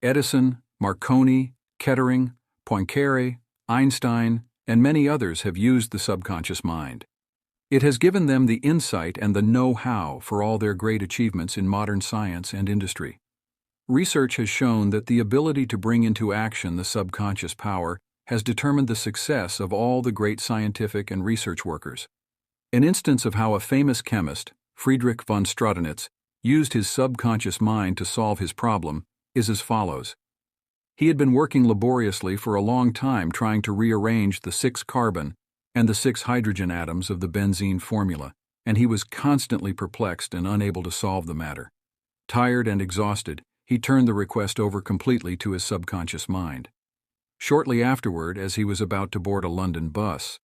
Edison, Marconi, Kettering, Poincaré, Einstein, and many others have used the subconscious mind. It has given them the insight and the know-how for all their great achievements in modern science and industry. Research has shown that the ability to bring into action the subconscious power has determined the success of all the great scientific and research workers. An instance of how a famous chemist, Friedrich von Staudenitz, used his subconscious mind to solve his problem is as follows. He had been working laboriously for a long time trying to rearrange the 6 carbon and the 6 hydrogen atoms of the benzene formula, and he was constantly perplexed and unable to solve the matter. Tired and exhausted, he turned the request over completely to his subconscious mind. Shortly afterward, as he was about to board a London bus,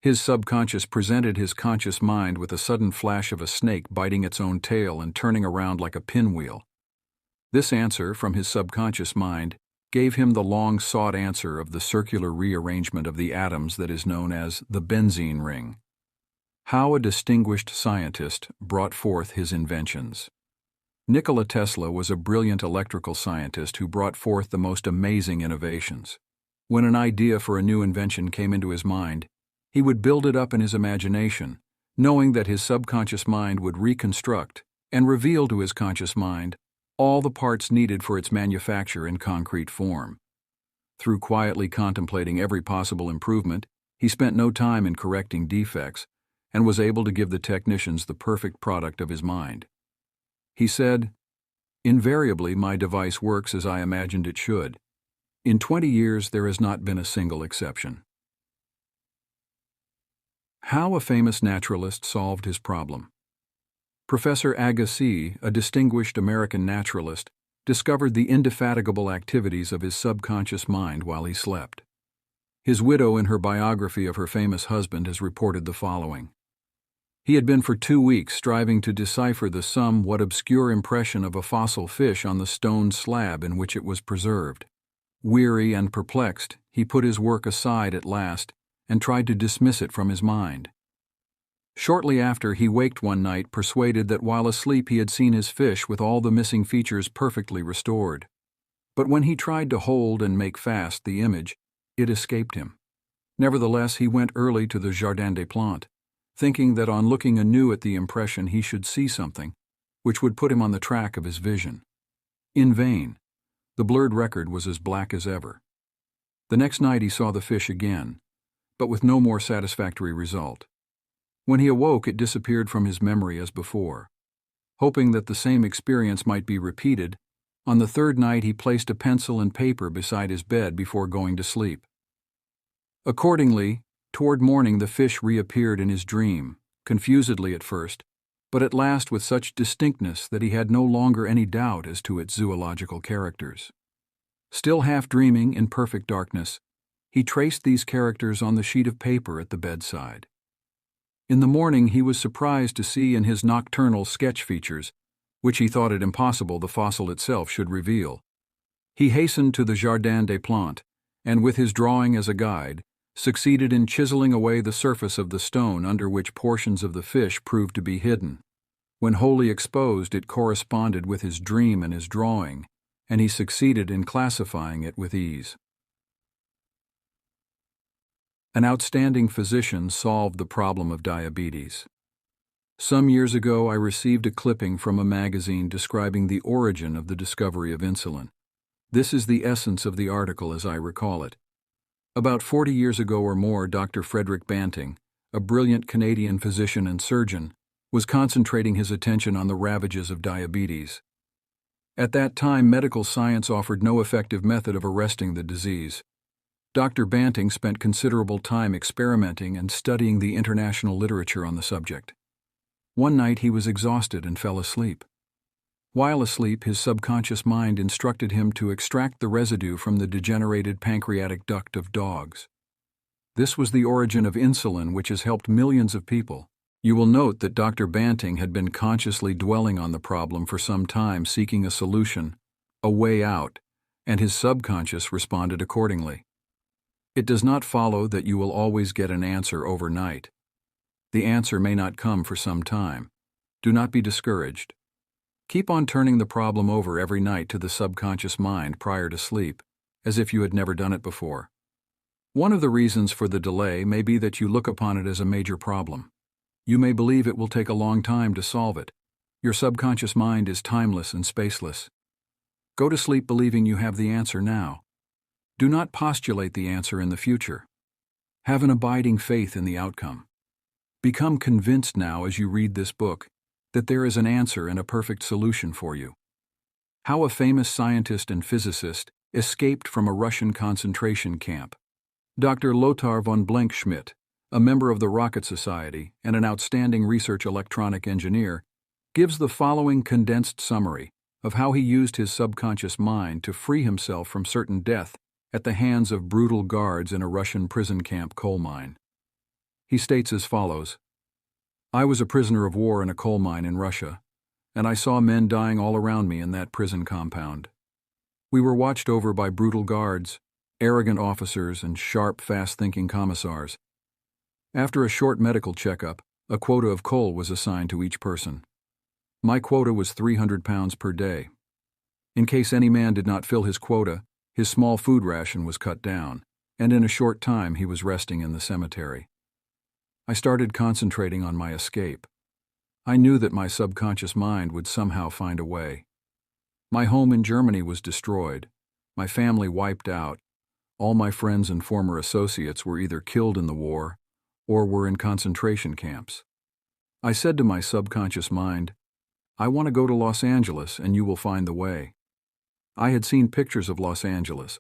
his subconscious presented his conscious mind with a sudden flash of a snake biting its own tail and turning around like a pinwheel. This answer from his subconscious mind gave him the long-sought answer of the circular rearrangement of the atoms that is known as the benzene ring. How a distinguished scientist brought forth his inventions. Nikola Tesla was a brilliant electrical scientist who brought forth the most amazing innovations. When an idea for a new invention came into his mind, he would build it up in his imagination, knowing that his subconscious mind would reconstruct and reveal to his conscious mind all the parts needed for its manufacture in concrete form. Through quietly contemplating every possible improvement, he spent no time in correcting defects and was able to give the technicians the perfect product of his mind. He said, "Invariably, my device works as I imagined it should. In 20 years, there has not been a single exception." How a famous naturalist solved his problem. Professor Agassiz, a distinguished American naturalist, discovered the indefatigable activities of his subconscious mind while he slept. His widow, in her biography of her famous husband, has reported the following. He had been for 2 weeks striving to decipher the somewhat obscure impression of a fossil fish on the stone slab in which it was preserved. Weary and perplexed, he put his work aside at last and tried to dismiss it from his mind. Shortly after, he waked one night persuaded that while asleep he had seen his fish with all the missing features perfectly restored. But when he tried to hold and make fast the image, it escaped him. Nevertheless, he went early to the Jardin des Plantes, thinking that on looking anew at the impression he should see something, which would put him on the track of his vision. In vain. The blurred record was as black as ever. The next night he saw the fish again, but with no more satisfactory result. When he awoke, it disappeared from his memory as before. Hoping that the same experience might be repeated, on the third night he placed a pencil and paper beside his bed before going to sleep. Accordingly, toward morning the fish reappeared in his dream, confusedly at first, but at last with such distinctness that he had no longer any doubt as to its zoological characters. Still half dreaming in perfect darkness, he traced these characters on the sheet of paper at the bedside. In the morning he was surprised to see in his nocturnal sketch features, which he thought it impossible the fossil itself should reveal. He hastened to the Jardin des Plantes, and with his drawing as a guide, succeeded in chiseling away the surface of the stone under which portions of the fish proved to be hidden. When wholly exposed, it corresponded with his dream and his drawing, and he succeeded in classifying it with ease. An outstanding physician solved the problem of diabetes. Some years ago, I received a clipping from a magazine describing the origin of the discovery of insulin. This is the essence of the article as I recall it. About 40 years ago or more, Dr. Frederick Banting, a brilliant Canadian physician and surgeon, was concentrating his attention on the ravages of diabetes. At that time, medical science offered no effective method of arresting the disease. Dr. Banting spent considerable time experimenting and studying the international literature on the subject. One night he was exhausted and fell asleep. While asleep, his subconscious mind instructed him to extract the residue from the degenerated pancreatic duct of dogs. This was the origin of insulin, which has helped millions of people. You will note that Dr. Banting had been consciously dwelling on the problem for some time, seeking a solution, a way out, and his subconscious responded accordingly. It does not follow that you will always get an answer overnight. The answer may not come for some time. Do not be discouraged. Keep on turning the problem over every night to the subconscious mind prior to sleep, as if you had never done it before. One of the reasons for the delay may be that you look upon it as a major problem. You may believe it will take a long time to solve it. Your subconscious mind is timeless and spaceless. Go to sleep believing you have the answer now. Do not postulate the answer in the future. Have an abiding faith in the outcome. Become convinced now as you read this book that there is an answer and a perfect solution for you. How a famous scientist and physicist escaped from a Russian concentration camp. Dr. Lothar von Blenkschmidt, a member of the Rocket Society and an outstanding research electronic engineer, gives the following condensed summary of how he used his subconscious mind to free himself from certain death at the hands of brutal guards in a Russian prison camp coal mine. He states as follows: I was a prisoner of war in a coal mine in Russia, and I saw men dying all around me in that prison compound. We were watched over by brutal guards, arrogant officers, and sharp, fast-thinking commissars. After a short medical checkup, a quota of coal was assigned to each person. My quota was 300 pounds per day. In case any man did not fill his quota, his small food ration was cut down, and in a short time he was resting in the cemetery. I started concentrating on my escape. I knew that my subconscious mind would somehow find a way. My home in Germany was destroyed, my family wiped out, all my friends and former associates were either killed in the war or were in concentration camps. I said to my subconscious mind, "I want to go to Los Angeles and you will find the way." I had seen pictures of Los Angeles,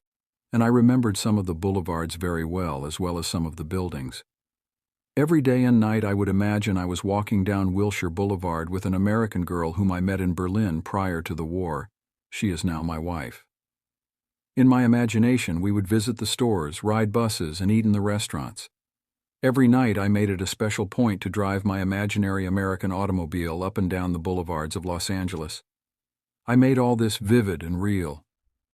and I remembered some of the boulevards very well, as well as some of the buildings. Every day and night I would imagine I was walking down Wilshire Boulevard with an American girl whom I met in Berlin prior to the war. She is now my wife. In my imagination, we would visit the stores, ride buses, and eat in the restaurants. Every night I made it a special point to drive my imaginary American automobile up and down the boulevards of Los Angeles. I made all this vivid and real.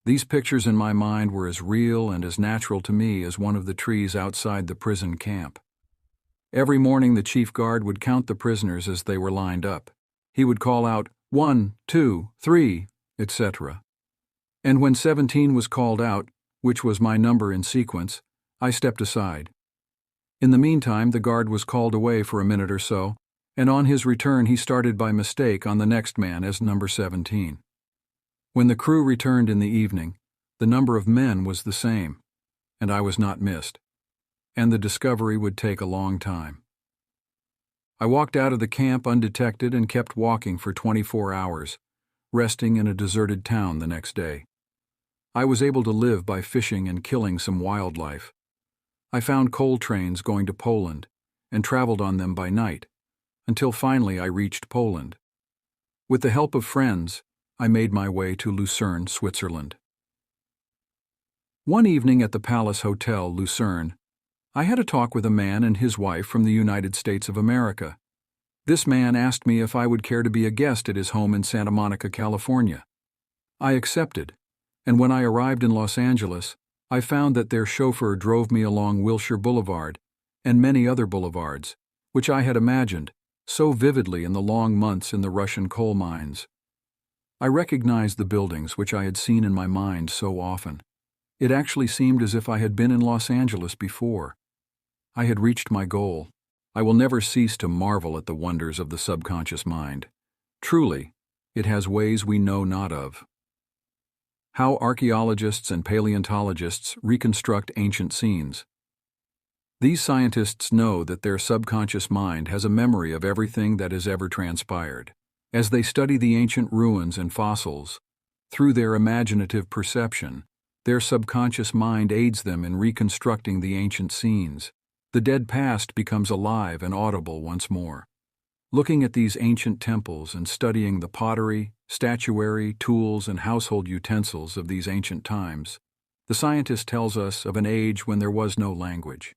These pictures in my mind were as real and as natural to me as one of the trees outside the prison camp. Every morning the chief guard would count the prisoners as they were lined up. He would call out, 1, 2, 3, etc. And when 17 was called out, which was my number in sequence, I stepped aside. In the meantime, the guard was called away for a minute or so, and on his return he started by mistake on the next man as number 17. When the crew returned in the evening, the number of men was the same, and I was not missed, and the discovery would take a long time. I walked out of the camp undetected and kept walking for 24 hours, resting in a deserted town the next day. I was able to live by fishing and killing some wildlife. I found coal trains going to Poland and traveled on them by night, until finally I reached Poland. With the help of friends, I made my way to Lucerne, Switzerland. One evening at the Palace Hotel, Lucerne, I had a talk with a man and his wife from the United States of America. This man asked me if I would care to be a guest at his home in Santa Monica, California. I accepted, and when I arrived in Los Angeles, I found that their chauffeur drove me along Wilshire Boulevard and many other boulevards, which I had imagined so vividly in the long months in the Russian coal mines. I recognized the buildings which I had seen in my mind so often. It actually seemed as if I had been in Los Angeles before. I had reached my goal. I will never cease to marvel at the wonders of the subconscious mind. Truly, it has ways we know not of. How archaeologists and paleontologists reconstruct ancient scenes. These scientists know that their subconscious mind has a memory of everything that has ever transpired. As they study the ancient ruins and fossils, through their imaginative perception, their subconscious mind aids them in reconstructing the ancient scenes. The dead past becomes alive and audible once more. Looking at these ancient temples and studying the pottery, statuary, tools, and household utensils of these ancient times, the scientist tells us of an age when there was no language.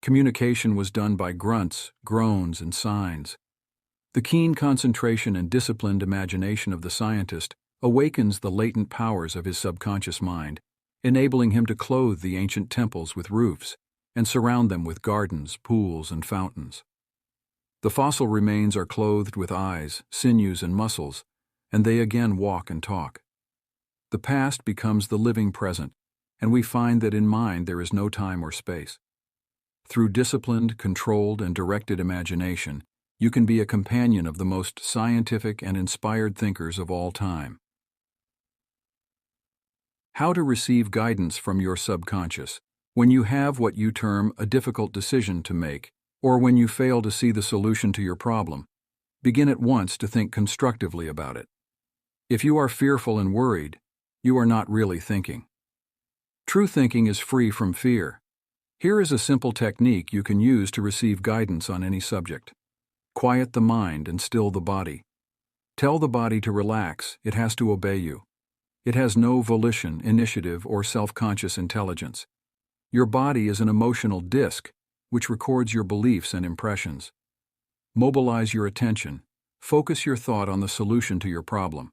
Communication was done by grunts, groans, and signs. The keen concentration and disciplined imagination of the scientist awakens the latent powers of his subconscious mind, enabling him to clothe the ancient temples with roofs and surround them with gardens, pools, and fountains. The fossil remains are clothed with eyes, sinews, and muscles, and they again walk and talk. The past becomes the living present, and we find that in mind there is no time or space. Through disciplined, controlled, and directed imagination, you can be a companion of the most scientific and inspired thinkers of all time. How to receive guidance from your subconscious when you have what you term a difficult decision to make, or when you fail to see the solution to your problem. Begin at once to think constructively about it. If you are fearful and worried, you are not really thinking. True thinking is free from fear. Here is a simple technique you can use to receive guidance on any subject. Quiet the mind and still the body. Tell the body to relax, it has to obey you. It has no volition, initiative, or self-conscious intelligence. Your body is an emotional disk, which records your beliefs and impressions. Mobilize your attention. Focus your thought on the solution to your problem.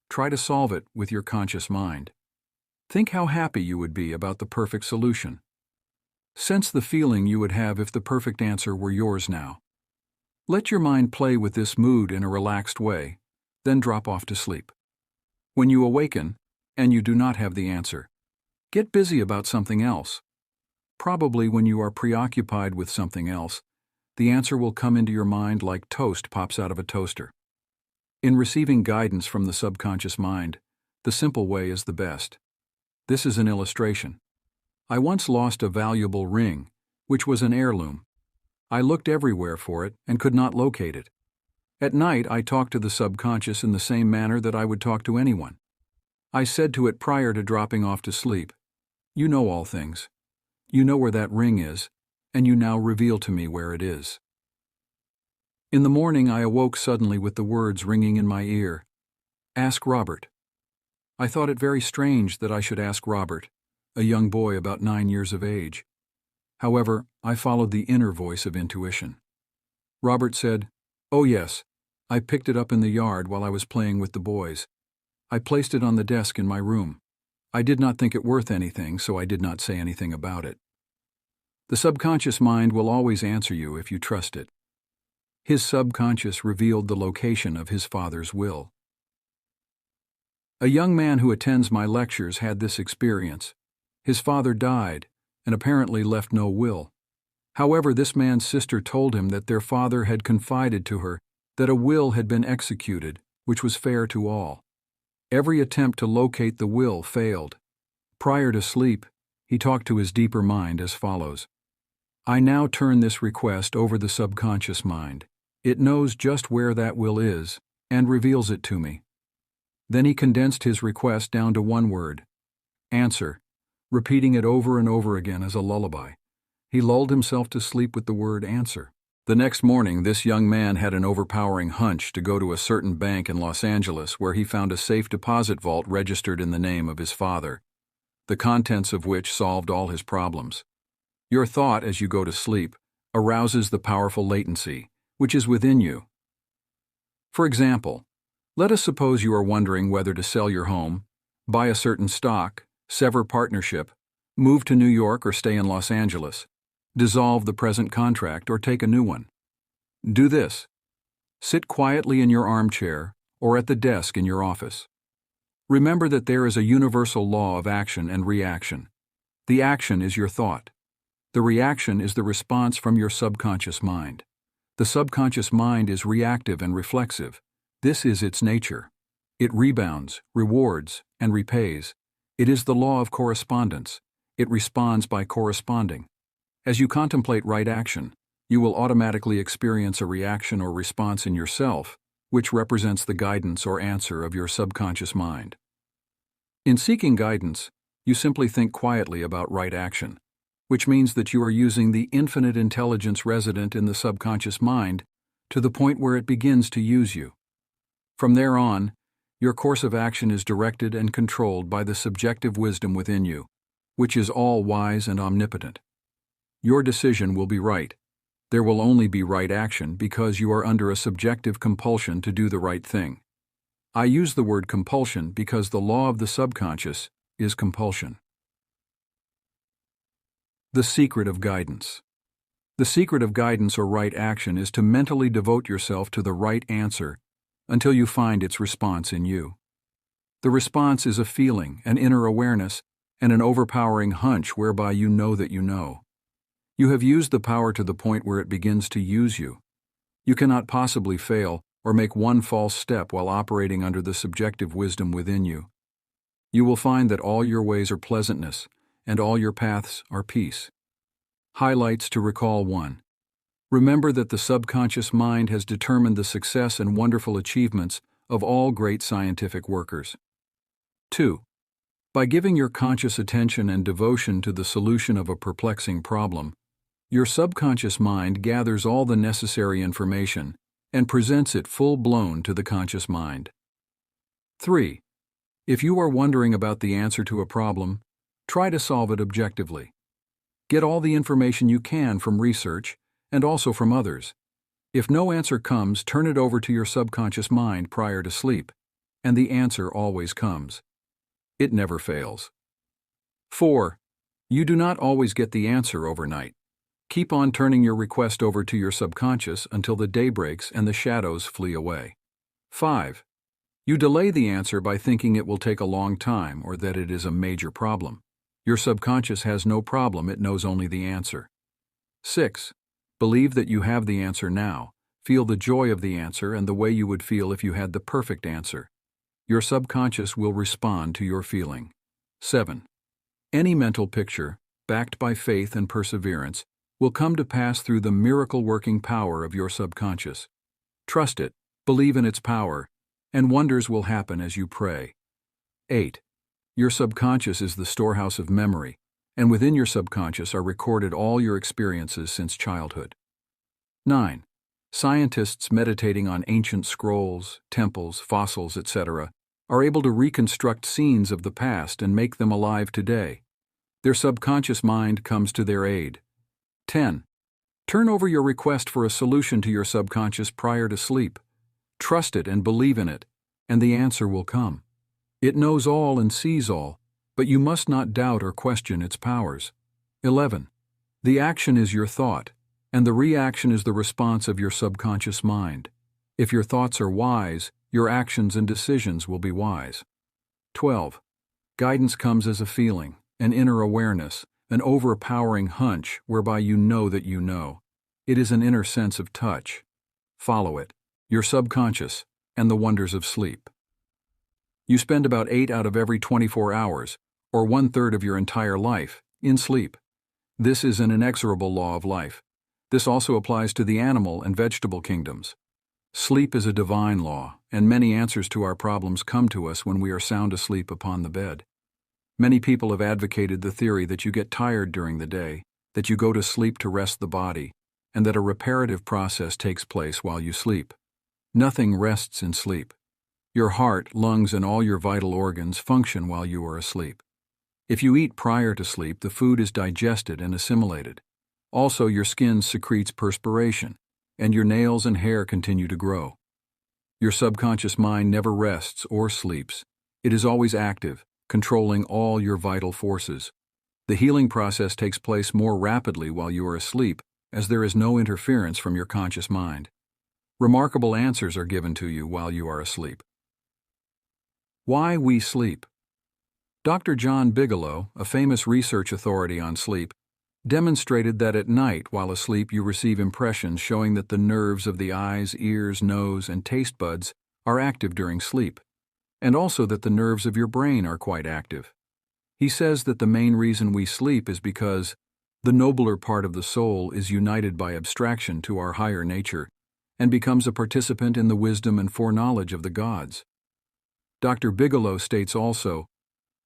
Try to solve it with your conscious mind. Think how happy you would be about the perfect solution. Sense the feeling you would have if the perfect answer were yours now. Let your mind play with this mood in a relaxed way, then drop off to sleep. When you awaken, and you do not have the answer, get busy about something else. Probably when you are preoccupied with something else, the answer will come into your mind like toast pops out of a toaster. In receiving guidance from the subconscious mind, the simple way is the best. This is an illustration. I once lost a valuable ring, which was an heirloom. I looked everywhere for it and could not locate it. At night, I talked to the subconscious in the same manner that I would talk to anyone. I said to it prior to dropping off to sleep, "You know all things. You know where that ring is, and you now reveal to me where it is." In the morning, I awoke suddenly with the words ringing in my ear, "Ask Robert." I thought it very strange that I should ask Robert, a young boy about 9 years of age. However, I followed the inner voice of intuition. Robert said, "Oh yes, I picked it up in the yard while I was playing with the boys. I placed it on the desk in my room. I did not think it worth anything, so I did not say anything about it." The subconscious mind will always answer you if you trust it. His subconscious revealed the location of his father's will. A young man who attends my lectures had this experience. His father died, and apparently left no will. However, this man's sister told him that their father had confided to her that a will had been executed, which was fair to all. Every attempt to locate the will failed. Prior to sleep, he talked to his deeper mind as follows: "I now turn this request over the subconscious mind. It knows just where that will is, and reveals it to me." Then he condensed his request down to one word: answer, repeating it over and over again as a lullaby. He lulled himself to sleep with the word answer. The next morning, this young man had an overpowering hunch to go to a certain bank in Los Angeles where he found a safe deposit vault registered in the name of his father, the contents of which solved all his problems. Your thought as you go to sleep arouses the powerful latency, which is within you. For example, let us suppose you are wondering whether to sell your home, buy a certain stock, sever partnership, move to New York or stay in Los Angeles, dissolve the present contract or take a new one. Do this. Sit quietly in your armchair or at the desk in your office. Remember that there is a universal law of action and reaction. The action is your thought. The reaction is the response from your subconscious mind. The subconscious mind is reactive and reflexive. This is its nature. It rebounds, rewards, and repays. It is the law of correspondence. It responds by corresponding. As you contemplate right action, you will automatically experience a reaction or response in yourself, which represents the guidance or answer of your subconscious mind. In seeking guidance, you simply think quietly about right action, which means that you are using the infinite intelligence resident in the subconscious mind to the point where it begins to use you. From there on, your course of action is directed and controlled by the subjective wisdom within you, which is all-wise and omnipotent. Your decision will be right. There will only be right action because you are under a subjective compulsion to do the right thing. I use the word compulsion because the law of the subconscious is compulsion. The secret of guidance. The secret of guidance or right action is to mentally devote yourself to the right answer until you find its response in you. The response is a feeling, an inner awareness, and an overpowering hunch whereby you know that you know. You have used the power to the point where it begins to use you. You cannot possibly fail or make one false step while operating under the subjective wisdom within you. You will find that all your ways are pleasantness, and all your paths are peace. Highlights to recall: 1. Remember that the subconscious mind has determined the success and wonderful achievements of all great scientific workers. 2. By giving your conscious attention and devotion to the solution of a perplexing problem, your subconscious mind gathers all the necessary information and presents it full-blown to the conscious mind. 3. If you are wondering about the answer to a problem, try to solve it objectively. Get all the information you can from research and also from others. If no answer comes, turn it over to your subconscious mind prior to sleep, and the answer always comes. It never fails. 4. You do not always get the answer overnight. Keep on turning your request over to your subconscious until the day breaks and the shadows flee away. 5. You delay the answer by thinking it will take a long time or that it is a major problem. Your subconscious has no problem, it knows only the answer. 6. Believe that you have the answer now. Feel the joy of the answer and the way you would feel if you had the perfect answer. Your subconscious will respond to your feeling. 7. Any mental picture, backed by faith and perseverance, will come to pass through the miracle-working power of your subconscious. Trust it, believe in its power, and wonders will happen as you pray. 8. Your subconscious is the storehouse of memory, and within your subconscious are recorded all your experiences since childhood. 9. Scientists meditating on ancient scrolls, temples, fossils, etc., are able to reconstruct scenes of the past and make them alive today. Their subconscious mind comes to their aid. 10. Turn over your request for a solution to your subconscious prior to sleep. Trust it and believe in it, and the answer will come. It knows all and sees all, but you must not doubt or question its powers. 11. The action is your thought, and the reaction is the response of your subconscious mind. If your thoughts are wise, your actions and decisions will be wise. 12. Guidance comes as a feeling, an inner awareness, an overpowering hunch whereby you know that you know. It is an inner sense of touch. Follow it, your subconscious, and the wonders of sleep. You spend about 8 out of every 24 hours, or 1/3 of your entire life, in sleep. This is an inexorable law of life. This also applies to the animal and vegetable kingdoms. Sleep is a divine law, and many answers to our problems come to us when we are sound asleep upon the bed. Many people have advocated the theory that you get tired during the day, that you go to sleep to rest the body, and that a reparative process takes place while you sleep. Nothing rests in sleep. Your heart, lungs, and all your vital organs function while you are asleep. If you eat prior to sleep, the food is digested and assimilated. Also, your skin secretes perspiration, and your nails and hair continue to grow. Your subconscious mind never rests or sleeps. It is always active, controlling all your vital forces. The healing process takes place more rapidly while you are asleep, as there is no interference from your conscious mind. Remarkable answers are given to you while you are asleep. Why we sleep. Dr. John Bigelow, a famous research authority on sleep, demonstrated that at night while asleep you receive impressions showing that the nerves of the eyes, ears, nose, and taste buds are active during sleep, and also that the nerves of your brain are quite active. He says that the main reason we sleep is because the nobler part of the soul is united by abstraction to our higher nature and becomes a participant in the wisdom and foreknowledge of the gods. Dr. Bigelow states also,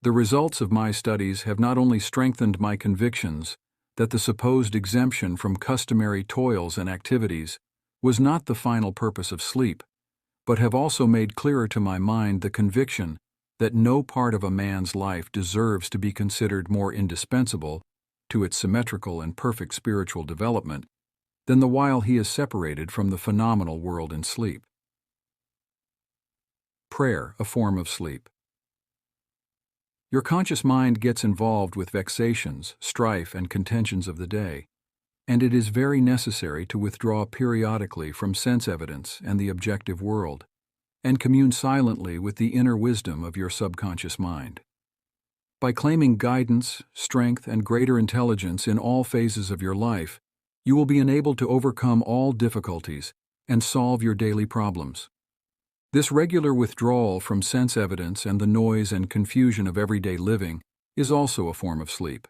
"The results of my studies have not only strengthened my convictions that the supposed exemption from customary toils and activities was not the final purpose of sleep, but have also made clearer to my mind the conviction that no part of a man's life deserves to be considered more indispensable to its symmetrical and perfect spiritual development than the while he is separated from the phenomenal world in sleep." Prayer, a form of sleep. Your conscious mind gets involved with vexations, strife, and contentions of the day, and it is very necessary to withdraw periodically from sense evidence and the objective world, and commune silently with the inner wisdom of your subconscious mind. By claiming guidance, strength, and greater intelligence in all phases of your life, you will be enabled to overcome all difficulties and solve your daily problems. This regular withdrawal from sense evidence and the noise and confusion of everyday living is also a form of sleep.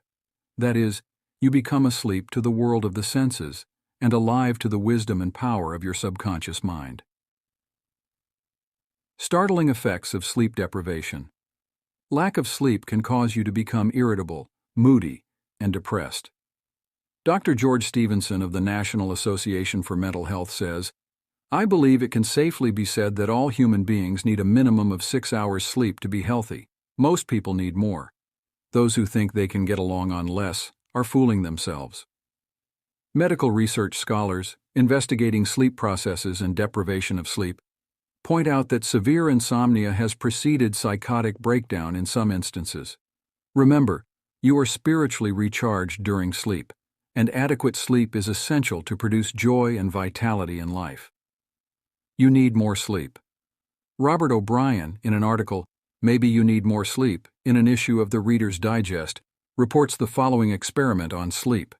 That is, you become asleep to the world of the senses and alive to the wisdom and power of your subconscious mind. Startling effects of sleep deprivation. Lack of sleep can cause you to become irritable, moody, and depressed. Dr. George Stevenson of the National Association for Mental Health says, "I believe it can safely be said that all human beings need a minimum of 6 hours sleep to be healthy. Most people need more. Those who think they can get along on less are fooling themselves." Medical research scholars, investigating sleep processes and deprivation of sleep, point out that severe insomnia has preceded psychotic breakdown in some instances. Remember, You are spiritually recharged during sleep, and adequate sleep is essential to produce joy and vitality in life. You need more sleep. Robert O'Brien, in an article, Maybe You Need More Sleep, in an issue of the Reader's Digest, reports the following experiment on sleep.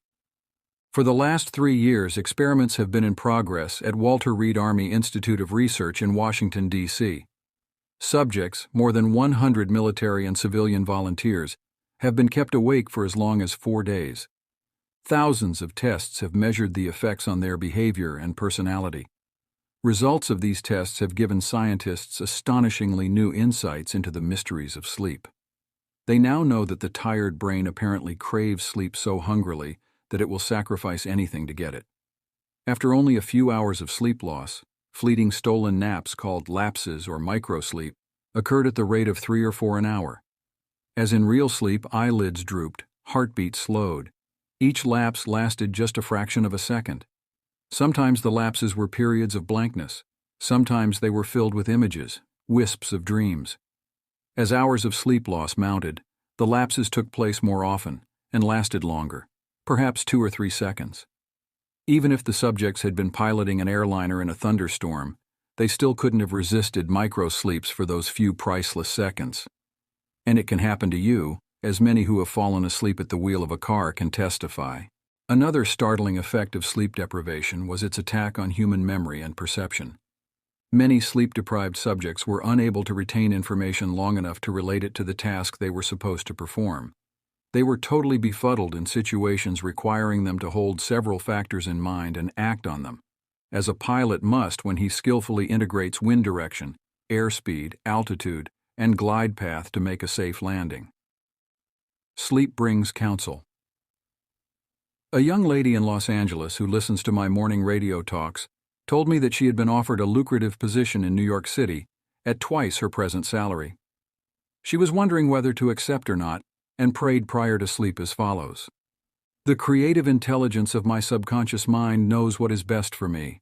For the last 3 years, experiments have been in progress at Walter Reed Army Institute of Research in Washington, D.C. Subjects, more than 100 military and civilian volunteers, have been kept awake for as long as 4 days. Thousands of tests have measured the effects on their behavior and personality. Results of these tests have given scientists astonishingly new insights into the mysteries of sleep. They now know that the tired brain apparently craves sleep so hungrily that it will sacrifice anything to get it. After only a few hours of sleep loss, fleeting stolen naps called lapses or microsleep occurred at the rate of 3 or 4 an hour. As in real sleep, eyelids drooped, heartbeat slowed. Each lapse lasted just a fraction of a second. Sometimes the lapses were periods of blankness. Sometimes they were filled with images, wisps of dreams. As hours of sleep loss mounted, the lapses took place more often and lasted longer, perhaps 2 or 3 seconds. Even if the subjects had been piloting an airliner in a thunderstorm, they still couldn't have resisted microsleeps for those few priceless seconds. And it can happen to you, as many who have fallen asleep at the wheel of a car can testify. Another startling effect of sleep deprivation was its attack on human memory and perception. Many sleep-deprived subjects were unable to retain information long enough to relate it to the task they were supposed to perform. They were totally befuddled in situations requiring them to hold several factors in mind and act on them, as a pilot must when he skillfully integrates wind direction, airspeed, altitude, and glide path to make a safe landing. Sleep brings counsel. A young lady in Los Angeles who listens to my morning radio talks told me that she had been offered a lucrative position in New York City at twice her present salary. She was wondering whether to accept or not and prayed prior to sleep as follows. The creative intelligence of my subconscious mind knows what is best for me.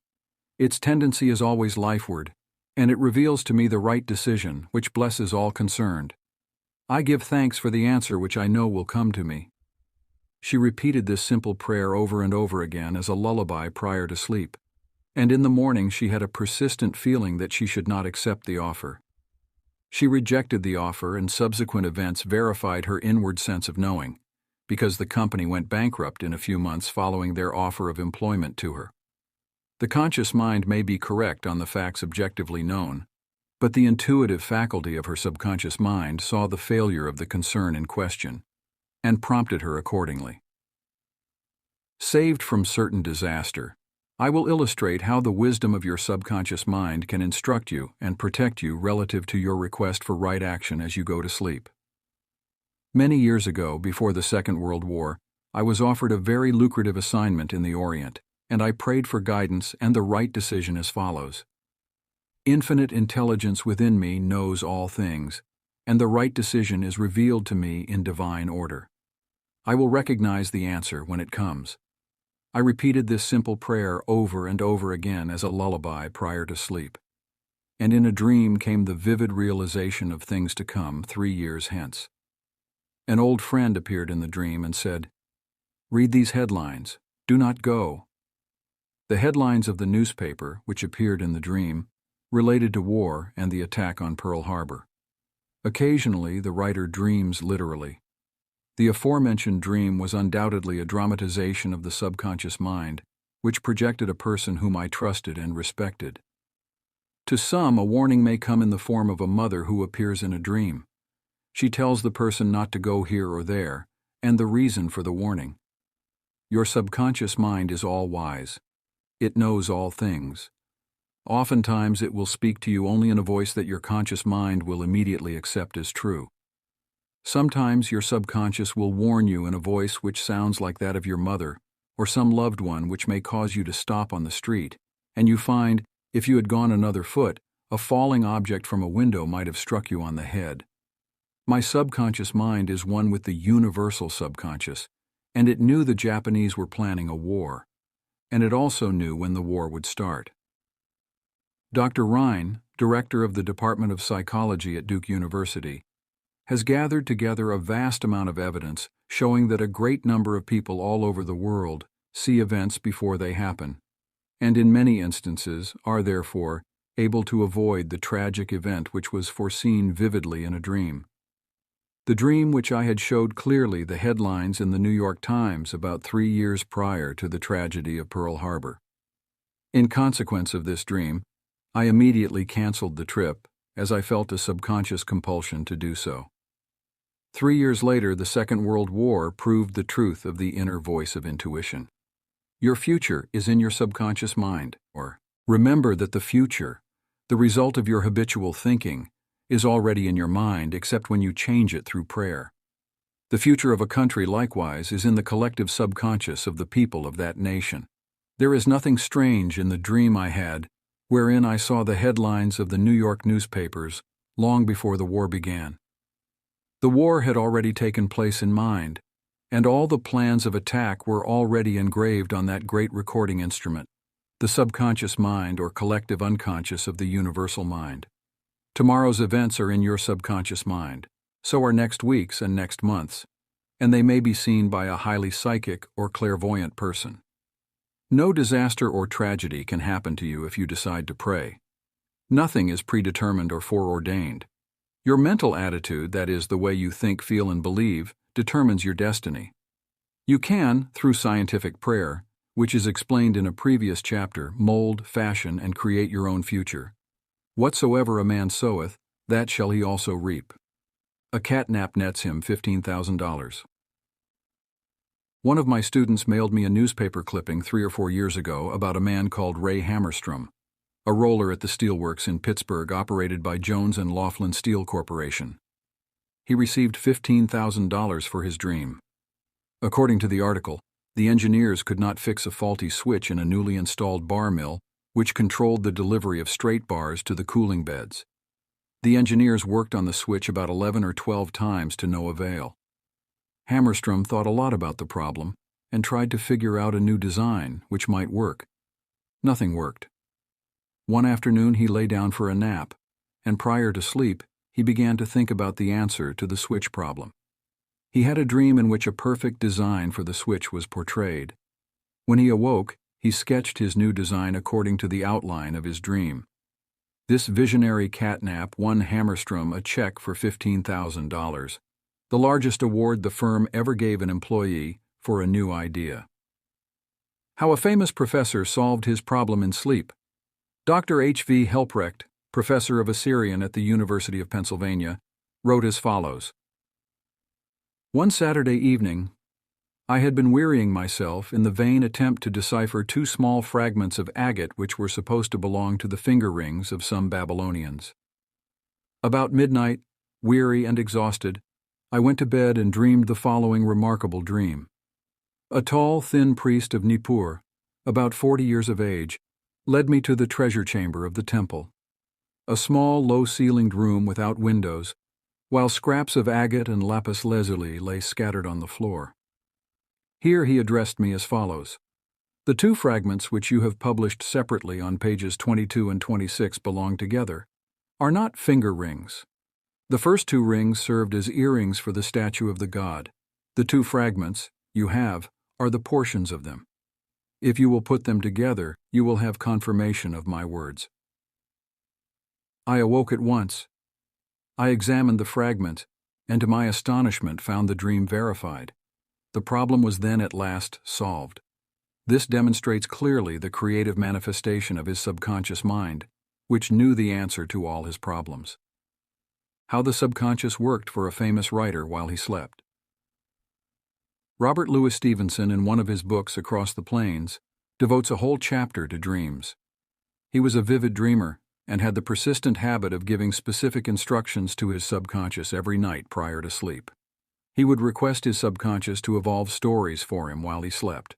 Its tendency is always lifeward, and it reveals to me the right decision, which blesses all concerned. I give thanks for the answer which I know will come to me. She repeated this simple prayer over and over again as a lullaby prior to sleep, and in the morning she had a persistent feeling that she should not accept the offer. She rejected the offer, and subsequent events verified her inward sense of knowing, because the company went bankrupt in a few months following their offer of employment to her. The conscious mind may be correct on the facts objectively known, but the intuitive faculty of her subconscious mind saw the failure of the concern in question and prompted her accordingly. Saved from certain disaster, I will illustrate how the wisdom of your subconscious mind can instruct you and protect you relative to your request for right action as you go to sleep. Many years ago, before the Second World War, I was offered a very lucrative assignment in the Orient, and I prayed for guidance and the right decision as follows. Infinite intelligence within me knows all things, and the right decision is revealed to me in divine order. I will recognize the answer when it comes. I repeated this simple prayer over and over again as a lullaby prior to sleep, and in a dream came the vivid realization of things to come 3 years hence. An old friend appeared in the dream and said, "Read these headlines. Do not go." The headlines of the newspaper, which appeared in the dream, related to war and the attack on Pearl Harbor. Occasionally, the writer dreams literally. The aforementioned dream was undoubtedly a dramatization of the subconscious mind, which projected a person whom I trusted and respected. To some, a warning may come in the form of a mother who appears in a dream. She tells the person not to go here or there, and the reason for the warning. Your subconscious mind is all-wise. It knows all things. Oftentimes it will speak to you only in a voice that your conscious mind will immediately accept as true. Sometimes your subconscious will warn you in a voice which sounds like that of your mother or some loved one, which may cause you to stop on the street, and you find, if you had gone another foot, a falling object from a window might have struck you on the head. My subconscious mind is one with the universal subconscious, and it knew the Japanese were planning a war, and it also knew when the war would start. Dr. Rhine, director of the Department of Psychology at Duke University, has gathered together a vast amount of evidence showing that a great number of people all over the world see events before they happen, and in many instances are therefore able to avoid the tragic event which was foreseen vividly in a dream. The dream which I had showed clearly the headlines in the New York Times about 3 years prior to the tragedy of Pearl Harbor. In consequence of this dream, I immediately canceled the trip, as I felt a subconscious compulsion to do so. 3 years later, the Second World War proved the truth of the inner voice of intuition. Your future is in your subconscious mind, or remember that the future, the result of your habitual thinking, is already in your mind except when you change it through prayer. The future of a country, likewise, is in the collective subconscious of the people of that nation. There is nothing strange in the dream I had, wherein I saw the headlines of the New York newspapers long before the war began. The war had already taken place in mind, and all the plans of attack were already engraved on that great recording instrument, the subconscious mind or collective unconscious of the universal mind. Tomorrow's events are in your subconscious mind, so are next week's and next month's, and they may be seen by a highly psychic or clairvoyant person. No disaster or tragedy can happen to you if you decide to pray. Nothing is predetermined or foreordained. Your mental attitude, that is, the way you think, feel, and believe, determines your destiny. You can, through scientific prayer, which is explained in a previous chapter, mold, fashion, and create your own future. Whatsoever a man soweth, that shall he also reap. A catnap nets him $15,000. One of my students mailed me a newspaper clipping 3 or 4 years ago about a man called Ray Hammerstrom, a roller at the steelworks in Pittsburgh operated by Jones and Laughlin Steel Corporation. He received $15,000 for his dream. According to the article, the engineers could not fix a faulty switch in a newly installed bar mill which controlled the delivery of straight bars to the cooling beds. The engineers worked on the switch about 11 or 12 times to no avail. Hammerstrom thought a lot about the problem and tried to figure out a new design which might work. Nothing worked. One afternoon he lay down for a nap, and prior to sleep, he began to think about the answer to the switch problem. He had a dream in which a perfect design for the switch was portrayed. When he awoke, he sketched his new design according to the outline of his dream. This visionary catnap won Hammerstrom a check for $15,000, the largest award the firm ever gave an employee for a new idea. How a famous professor solved his problem in sleep. Dr. H.V. Helprecht, professor of Assyrian at the University of Pennsylvania, wrote as follows. One Saturday evening, I had been wearying myself in the vain attempt to decipher 2 small fragments of agate which were supposed to belong to the finger rings of some Babylonians. About midnight, weary and exhausted, I went to bed and dreamed the following remarkable dream. A tall, thin priest of Nippur, about 40 years of age, led me to the treasure chamber of the temple, a small, low-ceilinged room without windows, while scraps of agate and lapis lazuli lay scattered on the floor. Here he addressed me as follows. The 2 fragments which you have published separately on pages 22 and 26 belong together, are not finger rings. The first 2 rings served as earrings for the statue of the god. The 2 fragments you have are the portions of them. If you will put them together, you will have confirmation of my words. I awoke at once. I examined the fragment, and to my astonishment found the dream verified. The problem was then at last solved. This demonstrates clearly the creative manifestation of his subconscious mind, which knew the answer to all his problems. How the subconscious worked for a famous writer while he slept. Robert Louis Stevenson, in one of his books Across the Plains, devotes a whole chapter to dreams. He was a vivid dreamer and had the persistent habit of giving specific instructions to his subconscious every night prior to sleep. He would request his subconscious to evolve stories for him while he slept.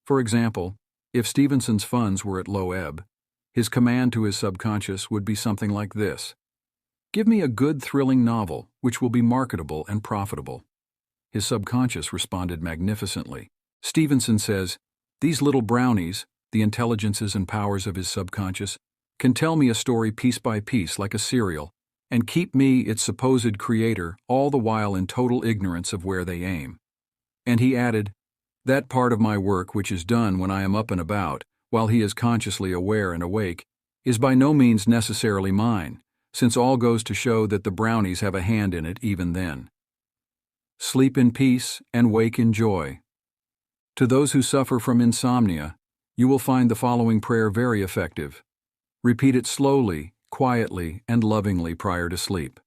For example, if Stevenson's funds were at low ebb, his command to his subconscious would be something like this. Give me a good, thrilling novel which will be marketable and profitable. His subconscious responded magnificently. Stevenson says, these little brownies, the intelligences and powers of his subconscious, can tell me a story piece by piece like a cereal, and keep me, its supposed creator, all the while in total ignorance of where they aim. And he added, that part of my work which is done when I am up and about, while he is consciously aware and awake, is by no means necessarily mine, since all goes to show that the brownies have a hand in it even then. Sleep in peace and wake in joy. To those who suffer from insomnia, you will find the following prayer very effective. Repeat it slowly, quietly, and lovingly prior to sleep.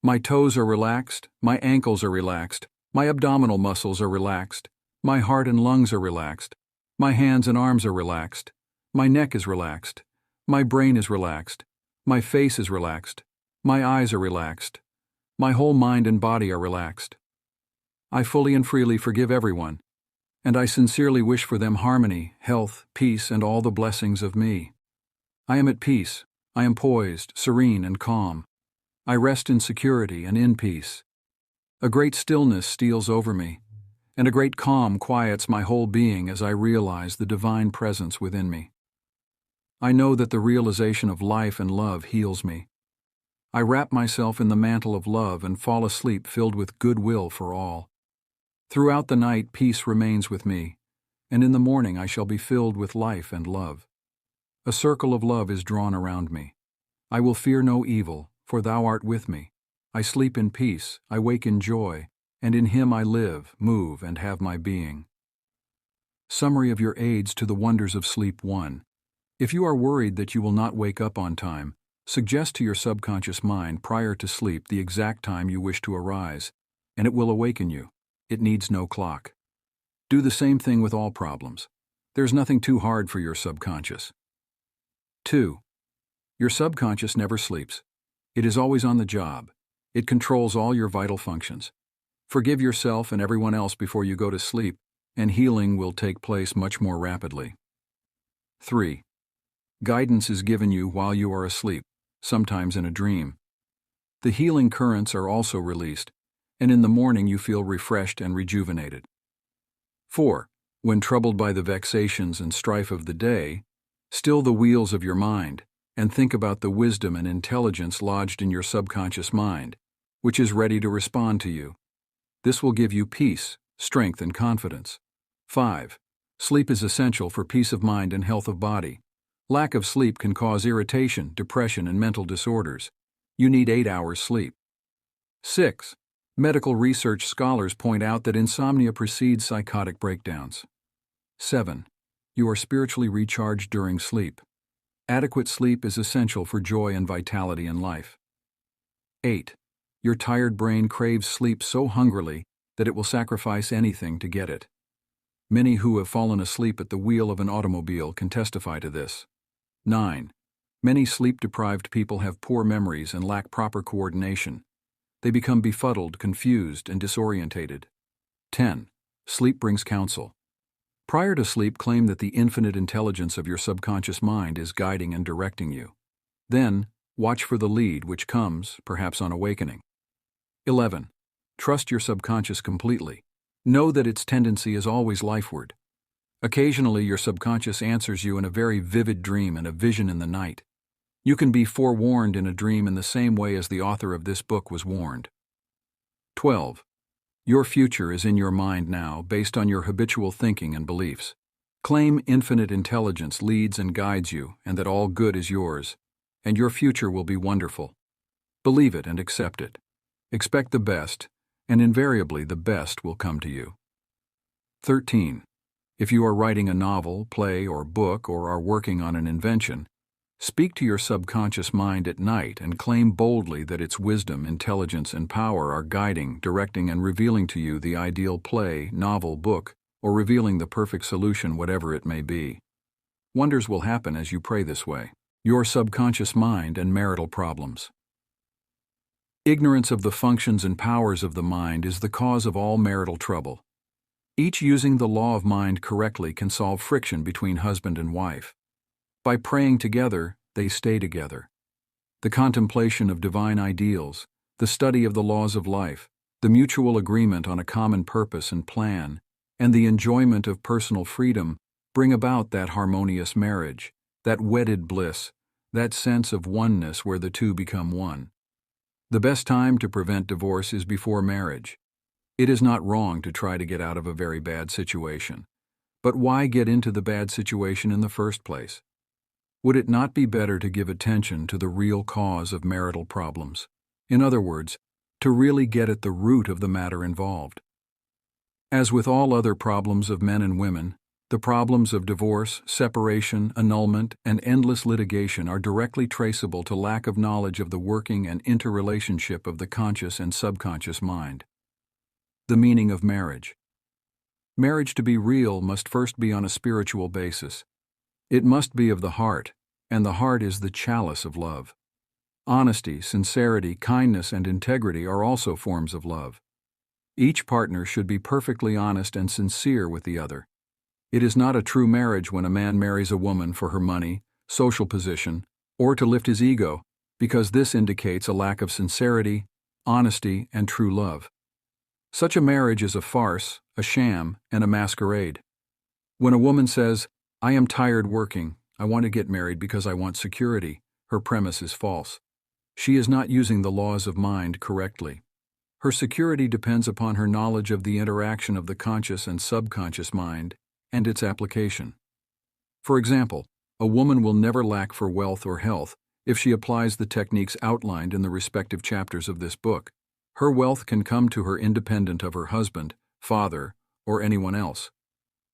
My toes are relaxed, my ankles are relaxed, my abdominal muscles are relaxed, my heart and lungs are relaxed, my hands and arms are relaxed, my neck is relaxed, my brain is relaxed, my face is relaxed, my eyes are relaxed, my whole mind and body are relaxed. I fully and freely forgive everyone, and I sincerely wish for them harmony, health, peace, and all the blessings of me. I am at peace, I am poised, serene, and calm. I rest in security and in peace. A great stillness steals over me, and a great calm quiets my whole being as I realize the divine presence within me. I know that the realization of life and love heals me. I wrap myself in the mantle of love and fall asleep filled with goodwill for all. Throughout the night peace remains with me, and in the morning I shall be filled with life and love. A circle of love is drawn around me. I will fear no evil, for thou art with me. I sleep in peace, I wake in joy, and in him I live, move, and have my being. Summary of your aids to the wonders of sleep 1. If you are worried that you will not wake up on time, suggest to your subconscious mind prior to sleep the exact time you wish to arise, and it will awaken you. It needs no clock. Do the same thing with all problems. There's nothing too hard for your subconscious. 2. Your subconscious never sleeps. It is always on the job. It controls all your vital functions. Forgive yourself and everyone else before you go to sleep, and healing will take place much more rapidly. 3. Guidance is given you while you are asleep, sometimes in a dream. The healing currents are also released, and in the morning you feel refreshed and rejuvenated. 4. When troubled by the vexations and strife of the day, still the wheels of your mind, and think about the wisdom and intelligence lodged in your subconscious mind, which is ready to respond to you. This will give you peace, strength, and confidence. 5. Sleep is essential for peace of mind and health of body. Lack of sleep can cause irritation, depression, and mental disorders. You need 8 hours sleep. 6. Medical research scholars point out that insomnia precedes psychotic breakdowns. 7. You are spiritually recharged during sleep. Adequate sleep is essential for joy and vitality in life. 8. Your tired brain craves sleep so hungrily that it will sacrifice anything to get it. Many who have fallen asleep at the wheel of an automobile can testify to this. 9. Many sleep-deprived people have poor memories and lack proper coordination. They become befuddled, confused, and disorientated. 10. Sleep brings counsel. Prior to sleep, claim that the infinite intelligence of your subconscious mind is guiding and directing you. Then, watch for the lead which comes, perhaps on awakening. 11. Trust your subconscious completely. Know that its tendency is always lifeward. Occasionally, your subconscious answers you in a very vivid dream and a vision in the night. You can be forewarned in a dream in the same way as the author of this book was warned. 12. Your future is in your mind now, based on your habitual thinking and beliefs. Claim infinite intelligence leads and guides you, and that all good is yours, and your future will be wonderful. Believe it and accept it. Expect the best, and invariably the best will come to you. 13. If you are writing a novel, play, or book, or are working on an invention, speak to your subconscious mind at night and claim boldly that its wisdom, intelligence, and power are guiding, directing, and revealing to you the ideal play, novel, book, or revealing the perfect solution, whatever it may be. Wonders will happen as you pray this way. Your subconscious mind and marital problems. Ignorance of the functions and powers of the mind is the cause of all marital trouble. Each using the law of mind correctly can solve friction between husband and wife. By praying together, they stay together. The contemplation of divine ideals, the study of the laws of life, the mutual agreement on a common purpose and plan, and the enjoyment of personal freedom bring about that harmonious marriage, that wedded bliss, that sense of oneness where the two become one. The best time to prevent divorce is before marriage. It is not wrong to try to get out of a very bad situation. But why get into the bad situation in the first place? Would it not be better to give attention to the real cause of marital problems? In other words, to really get at the root of the matter involved. As with all other problems of men and women, the problems of divorce, separation, annulment, and endless litigation are directly traceable to lack of knowledge of the working and interrelationship of the conscious and subconscious mind. The meaning of marriage. Marriage to be real must first be on a spiritual basis. It must be of the heart, and the heart is the chalice of love. Honesty, sincerity, kindness, and integrity are also forms of love. Each partner should be perfectly honest and sincere with the other. It is not a true marriage when a man marries a woman for her money, social position, or to lift his ego, because this indicates a lack of sincerity, honesty, and true love. Such a marriage is a farce, a sham, and a masquerade. When a woman says, "I am tired working, I want to get married because I want security," her premise is false. She is not using the laws of mind correctly. Her security depends upon her knowledge of the interaction of the conscious and subconscious mind and its application. For example, a woman will never lack for wealth or health if she applies the techniques outlined in the respective chapters of this book. Her wealth can come to her independent of her husband, father, or anyone else.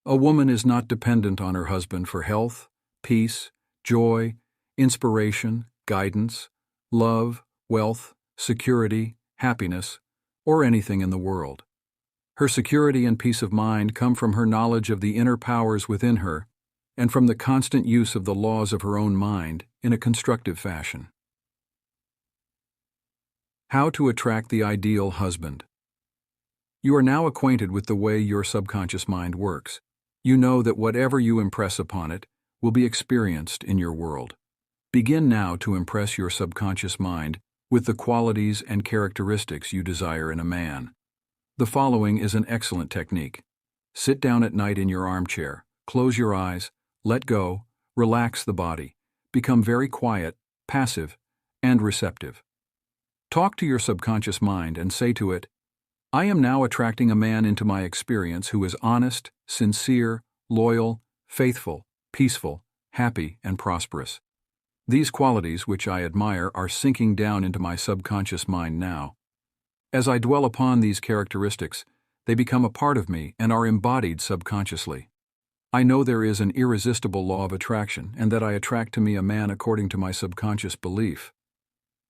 A woman is not dependent on her husband for health, peace, joy, inspiration, guidance, love, wealth, security, happiness, or anything in the world. Her security and peace of mind come from her knowledge of the inner powers within her and from the constant use of the laws of her own mind in a constructive fashion. How to attract the ideal husband. You are now acquainted with the way your subconscious mind works. You know that whatever you impress upon it will be experienced in your world. Begin now to impress your subconscious mind with the qualities and characteristics you desire in a man. The following is an excellent technique. Sit down at night in your armchair, close your eyes, let go, relax the body, become very quiet, passive, and receptive. Talk to your subconscious mind and say to it, "I am now attracting a man into my experience who is honest, sincere, loyal, faithful, peaceful, happy, and prosperous. These qualities, which I admire, are sinking down into my subconscious mind now. As I dwell upon these characteristics, they become a part of me and are embodied subconsciously. I know there is an irresistible law of attraction and that I attract to me a man according to my subconscious belief.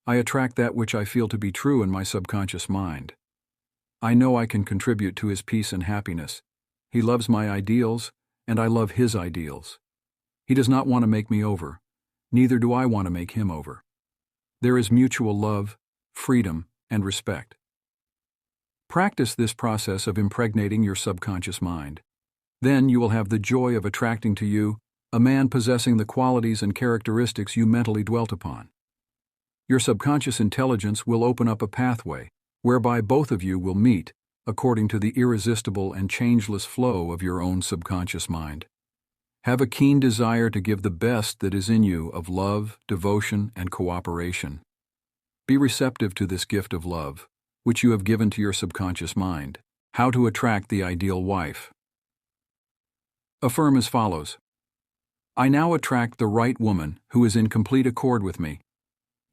I attract that which I feel to be true in my subconscious mind. I know I can contribute to his peace and happiness. He loves my ideals, and I love his ideals. He does not want to make me over. Neither do I want to make him over. There is mutual love, freedom, and respect." Practice this process of impregnating your subconscious mind. Then you will have the joy of attracting to you a man possessing the qualities and characteristics you mentally dwelt upon. Your subconscious intelligence will open up a pathway whereby both of you will meet according to the irresistible and changeless flow of your own subconscious mind. Have a keen desire to give the best that is in you of love, devotion, and cooperation. Be receptive to this gift of love, which you have given to your subconscious mind. How to attract the ideal wife. Affirm as follows: I now attract the right woman who is in complete accord with me.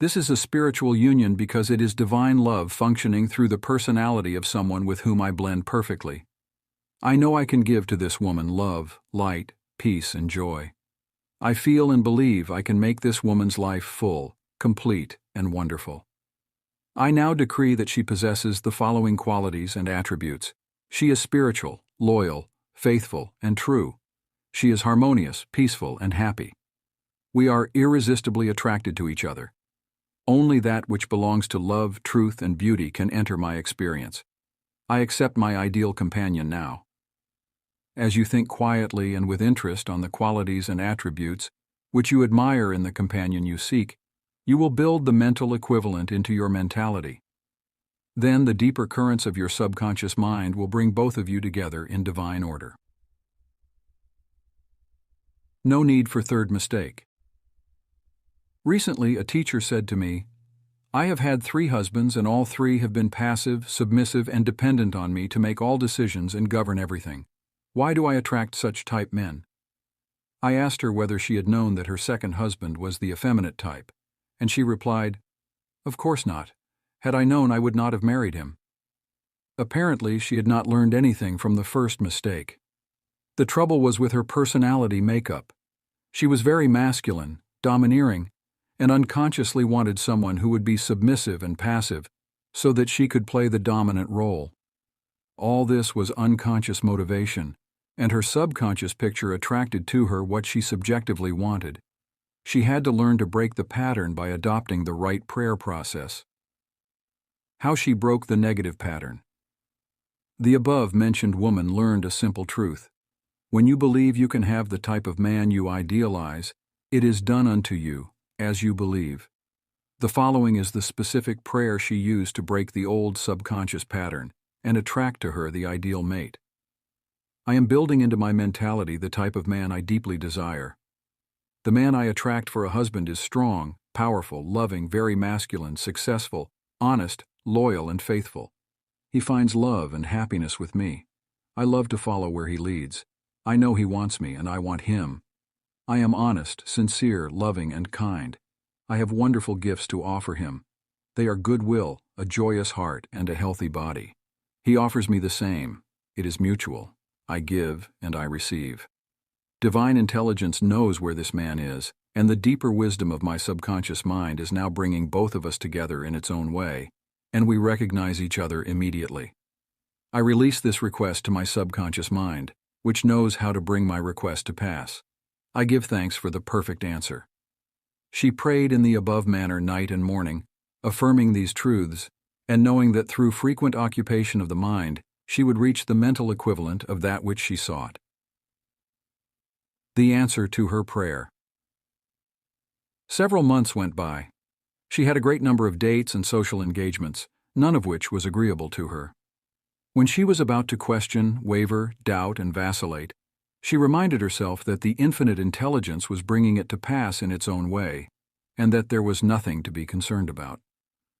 This is a spiritual union because it is divine love functioning through the personality of someone with whom I blend perfectly. I know I can give to this woman love, light, peace, and joy. I feel and believe I can make this woman's life full, complete, and wonderful. I now decree that she possesses the following qualities and attributes. She is spiritual, loyal, faithful, and true. She is harmonious, peaceful, and happy. We are irresistibly attracted to each other. Only that which belongs to love, truth, and beauty can enter my experience. I accept my ideal companion now. As you think quietly and with interest on the qualities and attributes which you admire in the companion you seek, you will build the mental equivalent into your mentality. Then the deeper currents of your subconscious mind will bring both of you together in divine order. No need for third mistake. Recently, a teacher said to me, I have had 3 husbands, and all 3 have been passive, submissive, and dependent on me to make all decisions and govern everything. Why do I attract such type men? I asked her whether she had known that her second husband was the effeminate type, and she replied, "Of course not. Had I known, I would not have married him." Apparently, she had not learned anything from the first mistake. The trouble was with her personality makeup. She was very masculine, domineering, and unconsciously wanted someone who would be submissive and passive so that she could play the dominant role. All this was unconscious motivation, and her subconscious picture attracted to her what she subjectively wanted. She had to learn to break the pattern by adopting the right prayer process. How she broke the negative pattern. The above-mentioned woman learned a simple truth. When you believe you can have the type of man you idealize, it is done unto you, as you believe. The following is the specific prayer she used to break the old subconscious pattern and attract to her the ideal mate. I am building into my mentality the type of man I deeply desire. The man I attract for a husband is strong, powerful, loving, very masculine, successful, honest, loyal, and faithful. He finds love and happiness with me. I love to follow where he leads. I know he wants me, and I want him. I am honest, sincere, loving, and kind. I have wonderful gifts to offer him. They are goodwill, a joyous heart, and a healthy body. He offers me the same. It is mutual. I give, and I receive. Divine intelligence knows where this man is, and the deeper wisdom of my subconscious mind is now bringing both of us together in its own way, and we recognize each other immediately. I release this request to my subconscious mind, which knows how to bring my request to pass. I give thanks for the perfect answer. She prayed in the above manner night and morning, affirming these truths, and knowing that through frequent occupation of the mind, she would reach the mental equivalent of that which she sought. The answer to her prayer. Several months went by. She had a great number of dates and social engagements, none of which was agreeable to her. When she was about to question, waver, doubt, and vacillate, she reminded herself that the infinite intelligence was bringing it to pass in its own way, and that there was nothing to be concerned about.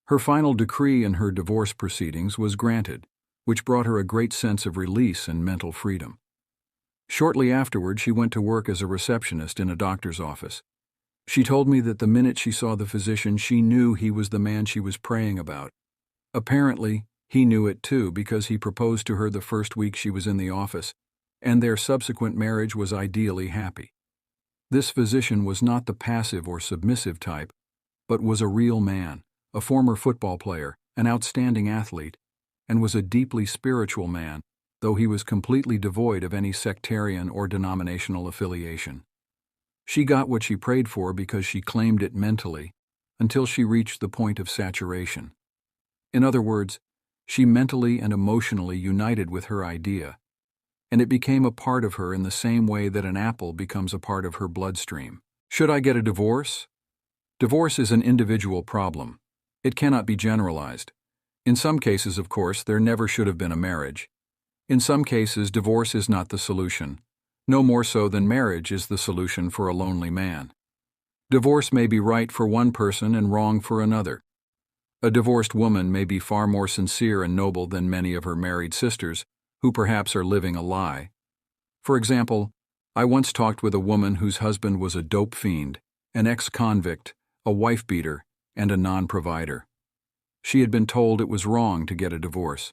Her final decree in her divorce proceedings was granted, which brought her a great sense of release and mental freedom. Shortly afterward, she went to work as a receptionist in a doctor's office. She told me that the minute she saw the physician, she knew he was the man she was praying about. Apparently, he knew it too, because he proposed to her the first week she was in the office, and their subsequent marriage was ideally happy. This physician was not the passive or submissive type, but was a real man, a former football player, an outstanding athlete, and was a deeply spiritual man, though he was completely devoid of any sectarian or denominational affiliation. She got what she prayed for because she claimed it mentally, until she reached the point of saturation. In other words, she mentally and emotionally united with her idea, and it became a part of her in the same way that an apple becomes a part of her bloodstream. Should I get a divorce? Divorce is an individual problem. It cannot be generalized. In some cases, of course, there never should have been a marriage. In some cases, divorce is not the solution, no more so than marriage is the solution for a lonely man. Divorce may be right for one person and wrong for another. A divorced woman may be far more sincere and noble than many of her married sisters, who perhaps are living a lie. For example, I once talked with a woman whose husband was a dope fiend, an ex-convict, a wife-beater, and a non-provider. She had been told it was wrong to get a divorce.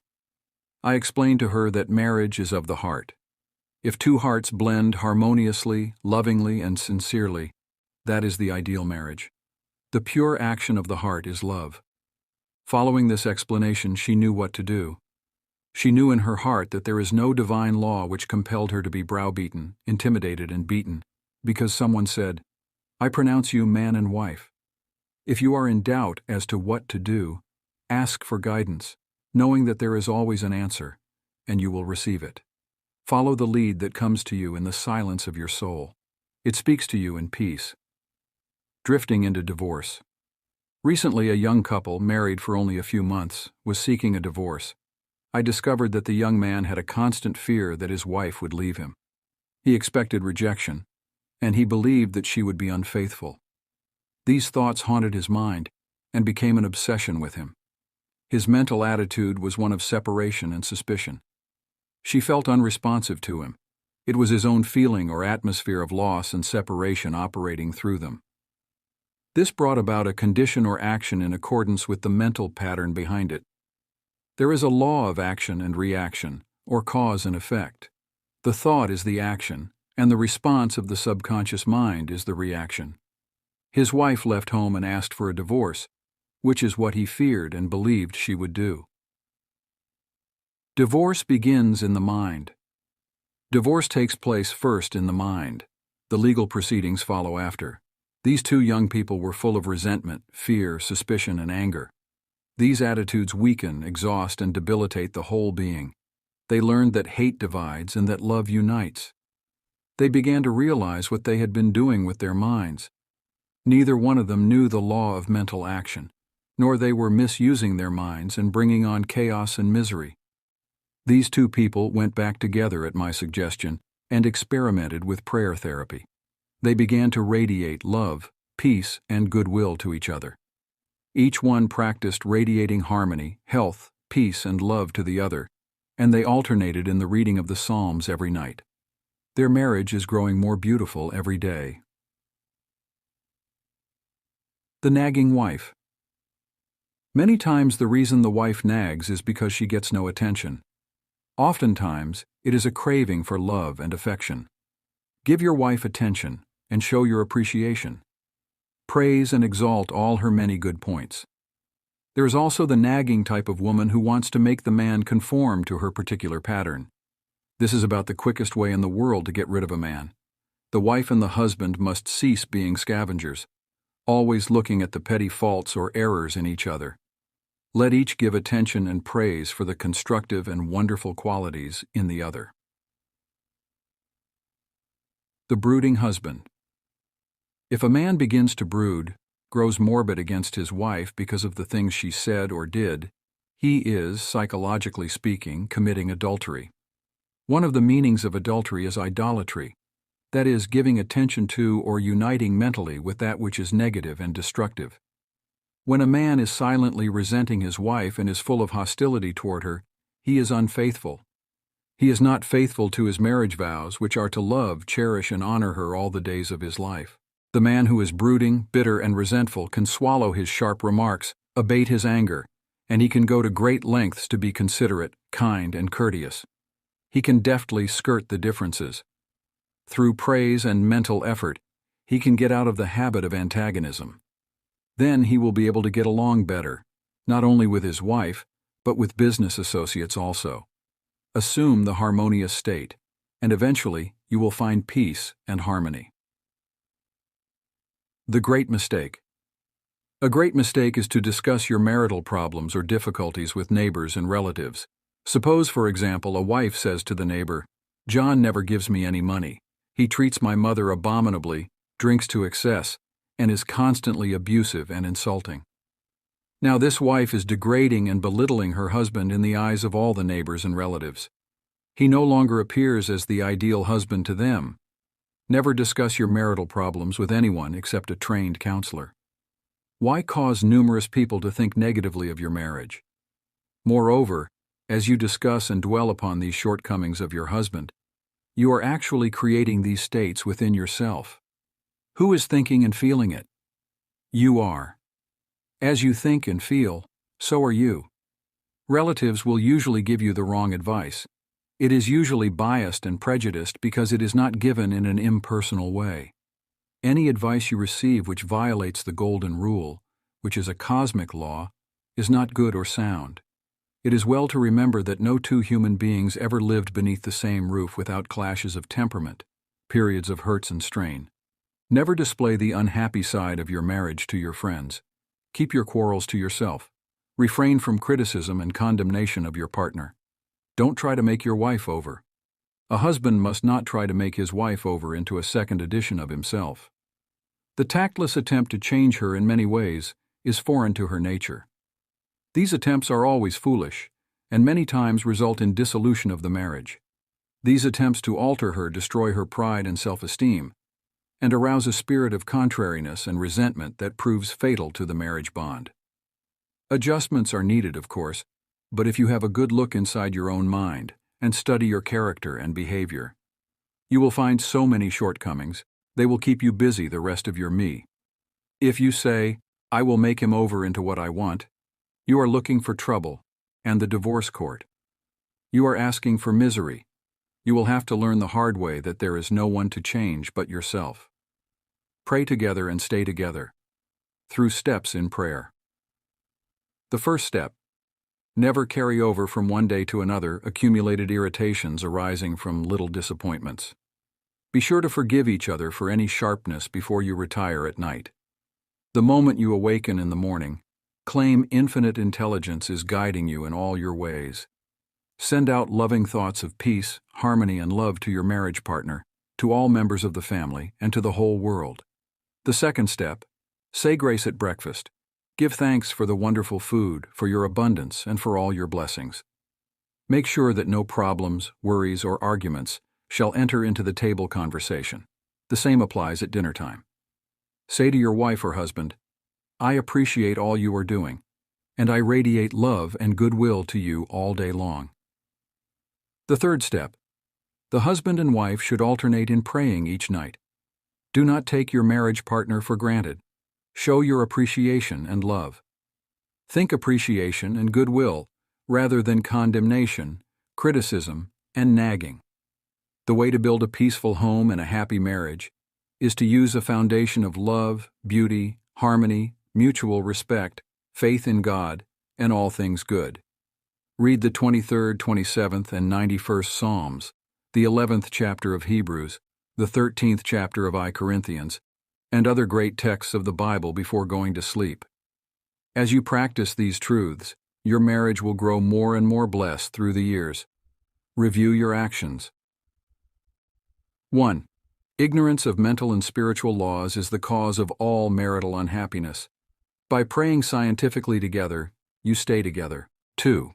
I explained to her that marriage is of the heart. If two hearts blend harmoniously, lovingly, and sincerely, that is the ideal marriage. The pure action of the heart is love. Following this explanation, she knew what to do. She knew in her heart that there is no divine law which compelled her to be browbeaten, intimidated, and beaten, because someone said, "I pronounce you man and wife." If you are in doubt as to what to do, ask for guidance, knowing that there is always an answer, and you will receive it. Follow the lead that comes to you in the silence of your soul. It speaks to you in peace. Drifting into divorce. Recently, a young couple, married for only a few months, was seeking a divorce. I discovered that the young man had a constant fear that his wife would leave him. He expected rejection, and he believed that she would be unfaithful. These thoughts haunted his mind, and became an obsession with him. His mental attitude was one of separation and suspicion. She felt unresponsive to him. It was his own feeling or atmosphere of loss and separation operating through them. This brought about a condition or action in accordance with the mental pattern behind it. There is a law of action and reaction, or cause and effect. The thought is the action, and the response of the subconscious mind is the reaction. His wife left home and asked for a divorce, which is what he feared and believed she would do. Divorce begins in the mind. Divorce takes place first in the mind. The legal proceedings follow after. These two young people were full of resentment, fear, suspicion, and anger. These attitudes weaken, exhaust, and debilitate the whole being. They learned that hate divides and that love unites. They began to realize what they had been doing with their minds. Neither one of them knew the law of mental action, nor they were misusing their minds and bringing on chaos and misery. These two people went back together at my suggestion and experimented with prayer therapy. They began to radiate love, peace, and goodwill to each other. Each one practiced radiating harmony, health, peace, and love to the other, and they alternated in the reading of the Psalms every night. Their marriage is growing more beautiful every day. The nagging wife. Many times the reason the wife nags is because she gets no attention. Oftentimes, it is a craving for love and affection. Give your wife attention and show your appreciation. Praise and exalt all her many good points. There is also the nagging type of woman who wants to make the man conform to her particular pattern. This is about the quickest way in the world to get rid of a man. The wife and the husband must cease being scavengers, always looking at the petty faults or errors in each other. Let each give attention and praise for the constructive and wonderful qualities in the other. The brooding husband. If a man begins to brood, grows morbid against his wife because of the things she said or did, he is, psychologically speaking, committing adultery. One of the meanings of adultery is idolatry, that is, giving attention to or uniting mentally with that which is negative and destructive. When a man is silently resenting his wife and is full of hostility toward her, he is unfaithful. He is not faithful to his marriage vows, which are to love, cherish, and honor her all the days of his life. The man who is brooding, bitter, and resentful can swallow his sharp remarks, abate his anger, and he can go to great lengths to be considerate, kind, and courteous. He can deftly skirt the differences. Through praise and mental effort, he can get out of the habit of antagonism. Then he will be able to get along better, not only with his wife, but with business associates also. Assume the harmonious state, and eventually you will find peace and harmony. The great mistake. A great mistake is to discuss your marital problems or difficulties with neighbors and relatives. Suppose, for example, a wife says to the neighbor, "John never gives me any money. He treats my mother abominably, drinks to excess, and is constantly abusive and insulting." Now this wife is degrading and belittling her husband in the eyes of all the neighbors and relatives. He no longer appears as the ideal husband to them. Never discuss your marital problems with anyone except a trained counselor. Why cause numerous people to think negatively of your marriage? Moreover, as you discuss and dwell upon these shortcomings of your husband, you are actually creating these states within yourself. Who is thinking and feeling it? You are. As you think and feel, so are you. Relatives will usually give you the wrong advice. It is usually biased and prejudiced because it is not given in an impersonal way. Any advice you receive which violates the golden rule, which is a cosmic law, is not good or sound. It is well to remember that no two human beings ever lived beneath the same roof without clashes of temperament, periods of hurts and strain. Never display the unhappy side of your marriage to your friends. Keep your quarrels to yourself. Refrain from criticism and condemnation of your partner. Don't try to make your wife over. A husband must not try to make his wife over into a second edition of himself. The tactless attempt to change her in many ways is foreign to her nature. These attempts are always foolish, and many times result in dissolution of the marriage. These attempts to alter her destroy her pride and self-esteem, and arouse a spirit of contrariness and resentment that proves fatal to the marriage bond. Adjustments are needed, of course, but if you have a good look inside your own mind and study your character and behavior, you will find so many shortcomings, they will keep you busy the rest of your me. If you say, "I will make him over into what I want," you are looking for trouble and the divorce court. You are asking for misery. You will have to learn the hard way that there is no one to change but yourself. Pray together and stay together. Through steps in prayer. The first step. Never carry over from one day to another accumulated irritations arising from little disappointments. Be sure to forgive each other for any sharpness before you retire at night. The moment you awaken in the morning, claim infinite intelligence is guiding you in all your ways. Send out loving thoughts of peace, harmony, and love to your marriage partner, to all members of the family, and to the whole world. The second step. Say grace at breakfast. Give thanks for the wonderful food, for your abundance, and for all your blessings. Make sure that no problems, worries, or arguments shall enter into the table conversation. The same applies at dinner time. Say to your wife or husband, "I appreciate all you are doing, and I radiate love and goodwill to you all day long." The third step. The husband and wife should alternate in praying each night. Do not take your marriage partner for granted. Show your appreciation and love. Think appreciation and goodwill rather than condemnation, criticism, and nagging. The way to build a peaceful home and a happy marriage is to use a foundation of love, beauty, harmony, mutual respect, faith in God, and all things good. Read the 23rd, 27th, and 91st Psalms, the 11th chapter of Hebrews, the 13th chapter of I Corinthians, and other great texts of the Bible before going to sleep. As you practice these truths, your marriage will grow more and more blessed through the years. Review your actions. 1. Ignorance of mental and spiritual laws is the cause of all marital unhappiness. By praying scientifically together, you stay together. 2.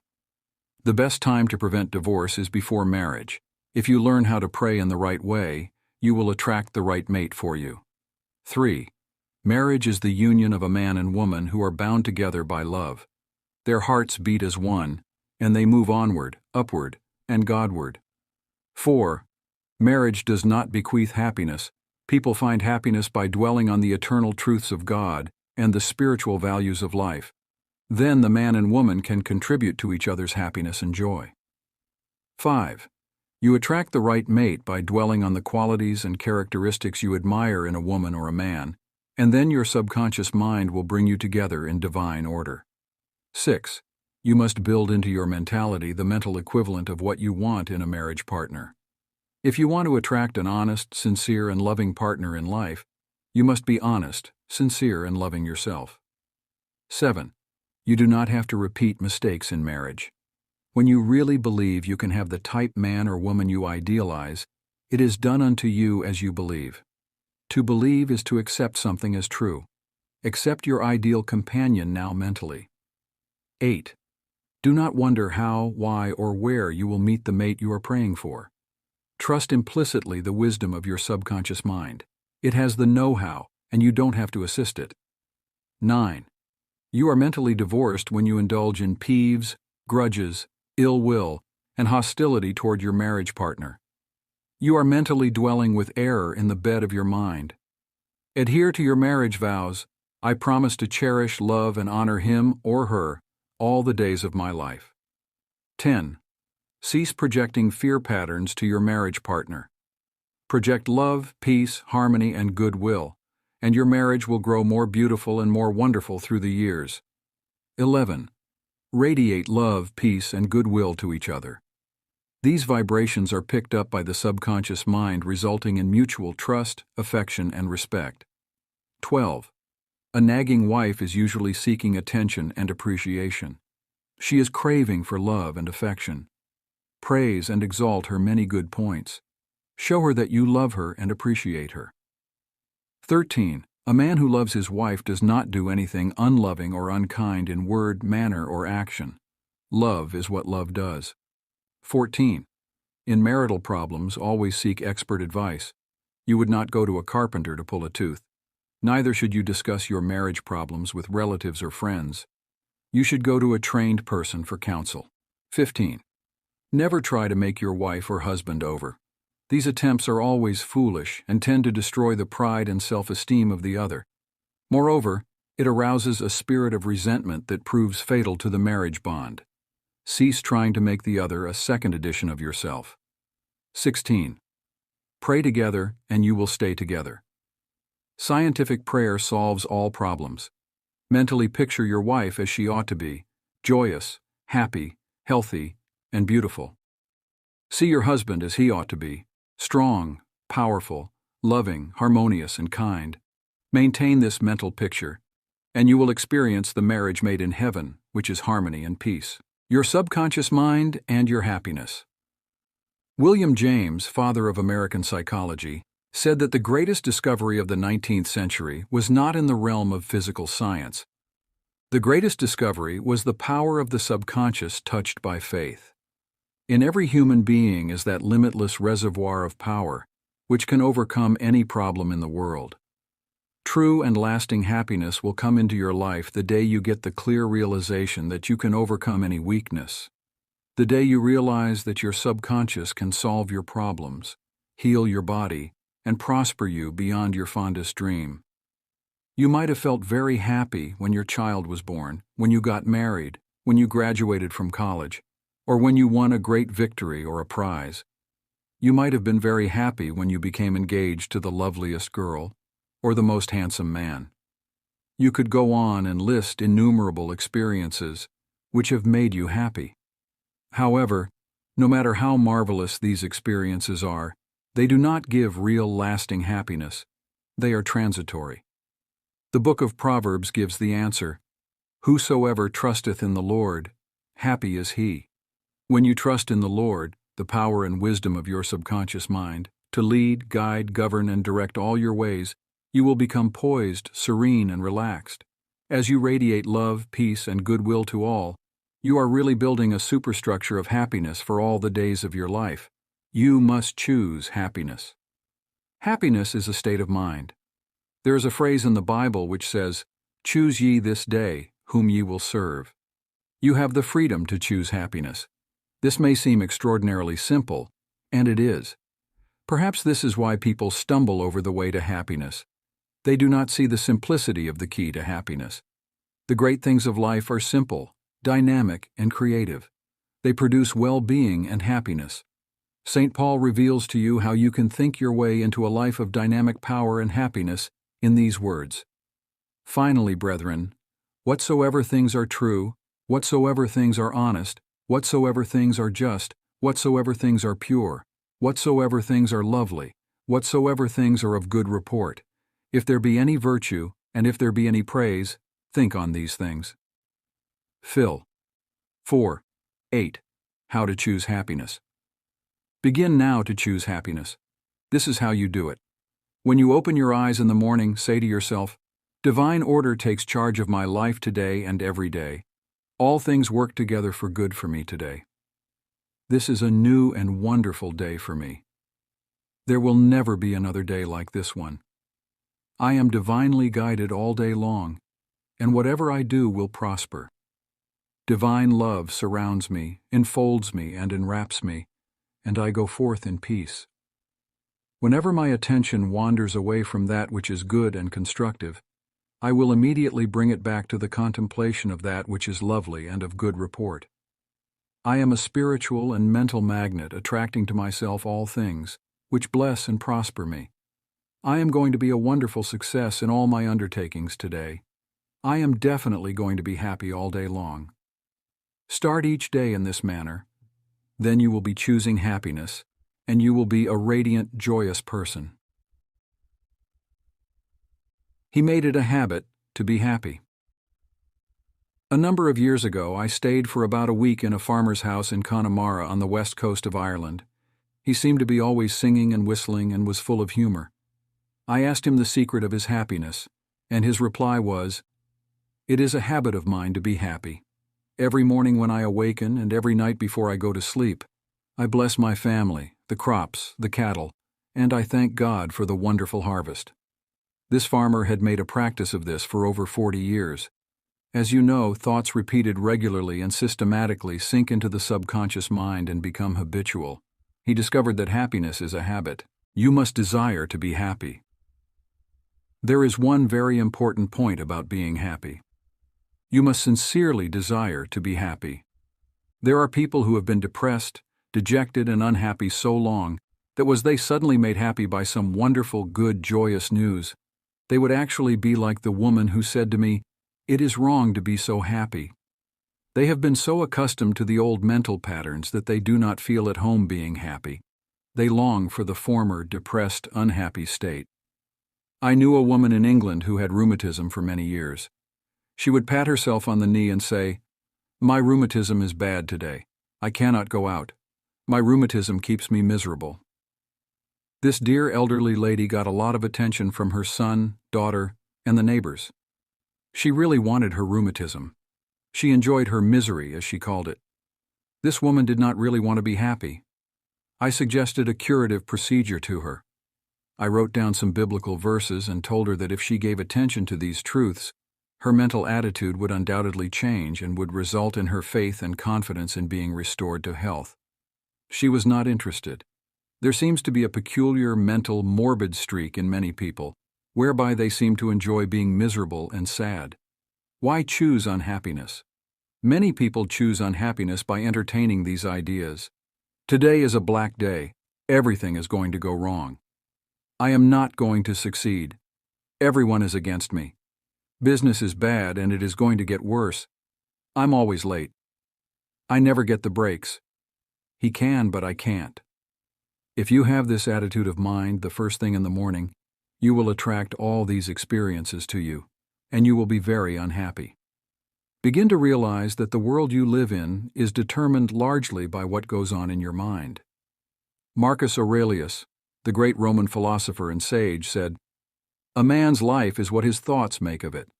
The best time to prevent divorce is before marriage. If you learn how to pray in the right way, you will attract the right mate for you. 3. Marriage is the union of a man and woman who are bound together by love. Their hearts beat as one, and they move onward, upward, and Godward. 4. Marriage does not bequeath happiness. People find happiness by dwelling on the eternal truths of God and the spiritual values of life. Then the man and woman can contribute to each other's happiness and joy. 5. You attract the right mate by dwelling on the qualities and characteristics you admire in a woman or a man, and then your subconscious mind will bring you together in divine order. 6. You must build into your mentality the mental equivalent of what you want in a marriage partner. If you want to attract an honest, sincere, and loving partner in life, you must be honest, sincere, and loving yourself. 7. You do not have to repeat mistakes in marriage. When you really believe you can have the type man or woman you idealize, it is done unto you as you believe. To believe is to accept something as true. Accept your ideal companion now mentally. 8. Do not wonder how, why, or where you will meet the mate you are praying for. Trust implicitly the wisdom of your subconscious mind. It has the know-how, and you don't have to assist it. 9. You are mentally divorced when you indulge in peeves, grudges, ill will, and hostility toward your marriage partner. You are mentally dwelling with error in the bed of your mind. Adhere to your marriage vows. I promise to cherish, love, and honor him or her all the days of my life. 10. Cease projecting fear patterns to your marriage partner. Project love, peace, harmony, and goodwill, and your marriage will grow more beautiful and more wonderful through the years. 11. Radiate love, peace, and goodwill to each other. These vibrations are picked up by the subconscious mind, resulting in mutual trust, affection, and respect. 12. A nagging wife is usually seeking attention and appreciation. She is craving for love and affection. Praise and exalt her many good points. Show her that you love her and appreciate her. 13. A man who loves his wife does not do anything unloving or unkind in word, manner, or action. Love is what love does. 14. In marital problems, always seek expert advice. You would not go to a carpenter to pull a tooth. Neither should you discuss your marriage problems with relatives or friends. You should go to a trained person for counsel. 15. Never try to make your wife or husband over. These attempts are always foolish and tend to destroy the pride and self-esteem of the other. Moreover, it arouses a spirit of resentment that proves fatal to the marriage bond. Cease trying to make the other a second edition of yourself. 16. Pray together and you will stay together. Scientific prayer solves all problems. Mentally picture your wife as she ought to be, joyous, happy, healthy, and beautiful. See your husband as he ought to be, strong, powerful, loving, harmonious, and kind. Maintain this mental picture, and you will experience the marriage made in heaven, which is harmony and peace. Your subconscious mind and your happiness. William James, father of American psychology, said that the greatest discovery of the 19th century was not in the realm of physical science. The greatest discovery was the power of the subconscious touched by faith. In every human being is that limitless reservoir of power, which can overcome any problem in the world. True and lasting happiness will come into your life the day you get the clear realization that you can overcome any weakness. The day you realize that your subconscious can solve your problems, heal your body, and prosper you beyond your fondest dream. You might have felt very happy when your child was born, when you got married, when you graduated from college, or when you won a great victory or a prize. You might have been very happy when you became engaged to the loveliest girl, or the most handsome man. You could go on and list innumerable experiences which have made you happy. However, no matter how marvelous these experiences are, they do not give real lasting happiness. They are transitory. The book of Proverbs gives the answer, "Whosoever trusteth in the Lord, happy is he." When you trust in the Lord, the power and wisdom of your subconscious mind, to lead, guide, govern, and direct all your ways, you will become poised, serene, and relaxed. As you radiate love, peace, and goodwill to all, you are really building a superstructure of happiness for all the days of your life. You must choose happiness. Happiness is a state of mind. There is a phrase in the Bible which says, "Choose ye this day whom ye will serve." You have the freedom to choose happiness. This may seem extraordinarily simple, and it is. Perhaps this is why people stumble over the way to happiness. They do not see the simplicity of the key to happiness. The great things of life are simple, dynamic, and creative. They produce well-being and happiness. St. Paul reveals to you how you can think your way into a life of dynamic power and happiness in these words. Finally, brethren, whatsoever things are true, whatsoever things are honest, whatsoever things are just, whatsoever things are pure, whatsoever things are lovely, whatsoever things are of good report, if there be any virtue, and if there be any praise, think on these things. Phil. 4. 8. How to choose happiness. Begin now to choose happiness. This is how you do it. When you open your eyes in the morning, say to yourself, "Divine order takes charge of my life today and every day. All things work together for good for me today. This is a new and wonderful day for me. There will never be another day like this one. I am divinely guided all day long, and whatever I do will prosper. Divine love surrounds me, enfolds me, and enwraps me, and I go forth in peace. Whenever my attention wanders away from that which is good and constructive, I will immediately bring it back to the contemplation of that which is lovely and of good report. I am a spiritual and mental magnet attracting to myself all things, which bless and prosper me. I am going to be a wonderful success in all my undertakings today. I am definitely going to be happy all day long. Start each day in this manner. Then you will be choosing happiness, and you will be a radiant, joyous person. He made it a habit to be happy. A number of years ago, I stayed for about a week in a farmer's house in Connemara on the west coast of Ireland. He seemed to be always singing and whistling and was full of humor. I asked him the secret of his happiness, and his reply was, "It is a habit of mine to be happy. Every morning when I awaken and every night before I go to sleep, I bless my family, the crops, the cattle, and I thank God for the wonderful harvest." This farmer had made a practice of this for over 40 years. As you know, thoughts repeated regularly and systematically sink into the subconscious mind and become habitual. He discovered that happiness is a habit. You must desire to be happy. There is one very important point about being happy. You must sincerely desire to be happy. There are people who have been depressed, dejected, and unhappy so long that was they suddenly made happy by some wonderful, good, joyous news, they would actually be like the woman who said to me, "It is wrong to be so happy." They have been so accustomed to the old mental patterns that they do not feel at home being happy. They long for the former depressed, unhappy state. I knew a woman in England who had rheumatism for many years. She would pat herself on the knee and say, "My rheumatism is bad today. I cannot go out. My rheumatism keeps me miserable." This dear elderly lady got a lot of attention from her son, daughter, and the neighbors. She really wanted her rheumatism. She enjoyed her misery, as she called it. This woman did not really want to be happy. I suggested a curative procedure to her. I wrote down some biblical verses and told her that if she gave attention to these truths, her mental attitude would undoubtedly change and would result in her faith and confidence in being restored to health. She was not interested. There seems to be a peculiar mental, morbid streak in many people, whereby they seem to enjoy being miserable and sad. Why choose unhappiness? Many people choose unhappiness by entertaining these ideas. Today is a black day. Everything is going to go wrong. I am not going to succeed. Everyone is against me. Business is bad and it is going to get worse. I'm always late. I never get the breaks. He can, but I can't. If you have this attitude of mind the first thing in the morning, you will attract all these experiences to you, and you will be very unhappy. Begin to realize that the world you live in is determined largely by what goes on in your mind. Marcus Aurelius, the great Roman philosopher and sage, said, "A man's life is what his thoughts make of it."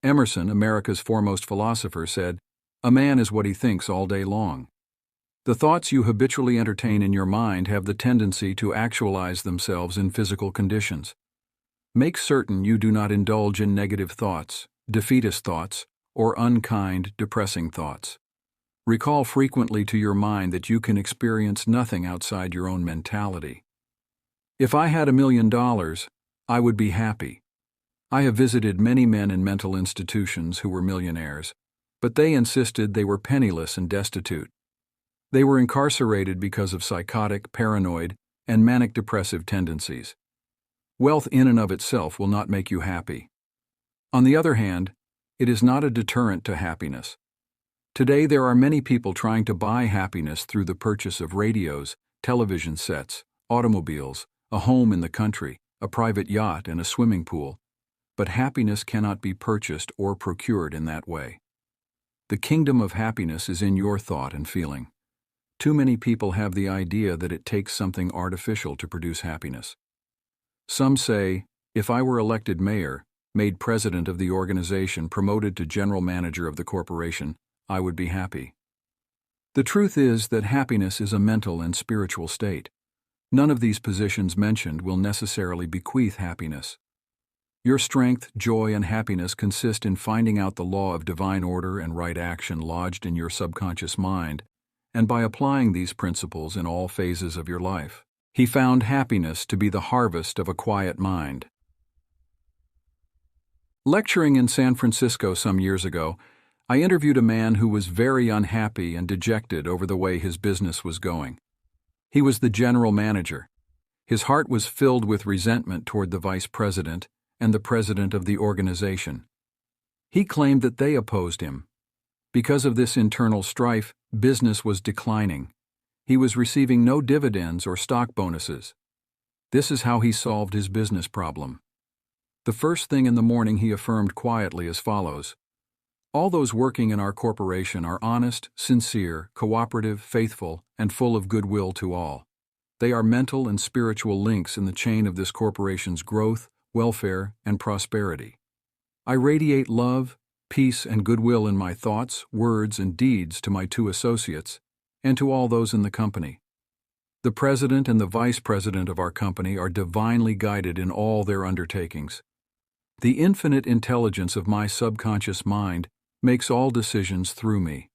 Emerson, America's foremost philosopher, said, "A man is what he thinks all day long." The thoughts you habitually entertain in your mind have the tendency to actualize themselves in physical conditions. Make certain you do not indulge in negative thoughts, defeatist thoughts, or unkind, depressing thoughts. Recall frequently to your mind that you can experience nothing outside your own mentality. If I had $1 million, I would be happy. I have visited many men in mental institutions who were millionaires, but they insisted they were penniless and destitute. They were incarcerated because of psychotic, paranoid, and manic-depressive tendencies. Wealth in and of itself will not make you happy. On the other hand, it is not a deterrent to happiness. Today there are many people trying to buy happiness through the purchase of radios, television sets, automobiles, a home in the country, a private yacht, and a swimming pool. But happiness cannot be purchased or procured in that way. The kingdom of happiness is in your thought and feeling. Too many people have the idea that it takes something artificial to produce happiness. Some say, if I were elected mayor, made president of the organization, promoted to general manager of the corporation, I would be happy. The truth is that happiness is a mental and spiritual state. None of these positions mentioned will necessarily bequeath happiness. Your strength, joy, and happiness consist in finding out the law of divine order and right action lodged in your subconscious mind, and by applying these principles in all phases of your life. He found happiness to be the harvest of a quiet mind. Lecturing in San Francisco some years ago, I interviewed a man who was very unhappy and dejected over the way his business was going. He was the general manager. His heart was filled with resentment toward the vice president and the president of the organization. He claimed that they opposed him. Because of this internal strife, business was declining. He was receiving no dividends or stock bonuses. This is how he solved his business problem. The first thing in the morning he affirmed quietly as follows: "All those working in our corporation are honest, sincere, cooperative, faithful, and full of goodwill to all. They are mental and spiritual links in the chain of this corporation's growth, welfare, and prosperity. I radiate love, peace, and goodwill in my thoughts, words, and deeds to my 2 associates, and to all those in the company. The president and the vice president of our company are divinely guided in all their undertakings. The infinite intelligence of my subconscious mind makes all decisions through me.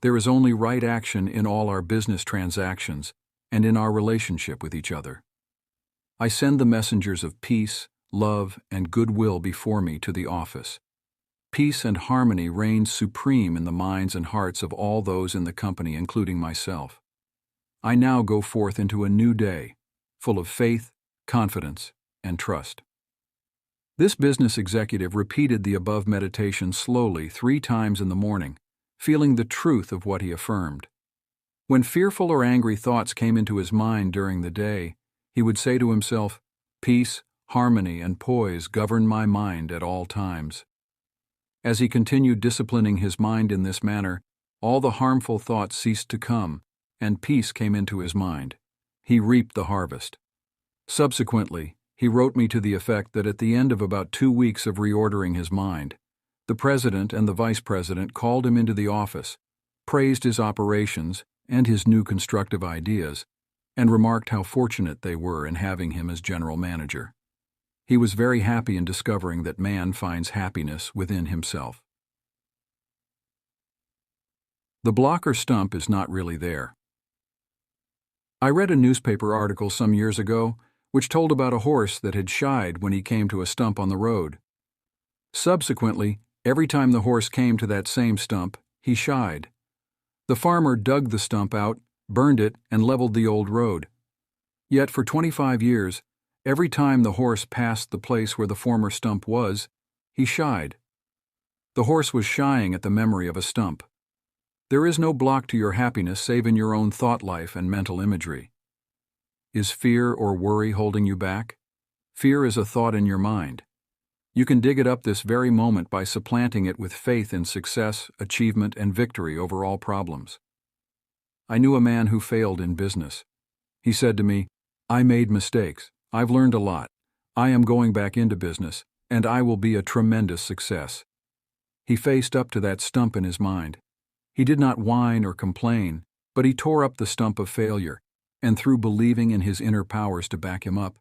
There is only right action in all our business transactions and in our relationship with each other. I send the messengers of peace, love, and goodwill before me to the office. Peace and harmony reign supreme in the minds and hearts of all those in the company, including myself. I now go forth into a new day, full of faith, confidence, and trust. This business executive repeated the above meditation slowly 3 times in the morning, feeling the truth of what he affirmed. When fearful or angry thoughts came into his mind during the day, he would say to himself, "Peace, harmony, and poise govern my mind at all times." As he continued disciplining his mind in this manner, all the harmful thoughts ceased to come, and peace came into his mind. He reaped the harvest. Subsequently, he wrote me to the effect that at the end of about 2 weeks of reordering his mind, the president and the vice president called him into the office, praised his operations and his new constructive ideas, and remarked how fortunate they were in having him as general manager. He was very happy in discovering that man finds happiness within himself. The blocker stump is not really there. I read a newspaper article some years ago which told about a horse that had shied when he came to a stump on the road. Subsequently, every time the horse came to that same stump, he shied. The farmer dug the stump out, burned it, and leveled the old road. Yet for 25 years, every time the horse passed the place where the former stump was, he shied. The horse was shying at the memory of a stump. There is no block to your happiness save in your own thought life and mental imagery. Is fear or worry holding you back? Fear is a thought in your mind. You can dig it up this very moment by supplanting it with faith in success, achievement, and victory over all problems. I knew a man who failed in business. He said to me, "I made mistakes. I've learned a lot. I am going back into business, and I will be a tremendous success." He faced up to that stump in his mind. He did not whine or complain, but he tore up the stump of failure, and through believing in his inner powers to back him up,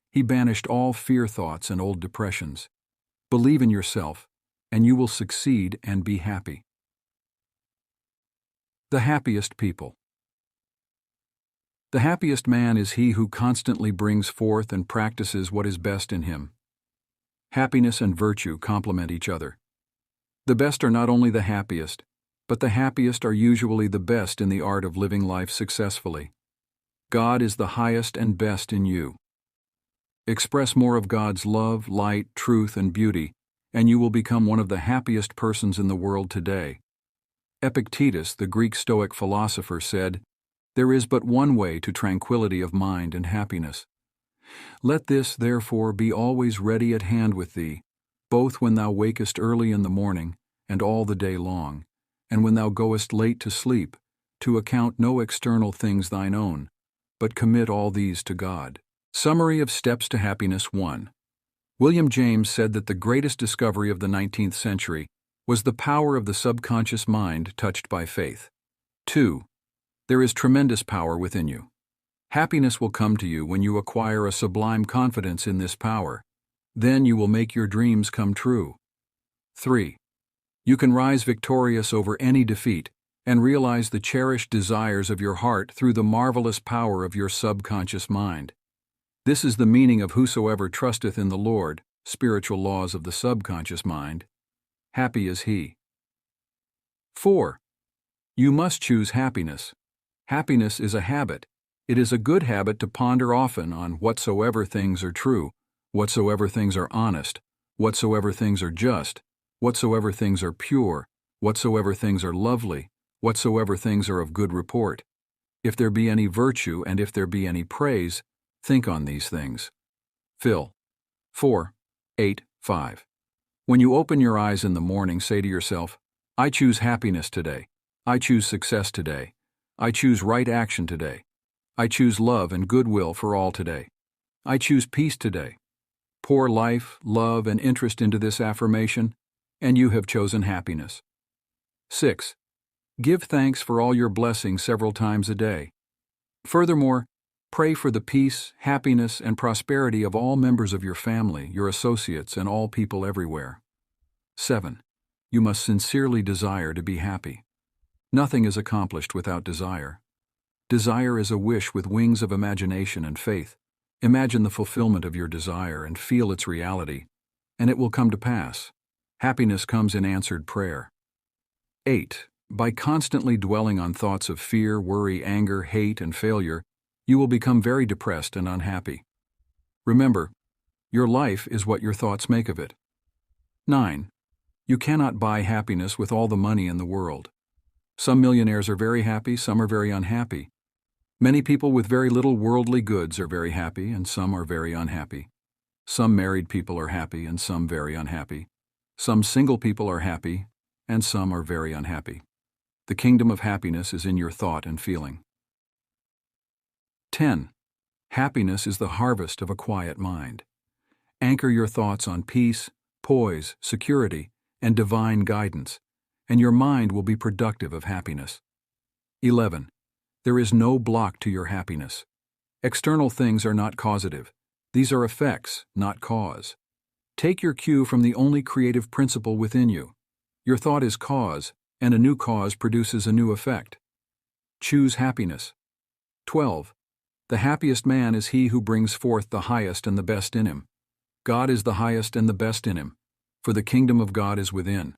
he banished all fear thoughts and old depressions. Believe in yourself, and you will succeed and be happy. The happiest people. The happiest man is he who constantly brings forth and practices what is best in him. Happiness and virtue complement each other. The best are not only the happiest, but the happiest are usually the best in the art of living life successfully. God is the highest and best in you. Express more of God's love, light, truth, and beauty, and you will become one of the happiest persons in the world today. Epictetus, the Greek Stoic philosopher, said, "There is but one way to tranquility of mind and happiness. Let this, therefore, be always ready at hand with thee, both when thou wakest early in the morning, and all the day long, and when thou goest late to sleep, to account no external things thine own, but commit all these to God." Summary of Steps to Happiness 1. William James said that the greatest discovery of the 19th century was the power of the subconscious mind touched by faith. 2. There is tremendous power within you. Happiness will come to you when you acquire a sublime confidence in this power. Then you will make your dreams come true. 3. You can rise victorious over any defeat and realize the cherished desires of your heart through the marvelous power of your subconscious mind. This is the meaning of "Whosoever trusteth in the Lord," spiritual laws of the subconscious mind. Happy is he. 4. You must choose happiness. Happiness is a habit. It is a good habit to ponder often on whatsoever things are true, whatsoever things are honest, whatsoever things are just, whatsoever things are pure, whatsoever things are lovely, whatsoever things are of good report. If there be any virtue and if there be any praise, think on these things. Phil. 4:8-5. When you open your eyes in the morning, say to yourself, "I choose happiness today. I choose success today. I choose right action today. I choose love and goodwill for all today. I choose peace today." Pour life, love, and interest into this affirmation, and you have chosen happiness. 6. Give thanks for all your blessings several times a day. Furthermore, Pray for the peace, happiness, and prosperity of all members of your family, your associates, and all people everywhere. 7. You must sincerely desire to be happy. Nothing is accomplished without desire. Desire is a wish with wings of imagination and faith. Imagine the fulfillment of your desire and feel its reality, and it will come to pass. Happiness comes in answered prayer. 8. By constantly dwelling on thoughts of fear, worry, anger, hate, and failure, you will become very depressed and unhappy. Remember, your life is what your thoughts make of it. 9. You cannot buy happiness with all the money in the world. Some millionaires are very happy, some are very unhappy. Many people with very little worldly goods are very happy, and some are very unhappy. Some married people are happy, and some very unhappy. Some single people are happy, and some are very unhappy. The kingdom of happiness is in your thought and feeling. 10. Happiness is the harvest of a quiet mind. Anchor your thoughts on peace, poise, security, and divine guidance, and your mind will be productive of happiness. 11. There is no block to your happiness. External things are not causative. These are effects, not cause. Take your cue from the only creative principle within you. Your thought is cause, and a new cause produces a new effect. Choose happiness. 12. The happiest man is he who brings forth the highest and the best in him. God is the highest and the best in him, for the kingdom of God is within.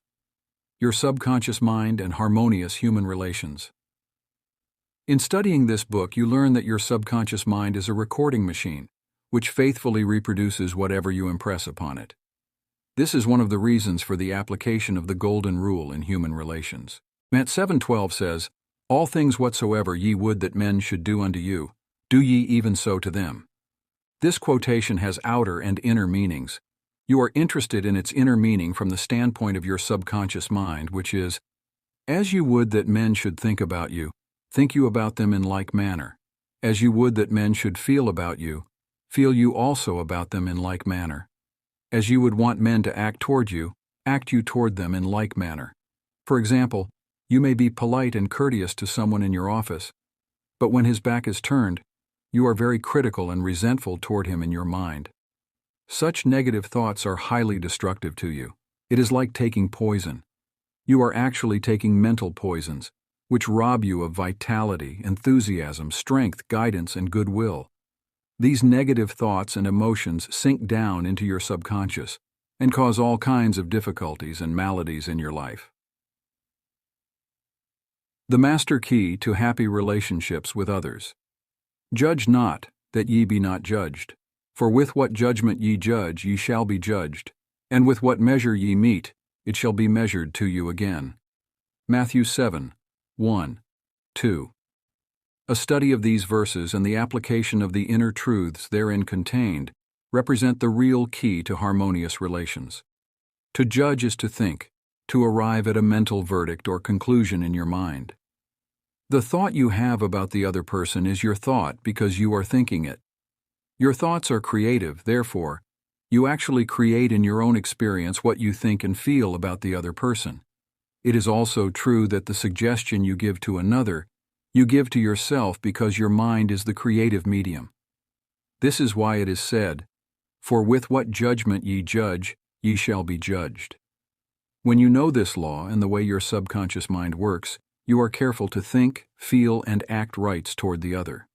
Your subconscious mind and harmonious human relations. In studying this book, you learn that your subconscious mind is a recording machine, which faithfully reproduces whatever you impress upon it. This is one of the reasons for the application of the Golden Rule in human relations. Matt 7:12 says, "All things whatsoever ye would that men should do unto you, do ye even so to them." This quotation has outer and inner meanings. You are interested in its inner meaning from the standpoint of your subconscious mind, which is, as you would that men should think about you, think you about them in like manner. As you would that men should feel about you, feel you also about them in like manner. As you would want men to act toward you, act you toward them in like manner. For example, you may be polite and courteous to someone in your office, but when his back is turned, you are very critical and resentful toward him in your mind. Such negative thoughts are highly destructive to you. It is like taking poison. You are actually taking mental poisons, which rob you of vitality, enthusiasm, strength, guidance, and goodwill. These negative thoughts and emotions sink down into your subconscious and cause all kinds of difficulties and maladies in your life. The master key to happy relationships with others. Judge not, that ye be not judged. For with what judgment ye judge, ye shall be judged, and with what measure ye mete, it shall be measured to you again. Matthew 7:1, 2. A study of these verses and the application of the inner truths therein contained represent the real key to harmonious relations. To judge is to think, to arrive at a mental verdict or conclusion in your mind. The thought you have about the other person is your thought because you are thinking it. Your thoughts are creative, therefore, you actually create in your own experience what you think and feel about the other person. It is also true that the suggestion you give to another, you give to yourself because your mind is the creative medium. This is why it is said, "For with what judgment ye judge, ye shall be judged." When you know this law and the way your subconscious mind works, you are careful to think, feel, and act rights toward the other.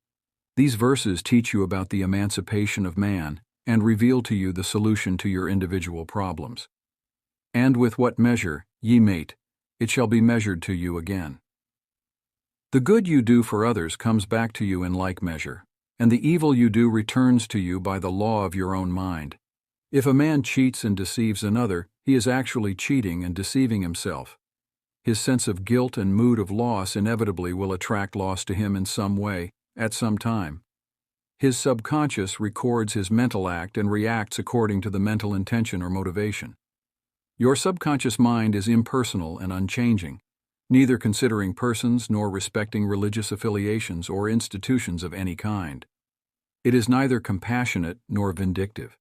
These verses teach you about the emancipation of man and reveal to you the solution to your individual problems. And with what measure ye mete, it shall be measured to you again. The good you do for others comes back to you in like measure, and the evil you do returns to you by the law of your own mind. If a man cheats and deceives another, he is actually cheating and deceiving himself. His sense of guilt and mood of loss inevitably will attract loss to him in some way, at some time. His subconscious records his mental act and reacts according to the mental intention or motivation. Your subconscious mind is impersonal and unchanging, neither considering persons nor respecting religious affiliations or institutions of any kind. It is neither compassionate nor vindictive.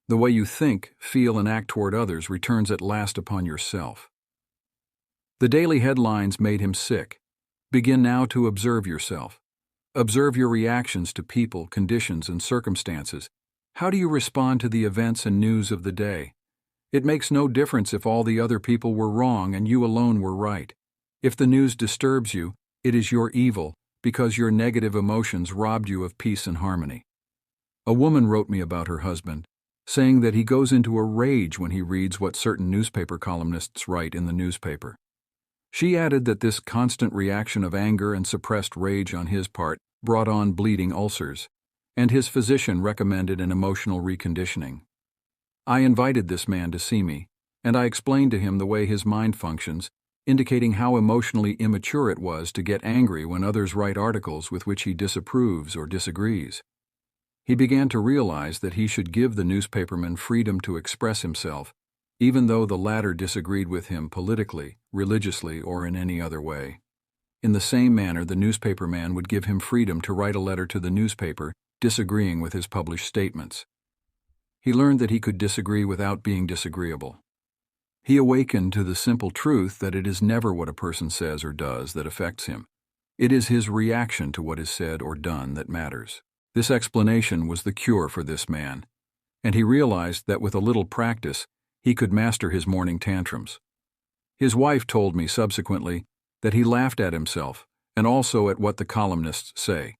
The way you think, feel, and act toward others returns at last upon yourself. The daily headlines made him sick. Begin now to observe yourself. Observe your reactions to people, conditions, and circumstances. How do you respond to the events and news of the day? It makes no difference if all the other people were wrong and you alone were right. If the news disturbs you, it is your evil, because your negative emotions robbed you of peace and harmony. A woman wrote me about her husband, saying that he goes into a rage when he reads what certain newspaper columnists write in the newspaper. She added that this constant reaction of anger and suppressed rage on his part brought on bleeding ulcers, and his physician recommended an emotional reconditioning. I invited this man to see me, and I explained to him the way his mind functions, indicating how emotionally immature it was to get angry when others write articles with which he disapproves or disagrees. He began to realize that he should give the newspaperman freedom to express himself, even though the latter disagreed with him politically, religiously, or in any other way. In the same manner, the newspaperman would give him freedom to write a letter to the newspaper, disagreeing with his published statements. He learned that he could disagree without being disagreeable. He awakened to the simple truth that it is never what a person says or does that affects him. It is his reaction to what is said or done that matters. This explanation was the cure for this man, and he realized that with a little practice, he could master his morning tantrums. His wife told me subsequently that he laughed at himself and also at what the columnists say.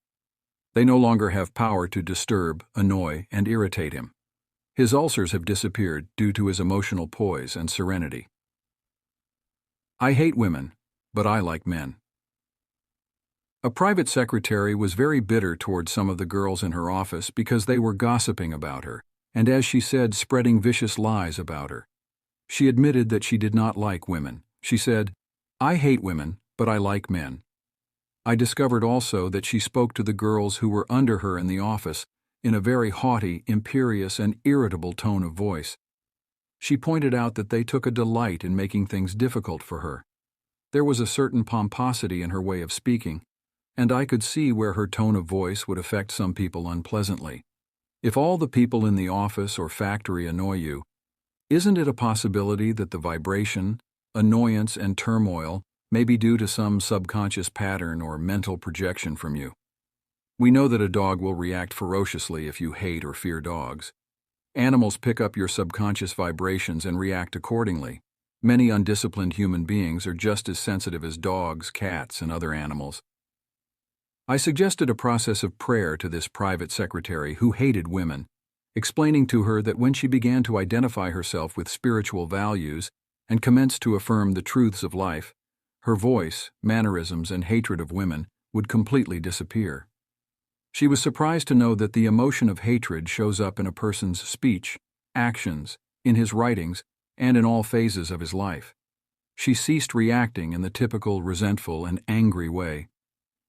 They no longer have power to disturb, annoy, and irritate him. His ulcers have disappeared due to his emotional poise and serenity. I hate women, but I like men. A private secretary was very bitter toward some of the girls in her office because they were gossiping about her, and as she said, spreading vicious lies about her. She admitted that she did not like women. She said, "I hate women, but I like men." I discovered also that she spoke to the girls who were under her in the office in a very haughty, imperious, and irritable tone of voice. She pointed out that they took a delight in making things difficult for her. There was a certain pomposity in her way of speaking, and I could see where her tone of voice would affect some people unpleasantly. If all the people in the office or factory annoy you, isn't it a possibility that the vibration, annoyance, and turmoil may be due to some subconscious pattern or mental projection from you? We know that a dog will react ferociously if you hate or fear dogs. Animals pick up your subconscious vibrations and react accordingly. Many undisciplined human beings are just as sensitive as dogs, cats, and other animals. I suggested a process of prayer to this private secretary who hated women, explaining to her that when she began to identify herself with spiritual values and commenced to affirm the truths of life, her voice, mannerisms, and hatred of women would completely disappear. She was surprised to know that the emotion of hatred shows up in a person's speech, actions, in his writings, and in all phases of his life. She ceased reacting in the typical resentful and angry way.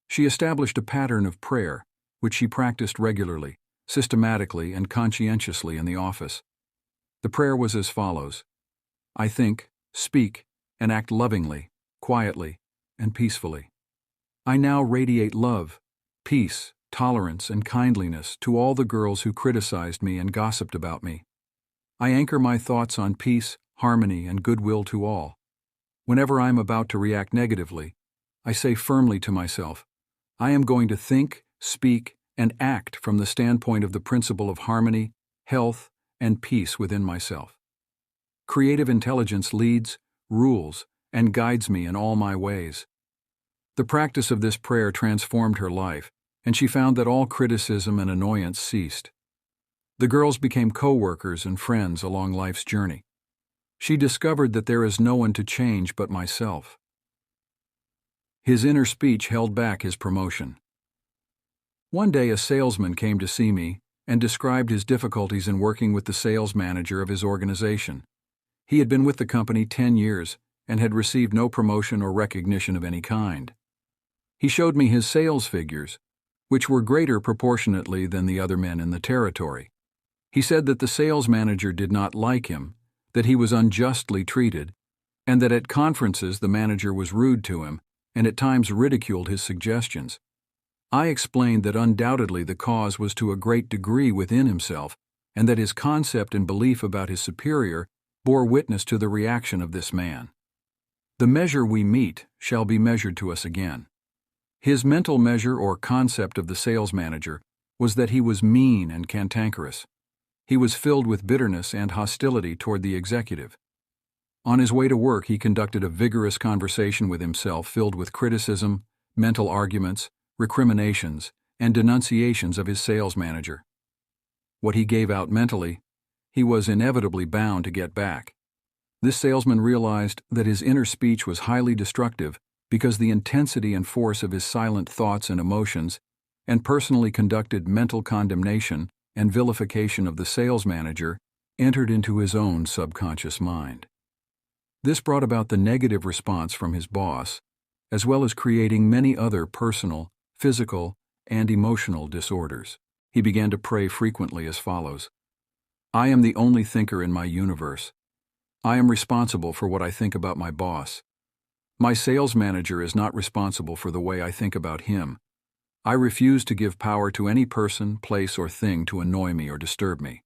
She established a pattern of prayer, which she practiced regularly, systematically, and conscientiously in the office. The prayer was as follows: I think, speak, and act lovingly, quietly, and peacefully. I now radiate love, peace, tolerance, and kindliness to all the girls who criticized me and gossiped about me. I anchor my thoughts on peace, harmony, and goodwill to all. Whenever I am about to react negatively, I say firmly to myself, I am going to think, speak, and act from the standpoint of the principle of harmony, health, and peace within myself. Creative intelligence leads, rules, and guides me in all my ways. The practice of this prayer transformed her life, and she found that all criticism and annoyance ceased. The girls became co-workers and friends along life's journey. She discovered that there is no one to change but myself. His inner speech held back his promotion. One day a salesman came to see me and described his difficulties in working with the sales manager of his organization. He had been with the company 10 years and had received no promotion or recognition of any kind. He showed me his sales figures, which were greater proportionately than the other men in the territory. He said that the sales manager did not like him, that he was unjustly treated, and that at conferences the manager was rude to him and at times ridiculed his suggestions. I explained that undoubtedly the cause was to a great degree within himself, and that his concept and belief about his superior bore witness to the reaction of this man. The measure we meet shall be measured to us again. His mental measure or concept of the sales manager was that he was mean and cantankerous. He was filled with bitterness and hostility toward the executive. On his way to work, he conducted a vigorous conversation with himself filled with criticism, mental arguments, recriminations, and denunciations of his sales manager. What he gave out mentally, he was inevitably bound to get back. This salesman realized that his inner speech was highly destructive because the intensity and force of his silent thoughts and emotions, and personally conducted mental condemnation and vilification of the sales manager, entered into his own subconscious mind. This brought about the negative response from his boss, as well as creating many other personal, physical, and emotional disorders. He began to pray frequently as follows: I am the only thinker in my universe. I am responsible for what I think about my boss. My sales manager is not responsible for the way I think about him. I refuse to give power to any person, place, or thing to annoy me or disturb me.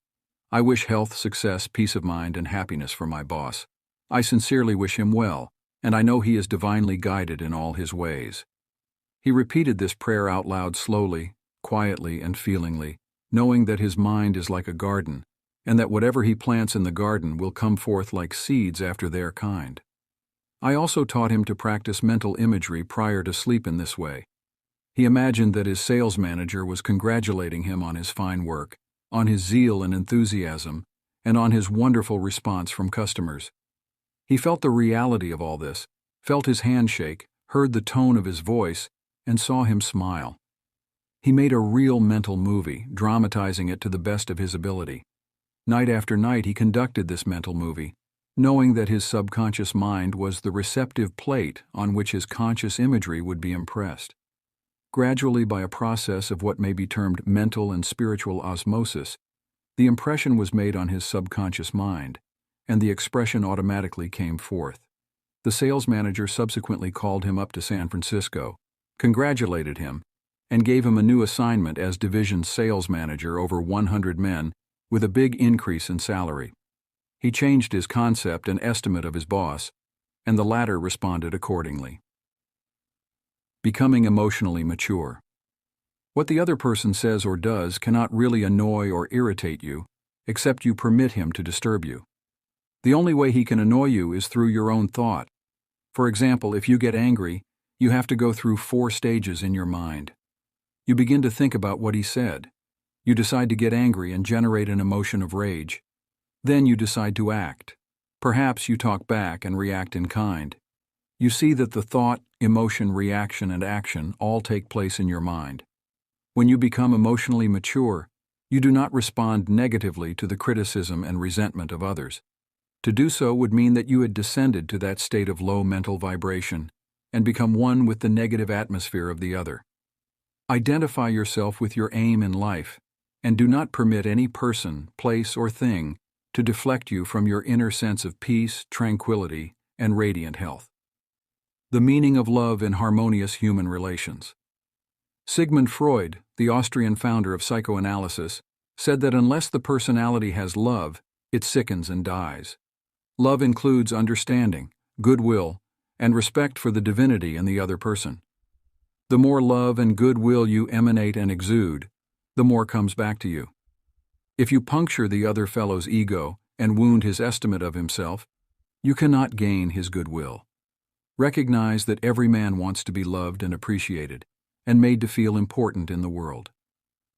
I wish health, success, peace of mind, and happiness for my boss. I sincerely wish him well, and I know he is divinely guided in all his ways. He repeated this prayer out loud slowly, quietly, and feelingly, knowing that his mind is like a garden, and that whatever he plants in the garden will come forth like seeds after their kind. I also taught him to practice mental imagery prior to sleep in this way. He imagined that his sales manager was congratulating him on his fine work, on his zeal and enthusiasm, and on his wonderful response from customers. He felt the reality of all this, felt his hand shake, heard the tone of his voice, and saw him smile. He made a real mental movie, dramatizing it to the best of his ability. Night after night he conducted this mental movie, knowing that his subconscious mind was the receptive plate on which his conscious imagery would be impressed. Gradually, by a process of what may be termed mental and spiritual osmosis, the impression was made on his subconscious mind, and the expression automatically came forth. The sales manager subsequently called him up to San Francisco, congratulated him, and gave him a new assignment as division sales manager over 100 men with a big increase in salary. He changed his concept and estimate of his boss, and the latter responded accordingly. Becoming emotionally mature. What the other person says or does cannot really annoy or irritate you, except you permit him to disturb you. The only way he can annoy you is through your own thought. For example, if you get angry, you have to go through 4 stages in your mind. You begin to think about what he said. You decide to get angry and generate an emotion of rage. Then you decide to act. Perhaps you talk back and react in kind. You see that the thought, emotion, reaction, and action all take place in your mind. When you become emotionally mature, you do not respond negatively to the criticism and resentment of others. To do so would mean that you had descended to that state of low mental vibration and become one with the negative atmosphere of the other. Identify yourself with your aim in life, and do not permit any person, place, or thing to deflect you from your inner sense of peace, tranquility, and radiant health. The meaning of love in harmonious human relations. Sigmund Freud, the Austrian founder of psychoanalysis, said that unless the personality has love, it sickens and dies. Love includes understanding, goodwill, and respect for the divinity in the other person. The more love and goodwill you emanate and exude, the more comes back to you. If you puncture the other fellow's ego and wound his estimate of himself, you cannot gain his goodwill. Recognize that every man wants to be loved and appreciated, and made to feel important in the world.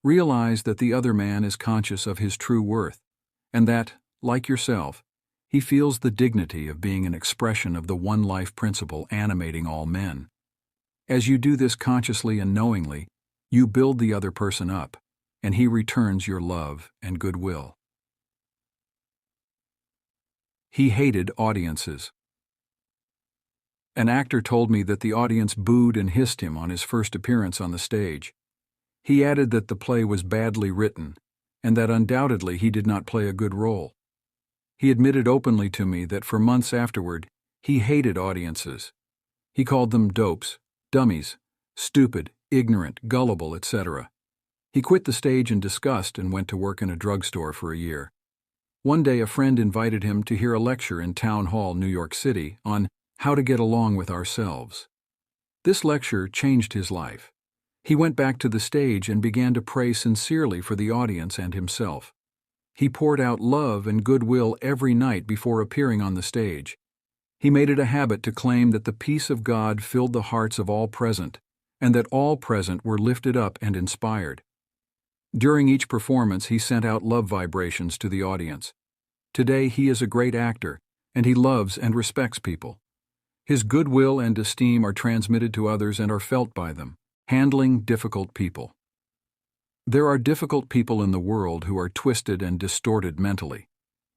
Realize that the other man is conscious of his true worth, and that, like yourself, he feels the dignity of being an expression of the one life principle animating all men. As you do this consciously and knowingly, you build the other person up, and he returns your love and goodwill. He hated audiences. An actor told me that the audience booed and hissed him on his first appearance on the stage. He added that the play was badly written, and that undoubtedly he did not play a good role. He admitted openly to me that for months afterward, he hated audiences. He called them dopes, dummies, stupid, ignorant, gullible, etc. He quit the stage in disgust and went to work in a drugstore for a year. One day a friend invited him to hear a lecture in Town Hall, New York City, on how to get along with ourselves. This lecture changed his life. He went back to the stage and began to pray sincerely for the audience and himself. He poured out love and goodwill every night before appearing on the stage. He made it a habit to claim that the peace of God filled the hearts of all present, and that all present were lifted up and inspired. During each performance, he sent out love vibrations to the audience. Today, he is a great actor, and he loves and respects people. His goodwill and esteem are transmitted to others and are felt by them. Handling difficult people. There are difficult people in the world who are twisted and distorted mentally.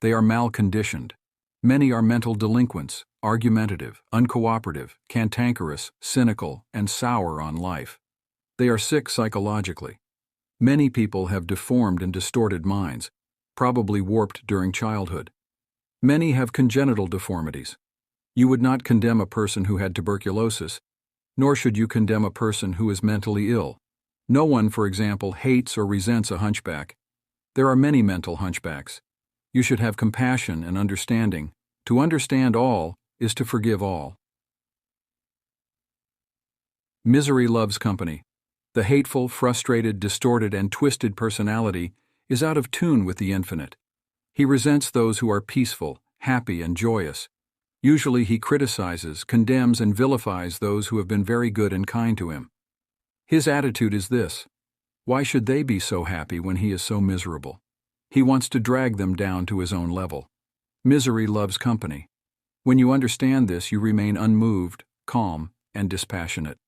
They are malconditioned. Many are mental delinquents, argumentative, uncooperative, cantankerous, cynical, and sour on life. They are sick psychologically. Many people have deformed and distorted minds, probably warped during childhood. Many have congenital deformities. You would not condemn a person who had tuberculosis, nor should you condemn a person who is mentally ill. No one, for example, hates or resents a hunchback. There are many mental hunchbacks. You should have compassion and understanding. To understand all is to forgive all. Misery loves company. The hateful, frustrated, distorted, and twisted personality is out of tune with the infinite. He resents those who are peaceful, happy, and joyous. Usually he criticizes, condemns, and vilifies those who have been very good and kind to him. His attitude is this: why should they be so happy when he is so miserable? He wants to drag them down to his own level. Misery loves company. When you understand this, you remain unmoved, calm, and dispassionate.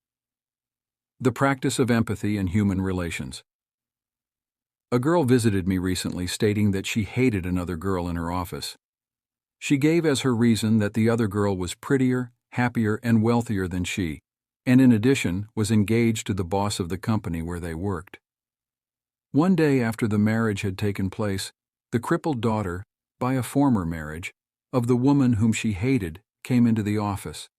The practice of empathy in human relations. A girl visited me recently stating that she hated another girl in her office. She gave as her reason that the other girl was prettier, happier, and wealthier than she, and in addition was engaged to the boss of the company where they worked. One day after the marriage had taken place, the crippled daughter, by a former marriage, of the woman whom she hated came into the office.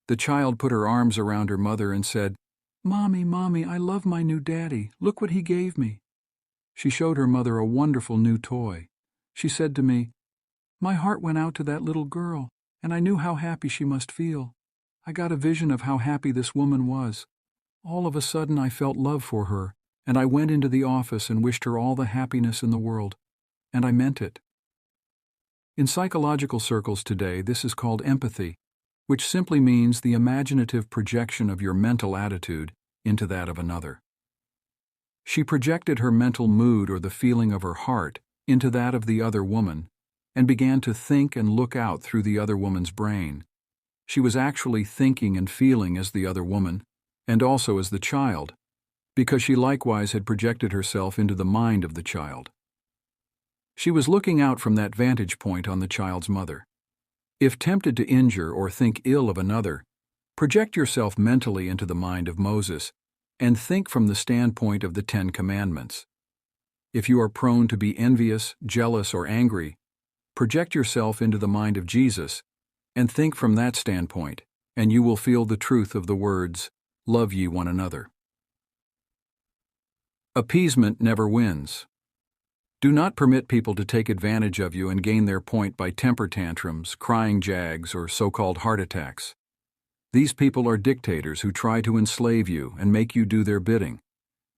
The child put her arms around her mother and said, "Mommy, Mommy, I love my new daddy. Look what he gave me." She showed her mother a wonderful new toy. She said to me, "My heart went out to that little girl, and I knew how happy she must feel. I got a vision of how happy this woman was. All of a sudden I felt love for her, and I went into the office and wished her all the happiness in the world. And I meant it." In psychological circles today, this is called empathy, which simply means the imaginative projection of your mental attitude into that of another. She projected her mental mood or the feeling of her heart into that of the other woman and began to think and look out through the other woman's brain. She was actually thinking and feeling as the other woman, and also as the child, because she likewise had projected herself into the mind of the child. She was looking out from that vantage point on the child's mother. If tempted to injure or think ill of another, project yourself mentally into the mind of Moses and think from the standpoint of the 10 Commandments. If you are prone to be envious, jealous, or angry, project yourself into the mind of Jesus and think from that standpoint, and you will feel the truth of the words, "Love ye one another." Appeasement never wins. Do not permit people to take advantage of you and gain their point by temper tantrums, crying jags, or so-called heart attacks. These people are dictators who try to enslave you and make you do their bidding.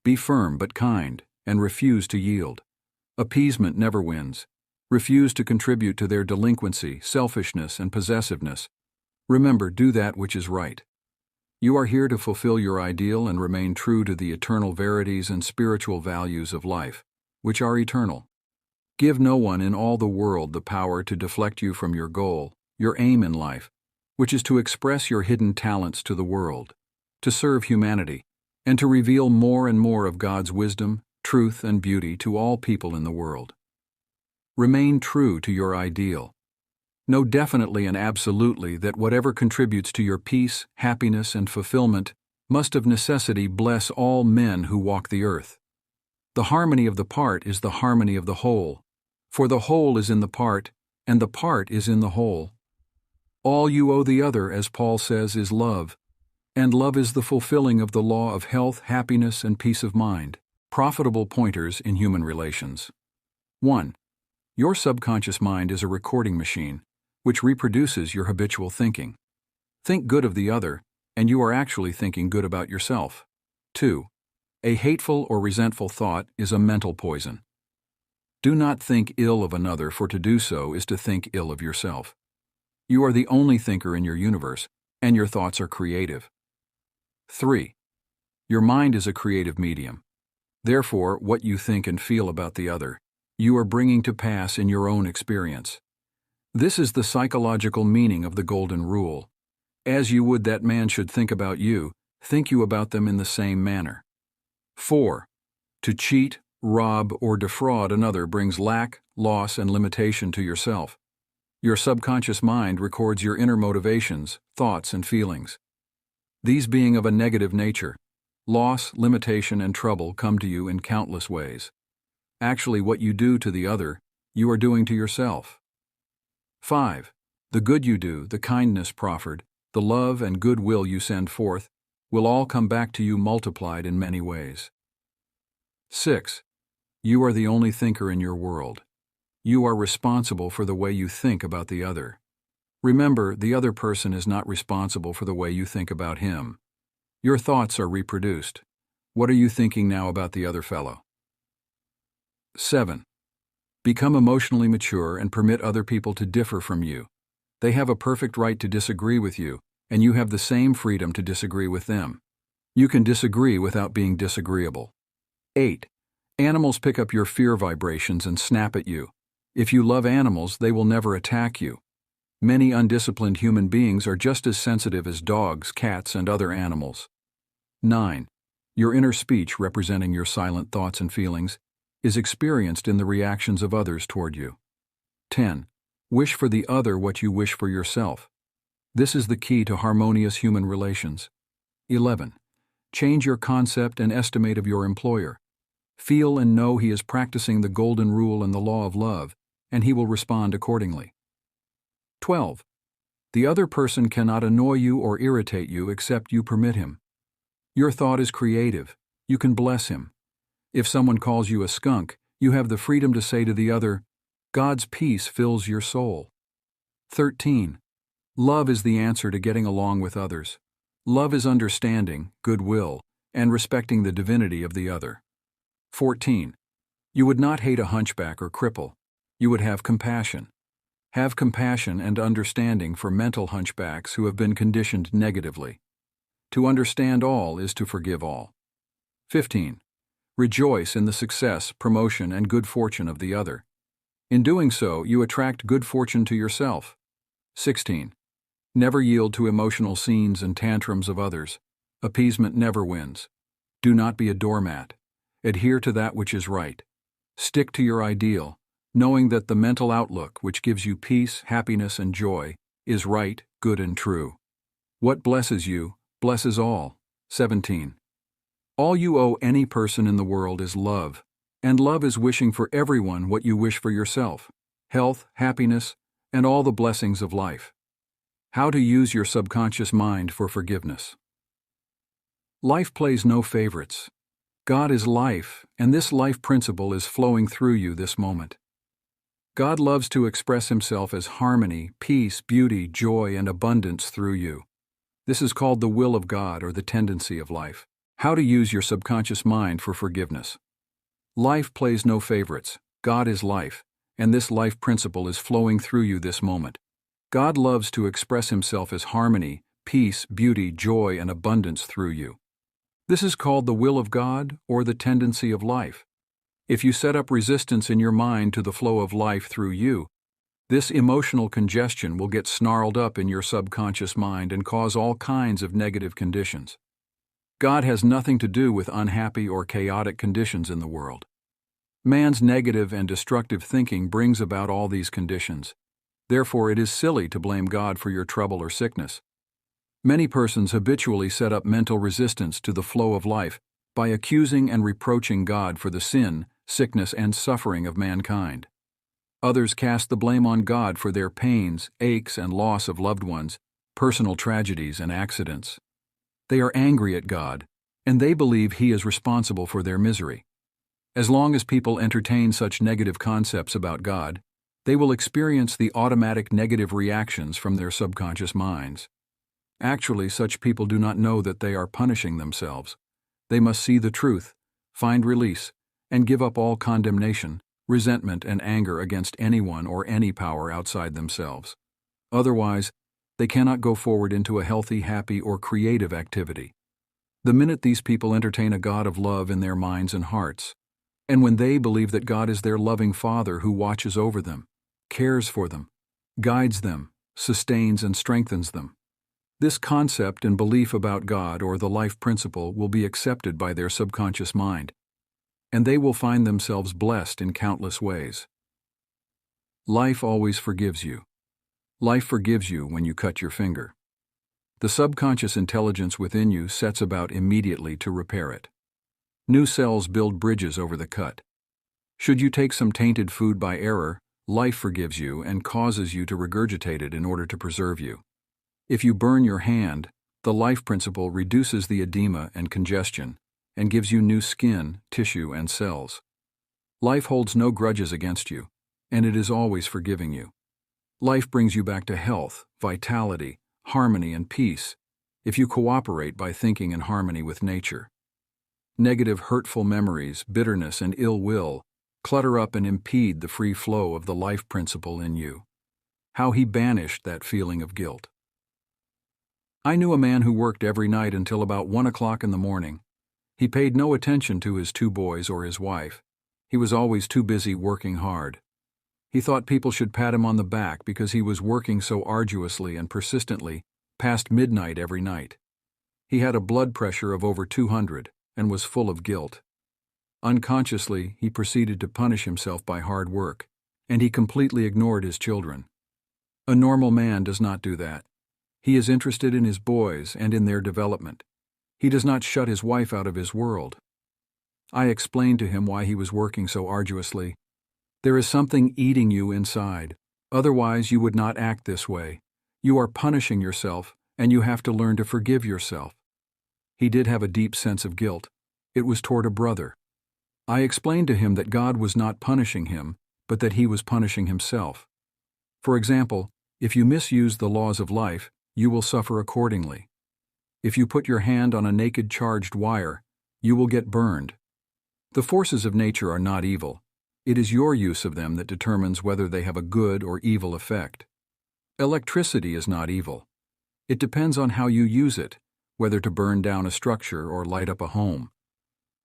Be firm but kind, and refuse to yield. Appeasement never wins. Refuse to contribute to their delinquency, selfishness, and possessiveness. Remember, do that which is right. You are here to fulfill your ideal and remain true to the eternal verities and spiritual values of life, which are eternal. Give no one in all the world the power to deflect you from your goal, your aim in life, which is to express your hidden talents to the world, to serve humanity, and to reveal more and more of God's wisdom, truth, and beauty to all people in the world. Remain true to your ideal. Know definitely and absolutely that whatever contributes to your peace, happiness, and fulfillment must of necessity bless all men who walk the earth. The harmony of the part is the harmony of the whole, for the whole is in the part, and the part is in the whole. All you owe the other, as Paul says, is love, and love is the fulfilling of the law of health, happiness, and peace of mind. Profitable pointers in human relations. 1. Your subconscious mind is a recording machine, which reproduces your habitual thinking. Think good of the other, and you are actually thinking good about yourself. 2. A hateful or resentful thought is a mental poison. Do not think ill of another, for to do so is to think ill of yourself. You are the only thinker in your universe, and your thoughts are creative. 3. Your mind is a creative medium. Therefore, what you think and feel about the other, you are bringing to pass in your own experience. This is the psychological meaning of the Golden Rule. As you would that man should think about you, think you about them in the same manner. 4. To cheat, rob, or defraud another brings lack, loss, and limitation to yourself. Your subconscious mind records your inner motivations, thoughts, and feelings. These being of a negative nature, loss, limitation, and trouble come to you in countless ways. Actually, what you do to the other, you are doing to yourself. 5. The good you do, the kindness proffered, the love and goodwill you send forth, will all come back to you multiplied in many ways. 6. You are the only thinker in your world. You are responsible for the way you think about the other. Remember, the other person is not responsible for the way you think about him. Your thoughts are reproduced. What are you thinking now about the other fellow? 7. Become emotionally mature and permit other people to differ from you. They have a perfect right to disagree with you, and you have the same freedom to disagree with them. You can disagree without being disagreeable. 8. Animals pick up your fear vibrations and snap at you. If you love animals, they will never attack you. Many undisciplined human beings are just as sensitive as dogs, cats, and other animals. 9. Your inner speech, representing your silent thoughts and feelings, is experienced in the reactions of others toward you. 10. Wish for the other what you wish for yourself. This is the key to harmonious human relations. 11. Change your concept and estimate of your employer. Feel and know he is practicing the Golden Rule and the law of love, and he will respond accordingly. 12. The other person cannot annoy you or irritate you except you permit him. Your thought is creative. You can bless him. If someone calls you a skunk, you have the freedom to say to the other, God's peace fills your soul. 13. Love is the answer to getting along with others. Love is understanding, goodwill, and respecting the divinity of the other. 14. You would not hate a hunchback or cripple. You would have compassion. Have compassion and understanding for mental hunchbacks who have been conditioned negatively. To understand all is to forgive all. 15. Rejoice in the success, promotion, and good fortune of the other. In doing so, you attract good fortune to yourself. 16. Never yield to emotional scenes and tantrums of others. Appeasement never wins. Do not be a doormat. Adhere to that which is right. Stick to your ideal, knowing that the mental outlook which gives you peace, happiness, and joy is right, good, and true. What blesses you, blesses all. 17. All you owe any person in the world is love, and love is wishing for everyone what you wish for yourself: health, happiness, and all the blessings of life. How to use your subconscious mind for forgiveness. Life plays no favorites. God is life, and this life principle is flowing through you this moment. God loves to express himself as harmony, peace, beauty, joy, and abundance through you. This is called the will of God, or the tendency of life. How to use your subconscious mind for forgiveness. Life plays no favorites. God is life, and this life principle is flowing through you this moment. God loves to express himself as harmony, peace, beauty, joy, and abundance through you. This is called the will of God, or the tendency of life. If you set up resistance in your mind to the flow of life through you, this emotional congestion will get snarled up in your subconscious mind and cause all kinds of negative conditions. God has nothing to do with unhappy or chaotic conditions in the world. Man's negative and destructive thinking brings about all these conditions. Therefore, it is silly to blame God for your trouble or sickness. Many persons habitually set up mental resistance to the flow of life by accusing and reproaching God for the sin, sickness, and suffering of mankind. Others cast the blame on God for their pains, aches, and loss of loved ones, personal tragedies, and accidents. They are angry at God, and they believe He is responsible for their misery. As long as people entertain such negative concepts about God, they will experience the automatic negative reactions from their subconscious minds. Actually, such people do not know that they are punishing themselves. They must see the truth, find release, and give up all condemnation, resentment, and anger against anyone or any power outside themselves. Otherwise, they cannot go forward into a healthy, happy, or creative activity. The minute these people entertain a God of love in their minds and hearts, and when they believe that God is their loving Father who watches over them, cares for them, guides them, sustains and strengthens them, this concept and belief about God or the life principle will be accepted by their subconscious mind, and they will find themselves blessed in countless ways. Life always forgives you. Life forgives you when you cut your finger. The subconscious intelligence within you sets about immediately to repair it. New cells build bridges over the cut. Should you take some tainted food by error, life forgives you and causes you to regurgitate it in order to preserve you. If you burn your hand, the life principle reduces the edema and congestion and gives you new skin, tissue, and cells. Life holds no grudges against you, and it is always forgiving you. Life brings you back to health, vitality, harmony, and peace if you cooperate by thinking in harmony with nature. Negative, hurtful memories, bitterness, and ill will clutter up and impede the free flow of the life principle in you. How he banished that feeling of guilt. I knew a man who worked every night until about 1 o'clock in the morning. He paid no attention to his 2 boys or his wife. He was always too busy working hard. He thought people should pat him on the back because he was working so arduously and persistently past midnight every night. He had a blood pressure of over 200 and was full of guilt. Unconsciously, he proceeded to punish himself by hard work, and he completely ignored his children. A normal man does not do that. He is interested in his boys and in their development. He does not shut his wife out of his world. I explained to him why he was working so arduously. There is something eating you inside. Otherwise, you would not act this way. You are punishing yourself, and you have to learn to forgive yourself. He did have a deep sense of guilt. It was toward a brother. I explained to him that God was not punishing him, but that he was punishing himself. For example, if you misuse the laws of life, you will suffer accordingly. If you put your hand on a naked charged wire, you will get burned. The forces of nature are not evil. It is your use of them that determines whether they have a good or evil effect. Electricity is not evil. It depends on how you use it, whether to burn down a structure or light up a home.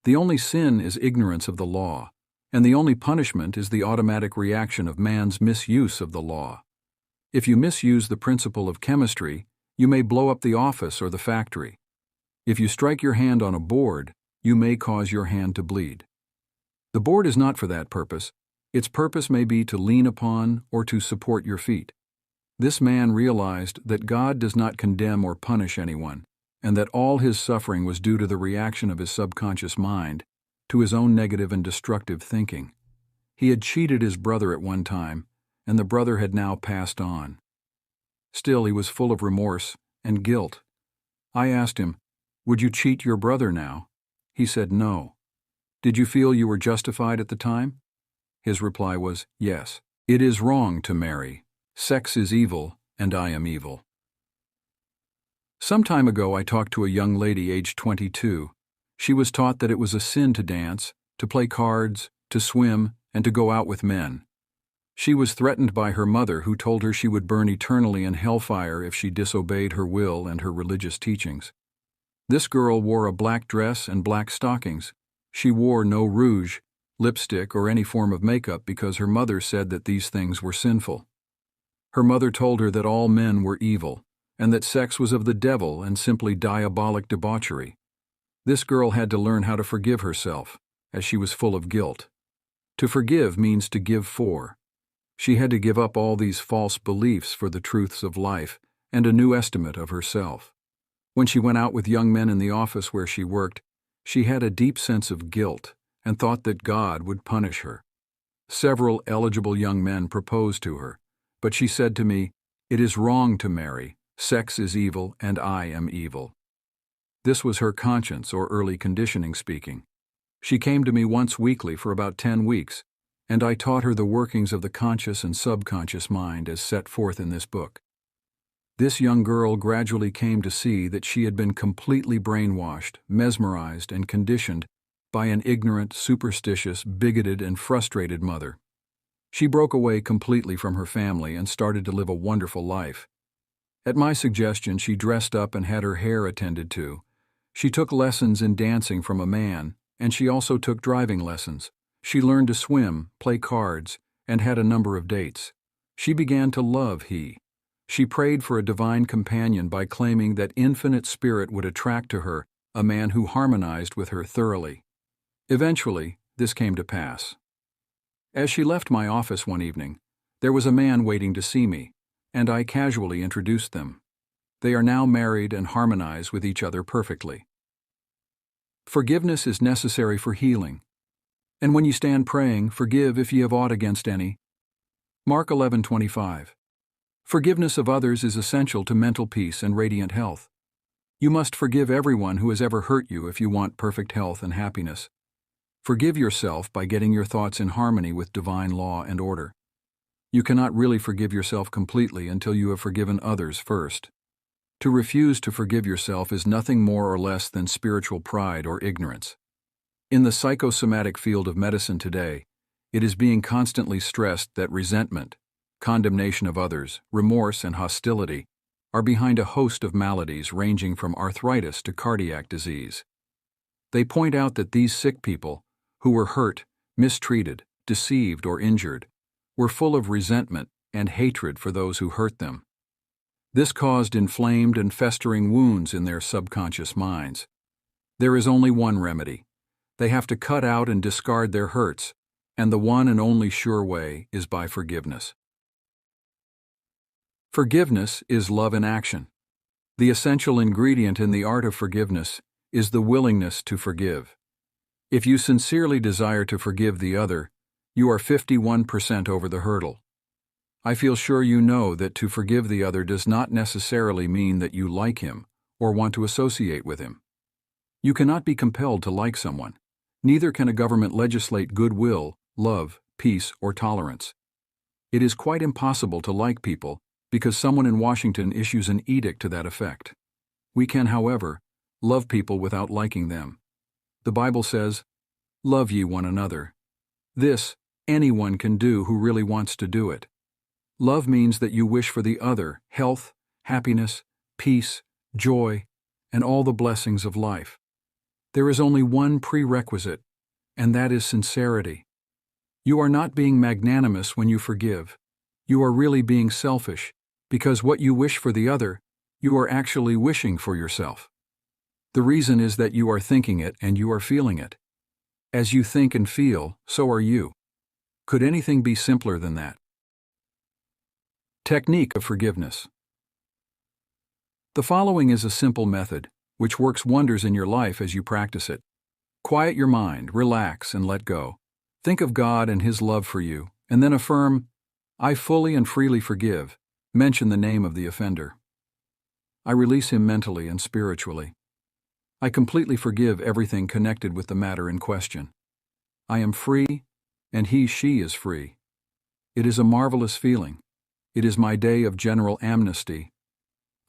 The only sin is ignorance of the law, and the only punishment is the automatic reaction of man's misuse of the law. If you misuse the principle of chemistry, you may blow up the office or the factory. If you strike your hand on a board, you may cause your hand to bleed. The board is not for that purpose. Its purpose may be to lean upon or to support your feet. This man realized that God does not condemn or punish anyone, and that all his suffering was due to the reaction of his subconscious mind to his own negative and destructive thinking. He had cheated his brother at one time, and the brother had now passed on. Still, he was full of remorse and guilt. I asked him, "Would you cheat your brother now?" He said no. Did you feel you were justified at the time? His reply was, yes. It is wrong to marry. Sex is evil, and I am evil. Some time ago I talked to a young lady aged 22. She was taught that it was a sin to dance, to play cards, to swim, and to go out with men. She was threatened by her mother, who told her she would burn eternally in hellfire if she disobeyed her will and her religious teachings. This girl wore a black dress and black stockings. She wore no rouge, lipstick, or any form of makeup because her mother said that these things were sinful. Her mother told her that all men were evil, and that sex was of the devil and simply diabolic debauchery. This girl had to learn how to forgive herself, as she was full of guilt. To forgive means to give for. She had to give up all these false beliefs for the truths of life and a new estimate of herself. When she went out with young men in the office where she worked, she had a deep sense of guilt and thought that God would punish her. Several eligible young men proposed to her, but she said to me, "It is wrong to marry. Sex is evil, and I am evil." This was her conscience or early conditioning speaking. She came to me once weekly for about 10 weeks, and I taught her the workings of the conscious and subconscious mind as set forth in this book. This young girl gradually came to see that she had been completely brainwashed, mesmerized, and conditioned by an ignorant, superstitious, bigoted, and frustrated mother. She broke away completely from her family and started to live a wonderful life. At my suggestion, she dressed up and had her hair attended to. She took lessons in dancing from a man, and she also took driving lessons. She learned to swim, play cards, and had a number of dates. She began to love he. She prayed for a divine companion by claiming that infinite spirit would attract to her a man who harmonized with her thoroughly. Eventually, this came to pass. As she left my office one evening, there was a man waiting to see me, and I casually introduced them. They are now married and harmonize with each other perfectly. Forgiveness is necessary for healing. And when you stand praying, forgive if ye have aught against any. Mark 11:25. Forgiveness of others is essential to mental peace and radiant health. You must forgive everyone who has ever hurt you if you want perfect health and happiness. Forgive yourself by getting your thoughts in harmony with divine law and order. You cannot really forgive yourself completely until you have forgiven others first. To refuse to forgive yourself is nothing more or less than spiritual pride or ignorance. In the psychosomatic field of medicine today, it is being constantly stressed that resentment, condemnation of others, remorse, and hostility are behind a host of maladies ranging from arthritis to cardiac disease. They point out that these sick people, who were hurt, mistreated, deceived, or injured, were full of resentment and hatred for those who hurt them. This caused inflamed and festering wounds in their subconscious minds. There is only one remedy. They have to cut out and discard their hurts, and the one and only sure way is by forgiveness. Forgiveness is love in action. The essential ingredient in the art of forgiveness is the willingness to forgive. If you sincerely desire to forgive the other, you are 51% over the hurdle. I feel sure you know that to forgive the other does not necessarily mean that you like him or want to associate with him. You cannot be compelled to like someone. Neither can a government legislate goodwill, love, peace, or tolerance. It is quite impossible to like people because someone in Washington issues an edict to that effect. We can, however, love people without liking them. The Bible says, "Love ye one another." This, anyone can do who really wants to do it. Love means that you wish for the other health, happiness, peace, joy, and all the blessings of life. There is only one prerequisite, and that is sincerity. You are not being magnanimous when you forgive. You are really being selfish, because what you wish for the other, you are actually wishing for yourself. The reason is that you are thinking it and you are feeling it. As you think and feel, so are you. Could anything be simpler than that? Technique of forgiveness. The following is a simple method, which works wonders in your life as you practice it. Quiet your mind, relax, and let go. Think of God and His love for you, and then affirm, "I fully and freely forgive." Mention the name of the offender. I release him mentally and spiritually. I completely forgive everything connected with the matter in question. I am free, and she is free. It is a marvelous feeling. It is my day of general amnesty.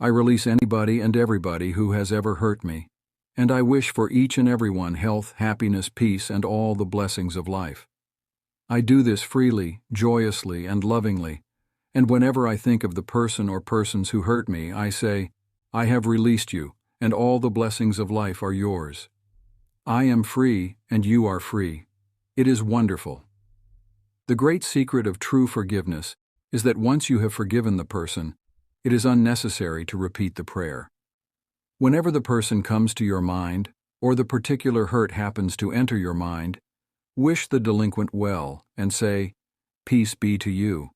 I release anybody and everybody who has ever hurt me, and I wish for each and every one health, happiness, peace, and all the blessings of life. I do this freely, joyously, and lovingly, and whenever I think of the person or persons who hurt me, I say, "I have released you, and all the blessings of life are yours. I am free, and you are free." It is wonderful. The great secret of true forgiveness is that once you have forgiven the person, it is unnecessary to repeat the prayer. Whenever the person comes to your mind, or the particular hurt happens to enter your mind, wish the delinquent well and say, "Peace be to you."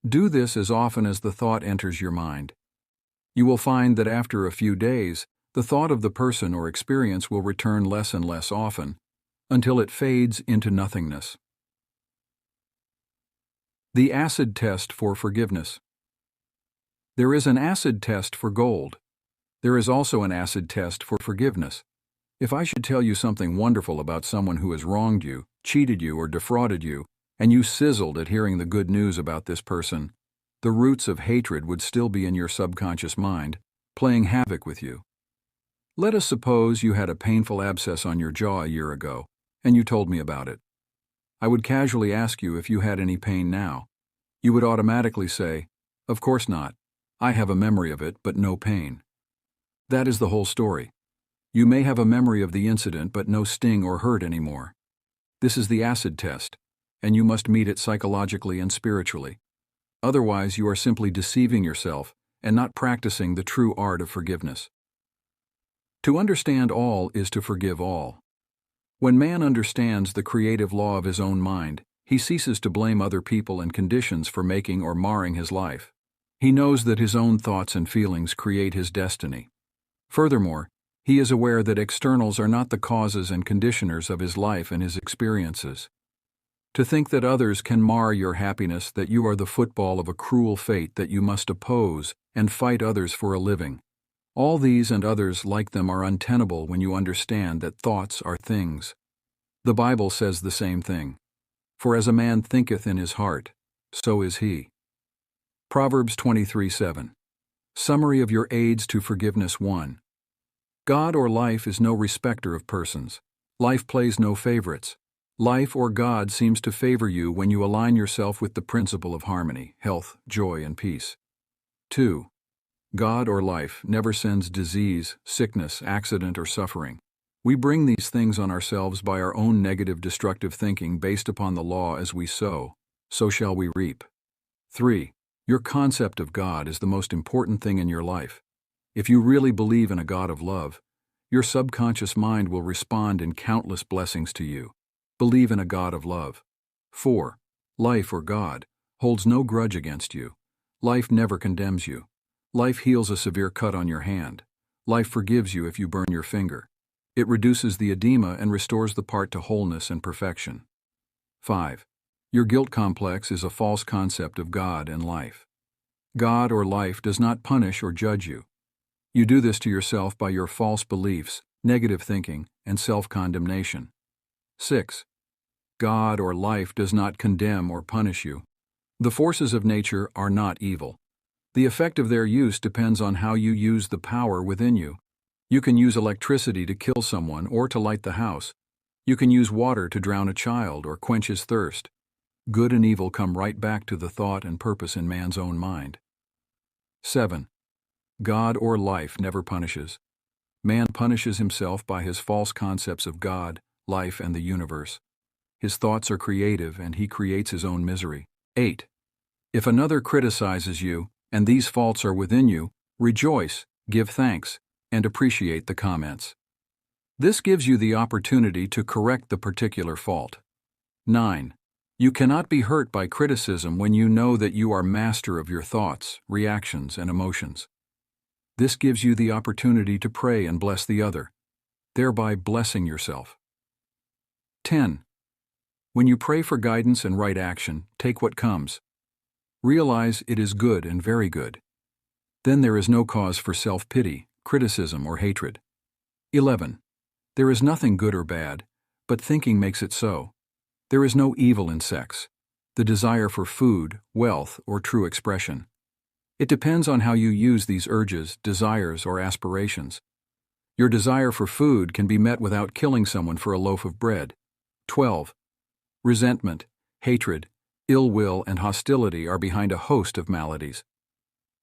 Do this as often as the thought enters your mind. You will find that after a few days, the thought of the person or experience will return less and less often, until it fades into nothingness. The acid test for forgiveness. There is an acid test for gold. There is also an acid test for forgiveness. If I should tell you something wonderful about someone who has wronged you, cheated you, or defrauded you, and you sizzled at hearing the good news about this person, the roots of hatred would still be in your subconscious mind, playing havoc with you. Let us suppose you had a painful abscess on your jaw a year ago, and you told me about it. I would casually ask you if you had any pain now. You would automatically say, "Of course not. I have a memory of it, but no pain." That is the whole story. You may have a memory of the incident, but no sting or hurt anymore. This is the acid test, and you must meet it psychologically and spiritually. Otherwise, you are simply deceiving yourself and not practicing the true art of forgiveness. To understand all is to forgive all. When man understands the creative law of his own mind, he ceases to blame other people and conditions for making or marring his life. He knows that his own thoughts and feelings create his destiny. Furthermore, he is aware that externals are not the causes and conditioners of his life and his experiences. To think that others can mar your happiness, that you are the football of a cruel fate that you must oppose and fight others for a living. All these and others like them are untenable when you understand that thoughts are things. The Bible says the same thing. For as a man thinketh in his heart, so is he. Proverbs 23:7. Summary of your aids to forgiveness. 1. God or life is no respecter of persons. Life plays no favorites. Life or God seems to favor you when you align yourself with the principle of harmony, health, joy, and peace. 2. God or life never sends disease, sickness, accident, or suffering. We bring these things on ourselves by our own negative destructive thinking based upon the law: as we sow, so shall we reap. 3. Your concept of God is the most important thing in your life. If you really believe in a God of love, your subconscious mind will respond in countless blessings to you. Believe in a God of love. 4. Life or God holds no grudge against you. Life never condemns you. Life heals a severe cut on your hand. Life forgives you if you burn your finger. It reduces the edema and restores the part to wholeness and perfection. 5. Your guilt complex is a false concept of God and life. God or life does not punish or judge you. You do this to yourself by your false beliefs, negative thinking, and self-condemnation. 6. God or life does not condemn or punish you. The forces of nature are not evil. The effect of their use depends on how you use the power within you. You can use electricity to kill someone or to light the house. You can use water to drown a child or quench his thirst. Good and evil come right back to the thought and purpose in man's own mind. 7. God or life never punishes. Man punishes himself by his false concepts of God, life, and the universe. His thoughts are creative and he creates his own misery. 8. If another criticizes you, and these faults are within you, rejoice, give thanks, and appreciate the comments. This gives you the opportunity to correct the particular fault. 9. You cannot be hurt by criticism when you know that you are master of your thoughts, reactions, and emotions. This gives you the opportunity to pray and bless the other, thereby blessing yourself. 10. When you pray for guidance and right action, take what comes. Realize it is good and very good. Then there is no cause for self-pity, criticism, or hatred. 11. There is nothing good or bad, but thinking makes it so. There is no evil in sex, the desire for food, wealth, or true expression. It depends on how you use these urges, desires, or aspirations. Your desire for food can be met without killing someone for a loaf of bread. 12. Resentment, hatred, ill will, and hostility are behind a host of maladies.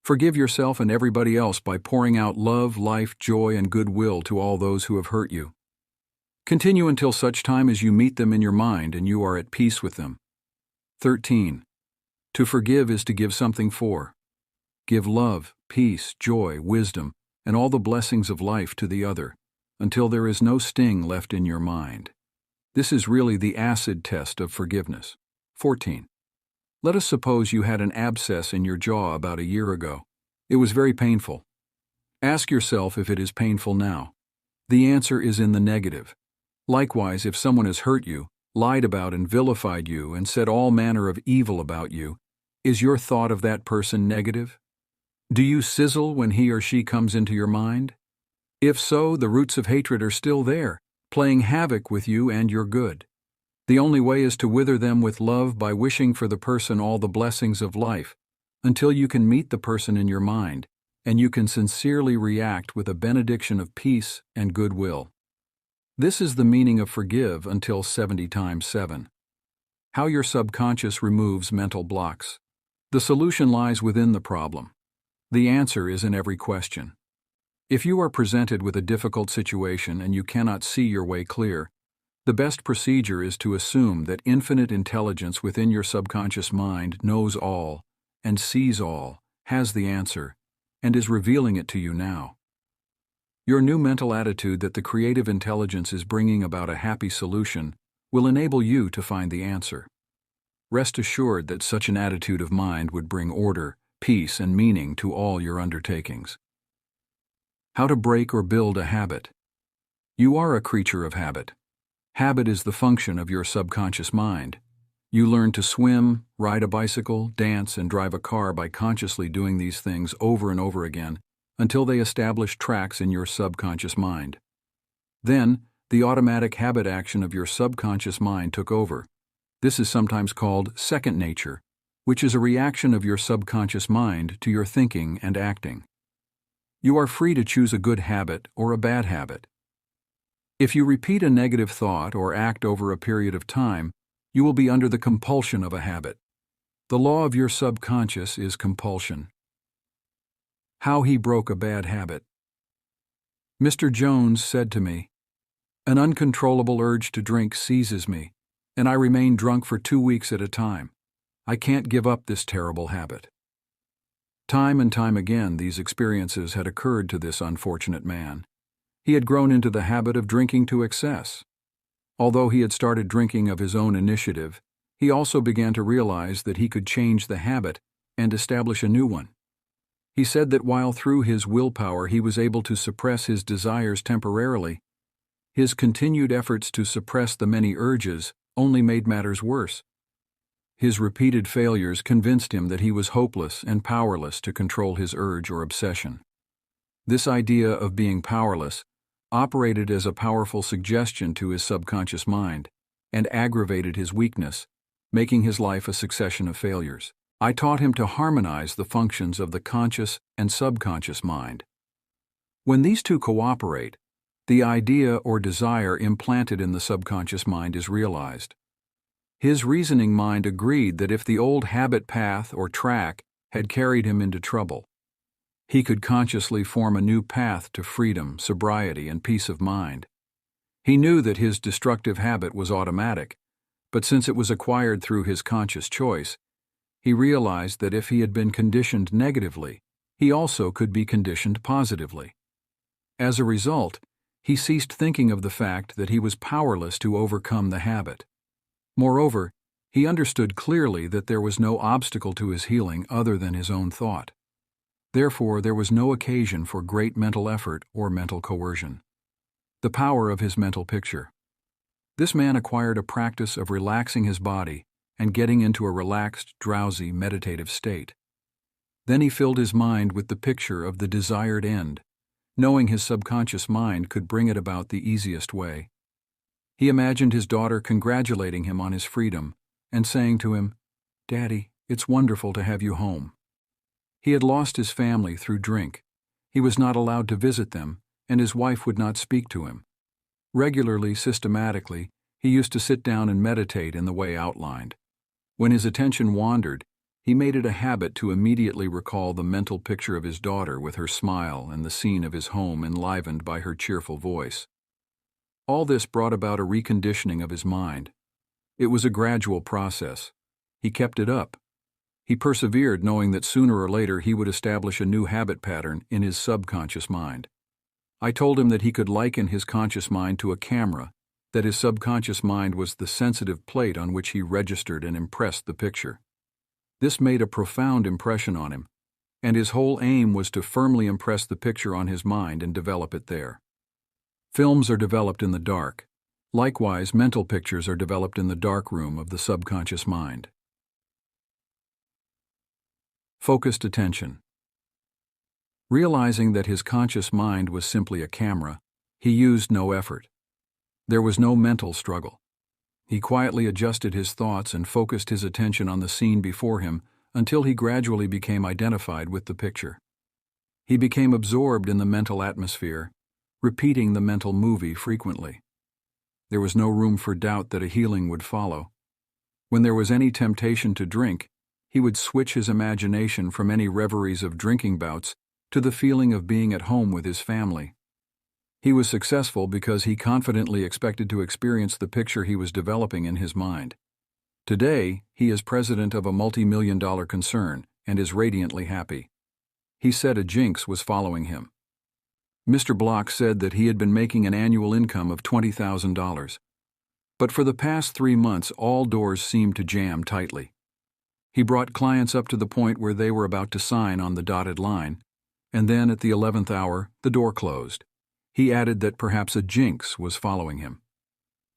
Forgive yourself and everybody else by pouring out love, life, joy, and goodwill to all those who have hurt you. Continue until such time as you meet them in your mind and you are at peace with them. 13. To forgive is to give something for. Give love, peace, joy, wisdom, and all the blessings of life to the other, until there is no sting left in your mind. This is really the acid test of forgiveness. 14. Let us suppose you had an abscess in your jaw about a year ago. It was very painful. Ask yourself if it is painful now. The answer is in the negative. Likewise, if someone has hurt you, lied about and vilified you, and said all manner of evil about you, is your thought of that person negative? Do you sizzle when he or she comes into your mind? If so, the roots of hatred are still there, playing havoc with you and your good. The only way is to wither them with love by wishing for the person all the blessings of life, until you can meet the person in your mind, and you can sincerely react with a benediction of peace and goodwill. This is the meaning of forgive until 70 times 7. How your subconscious removes mental blocks. The solution lies within the problem. The answer is in every question. If you are presented with a difficult situation and you cannot see your way clear, the best procedure is to assume that infinite intelligence within your subconscious mind knows all and sees all, has the answer, and is revealing it to you now. Your new mental attitude that the creative intelligence is bringing about a happy solution will enable you to find the answer. Rest assured that such an attitude of mind would bring order, peace, and meaning to all your undertakings. How to break or build a habit. You are a creature of habit. Habit is the function of your subconscious mind. You learn to swim, ride a bicycle, dance, and drive a car by consciously doing these things over and over again until they establish tracks in your subconscious mind. Then, the automatic habit action of your subconscious mind took over. This is sometimes called second nature, which is a reaction of your subconscious mind to your thinking and acting. You are free to choose a good habit or a bad habit. If you repeat a negative thought or act over a period of time, you will be under the compulsion of a habit. The law of your subconscious is compulsion. How he broke a bad habit. Mr. Jones said to me, "An uncontrollable urge to drink seizes me, and I remain drunk for 2 weeks at a time. I can't give up this terrible habit." Time and time again these experiences had occurred to this unfortunate man. He had grown into the habit of drinking to excess. Although he had started drinking of his own initiative, he also began to realize that he could change the habit and establish a new one. He said that while through his willpower he was able to suppress his desires temporarily, his continued efforts to suppress the many urges only made matters worse. His repeated failures convinced him that he was hopeless and powerless to control his urge or obsession. This idea of being powerless operated as a powerful suggestion to his subconscious mind and aggravated his weakness, making his life a succession of failures. I taught him to harmonize the functions of the conscious and subconscious mind. When these two cooperate, the idea or desire implanted in the subconscious mind is realized. His reasoning mind agreed that if the old habit path or track had carried him into trouble, he could consciously form a new path to freedom, sobriety, and peace of mind. He knew that his destructive habit was automatic, but since it was acquired through his conscious choice, he realized that if he had been conditioned negatively, he also could be conditioned positively. As a result, he ceased thinking of the fact that he was powerless to overcome the habit. Moreover, he understood clearly that there was no obstacle to his healing other than his own thought. Therefore, there was no occasion for great mental effort or mental coercion. The power of his mental picture. This man acquired a practice of relaxing his body and getting into a relaxed, drowsy, meditative state. Then he filled his mind with the picture of the desired end, knowing his subconscious mind could bring it about the easiest way. He imagined his daughter congratulating him on his freedom and saying to him, "Daddy, it's wonderful to have you home." He had lost his family through drink. He was not allowed to visit them, and his wife would not speak to him. Regularly, systematically, he used to sit down and meditate in the way outlined. When his attention wandered, he made it a habit to immediately recall the mental picture of his daughter with her smile and the scene of his home enlivened by her cheerful voice. All this brought about a reconditioning of his mind. It was a gradual process. He kept it up. He persevered, knowing that sooner or later he would establish a new habit pattern in his subconscious mind. I told him that he could liken his conscious mind to a camera, that his subconscious mind was the sensitive plate on which he registered and impressed the picture. This made a profound impression on him, and his whole aim was to firmly impress the picture on his mind and develop it there. Films are developed in the dark. Likewise, mental pictures are developed in the dark room of the subconscious mind. Focused attention. Realizing that his conscious mind was simply a camera, he used no effort. There was no mental struggle. He quietly adjusted his thoughts and focused his attention on the scene before him until he gradually became identified with the picture. He became absorbed in the mental atmosphere, repeating the mental movie frequently. There was no room for doubt that a healing would follow. When there was any temptation to drink, he would switch his imagination from any reveries of drinking bouts to the feeling of being at home with his family. He was successful because he confidently expected to experience the picture he was developing in his mind. Today, he is president of a multi-million-dollar concern and is radiantly happy. He said a jinx was following him. Mr. Block said that he had been making an annual income of $20,000. But for the past 3 months, all doors seemed to jam tightly. He brought clients up to the point where they were about to sign on the dotted line, and then at the 11th hour, the door closed. He added that perhaps a jinx was following him.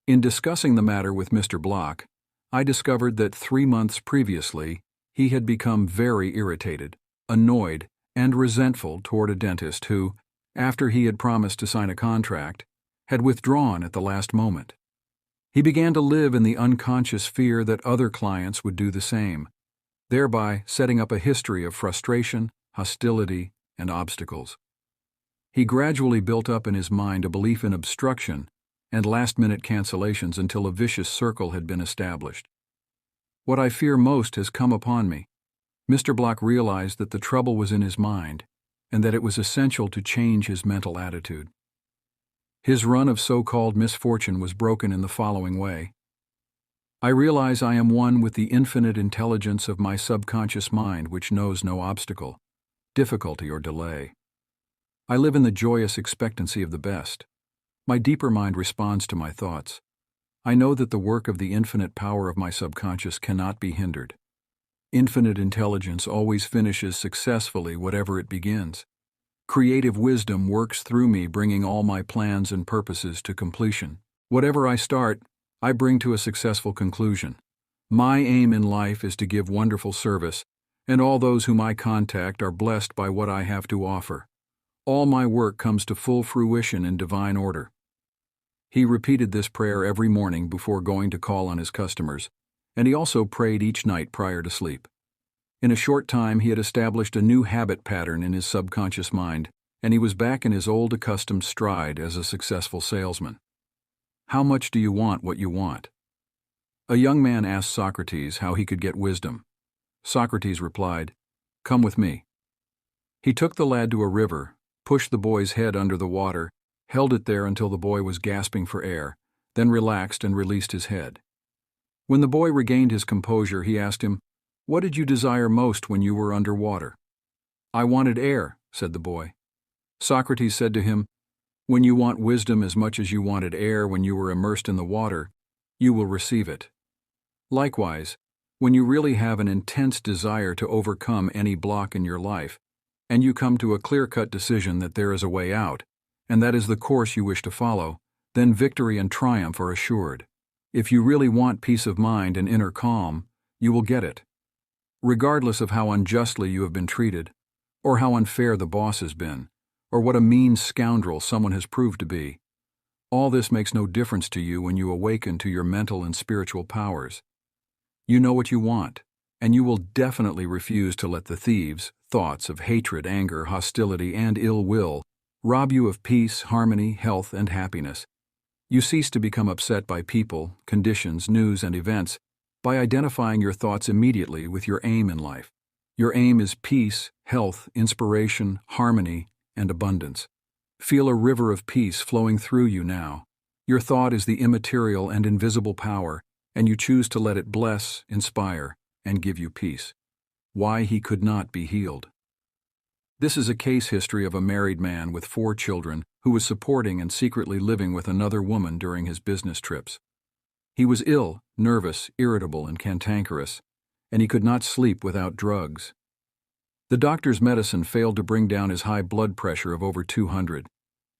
In discussing the matter with Mr. Block, I discovered that 3 months previously, he had become very irritated, annoyed, and resentful toward a dentist who, after he had promised to sign a contract, had withdrawn at the last moment. He began to live in the unconscious fear that other clients would do the same, thereby setting up a history of frustration, hostility, and obstacles. He gradually built up in his mind a belief in obstruction and last-minute cancellations until a vicious circle had been established. What I fear most has come upon me. Mr. Block realized that the trouble was in his mind and that it was essential to change his mental attitude. His run of so-called misfortune was broken in the following way. I realize I am one with the infinite intelligence of my subconscious mind which knows no obstacle, difficulty, or delay. I live in the joyous expectancy of the best. My deeper mind responds to my thoughts. I know that the work of the infinite power of my subconscious cannot be hindered. Infinite intelligence always finishes successfully whatever it begins. Creative wisdom works through me, bringing all my plans and purposes to completion. Whatever I start, I bring to a successful conclusion. My aim in life is to give wonderful service, and all those whom I contact are blessed by what I have to offer. All my work comes to full fruition in divine order. He repeated this prayer every morning before going to call on his customers, and he also prayed each night prior to sleep. In a short time, he had established a new habit pattern in his subconscious mind, and he was back in his old accustomed stride as a successful salesman. How much do you want what you want? A young man asked Socrates how he could get wisdom. Socrates replied, "Come with me." He took the lad to a river, pushed the boy's head under the water, held it there until the boy was gasping for air, then relaxed and released his head. When the boy regained his composure, he asked him, "What did you desire most when you were under water?" "I wanted air," said the boy. Socrates said to him, "When you want wisdom as much as you wanted air when you were immersed in the water, you will receive it. Likewise, when you really have an intense desire to overcome any block in your life, and you come to a clear-cut decision that there is a way out, and that is the course you wish to follow, then victory and triumph are assured. If you really want peace of mind and inner calm, you will get it. Regardless of how unjustly you have been treated, or how unfair the boss has been, or what a mean scoundrel someone has proved to be, all this makes no difference to you when you awaken to your mental and spiritual powers. You know what you want, and you will definitely refuse to let the thieves, thoughts of hatred, anger, hostility, and ill will rob you of peace, harmony, health, and happiness. You cease to become upset by people, conditions, news, and events by identifying your thoughts immediately with your aim in life. Your aim is peace, health, inspiration, harmony, and abundance. Feel a river of peace flowing through you now. Your thought is the immaterial and invisible power, and you choose to let it bless, inspire, and give you peace. Why he could not be healed. This is a case history of a married man with 4 children who was supporting and secretly living with another woman during his business trips. He was ill, nervous, irritable, and cantankerous, and he could not sleep without drugs. The doctor's medicine failed to bring down his high blood pressure of over 200.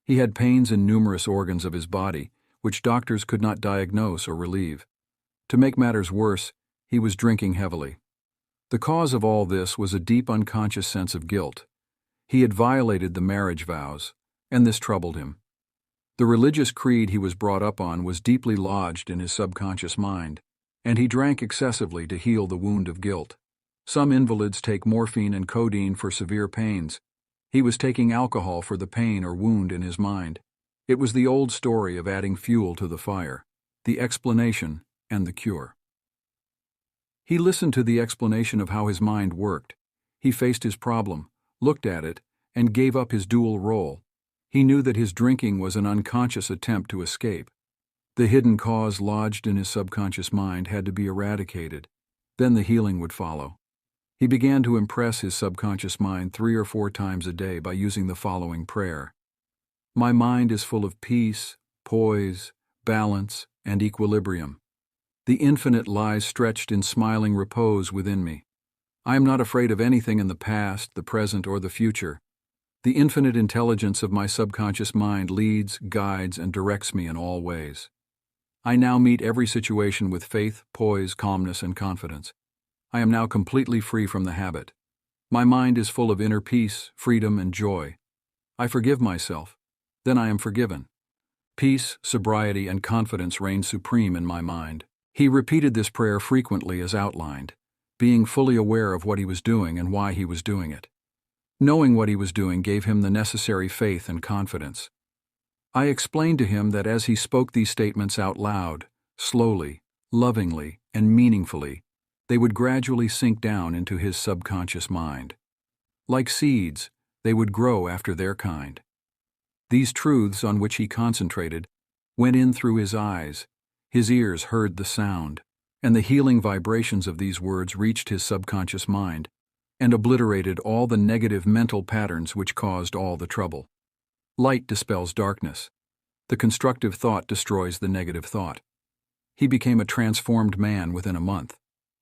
He had pains in numerous organs of his body, which doctors could not diagnose or relieve. To make matters worse, he was drinking heavily. The cause of all this was a deep unconscious sense of guilt. He had violated the marriage vows, and this troubled him. The religious creed he was brought up on was deeply lodged in his subconscious mind, and he drank excessively to heal the wound of guilt. Some invalids take morphine and codeine for severe pains. He was taking alcohol for the pain or wound in his mind. It was the old story of adding fuel to the fire, the explanation and the cure. He listened to the explanation of how his mind worked. He faced his problem, looked at it, and gave up his dual role. He knew that his drinking was an unconscious attempt to escape. The hidden cause lodged in his subconscious mind had to be eradicated. Then the healing would follow. He began to impress his subconscious mind 3 or 4 times a day by using the following prayer. My mind is full of peace, poise, balance, and equilibrium. The infinite lies stretched in smiling repose within me. I am not afraid of anything in the past, the present, or the future. The infinite intelligence of my subconscious mind leads, guides, and directs me in all ways. I now meet every situation with faith, poise, calmness, and confidence. I am now completely free from the habit. My mind is full of inner peace, freedom, and joy. I forgive myself. Then I am forgiven. Peace, sobriety, and confidence reign supreme in my mind. He repeated this prayer frequently as outlined, being fully aware of what he was doing and why he was doing it. Knowing what he was doing gave him the necessary faith and confidence. I explained to him that as he spoke these statements out loud, slowly, lovingly, and meaningfully, they would gradually sink down into his subconscious mind. Like seeds, they would grow after their kind. These truths on which he concentrated went in through his eyes, his ears heard the sound, and the healing vibrations of these words reached his subconscious mind and obliterated all the negative mental patterns which caused all the trouble. Light dispels darkness. The constructive thought destroys the negative thought. He became a transformed man within a month,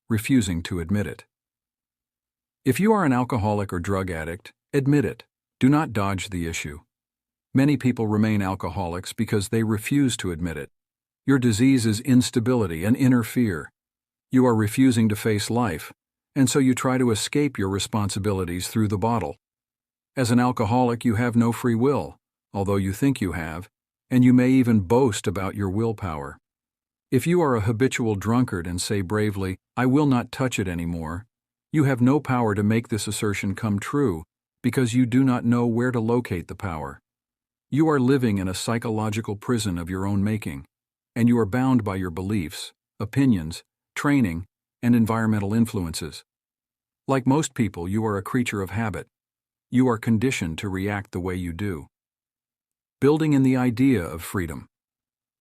refusing to admit it. If you are an alcoholic or drug addict, admit it. Do not dodge the issue. Many people remain alcoholics because they refuse to admit it. Your disease is instability and inner fear. You are refusing to face life, and so you try to escape your responsibilities through the bottle. As an alcoholic, you have no free will, although you think you have, and you may even boast about your willpower. If you are a habitual drunkard and say bravely, I will not touch it anymore, you have no power to make this assertion come true because you do not know where to locate the power. You are living in a psychological prison of your own making, and you are bound by your beliefs, opinions, training, and environmental influences. Like most people, you are a creature of habit. You are conditioned to react the way you do. Building in the idea of freedom.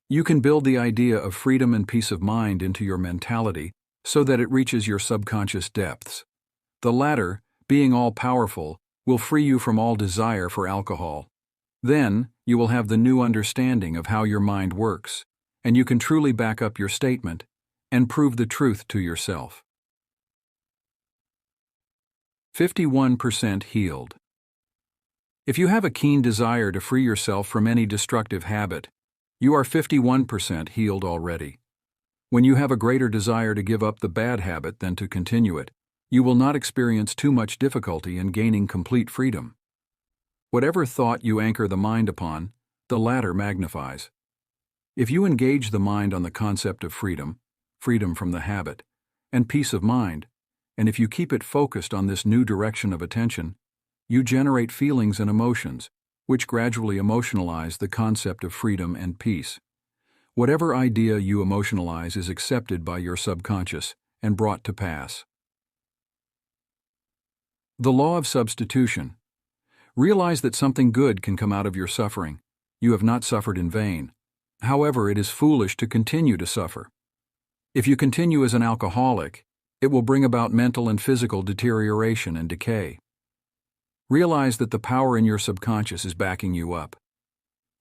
You can build the idea of freedom and peace of mind into your mentality so that it reaches your subconscious depths. The latter, being all-powerful, will free you from all desire for alcohol. Then, you will have the new understanding of how your mind works, and you can truly back up your statement and prove the truth to yourself. 51% healed. If you have a keen desire to free yourself from any destructive habit, you are 51% healed already. When you have a greater desire to give up the bad habit than to continue it, you will not experience too much difficulty in gaining complete freedom. Whatever thought you anchor the mind upon, the latter magnifies. If you engage the mind on the concept of freedom, freedom from the habit, and peace of mind, and if you keep it focused on this new direction of attention, you generate feelings and emotions, which gradually emotionalize the concept of freedom and peace. Whatever idea you emotionalize is accepted by your subconscious and brought to pass. The law of substitution. Realize that something good can come out of your suffering. You have not suffered in vain. However, it is foolish to continue to suffer. If you continue as an alcoholic, it will bring about mental and physical deterioration and decay. Realize that the power in your subconscious is backing you up.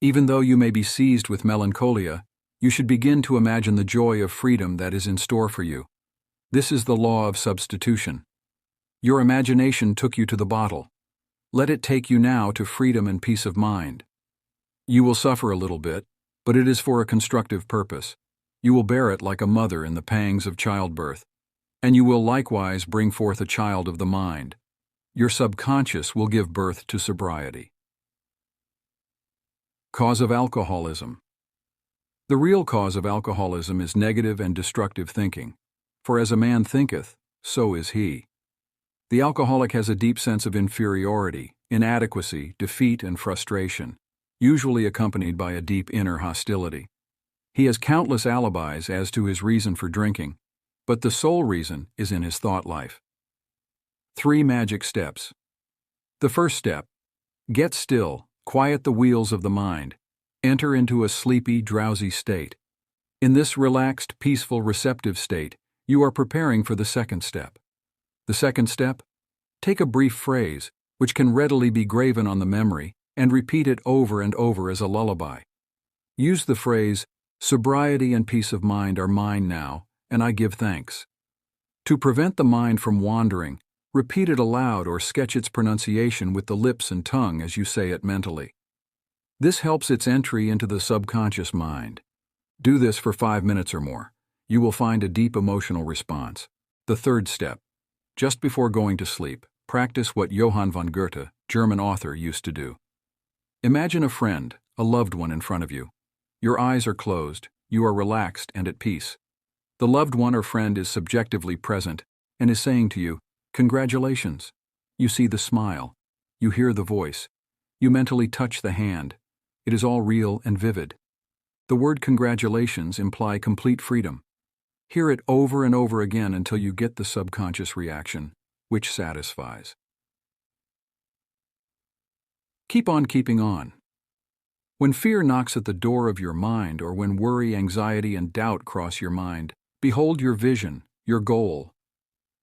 Even though you may be seized with melancholia, you should begin to imagine the joy of freedom that is in store for you. This is the law of substitution. Your imagination took you to the bottle. Let it take you now to freedom and peace of mind. You will suffer a little bit, but it is for a constructive purpose. You will bear it like a mother in the pangs of childbirth, and you will likewise bring forth a child of the mind. Your subconscious will give birth to sobriety. Cause of alcoholism. The real cause of alcoholism is negative and destructive thinking, for as a man thinketh, so is he. The alcoholic has a deep sense of inferiority, inadequacy, defeat, and frustration, usually accompanied by a deep inner hostility. He has countless alibis as to his reason for drinking, but the sole reason is in his thought life. 3 magic steps. The first step: get still, quiet the wheels of the mind, enter into a sleepy, drowsy state. In this relaxed, peaceful, receptive state, you are preparing for the second step. The second step: take a brief phrase, which can readily be graven on the memory, and repeat it over and over as a lullaby. Use the phrase, "Sobriety and peace of mind are mine now, and I give thanks." To prevent the mind from wandering, repeat it aloud or sketch its pronunciation with the lips and tongue as you say it mentally. This helps its entry into the subconscious mind. Do this for 5 minutes or more. You will find a deep emotional response. The third step: just before going to sleep, practice what Johann von Goethe, German author, used to do. Imagine a friend, a loved one in front of you. Your eyes are closed, you are relaxed and at peace. The loved one or friend is subjectively present and is saying to you, "Congratulations." You see the smile. You hear the voice. You mentally touch the hand. It is all real and vivid. The word congratulations imply complete freedom. Hear it over and over again until you get the subconscious reaction, which satisfies. Keep on keeping on. When fear knocks at the door of your mind, or when worry, anxiety, and doubt cross your mind, behold your vision, your goal.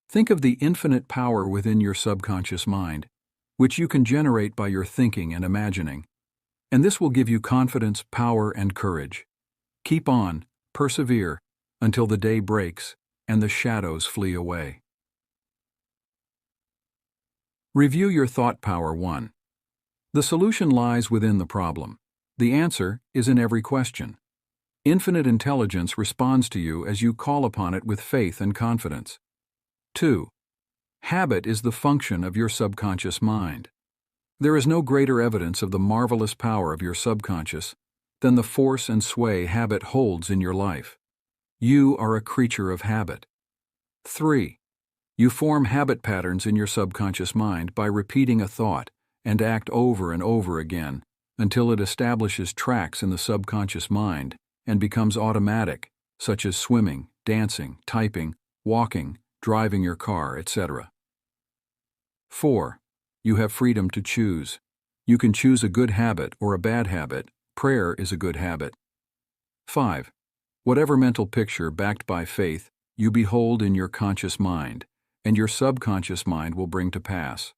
Think of the infinite power within your subconscious mind, which you can generate by your thinking and imagining. And this will give you confidence, power, and courage. Keep on, persevere, until the day breaks and the shadows flee away. Review your thought power. 1. The solution lies within the problem. The answer is in every question. Infinite intelligence responds to you as you call upon it with faith and confidence. 2. Habit is the function of your subconscious mind. There is no greater evidence of the marvelous power of your subconscious than the force and sway habit holds in your life. You are a creature of habit. 3. You form habit patterns in your subconscious mind by repeating a thought and act over and over again until it establishes tracks in the subconscious mind and becomes automatic, such as swimming, dancing, typing, walking, driving your car, etc. 4. You have freedom to choose. You can choose a good habit or a bad habit. Prayer is a good habit. 5. Whatever mental picture backed by faith you behold in your conscious mind, and your subconscious mind will bring to pass.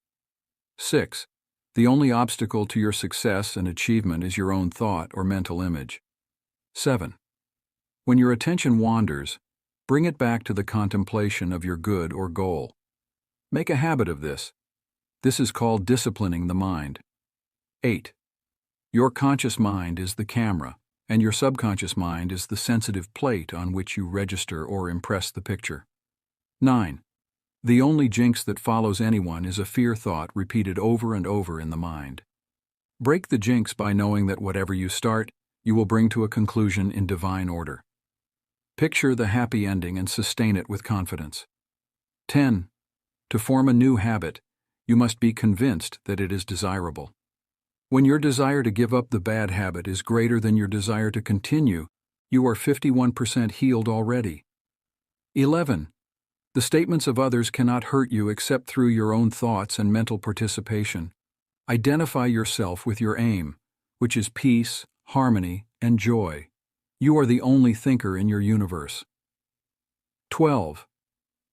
6. The only obstacle to your success and achievement is your own thought or mental image. 7. When your attention wanders, bring it back to the contemplation of your good or goal. Make a habit of this. This is called disciplining the mind. 8. Your conscious mind is the camera, and your subconscious mind is the sensitive plate on which you register or impress the picture. 9. The only jinx that follows anyone is a fear thought repeated over and over in the mind. Break the jinx by knowing that whatever you start, you will bring to a conclusion in divine order. Picture the happy ending and sustain it with confidence. 10. To form a new habit, you must be convinced that it is desirable. When your desire to give up the bad habit is greater than your desire to continue, you are 51% healed already. 11. The statements of others cannot hurt you except through your own thoughts and mental participation. Identify yourself with your aim, which is peace, harmony, and joy. You are the only thinker in your universe. 12.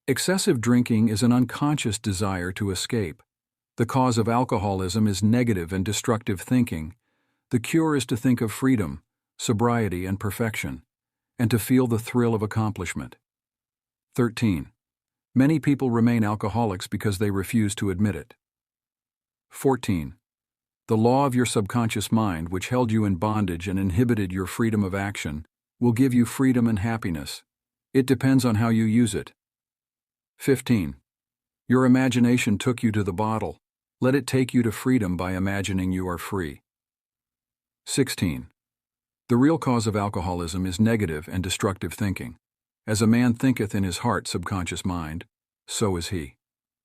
Excessive drinking is an unconscious desire to escape. The cause of alcoholism is negative and destructive thinking. The cure is to think of freedom, sobriety, and perfection, and to feel the thrill of accomplishment. 13. Many people remain alcoholics because they refuse to admit it. 14. The law of your subconscious mind, which held you in bondage and inhibited your freedom of action, will give you freedom and happiness. It depends on how you use it. 15. Your imagination took you to the bottle. Let it take you to freedom by imagining you are free. 16. The real cause of alcoholism is negative and destructive thinking. As a man thinketh in his heart, subconscious mind, so is he.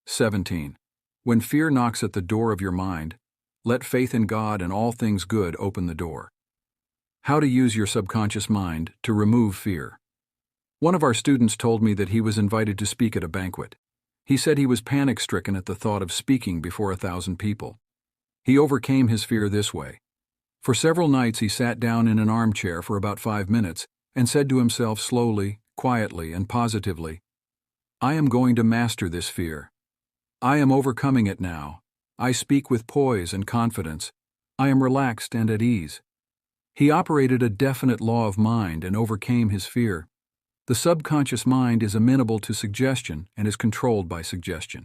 17. When fear knocks at the door of your mind, let faith in God and all things good open the door. How to use your subconscious mind to remove fear. One of our students told me that he was invited to speak at a banquet. He said he was panic-stricken at the thought of speaking before 1,000 people. He overcame his fear this way. For several nights he sat down in an armchair for about 5 minutes and said to himself slowly, quietly, and positively, "I am going to master this fear. I am overcoming it now. I speak with poise and confidence. I am relaxed and at ease." He operated a definite law of mind and overcame his fear. The subconscious mind is amenable to suggestion and is controlled by suggestion.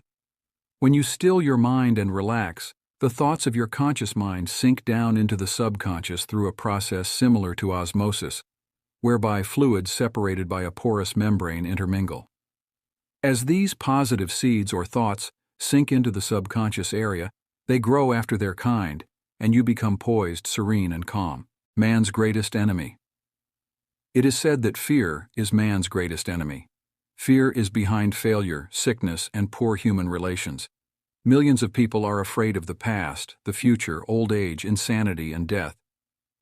When you still your mind and relax, the thoughts of your conscious mind sink down into the subconscious through a process similar to osmosis, whereby fluids separated by a porous membrane intermingle. As these positive seeds or thoughts sink into the subconscious area, they grow after their kind, and you become poised, serene, and calm. Man's greatest enemy. It is said that fear is man's greatest enemy. Fear is behind failure, sickness, and poor human relations. Millions of people are afraid of the past, the future, old age, insanity, and death.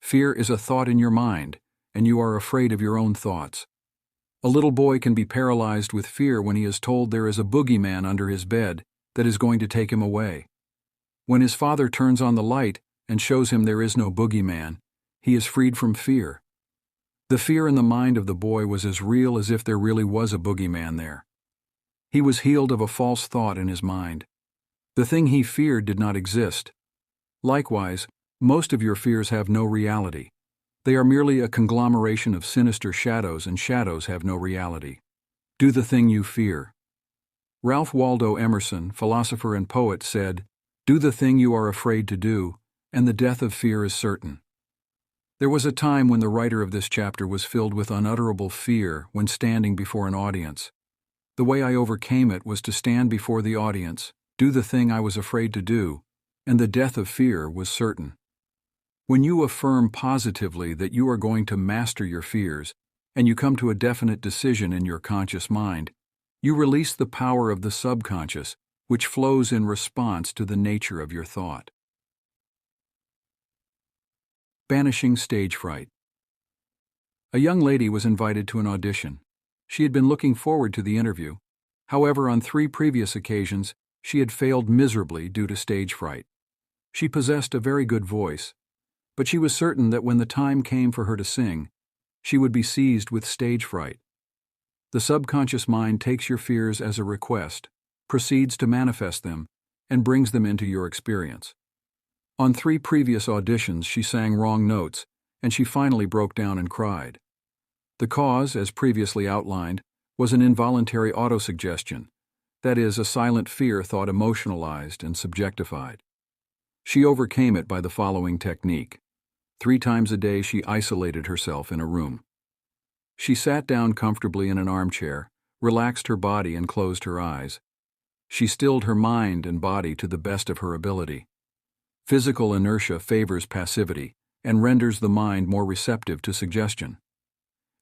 Fear is a thought in your mind, and you are afraid of your own thoughts. A little boy can be paralyzed with fear when he is told there is a boogeyman under his bed that is going to take him away. When his father turns on the light and shows him there is no boogeyman, he is freed from fear. The fear in the mind of the boy was as real as if there really was a boogeyman there. He was healed of a false thought in his mind. The thing he feared did not exist. Likewise, most of your fears have no reality. They are merely a conglomeration of sinister shadows, and shadows have no reality. Do the thing you fear. Ralph Waldo Emerson, philosopher and poet, said, "Do the thing you are afraid to do, and the death of fear is certain." There was a time when the writer of this chapter was filled with unutterable fear when standing before an audience. The way I overcame it was to stand before the audience, do the thing I was afraid to do, and the death of fear was certain. When you affirm positively that you are going to master your fears, and you come to a definite decision in your conscious mind, you release the power of the subconscious, which flows in response to the nature of your thought. Banishing stage fright. A young lady was invited to an audition. She had been looking forward to the interview. However, on 3 previous occasions, she had failed miserably due to stage fright. She possessed a very good voice, but she was certain that when the time came for her to sing, she would be seized with stage fright. The subconscious mind takes your fears as a request, proceeds to manifest them, and brings them into your experience. On 3 previous auditions, she sang wrong notes, and she finally broke down and cried. The cause, as previously outlined, was an involuntary autosuggestion, that is, a silent fear thought emotionalized and subjectified. She overcame it by the following technique. 3 times a day she isolated herself in a room. She sat down comfortably in an armchair, relaxed her body and closed her eyes. She stilled her mind and body to the best of her ability. Physical inertia favors passivity and renders the mind more receptive to suggestion.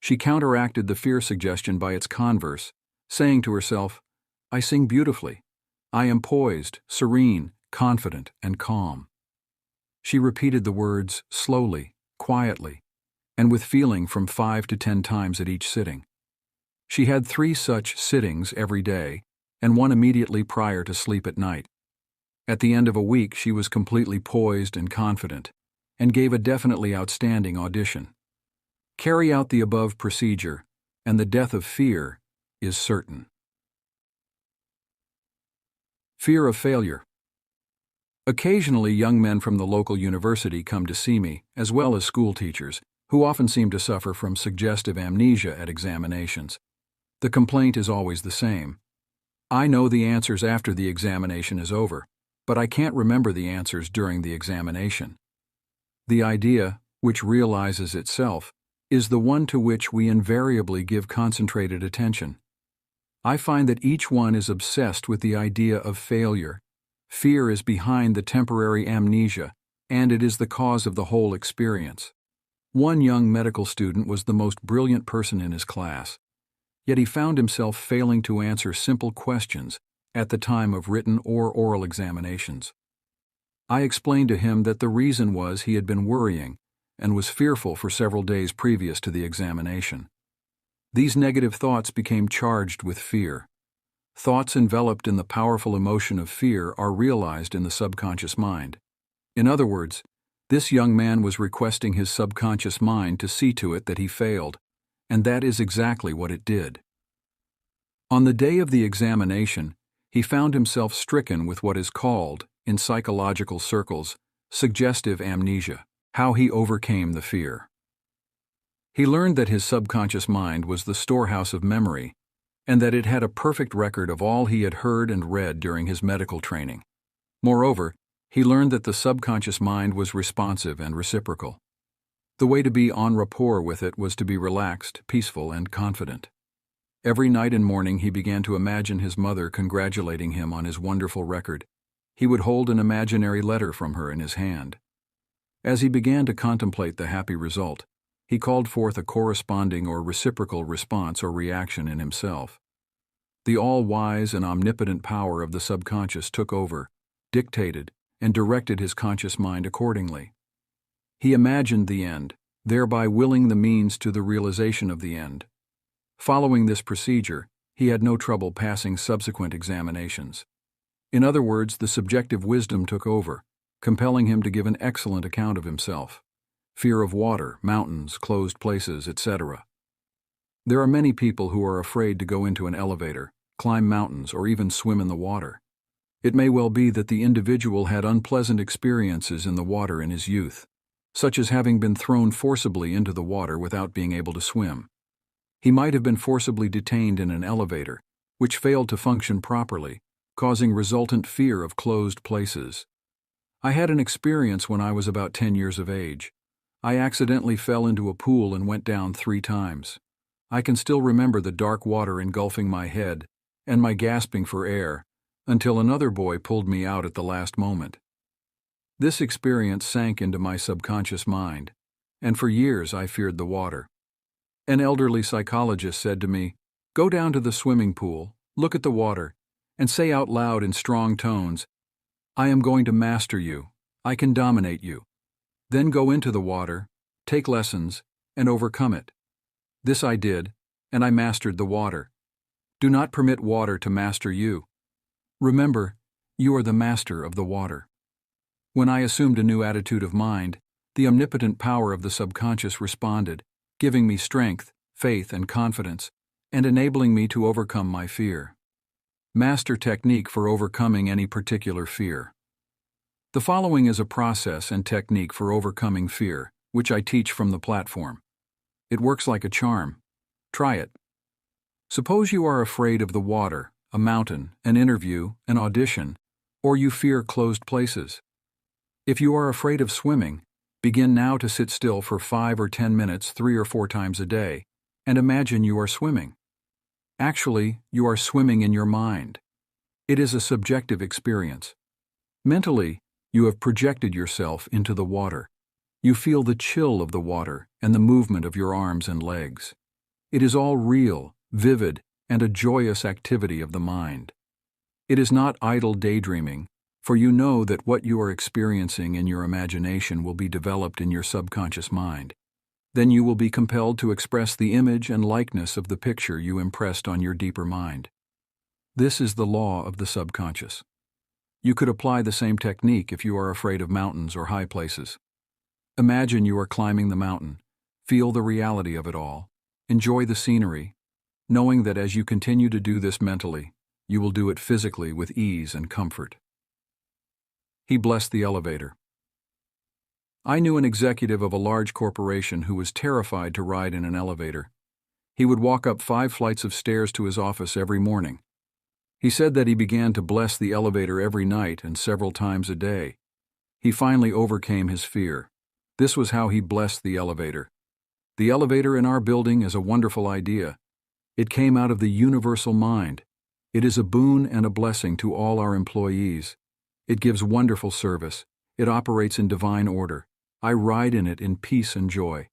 She counteracted the fear suggestion by its converse, saying to herself, "I sing beautifully. I am poised, serene, confident, and calm." She repeated the words slowly, quietly, and with feeling from 5 to 10 times at each sitting. She had 3 such sittings every day, and 1 immediately prior to sleep at night. At the end of a week, she was completely poised and confident, and gave a definitely outstanding audition. Carry out the above procedure, and the death of fear is certain. Fear of failure. Occasionally, young men from the local university come to see me, as well as school teachers, who often seem to suffer from suggestive amnesia at examinations. The complaint is always the same. I know the answers after the examination is over, but I can't remember the answers during the examination. The idea, which realizes itself, is the one to which we invariably give concentrated attention. I find that each one is obsessed with the idea of failure. Fear is behind the temporary amnesia, and it is the cause of the whole experience. One young medical student was the most brilliant person in his class, yet he found himself failing to answer simple questions at the time of written or oral examinations. I explained to him that the reason was he had been worrying and was fearful for several days previous to the examination. These negative thoughts became charged with fear. Thoughts enveloped in the powerful emotion of fear are realized in the subconscious mind. In other words, this young man was requesting his subconscious mind to see to it that he failed, and that is exactly what it did. On the day of the examination, he found himself stricken with what is called, in psychological circles, suggestive amnesia. How he overcame the fear. He learned that his subconscious mind was the storehouse of memory, and that it had a perfect record of all he had heard and read during his medical training. Moreover, he learned that the subconscious mind was responsive and reciprocal. The way to be en rapport with it was to be relaxed, peaceful, and confident. Every night and morning he began to imagine his mother congratulating him on his wonderful record. He would hold an imaginary letter from her in his hand. As he began to contemplate the happy result, he called forth a corresponding or reciprocal response or reaction in himself. The all-wise and omnipotent power of the subconscious took over, dictated, and directed his conscious mind accordingly. He imagined the end, thereby willing the means to the realization of the end. Following this procedure, he had no trouble passing subsequent examinations. In other words, the subjective wisdom took over, compelling him to give an excellent account of himself. Fear of water, mountains, closed places, etc. There are many people who are afraid to go into an elevator, climb mountains, or even swim in the water. It may well be that the individual had unpleasant experiences in the water in his youth, such as having been thrown forcibly into the water without being able to swim. He might have been forcibly detained in an elevator, which failed to function properly, causing resultant fear of closed places. I had an experience when I was about 10 years of age. I accidentally fell into a pool and went down 3 times. I can still remember the dark water engulfing my head and my gasping for air until another boy pulled me out at the last moment. This experience sank into my subconscious mind, and for years I feared the water. An elderly psychologist said to me, "Go down to the swimming pool, look at the water, and say out loud in strong tones, 'I am going to master you. I can dominate you.' Then go into the water, take lessons, and overcome it." This I did, and I mastered the water. Do not permit water to master you. Remember, you are the master of the water. When I assumed a new attitude of mind, the omnipotent power of the subconscious responded, giving me strength, faith, and confidence, and enabling me to overcome my fear. Master technique for overcoming any particular fear. The following is a process and technique for overcoming fear, which I teach from the platform. It works like a charm. Try it. Suppose you are afraid of the water, a mountain, an interview, an audition, or you fear closed places. If you are afraid of swimming, begin now to sit still for 5 or 10 minutes 3 or 4 times a day, and imagine you are swimming. Actually, you are swimming in your mind. It is a subjective experience. Mentally, you have projected yourself into the water. You feel the chill of the water and the movement of your arms and legs. It is all real, vivid, and a joyous activity of the mind. It is not idle daydreaming, for you know that what you are experiencing in your imagination will be developed in your subconscious mind. Then you will be compelled to express the image and likeness of the picture you impressed on your deeper mind. This is the law of the subconscious. You could apply the same technique if you are afraid of mountains or high places. Imagine you are climbing the mountain, feel the reality of it all, enjoy the scenery, knowing that as you continue to do this mentally, you will do it physically with ease and comfort. He blessed the elevator. I knew an executive of a large corporation who was terrified to ride in an elevator. He would walk up 5 flights of stairs to his office every morning. He said that he began to bless the elevator every night and several times a day. He finally overcame his fear. This was how he blessed the elevator. The elevator in our building is a wonderful idea. It came out of the universal mind. It is a boon and a blessing to all our employees. It gives wonderful service. It operates in divine order. I ride in it in peace and joy.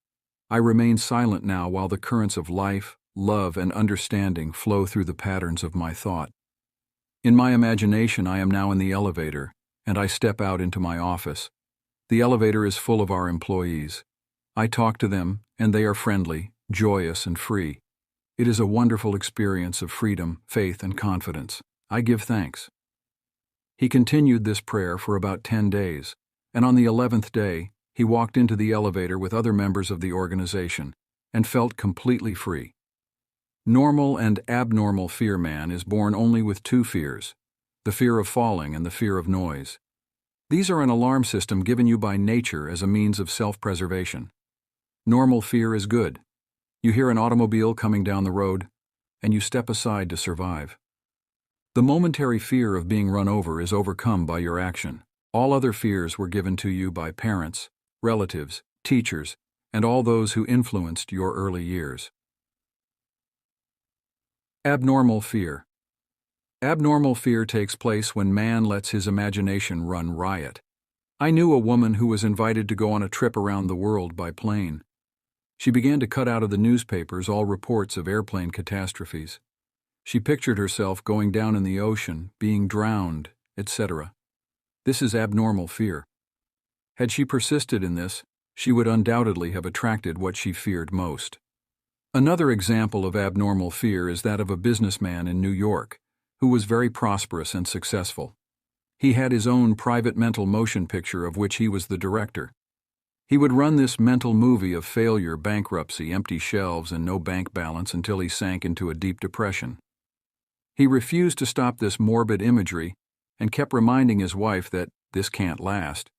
I remain silent now while the currents of life, love, and understanding flow through the patterns of my thought. In my imagination, I am now in the elevator, and I step out into my office. The elevator is full of our employees. I talk to them, and they are friendly, joyous, and free. It is a wonderful experience of freedom, faith, and confidence. I give thanks. He continued this prayer for about 10 days, and on the 11th day, he walked into the elevator with other members of the organization and felt completely free. Normal and abnormal fear man is born only with two fears, the fear of falling and the fear of noise. These are an alarm system given you by nature as a means of self-preservation. Normal fear is good. You hear an automobile coming down the road, and you step aside to survive. The momentary fear of being run over is overcome by your action. All other fears were given to you by parents, relatives, teachers, and all those who influenced your early years. Abnormal fear. Abnormal fear takes place when man lets his imagination run riot. I knew a woman who was invited to go on a trip around the world by plane. She began to cut out of the newspapers all reports of airplane catastrophes. She pictured herself going down in the ocean, being drowned, etc. This is abnormal fear. Had she persisted in this, she would undoubtedly have attracted what she feared most. Another example of abnormal fear is that of a businessman in New York, who was very prosperous and successful. He had his own private mental motion picture of which he was the director. He would run this mental movie of failure, bankruptcy, empty shelves, and no bank balance until he sank into a deep depression. He refused to stop this morbid imagery and kept reminding his wife that this can't last.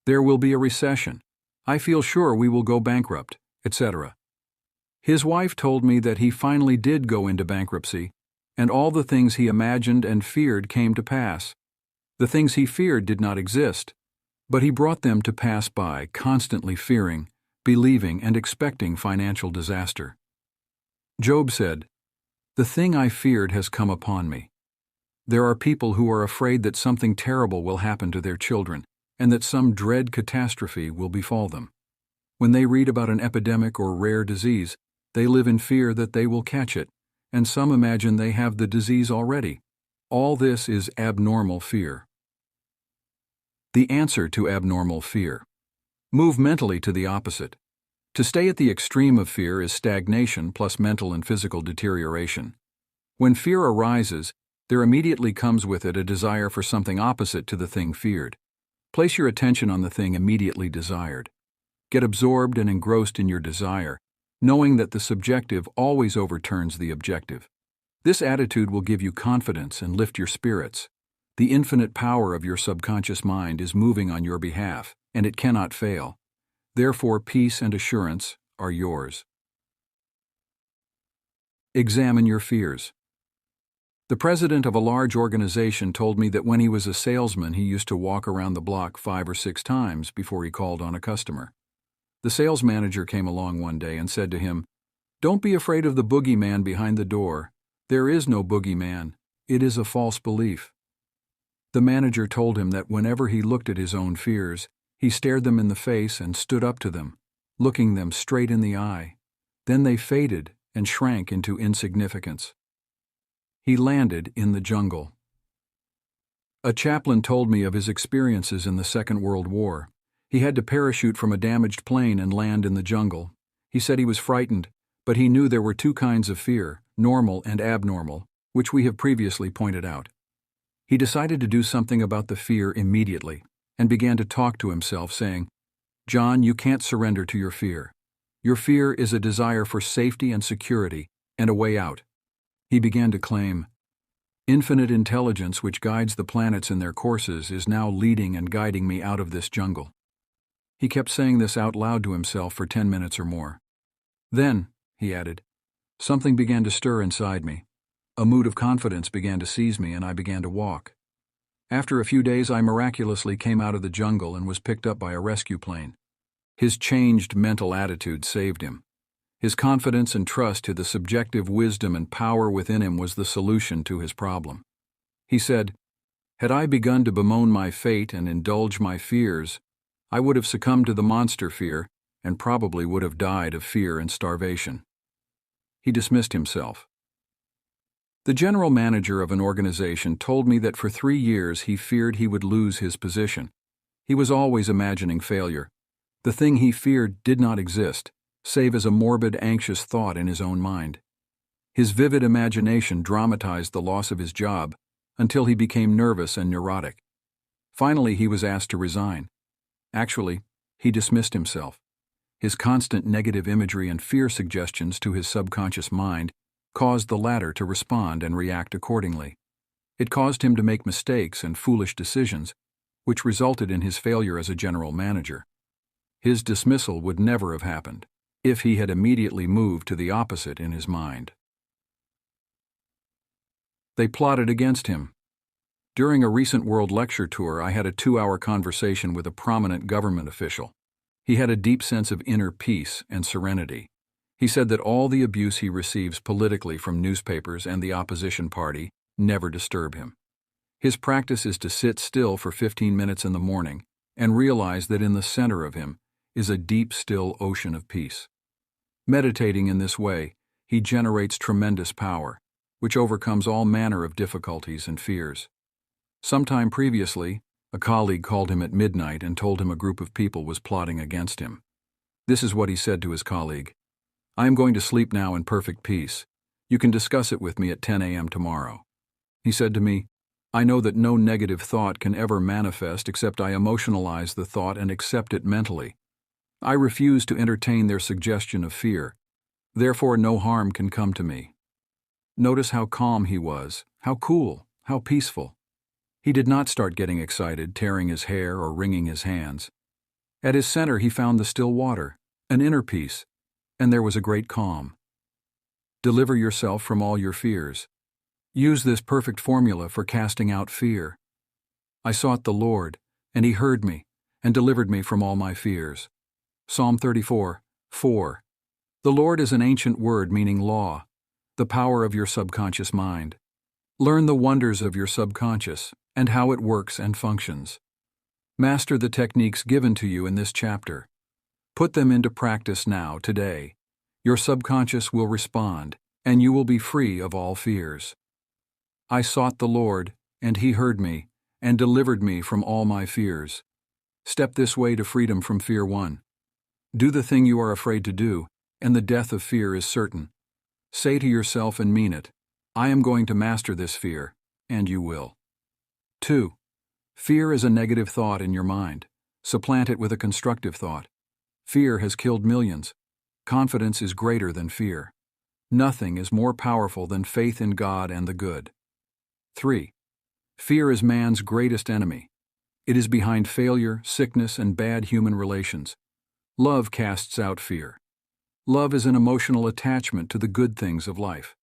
There will be a recession. I feel sure we will go bankrupt, etc. His wife told me that he finally did go into bankruptcy, and all the things he imagined and feared came to pass. The things he feared did not exist, but he brought them to pass by, constantly fearing, believing, and expecting financial disaster. Job said, "The thing I feared has come upon me." There are people who are afraid that something terrible will happen to their children, and that some dread catastrophe will befall them. When they read about an epidemic or rare disease, they live in fear that they will catch it, and some imagine they have the disease already. All this is abnormal fear. The answer to abnormal fear. Move mentally to the opposite. To stay at the extreme of fear is stagnation plus mental and physical deterioration. When fear arises, there immediately comes with it a desire for something opposite to the thing feared. Place your attention on the thing immediately desired. Get absorbed and engrossed in your desire, knowing that the subjective always overturns the objective. This attitude will give you confidence and lift your spirits. The infinite power of your subconscious mind is moving on your behalf, and it cannot fail. Therefore, peace and assurance are yours. Examine your fears. The president of a large organization told me that when he was a salesman, he used to walk around the block 5 or 6 times before he called on a customer. The sales manager came along one day and said to him, "Don't be afraid of the boogeyman behind the door. There is no boogeyman. It is a false belief." The manager told him that whenever he looked at his own fears, he stared them in the face and stood up to them, looking them straight in the eye. Then they faded and shrank into insignificance. He landed in the jungle. A chaplain told me of his experiences in the Second World War. He had to parachute from a damaged plane and land in the jungle. He said he was frightened, but he knew there were 2 kinds of fear, normal and abnormal, which we have previously pointed out. He decided to do something about the fear immediately and began to talk to himself, saying, "John, you can't surrender to your fear. Your fear is a desire for safety and security and a way out." He began to claim, "Infinite intelligence which guides the planets in their courses is now leading and guiding me out of this jungle." He kept saying this out loud to himself for 10 minutes or more. "Then," he added, "something began to stir inside me. A mood of confidence began to seize me and I began to walk. After a few days, I miraculously came out of the jungle and was picked up by a rescue plane." His changed mental attitude saved him. His confidence and trust to the subjective wisdom and power within him was the solution to his problem. He said, "Had I begun to bemoan my fate and indulge my fears, I would have succumbed to the monster fear and probably would have died of fear and starvation." He dismissed himself. The general manager of an organization told me that for 3 years he feared he would lose his position. He was always imagining failure. The thing he feared did not exist, save as a morbid, anxious thought in his own mind. His vivid imagination dramatized the loss of his job until he became nervous and neurotic. Finally, he was asked to resign. Actually, he dismissed himself. His constant negative imagery and fear suggestions to his subconscious mind caused the latter to respond and react accordingly. It caused him to make mistakes and foolish decisions, which resulted in his failure as a general manager. His dismissal would never have happened if he had immediately moved to the opposite in his mind. They plotted against him. During a recent world lecture tour, I had a 2-hour conversation with a prominent government official. He had a deep sense of inner peace and serenity. He said that all the abuse he receives politically from newspapers and the opposition party never disturb him. His practice is to sit still for 15 minutes in the morning and realize that in the center of him is a deep, still ocean of peace. Meditating in this way, he generates tremendous power, which overcomes all manner of difficulties and fears. Sometime previously, a colleague called him at midnight and told him a group of people was plotting against him. This is what he said to his colleague: "I am going to sleep now in perfect peace. You can discuss it with me at 10 a.m. tomorrow." He said to me, "I know that no negative thought can ever manifest except I emotionalize the thought and accept it mentally. I refuse to entertain their suggestion of fear. Therefore, no harm can come to me." Notice how calm he was, how cool, how peaceful. He did not start getting excited, tearing his hair or wringing his hands. At his center he found the still water, an inner peace, and there was a great calm. Deliver yourself from all your fears. Use this perfect formula for casting out fear. I sought the Lord, and He heard me, and delivered me from all my fears. Psalm 34:4. The Lord is an ancient word meaning law, the power of your subconscious mind. Learn the wonders of your subconscious and how it works and functions. Master the techniques given to you in this chapter. Put them into practice now, today. Your subconscious will respond, and you will be free of all fears. I sought the Lord, and He heard me, and delivered me from all my fears. Step this way to freedom from fear. 1. Do the thing you are afraid to do, and the death of fear is certain. Say to yourself and mean it, "I am going to master this fear," and you will. 2. Fear is a negative thought in your mind. Supplant it with a constructive thought. Fear has killed millions. Confidence is greater than fear. Nothing is more powerful than faith in God and the good. 3. Fear is man's greatest enemy. It is behind failure, sickness, and bad human relations. Love casts out fear. Love is an emotional attachment to the good things of life.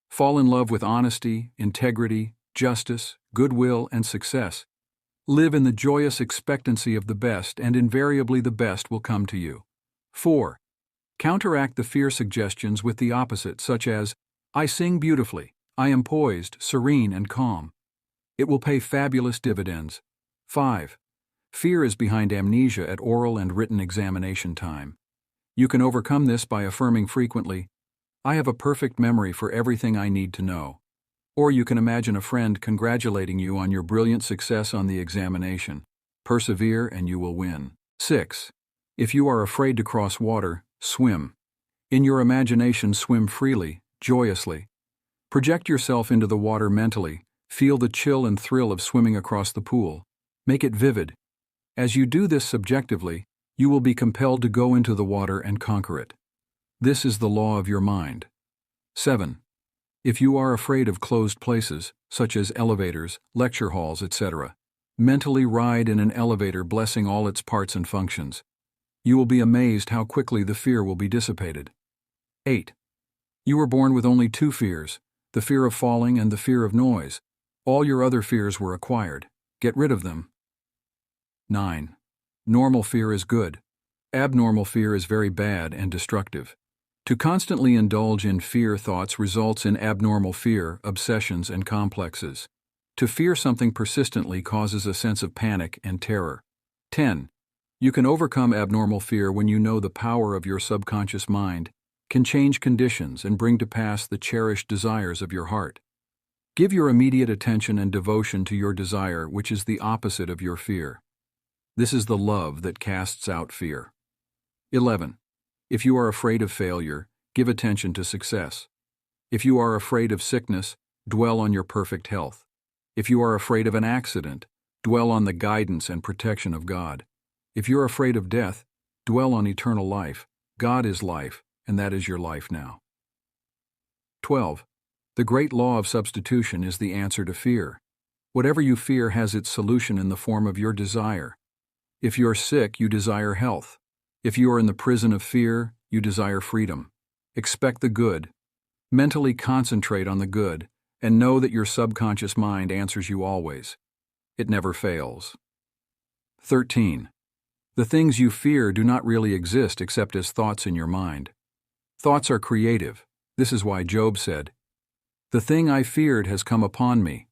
Fall in love with honesty, integrity, justice, goodwill, and success. Live in the joyous expectancy of the best, and invariably the best will come to you. 4. Counteract the fear suggestions with the opposite, such as, "I sing beautifully, I am poised, serene, and calm." It will pay fabulous dividends. 5. Fear is behind amnesia at oral and written examination time. You can overcome this by affirming frequently, "I have a perfect memory for everything I need to know." Or you can imagine a friend congratulating you on your brilliant success on the examination. Persevere and you will win. 6. If you are afraid to cross water, swim. In your imagination, swim freely, joyously. Project yourself into the water mentally. Feel the chill and thrill of swimming across the pool. Make it vivid. As you do this subjectively, you will be compelled to go into the water and conquer it. This is the law of your mind. 7. If you are afraid of closed places, such as elevators, lecture halls, etc., mentally ride in an elevator blessing all its parts and functions. You will be amazed how quickly the fear will be dissipated. 8. You were born with only 2 fears, the fear of falling and the fear of noise. All your other fears were acquired. Get rid of them. 9. Normal fear is good. Abnormal fear is very bad and destructive. To constantly indulge in fear thoughts results in abnormal fear, obsessions, and complexes. To fear something persistently causes a sense of panic and terror. 10. You can overcome abnormal fear when you know the power of your subconscious mind can change conditions and bring to pass the cherished desires of your heart. Give your immediate attention and devotion to your desire, which is the opposite of your fear. This is the love that casts out fear. 11. If you are afraid of failure, give attention to success. If you are afraid of sickness, dwell on your perfect health. If you are afraid of an accident, dwell on the guidance and protection of God. If you're afraid of death, dwell on eternal life. God is life, and that is your life now. 12. The great law of substitution is the answer to fear. Whatever you fear has its solution in the form of your desire. If you're sick, you desire health. If you are in the prison of fear, you desire freedom. Expect the good. Mentally concentrate on the good, and know that your subconscious mind answers you always. It never fails. 13. The things you fear do not really exist except as thoughts in your mind. Thoughts are creative. This is why Job said, "The thing I feared has come upon me.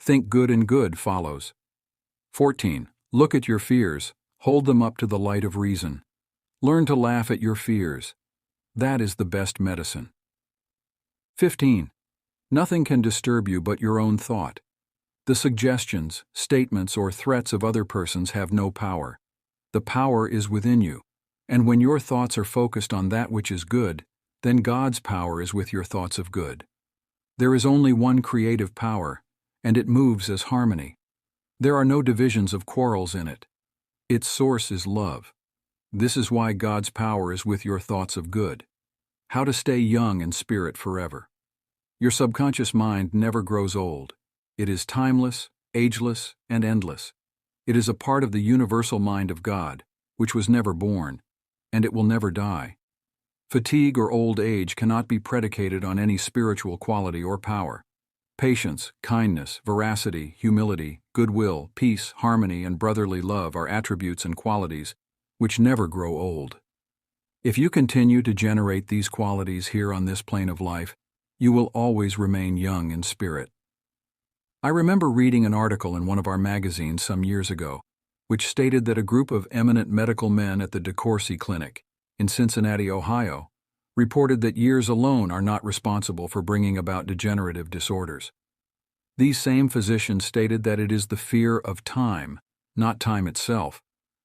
Think good and good follows." 14. Look at your fears. Hold them up to the light of reason. Learn to laugh at your fears. That is the best medicine. 15. Nothing can disturb you but your own thought. The suggestions, statements, or threats of other persons have no power. The power is within you, and when your thoughts are focused on that which is good, then God's power is with your thoughts of good. There is only one creative power, and it moves as harmony. There are no divisions of quarrels in it. Its source is love. This is why God's power is with your thoughts of good. How to stay young in spirit forever. Your subconscious mind never grows old. It is timeless, ageless, and endless. It is a part of the universal mind of God, which was never born, and it will never die. Fatigue or old age cannot be predicated on any spiritual quality or power. Patience, kindness, veracity, humility, goodwill, peace, harmony, and brotherly love are attributes and qualities which never grow old. If you continue to generate these qualities here on this plane of life, you will always remain young in spirit. I remember reading an article in one of our magazines some years ago, which stated that a group of eminent medical men at the DeCourcy Clinic in Cincinnati, Ohio, reported that years alone are not responsible for bringing about degenerative disorders. These same physicians stated that it is the fear of time, not time itself,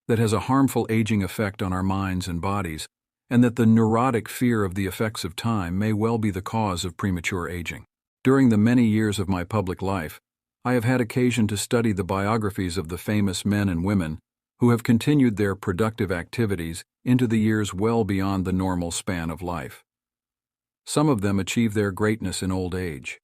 that has a harmful aging effect on our minds and bodies, and that the neurotic fear of the effects of time may well be the cause of premature aging. During the many years of my public life, I have had occasion to study the biographies of the famous men and women who have continued their productive activities into the years well beyond the normal span of life. Some of them achieve their greatness in old age.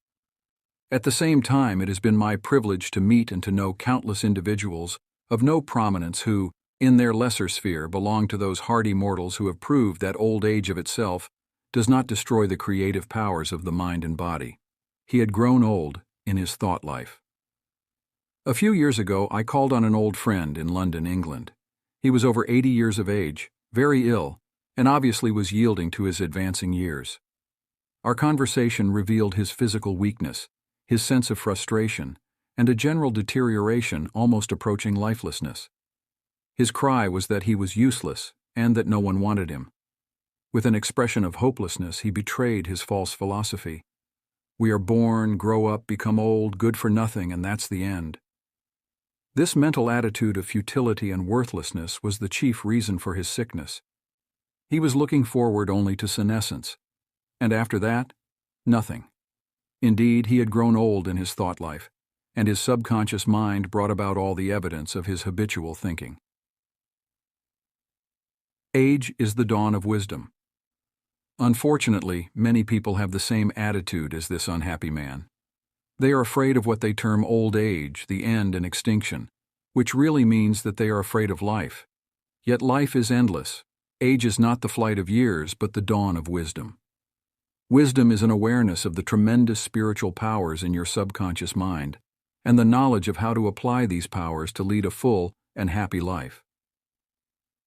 At the same time, it has been my privilege to meet and to know countless individuals of no prominence who, in their lesser sphere, belong to those hardy mortals who have proved that old age of itself does not destroy the creative powers of the mind and body. He had grown old in his thought life. A few years ago, I called on an old friend in London, England. He was over 80 years of age, very ill, and obviously was yielding to his advancing years. Our conversation revealed his physical weakness, his sense of frustration, and a general deterioration almost approaching lifelessness. His cry was that he was useless and that no one wanted him. With an expression of hopelessness, he betrayed his false philosophy. We are born, grow up, become old, good for nothing, and that's the end. This mental attitude of futility and worthlessness was the chief reason for his sickness. He was looking forward only to senescence, and after that, nothing. Indeed, he had grown old in his thought life, and his subconscious mind brought about all the evidence of his habitual thinking. Age is the dawn of wisdom. Unfortunately, many people have the same attitude as this unhappy man. They are afraid of what they term old age, the end and extinction, which really means that they are afraid of life. Yet life is endless. Age is not the flight of years, but the dawn of wisdom. Wisdom is an awareness of the tremendous spiritual powers in your subconscious mind, and the knowledge of how to apply these powers to lead a full and happy life.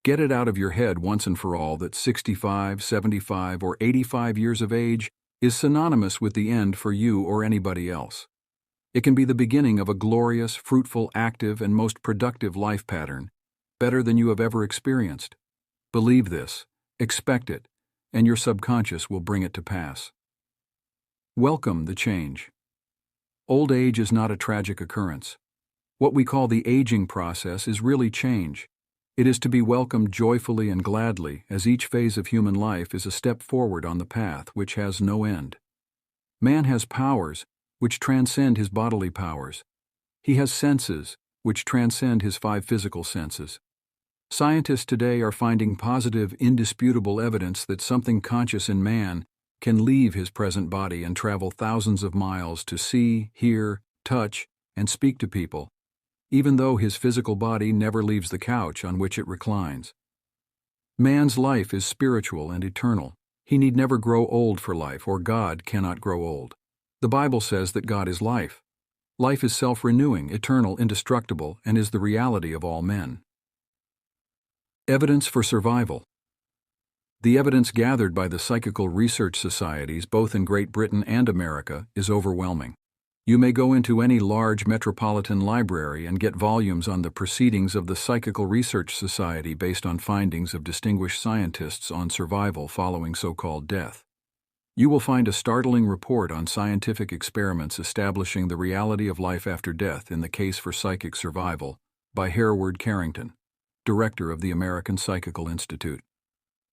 Get it out of your head once and for all that 65, 75, or 85 years of age is synonymous with the end for you or anybody else. It can be the beginning of a glorious, fruitful, active, and most productive life pattern, better than you have ever experienced. Believe this, expect it, and your subconscious will bring it to pass. Welcome the change. Old age is not a tragic occurrence. What we call the aging process is really change. It is to be welcomed joyfully and gladly, as each phase of human life is a step forward on the path which has no end. Man has powers which transcend his bodily powers. He has senses which transcend his 5 physical senses. Scientists today are finding positive, indisputable evidence that something conscious in man can leave his present body and travel thousands of miles to see, hear, touch, and speak to people, even though his physical body never leaves the couch on which it reclines. Man's life is spiritual and eternal. He need never grow old for life, or God cannot grow old. The Bible says that God is life. Life is self-renewing, eternal, indestructible, and is the reality of all men. Evidence for survival. The evidence gathered by the psychical research societies both in Great Britain and America is overwhelming. You may go into any large metropolitan library and get volumes on the proceedings of the Psychical Research Society based on findings of distinguished scientists on survival following so-called death. You will find a startling report on scientific experiments establishing the reality of life after death in the Case for Psychic Survival by Hereward Carrington, director of the American Psychical Institute.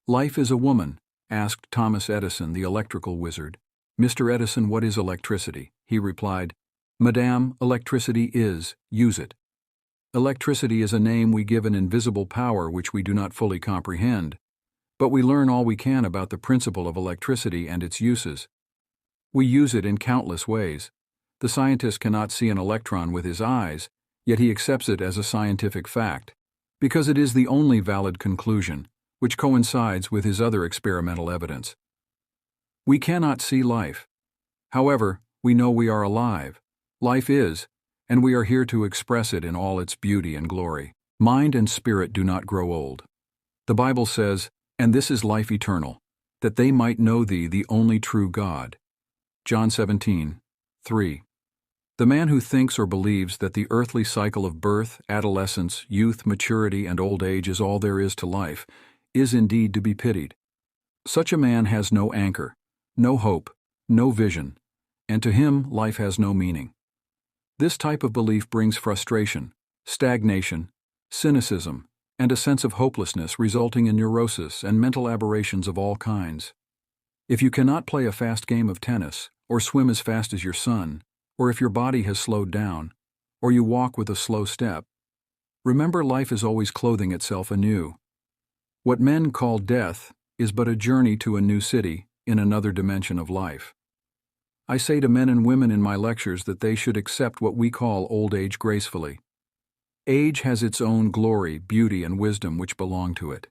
"Life is a woman?" asked Thomas Edison, the electrical wizard. "Mr. Edison, what is electricity?" He replied, "Madame, electricity is, use it." Electricity is a name we give an invisible power which we do not fully comprehend, but we learn all we can about the principle of electricity and its uses. We use it in countless ways. The scientist cannot see an electron with his eyes, yet he accepts it as a scientific fact, because it is the only valid conclusion, which coincides with his other experimental evidence. We cannot see life. However, we know we are alive. Life is, and we are here to express it in all its beauty and glory. Mind and spirit do not grow old. The Bible says, "And this is life eternal, that they might know thee, the only true God." John 17:3. The man who thinks or believes that the earthly cycle of birth, adolescence, youth, maturity, and old age is all there is to life is indeed to be pitied. Such a man has no anchor, no hope, no vision, and to him life has no meaning. This type of belief brings frustration, stagnation, cynicism, and a sense of hopelessness resulting in neurosis and mental aberrations of all kinds. If you cannot play a fast game of tennis, or swim as fast as your son, or if your body has slowed down, or you walk with a slow step, remember life is always clothing itself anew. What men call death is but a journey to a new city in another dimension of life. I say to men and women in my lectures that they should accept what we call old age gracefully. Age has its own glory, beauty, and wisdom which belong to it.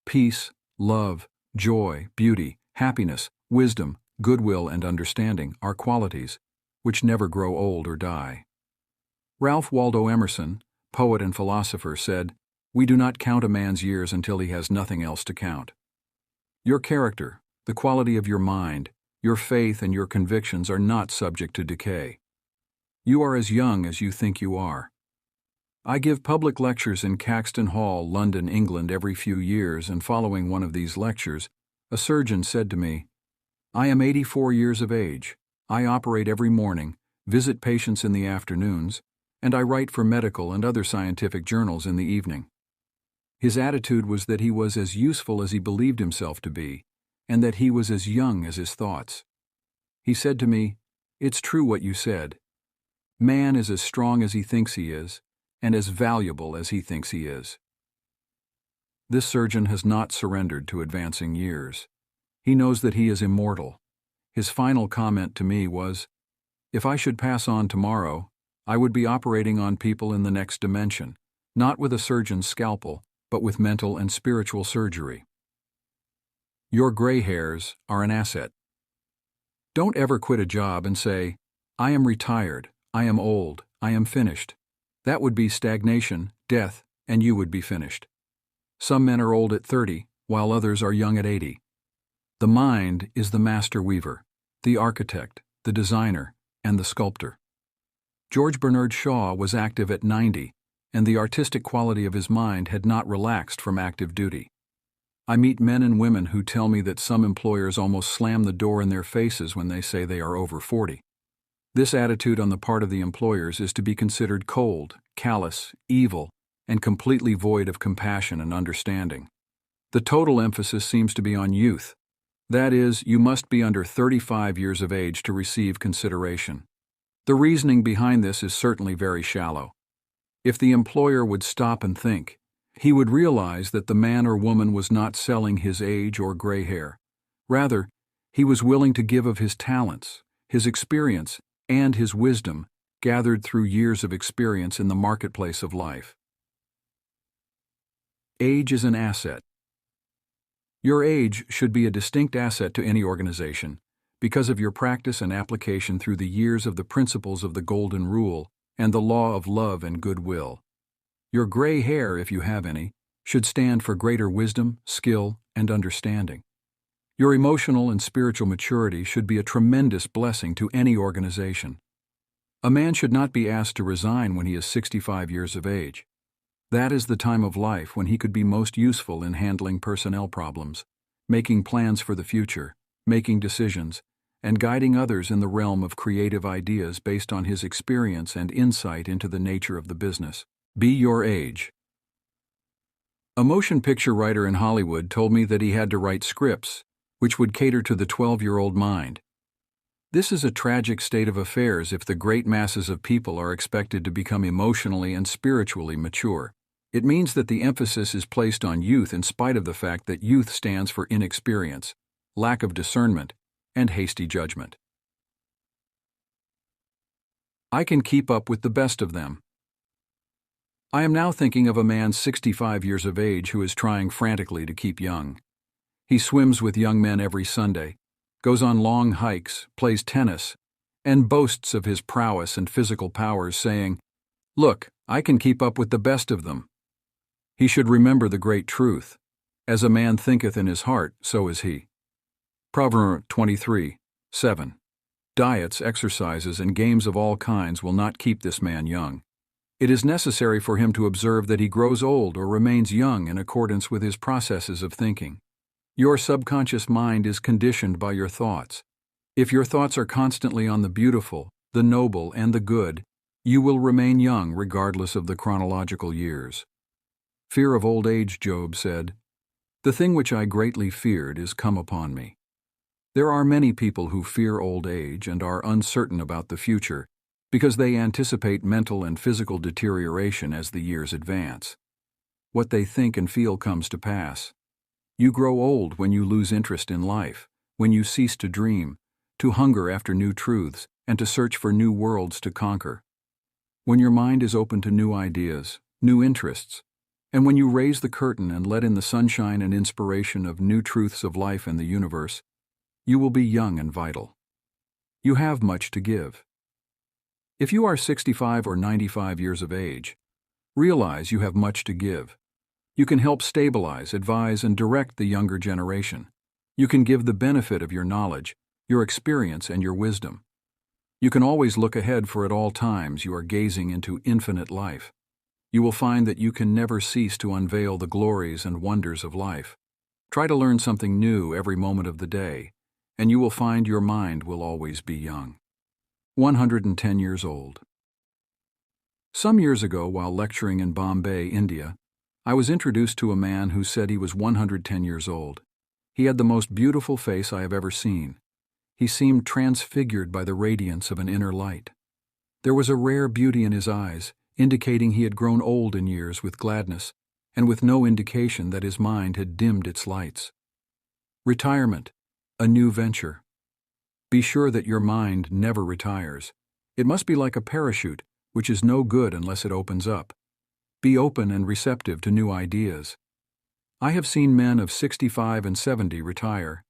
Peace, love, joy, beauty, happiness, wisdom, goodwill, and understanding are qualities which never grow old or die. Ralph Waldo Emerson, poet and philosopher, said, "We do not count a man's years until he has nothing else to count." Your character, the quality of your mind, your faith, and your convictions are not subject to decay. You are as young as you think you are. I give public lectures in Caxton Hall, London, England, every few years, and following one of these lectures, a surgeon said to me, "I am 84 years of age. I operate every morning, visit patients in the afternoons, and I write for medical and other scientific journals in the evening." His attitude was that he was as useful as he believed himself to be, and that he was as young as his thoughts. He said to me, "It's true what you said. Man is as strong as he thinks he is, and as valuable as he thinks he is." This surgeon has not surrendered to advancing years. He knows that he is immortal. His final comment to me was, "If I should pass on tomorrow, I would be operating on people in the next dimension, not with a surgeon's scalpel, but with mental and spiritual surgery." Your gray hairs are an asset. Don't ever quit a job and say, "I am retired, I am old, I am finished." That would be stagnation, death, and you would be finished. Some men are old at 30, while others are young at 80. The mind is the master weaver, the architect, the designer, and the sculptor. George Bernard Shaw was active at 90, and the artistic quality of his mind had not relaxed from active duty. I meet men and women who tell me that some employers almost slam the door in their faces when they say they are over 40. This attitude on the part of the employers is to be considered cold, callous, evil, and completely void of compassion and understanding. The total emphasis seems to be on youth. That is, you must be under 35 years of age to receive consideration. The reasoning behind this is certainly very shallow. If the employer would stop and think, he would realize that the man or woman was not selling his age or gray hair. Rather, he was willing to give of his talents, his experience, and his wisdom gathered through years of experience in the marketplace of life. Age is an asset. Your age should be a distinct asset to any organization because of your practice and application through the years of the principles of the Golden Rule and the law of love and goodwill. Your gray hair, if you have any, should stand for greater wisdom, skill, and understanding. Your emotional and spiritual maturity should be a tremendous blessing to any organization. A man should not be asked to resign when he is 65 years of age. That is the time of life when he could be most useful in handling personnel problems, making plans for the future, making decisions, and guiding others in the realm of creative ideas based on his experience and insight into the nature of the business. Be your age. A motion picture writer in Hollywood told me that he had to write scripts which would cater to the 12-year-old mind. This is a tragic state of affairs if the great masses of people are expected to become emotionally and spiritually mature. It means that the emphasis is placed on youth in spite of the fact that youth stands for inexperience, lack of discernment, and hasty judgment. I can keep up with the best of them. I am now thinking of a man 65 years of age who is trying frantically to keep young. He swims with young men every Sunday, goes on long hikes, plays tennis, and boasts of his prowess and physical powers, saying, "Look, I can keep up with the best of them." He should remember the great truth, "As a man thinketh in his heart, so is he." Proverbs 23:7. Diets, exercises, and games of all kinds will not keep this man young. It is necessary for him to observe that he grows old or remains young in accordance with his processes of thinking. Your subconscious mind is conditioned by your thoughts. If your thoughts are constantly on the beautiful, the noble, and the good, you will remain young regardless of the chronological years. Fear of old age, Job said, "The thing which I greatly feared is come upon me." There are many people who fear old age and are uncertain about the future because they anticipate mental and physical deterioration as the years advance. What they think and feel comes to pass. You grow old when you lose interest in life, when you cease to dream, to hunger after new truths, and to search for new worlds to conquer. When your mind is open to new ideas, new interests, and when you raise the curtain and let in the sunshine and inspiration of new truths of life and the universe, you will be young and vital. You have much to give. If you are 65 or 95 years of age, realize you have much to give. You can help stabilize, advise, and direct the younger generation. You can give the benefit of your knowledge, your experience, and your wisdom. You can always look ahead, for at all times you are gazing into infinite life. You will find that you can never cease to unveil the glories and wonders of life. Try to learn something new every moment of the day, and you will find your mind will always be young. 110 years old. Some years ago, while lecturing in Bombay, India, I was introduced to a man who said he was 110 years old. He had the most beautiful face I have ever seen. He seemed transfigured by the radiance of an inner light. There was a rare beauty in his eyes, indicating he had grown old in years with gladness, and with no indication that his mind had dimmed its lights. Retirement, a new venture. Be sure that your mind never retires. It must be like a parachute, which is no good unless it opens up. Be open and receptive to new ideas. I have seen men of 65 and 70 retire.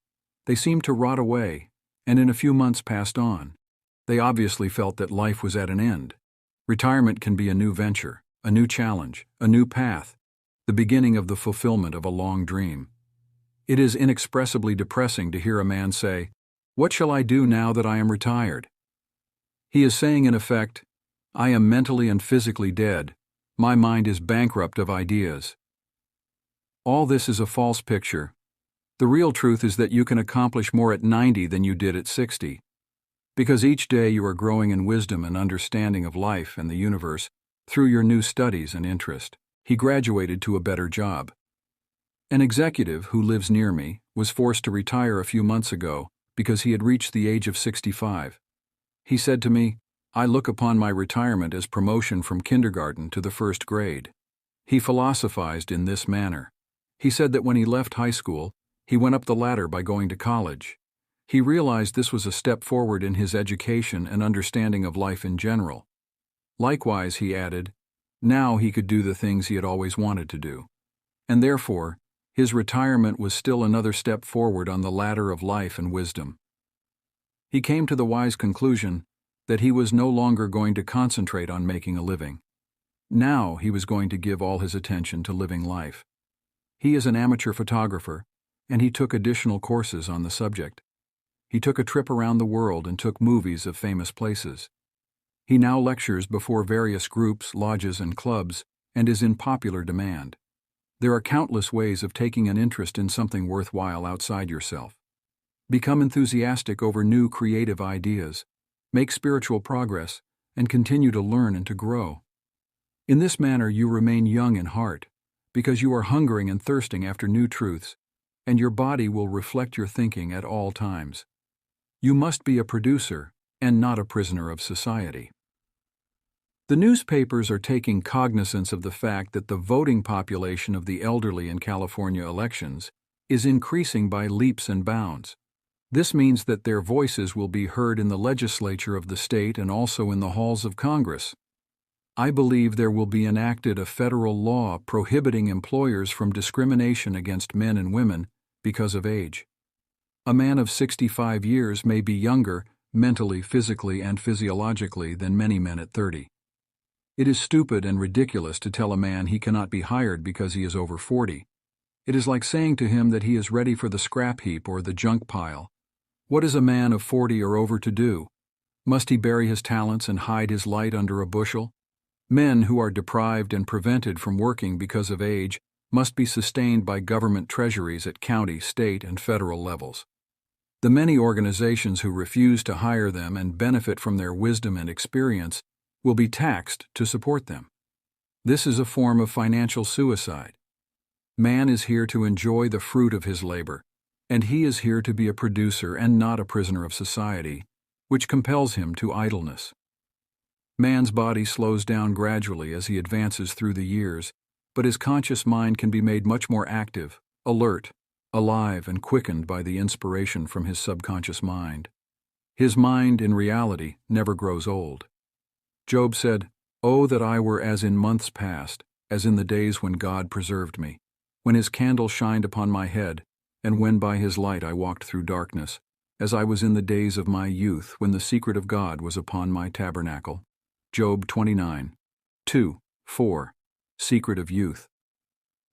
They seemed to rot away, and in a few months passed on. They obviously felt that life was at an end. Retirement can be a new venture, a new challenge, a new path, the beginning of the fulfillment of a long dream. It is inexpressibly depressing to hear a man say, "What shall I do now that I am retired?" He is saying in effect, "I am mentally and physically dead. My mind is bankrupt of ideas." All this is a false picture. The real truth is that you can accomplish more at 90 than you did at 60. Because each day you are growing in wisdom and understanding of life and the universe through your new studies and interest. He graduated to a better job. An executive who lives near me was forced to retire a few months ago because he had reached the age of 65. He said to me, "I look upon my retirement as promotion from kindergarten to the first grade." He philosophized in this manner. He said that when he left high school, he went up the ladder by going to college. He realized this was a step forward in his education and understanding of life in general. Likewise, he added, now he could do the things he had always wanted to do. And therefore, his retirement was still another step forward on the ladder of life and wisdom. He came to the wise conclusion that he was no longer going to concentrate on making a living. Now he was going to give all his attention to living life. He is an amateur photographer, and he took additional courses on the subject. He took a trip around the world and took movies of famous places. He now lectures before various groups, lodges, and clubs, and is in popular demand. There are countless ways of taking an interest in something worthwhile outside yourself. Become enthusiastic over new creative ideas, make spiritual progress, and continue to learn and to grow. In this manner you remain young in heart, because you are hungering and thirsting after new truths, and your body will reflect your thinking at all times. You must be a producer and not a prisoner of society. The newspapers are taking cognizance of the fact that the voting population of the elderly in California elections is increasing by leaps and bounds. This means that their voices will be heard in the legislature of the state and also in the halls of Congress. I believe there will be enacted a federal law prohibiting employers from discrimination against men and women because of age. A man of 65 years may be younger, mentally, physically, and physiologically than many men at 30. It is stupid and ridiculous to tell a man he cannot be hired because he is over 40. It is like saying to him that he is ready for the scrap heap or the junk pile. What is a man of 40 or over to do? Must he bury his talents and hide his light under a bushel? Men who are deprived and prevented from working because of age must be sustained by government treasuries at county, state, and federal levels. The many organizations who refuse to hire them and benefit from their wisdom and experience will be taxed to support them. This is a form of financial suicide. Man is here to enjoy the fruit of his labor, and he is here to be a producer and not a prisoner of society, which compels him to idleness. Man's body slows down gradually as he advances through the years, but his conscious mind can be made much more active, alert, alive, and quickened by the inspiration from his subconscious mind. His mind, in reality, never grows old. Job said, "Oh, that I were as in months past, as in the days when God preserved me, when his candle shined upon my head, and when by his light I walked through darkness, as I was in the days of my youth, when the secret of God was upon my tabernacle." Job 29, 2, 4. Secret of Youth.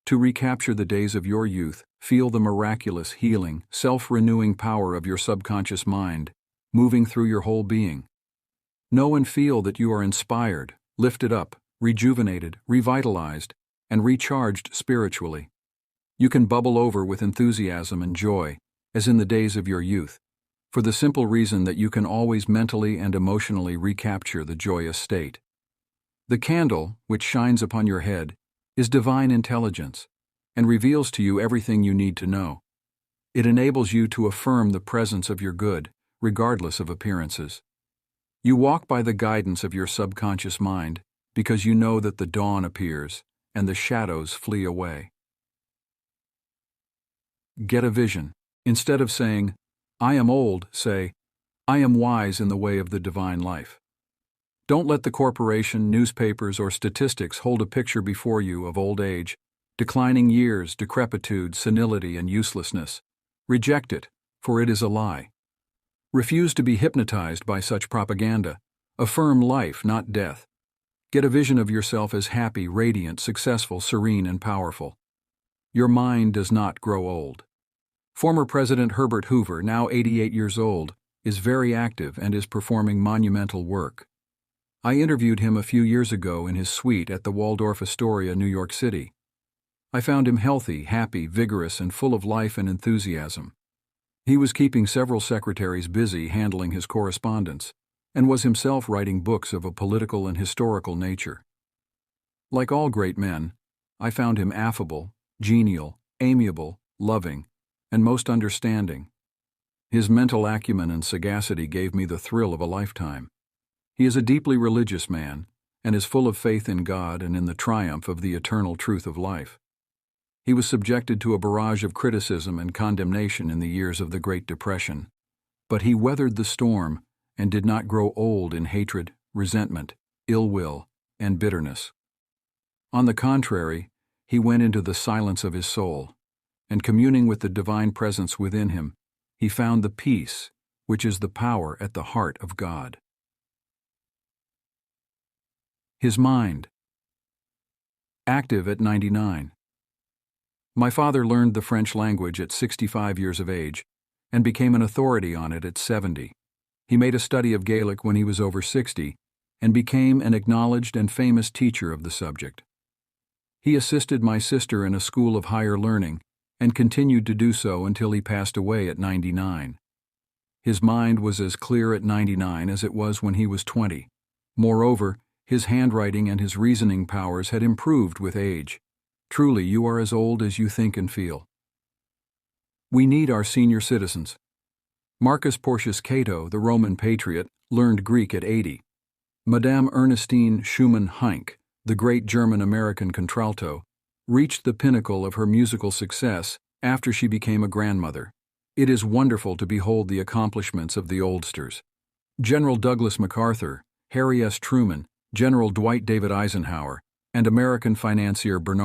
To recapture the days of your youth, feel the miraculous, healing, self-renewing power of your subconscious mind, moving through your whole being. Know and feel that you are inspired, lifted up, rejuvenated, revitalized, and recharged spiritually. You can bubble over with enthusiasm and joy, as in the days of your youth, for the simple reason that you can always mentally and emotionally recapture the joyous state. The candle, which shines upon your head, is divine intelligence, and reveals to you everything you need to know. It enables you to affirm the presence of your good, regardless of appearances. You walk by the guidance of your subconscious mind because you know that the dawn appears and the shadows flee away. Get a vision. Instead of saying, "I am old," say, "I am wise in the way of the divine life." Don't let the corporation, newspapers, or statistics hold a picture before you of old age, declining years, decrepitude, senility, and uselessness. Reject it, for it is a lie. Refuse to be hypnotized by such propaganda. Affirm life, not death. Get a vision of yourself as happy, radiant, successful, serene, and powerful. Your mind does not grow old. Former President Herbert Hoover, now 88 years old, is very active and is performing monumental work. I interviewed him a few years ago in his suite at the Waldorf Astoria, New York City. I found him healthy, happy, vigorous, and full of life and enthusiasm. He was keeping several secretaries busy handling his correspondence, and was himself writing books of a political and historical nature. Like all great men, I found him affable, genial, amiable, loving, and most understanding. His mental acumen and sagacity gave me the thrill of a lifetime. He is a deeply religious man, and is full of faith in God and in the triumph of the eternal truth of life. He was subjected to a barrage of criticism and condemnation in the years of the Great Depression, but he weathered the storm and did not grow old in hatred, resentment, ill will, and bitterness. On the contrary, he went into the silence of his soul, and communing with the divine presence within him, he found the peace, which is the power at the heart of God. His mind. Active at 99. My father learned the French language at 65 years of age and became an authority on it at 70. He made a study of Gaelic when he was over 60 and became an acknowledged and famous teacher of the subject. He assisted my sister in a school of higher learning and continued to do so until he passed away at 99. His mind was as clear at 99 as it was when he was 20. Moreover, his handwriting and his reasoning powers had improved with age. Truly, you are as old as you think and feel. We need our senior citizens. Marcus Porcius Cato, the Roman patriot, learned Greek at 80. Madame Ernestine Schumann-Heink, the great German-American contralto, reached the pinnacle of her musical success after she became a grandmother. It is wonderful to behold the accomplishments of the oldsters. General Douglas MacArthur, Harry S. Truman, General Dwight David Eisenhower, and American financier Bernard